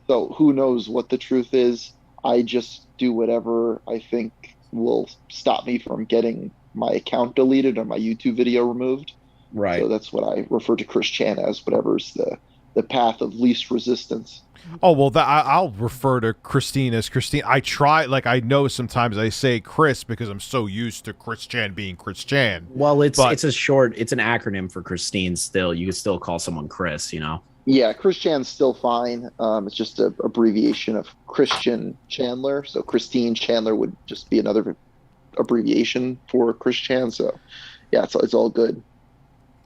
So who knows what the truth is? I just do whatever I think will stop me from getting my account deleted or my YouTube video removed. Right. So that's what I refer to Chris Chan as, whatever's the path of least resistance. Oh, well, I'll refer to Christine as Christine. I know sometimes I say Chris because I'm so used to Chris Chan being Chris Chan. Well, it's an acronym for Christine still. You could still call someone Chris, you know? Yeah, Chris Chan's still fine. It's just an abbreviation of Christian Chandler. So Christine Chandler would just be another abbreviation for Chris Chan. So yeah, it's all good.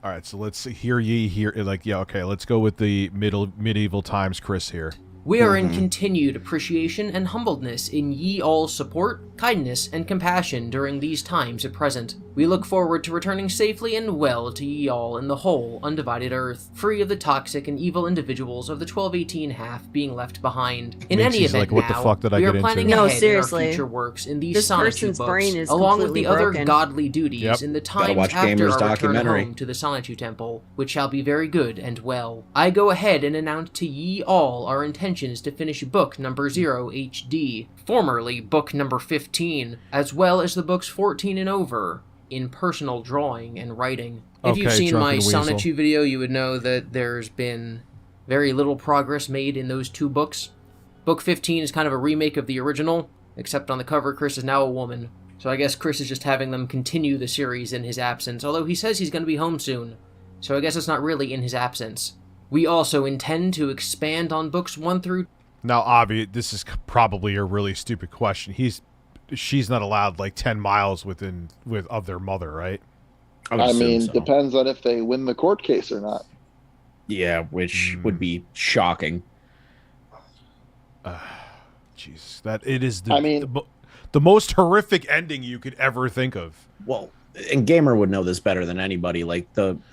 All right, so let's hear ye here. Okay, let's go with the medieval times Chris here. We are in continued appreciation and humbleness in ye all's support, kindness, and compassion during these times at present. We look forward to returning safely and well to ye all in the whole undivided earth, free of the toxic and evil individuals of the 1218 half being left behind. In any Minxie's event like, what the now, fuck did I we are get planning into? No, ahead in seriously. our future works in these This Sonichu person's books, brain is along with the completely other broken. godly duties Yep. in the Gotta times watch after Gamer's our return documentary. home to the Sonichu Temple, which shall be very good and well. I go ahead and announce to ye all our intentions to finish book number 0 HD, formerly book number 15, as well as the books 14 and over, in personal drawing and writing. If you've Okay, seen my Drunken Weasel. Sonichu video, you would know that there's been very little progress made in those two books. Book 15 is kind of a remake of the original, except on the cover Chris is now a woman. So I guess Chris is just having them continue the series in his absence, although he says he's going to be home soon. So I guess it's not really in his absence. We also intend to expand on books 1 through Now, obvious, this is probably a really stupid question. She's not allowed like 10 miles of their mother, right? I mean, depends on if they win the court case or not. Yeah, which would be shocking. Jeez, that it is. The most horrific ending you could ever think of. Well, and Gamer would know this better than anybody. Like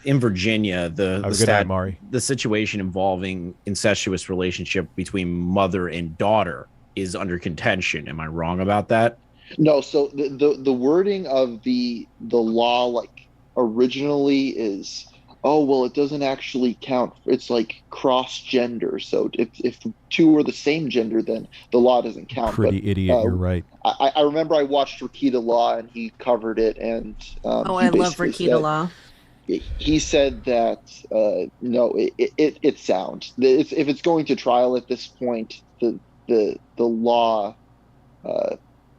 in Virginia, the situation involving incestuous relationship between mother and daughter is under contention. Am I wrong about that? No. So the wording of the law, like originally, is it doesn't actually count. It's like cross gender. So if two are the same gender, then the law doesn't count. Pretty idiot. You're right. I remember I watched Rakita Law and he covered it, and I love Rakita Law. He said that no, it's sound. If it's going to trial at this point, the law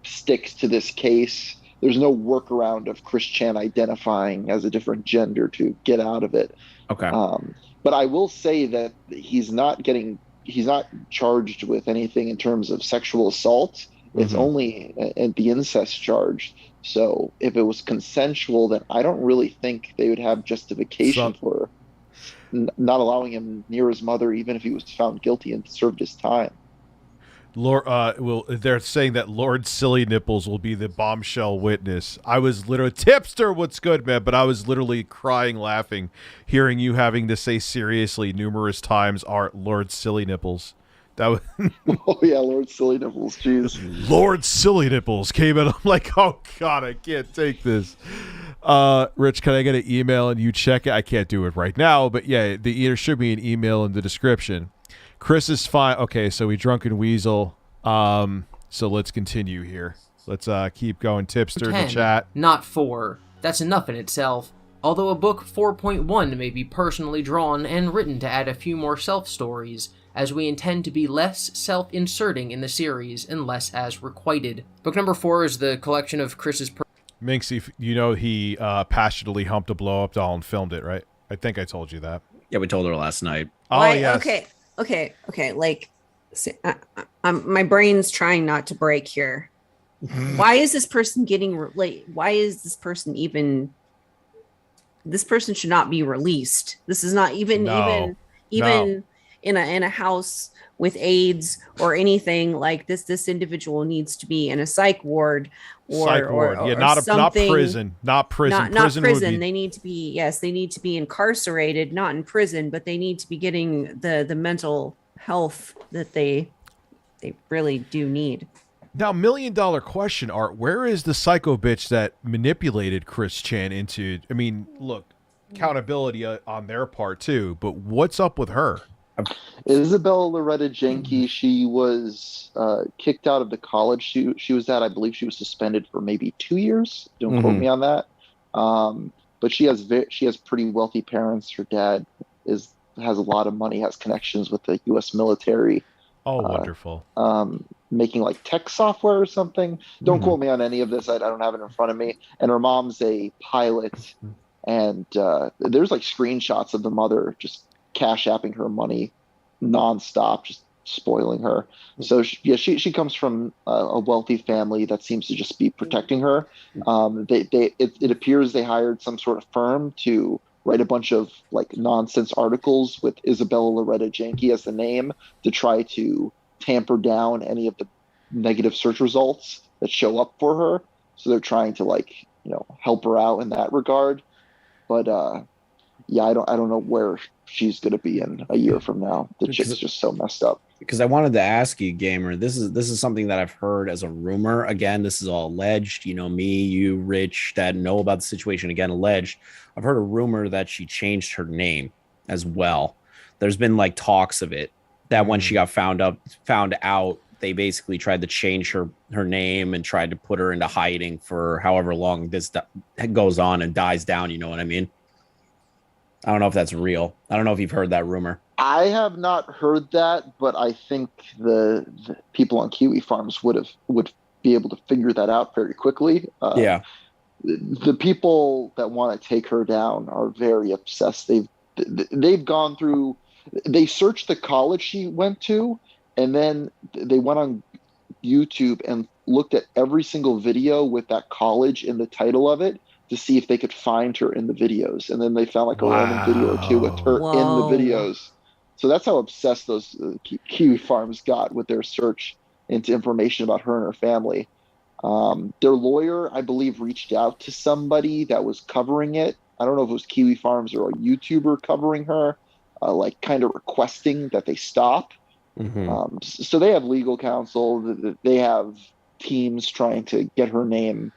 sticks to this case. There's no workaround of Chris Chan identifying as a different gender to get out of it. Okay. But I will say that he's not charged with anything in terms of sexual assault. It's only the incest charge. So if it was consensual, then I don't really think they would have justification for not allowing him near his mother, even if he was found guilty and served his time. They're saying that Lord Silly Nipples will be the bombshell witness. I was literally tipster. What's good, man? But I was literally crying, laughing, hearing you having to say seriously numerous times, "Art Lord Silly Nipples." That was oh yeah, Lord Silly Nipples. Jeez, Lord Silly Nipples came in. I'm like, oh god, I can't take this. Rich, can I get an email and you check it? I can't do it right now, but yeah, there should be an email in the description. Chris is fine. Okay, so we Drunken Weasel. So let's continue here. Let's keep going. Tipster in the 10, chat. Not 4. That's enough in itself. Although a book 4.1 may be personally drawn and written to add a few more self-stories, as we intend to be less self-inserting in the series and less as requited. Book number 4 is the collection of Chris's... Minxie, you know he passionately humped a blow-up doll and filmed it, right? I think I told you that. Yeah, we told her last night. Yes. Okay. Like, my brain's trying not to break here. Why is this person getting why is this person even? This person should not be released. This is not even in a house with AIDS or anything like this. This individual needs to be in a psych ward or not prison. Not prison. Not prison. They need to be incarcerated, not in prison, but they need to be getting the mental health that they really do need. Now, $1 million question, Art. Where is the psycho bitch that manipulated Chris Chan into? I mean, look, accountability on their part too, but what's up with her? Isabella Loretta Jenke, she was kicked out of the college she was at. I believe she was suspended for maybe 2 years. Don't quote me on that. But she has pretty wealthy parents. Her dad has a lot of money, has connections with the U.S. military. Oh, wonderful. Making like tech software or something. Don't quote me on any of this. I don't have it in front of me. And her mom's a pilot. And there's like screenshots of the mother just cash apping her money nonstop, just spoiling her. So she comes from a wealthy family that seems to just be protecting her. It appears they hired some sort of firm to write a bunch of like nonsense articles with Isabella Loretta Jenke as the name to try to tamper down any of the negative search results that show up for her. So they're trying to help her out in that regard. But I don't know where she's going to be in a year from now. The chick's just so messed up. Because I wanted to ask you, Gamer, this is something that I've heard as a rumor. Again, this is all alleged. You know, me, you, Rich, that know about the situation. Again, alleged. I've heard a rumor that she changed her name as well. There's been like talks of it that when she got found out, they basically tried to change her name and tried to put her into hiding for however long this goes on and dies down. You know what I mean? I don't know if that's real. I don't know if you've heard that rumor. I have not heard that, but I think the people on Kiwi Farms would be able to figure that out very quickly. Yeah. The people that want to take her down are very obsessed. They've gone through. They searched the college she went to, and then they went on YouTube and looked at every single video with that college in the title of it to see if they could find her in the videos. And then they found like a random video or two with her in the videos. So that's how obsessed those Kiwi Farms got with their search into information about her and her family. Their lawyer, I believe, reached out to somebody that was covering it. I don't know if it was Kiwi Farms or a YouTuber covering her, like kind of requesting that they stop. So they have legal counsel. They have teams trying to get her name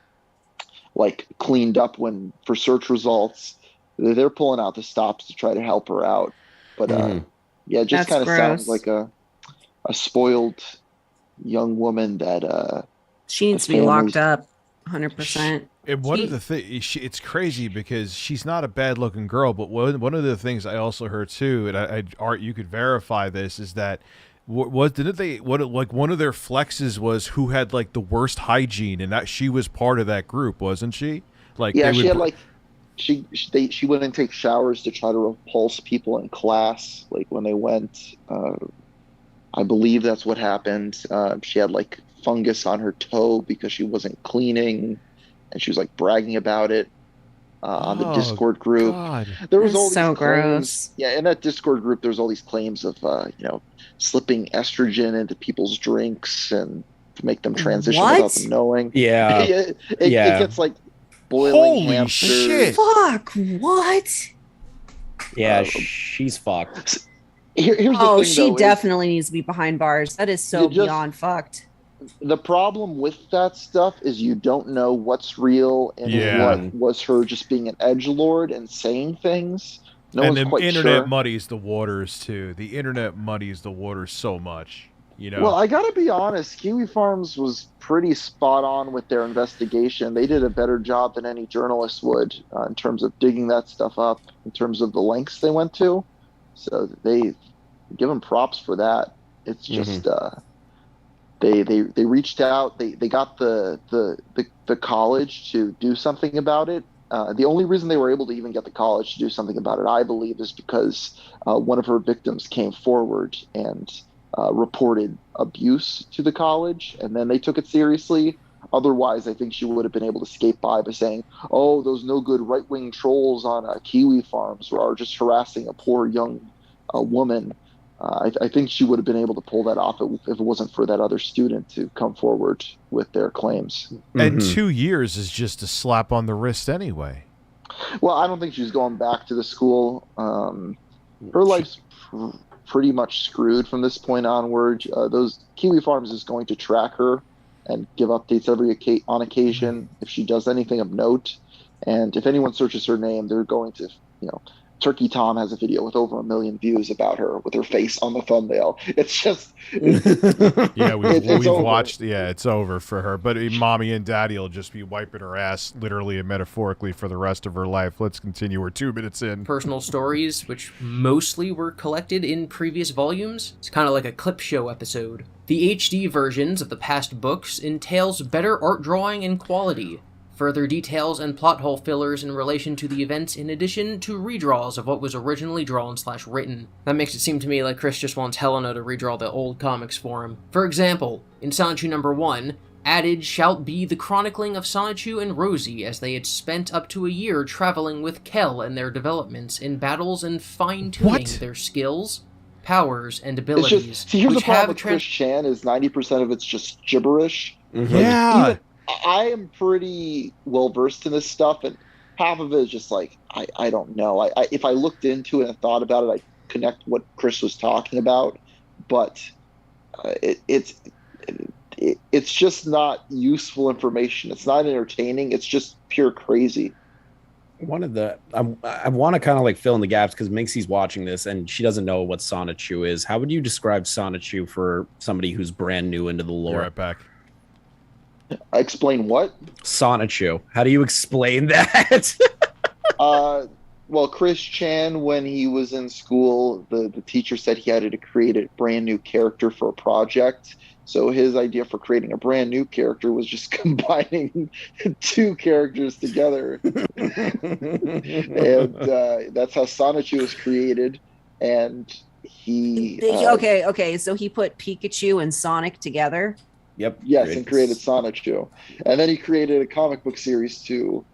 like cleaned up for search results. They're pulling out the stops to try to help her out. But yeah, it just kind of sounds like a spoiled young woman that she needs to be locked up 100%. And one of the things, it's crazy because she's not a bad looking girl, but one of the things I also heard too, and Art, you could verify this, is that one of their flexes was who had like the worst hygiene, and that she was part of that group, wasn't she? Like, yeah, she had like she wouldn't take showers to try to repulse people in class, like when they went. I believe that's what happened. She had like fungus on her toe because she wasn't cleaning, and she was like bragging about it on the Discord group. God. There was all these claims. Gross. Yeah, in that Discord group, there's all these claims of slipping estrogen into people's drinks and to make them transition without them knowing. Yeah, it gets like boiling hamsters. Shit. Fuck, what? Yeah, she's fucked. Here's the thing, she though, definitely needs to be behind bars. That is so beyond fucked. The problem with that stuff is you don't know what's real and what was her just being an edgelord and saying things. No and one's the quite internet sure. muddies the waters too. The internet muddies the waters so much, you know. Well, I gotta be honest, Kiwi Farms was pretty spot on with their investigation. They did a better job than any journalist would in terms of digging that stuff up, in terms of the lengths they went to. So they give them props for that. It's just they reached out. They got the college to do something about it. The only reason they were able to even get the college to do something about it, I believe, is because one of her victims came forward and reported abuse to the college, and then they took it seriously. Otherwise, I think she would have been able to skate by saying, "Oh, those no good right-wing trolls on Kiwi Farms are just harassing a poor young woman." I think she would have been able to pull that off if it wasn't for that other student to come forward with their claims. And 2 years is just a slap on the wrist anyway. Well, I don't think she's going back to the school. Her life's pretty much screwed from this point onward. Those Kiwi Farms is going to track her and give updates on occasion if she does anything of note. And if anyone searches her name, they're going to, Turkey Tom has a video with over 1 million views about her with her face on the thumbnail. It's just, we've watched. Yeah, it's over for her. But mommy and daddy will just be wiping her ass, literally and metaphorically, for the rest of her life. Let's continue. We're 2 minutes in. Personal stories, which mostly were collected in previous volumes. It's kind of like a clip show episode. The HD versions of the past books entails better art drawing and quality. Further details and plot hole fillers in relation to the events, in addition to redraws of what was originally drawn/written. That makes it seem to me like Chris just wants Helena to redraw the old comics for him. For example, in Sonichu number 1, added shall be the chronicling of Sonichu and Rosie as they had spent up to a year traveling with Kel and their developments in battles and fine-tuning their skills, powers, and abilities. Here's the problem with Chris Chan is 90% of it's just gibberish. Yeah. I am pretty well versed in this stuff, and half of it is just like I don't know. If I looked into it and thought about it, I'd connect what Chris was talking about, but it's just not useful information. It's not entertaining. It's just pure crazy. I want to kind of like fill in the gaps because Minxie's watching this and she doesn't know what Sonichu is. How would you describe Sonichu for somebody who's brand new into the lore? Be right back. Explain what? Sonichu. How do you explain that? Well, Chris Chan, when he was in school, the teacher said he had to create a brand new character for a project. So his idea for creating a brand new character was just combining 2 characters together. And that's how Sonichu was created. And he okay, so he put Pikachu and Sonic together. Yep. Yes, and created Sonichu, and then he created a comic book series to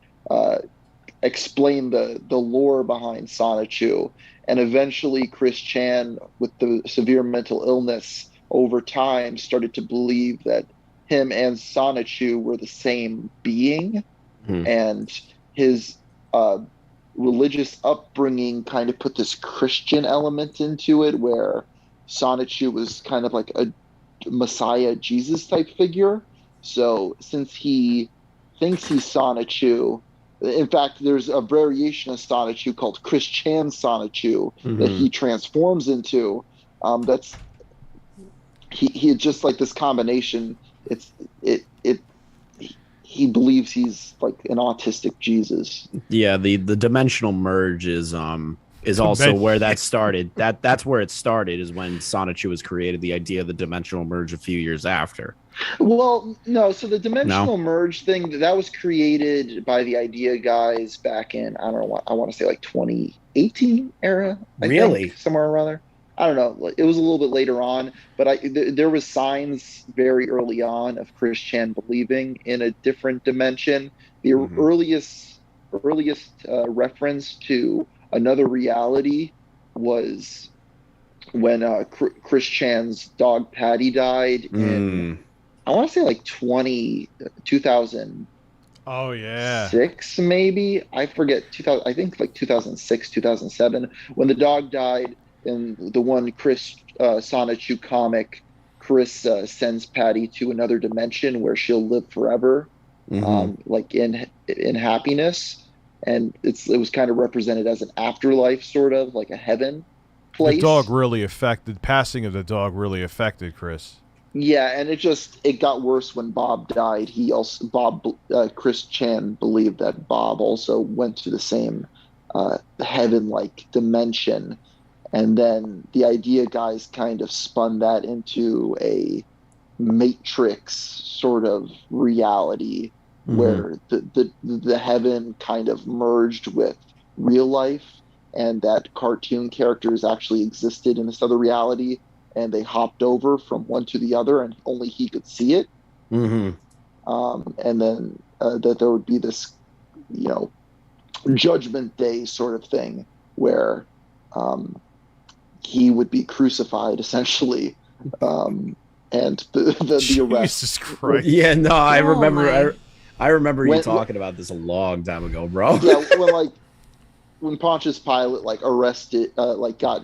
explain the lore behind Sonichu, and eventually Chris Chan, with the severe mental illness over time, started to believe that him and Sonichu were the same being, and his religious upbringing kind of put this Christian element into it, where Sonichu was kind of like a Messiah Jesus type figure. So since he thinks he's Sonichu, in fact, there's a variation of Sonichu called Chris Chan Sonichu that he transforms into. That's he just like this combination. He believes he's like an autistic Jesus. Yeah, the dimensional merge is also where that started. That's where it started, is when Sonichu was created. The idea of the dimensional merge a few years after. Well, no. So the dimensional merge thing, that was created by the idea guys back in, I don't know what, I want to say like 2018 era. I think, somewhere around there. I don't know. It was a little bit later on, but there was signs very early on of Chris Chan believing in a different dimension. The earliest reference to another reality was when Chris Chan's dog Patty died in, I want to say like 2000. Oh yeah. 6 maybe, I forget. 2000, I think like 2006, 2007, when the dog died. In the one Chris Sonichu comic, Chris sends Patty to another dimension where she'll live forever, like in happiness, and it was kind of represented as an afterlife, sort of like a heaven place. The dog really affected. Passing of the dog really affected Chris. Yeah, and it got worse when Bob died. Chris Chan believed that Bob also went to the same heaven-like dimension. And then the idea guys kind of spun that into a Matrix sort of reality where the heaven kind of merged with real life, and that cartoon characters actually existed in this other reality, and they hopped over from one to the other, and only he could see it. And then that there would be this, Judgment Day sort of thing where he would be crucified essentially, and the arrest. Jesus Christ! Yeah, no, I remember. I remember you talking about this a long time ago, bro. Yeah, when Pontius Pilate got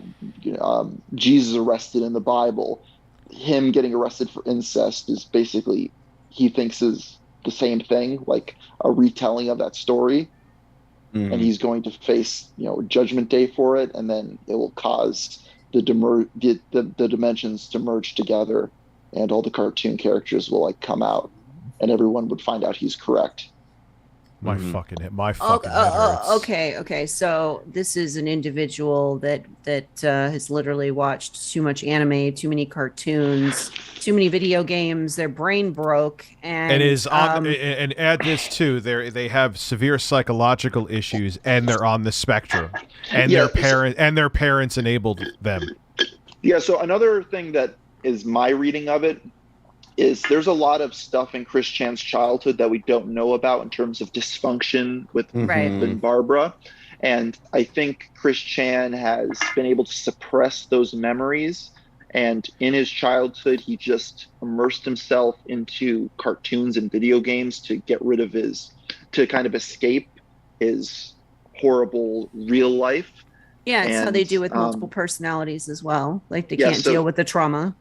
Jesus arrested in the Bible, him getting arrested for incest is basically, he thinks, is the same thing, like a retelling of that story. And he's going to face, Judgment Day for it, and then it will cause the dimensions to merge together, and all the cartoon characters will come out, and everyone would find out he's correct. My fucking head hurts. Okay. So this is an individual that has literally watched too much anime, too many cartoons, too many video games. Their brain broke, and is on. And add this too: they have severe psychological issues, and they're on the spectrum, and their parents enabled them. Yeah. So another thing that is my reading of it is there's a lot of stuff in Chris Chan's childhood that we don't know about in terms of dysfunction with Barbara. And I think Chris Chan has been able to suppress those memories. And in his childhood, he just immersed himself into cartoons and video games to get rid of to kind of escape his horrible real life. Yeah, it's how they do with multiple personalities as well. Like they can't deal with the trauma.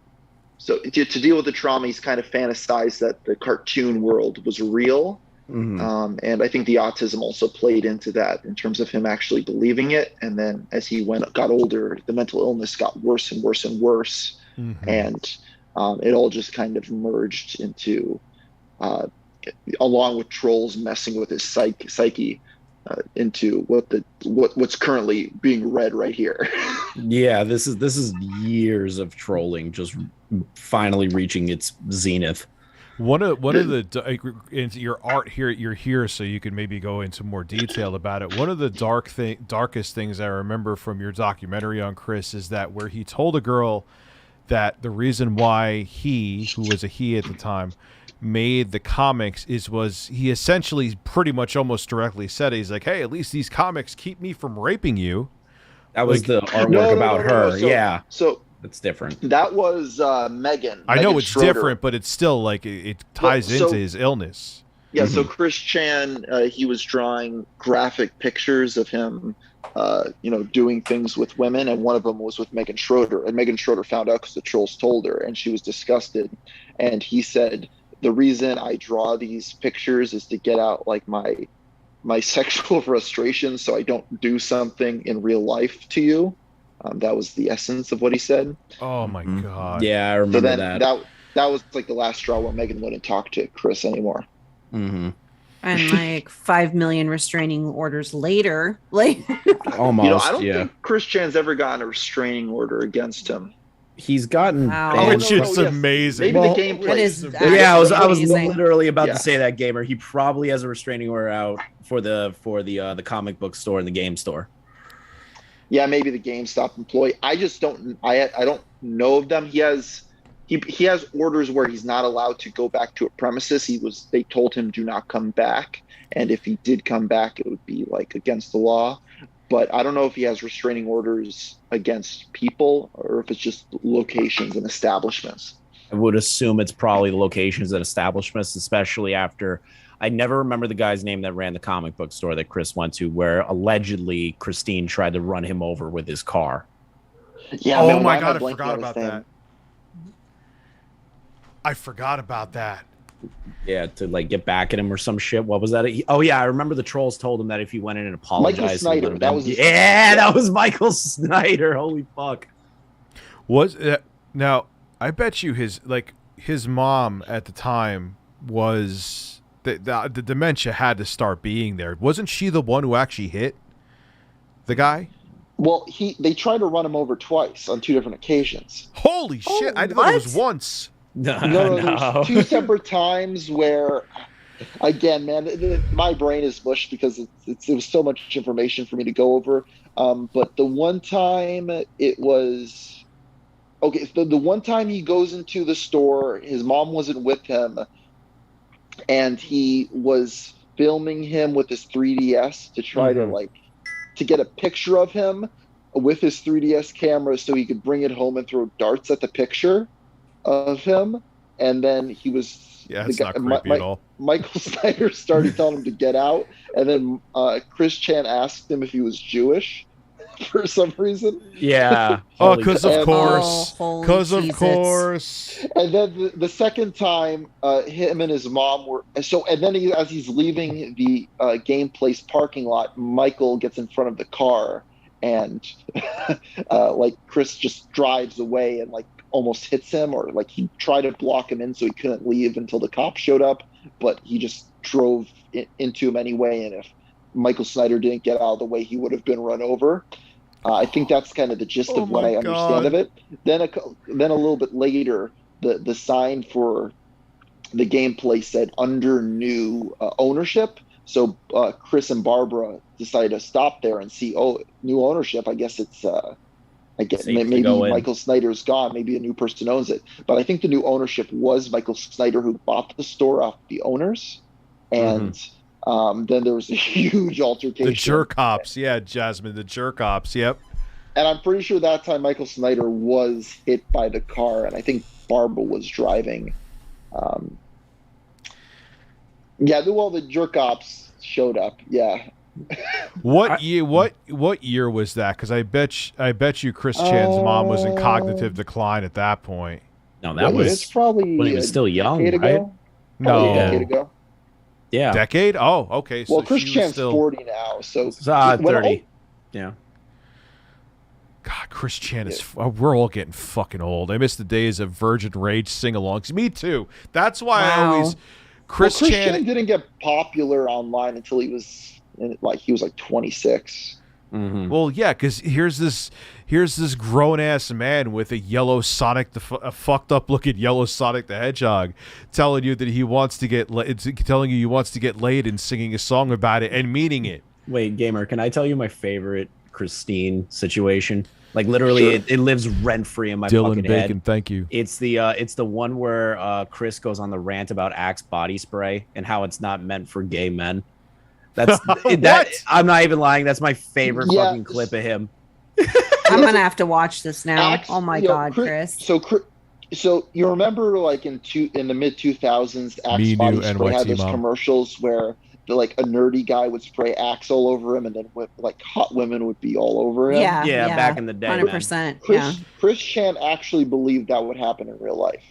So to deal with the trauma, he's kind of fantasized that the cartoon world was real. And I think the autism also played into that in terms of him actually believing it. And then as he got older, the mental illness got worse and worse and worse. And it all just kind of merged into, along with trolls messing with his psyche, into what's currently being read right here. Yeah, this is years of trolling just finally reaching its zenith. One of the your art here, you're here, so you can maybe go into more detail about it. One of the darkest things I remember from your documentary on Chris is that where he told a girl that the reason why he, who was a he at the time, made the comics was he essentially pretty much almost directly said, he's like, hey, at least these comics keep me from raping you. That was the artwork about her. Yeah. So that's different. That was Megan. I know Megan it's Schroeder. different, but it's still like it ties into his illness. Yeah, so Chris Chan, he was drawing graphic pictures of him, doing things with women, and one of them was with Megan Schroeder. And Megan Schroeder found out because the trolls told her, and she was disgusted. And he said, the reason I draw these pictures is to get out like my sexual frustration, so I don't do something in real life to you. That was the essence of what he said. Oh my God! Yeah, I remember that. That was like the last straw where Megan wouldn't talk to Chris anymore. Mm-hmm. And like 5 million restraining orders later, almost. I don't think Chris Chan's ever gotten a restraining order against him. He's gotten which is amazing. Maybe the gameplay. I was literally about to say that, Gamer. He probably has a restraining order out for the comic book store and the game store. Yeah, maybe the GameStop employee. I just don't. I don't know of them. He has orders where he's not allowed to go back to a premises. They told him do not come back, and if he did come back, it would be like against the law. But I don't know if he has restraining orders against people or if it's just locations and establishments. I would assume it's probably the locations and establishments, especially after. I never remember the guy's name that ran the comic book store that Chris went to, where allegedly Christine tried to run him over with his car. Yeah. Oh my God, I forgot about that. I forgot about that. Yeah, to like get back at him or some shit. What was that? Oh yeah, I remember the trolls told him that if he went in and apologized. Michael Snyder. That was Michael Snyder. Holy fuck. Now I bet you his mom at the time was. The dementia had to start being there. Wasn't she the one who actually hit the guy? Well, they tried to run him over twice on 2 different occasions. Holy shit! I thought it was once. No, there's 2 separate times where, again, man, my brain is mush because it was so much information for me to go over. But the one time it was okay. The one time he goes into the store, his mom wasn't with him. And he was filming him with his 3DS to try to get a picture of him with his 3DS camera so he could bring it home and throw darts at the picture of him. And then he was that's not creepy at all. Michael Snyder started telling him to get out, and then Chris Chan asked him if he was Jewish for some reason. Yeah. Because of course. Because of course. And then the second time, him and his mom were and then as he's leaving the game place parking lot, Michael gets in front of the car, and Chris just drives away and almost hits him, or he tried to block him in so he couldn't leave until the cops showed up, but he just drove into him anyway, and if Michael Snyder didn't get out of the way, he would have been run over. I think that's kind of the gist of what I understand of it. Then a little bit later, the sign for the gameplay said under new ownership. So Chris and Barbara decided to stop there and see, new ownership. I guess it's maybe Michael Snyder's gone. Maybe a new person owns it. But I think the new ownership was Michael Snyder, who bought the store off the owners. And then there was a huge altercation. The jerk ops. Yeah, Jasmine, the jerk ops. Yep. And I'm pretty sure that time Michael Snyder was hit by the car, and I think Barbara was driving. The jerk ops showed up. Yeah. What year was that? Because I bet you Chris Chan's mom was in cognitive decline at that point. No, that was it's probably when he was still young, right? No, a decade ago. Yeah, decade. Oh, okay. So Chris Chan's 40 now, so 30. Yeah. God, Chris Chan is. We're all getting fucking old. I miss the days of Virgin Rage sing-alongs. Me too. That's why I always. Chris Chan didn't get popular online until he was 26. Well, yeah, because here's this grown ass man with a yellow Sonic, a fucked up looking yellow Sonic the Hedgehog, telling you that he wants to get telling you he wants to get laid and singing a song about it and meaning it. Wait, Gamer, can I tell you my favorite Christine situation? Like literally, it lives rent free in my Dylan fucking Bacon, head. thank you. It's the one where Chris goes on the rant about Axe body spray and how it's not meant for gay men. That's that. I'm not even lying. That's my favorite fucking clip of him. I'm gonna have to watch this now. Axe, oh my you know, god, Chris. So you remember like in the mid 2000s, Axe body spray had those commercials where like a nerdy guy would spray Axe all over him, and then like hot women would be all over him. Yeah, back in the day, 100%. Chris Chan actually believed that would happen in real life.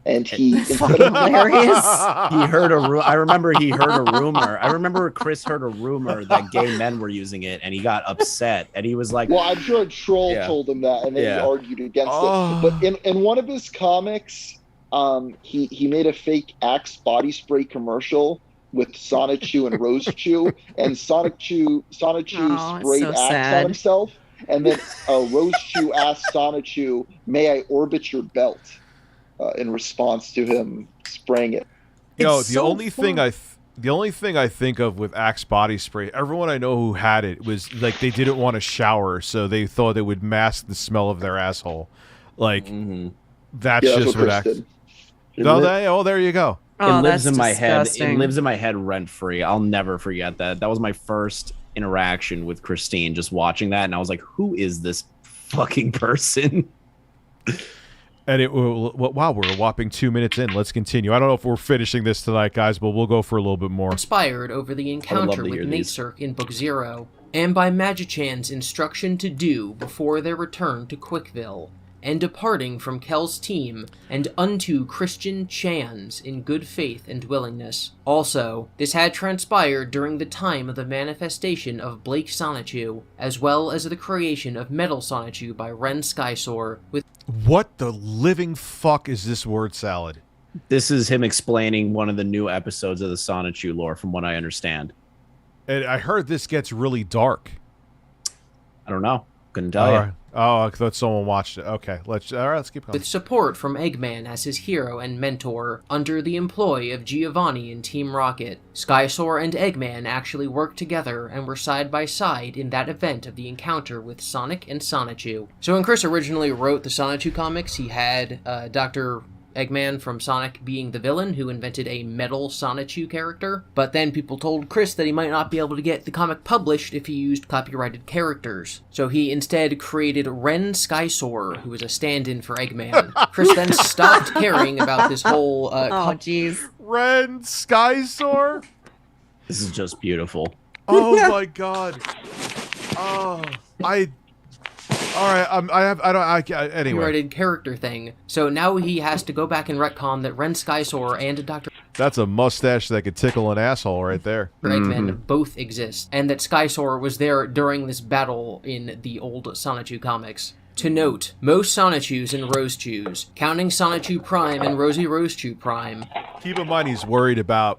And he hilarious. He heard I remember he heard a rumor. I remember Chris heard a rumor that gay men were using it, and he got upset. And he was like, "Well, I'm sure a troll told him that, and then he argued against it." But in one of his comics, he made a fake Axe body spray commercial with Sonichu and Rosechu, and Sonichu sprayed Axe on himself, and then Rosechu asked Sonichu, "May I orbit your belt?" In response to him spraying it. The only thing I think of with Axe body spray, everyone I know who had it was like they didn't want to shower, so they thought it would mask the smell of their asshole. Like that's just what Axe. There you go. It lives in my head. It lives in my head rent free. I'll never forget that. That was my first interaction with Christine, just watching that, and I was like, "Who is this fucking person?" And wow, we're a whopping 2 minutes in. Let's continue. I don't know if we're finishing this tonight, guys, but we'll go for a little bit more. Inspired over the encounter with Natsirk in Book 0, and by Magichan's instruction to do before their return to Quickville, and departing from Kel's team, and unto Christian Chan's in good faith and willingness. Also, this had transpired during the time of the manifestation of Blake Sonichu, as well as the creation of Metal Sonichu by Ren Skysoar, with what the living fuck is this word salad? This is him explaining one of the new episodes of the Sonichu lore, from what I understand. And I heard this gets really dark. I don't know. Couldn't tell you. Right. Oh, I thought someone watched it. Okay, let's keep going. With support from Eggman as his hero and mentor, under the employ of Giovanni and Team Rocket, Skysoar and Eggman actually worked together and were side by side in that event of the encounter with Sonic and Sonichu. So when Chris originally wrote the Sonichu comics, he had Dr. Eggman from Sonic being the villain who invented a metal Sonichu character, but then people told Chris that he might not be able to get the comic published if he used copyrighted characters. So he instead created Ren Skysoar, who was a stand-in for Eggman. Chris then stopped caring about this whole Ren Skysoar? This is just beautiful. Oh my god. Anyway. Copyrighted character thing. So now he has to go back and retcon that Ren Skysoar and Dr. That's a mustache that could tickle an asshole right there. Eggman both exist, and that Skysoar was there during this battle in the old Sonichu comics. To note, most Sonichus and Rosechus, counting Sonichu Prime and Rosie Rosechu Prime. Keep in mind he's worried about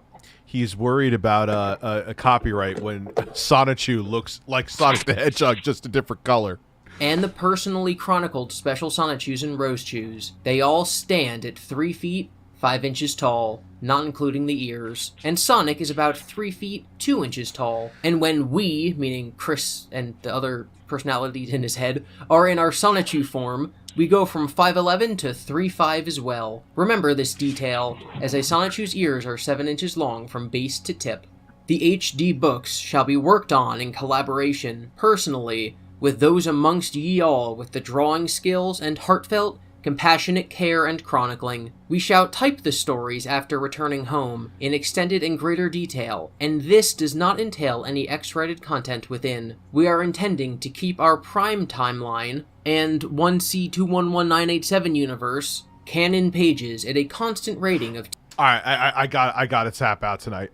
a copyright when Sonichu looks like Sonic the Hedgehog, just a different color. And the personally chronicled Special Sonichus and Rosechus. They all stand at 3 feet, 5 inches tall, not including the ears. And Sonic is about 3 feet, 2 inches tall. And when we, meaning Chris and the other personalities in his head, are in our Sonichu form, we go from 5'11 to 3'5 as well. Remember this detail, as a Sonichu's ears are 7 inches long from base to tip. The HD books shall be worked on in collaboration, personally, with those amongst ye all with the drawing skills and heartfelt, compassionate care and chronicling. We shall type the stories after returning home, in extended and greater detail, and this does not entail any X-rated content within. We are intending to keep our Prime timeline, and 1C211987 universe, canon pages at a constant rating of... Alright, I got to tap out tonight.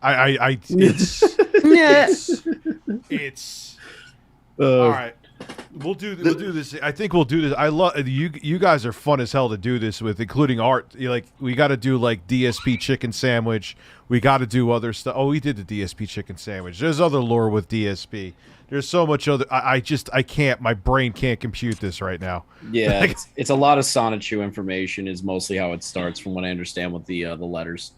It's... Alright. We'll do this. I think we'll do this. I love you. You guys are fun as hell to do this with, including art. Like we got to do like DSP chicken sandwich. We got to do other stuff. Oh, we did the DSP chicken sandwich. There's other lore with DSP. There's so much other. I can't. My brain can't compute this right now. Yeah, it's a lot of Sonichu information. Is mostly how it starts, from what I understand with the letters.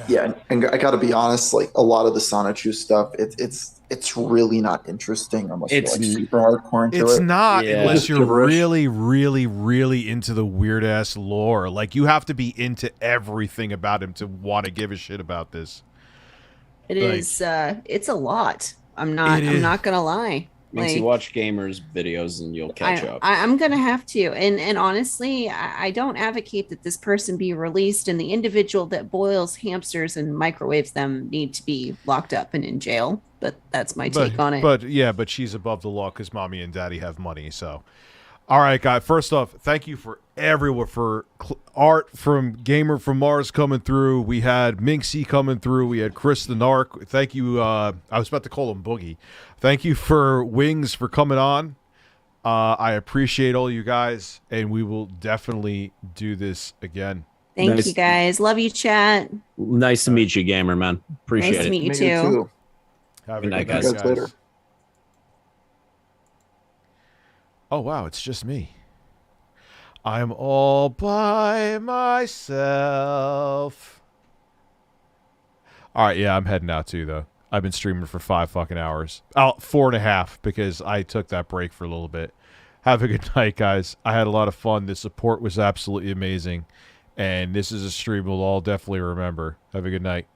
Yeah, and I got to be honest. Like a lot of the Sonichu stuff, it's really not interesting unless you're like super hardcore into it. It's not Yeah. unless It's you're gibberish. really, really, really into the weird ass lore. Like you have to be into everything about him to want to give a shit about this. It is. It's a lot. I'm not gonna lie. Makes you watch gamers videos and you'll catch up. I'm gonna have to, and honestly, I don't advocate that this person be released, and the individual that boils hamsters and microwaves them need to be locked up and in jail. But that's my take on it. But she's above the law because mommy and daddy have money. So, all right, guys. First off, thank you for everyone for art from Gamer from Mars coming through. We had Minxie coming through. We had Chris the Narc. Thank you. I was about to call him Boogie. Thank you for Wings for coming on. I appreciate all you guys, and we will definitely do this again. Thank you guys. Love you, chat. Nice to meet you, gamer man. Appreciate Nice it. to meet you too. Have Good a night, good guys. night, guys. Oh wow, it's just me. I'm all by myself. All right, yeah, I'm heading out too, though. I've been streaming for 5 fucking hours. 4.5 because I took that break for a little bit. Have a good night, guys. I had a lot of fun. The support was absolutely amazing. And this is a stream we'll all definitely remember. Have a good night.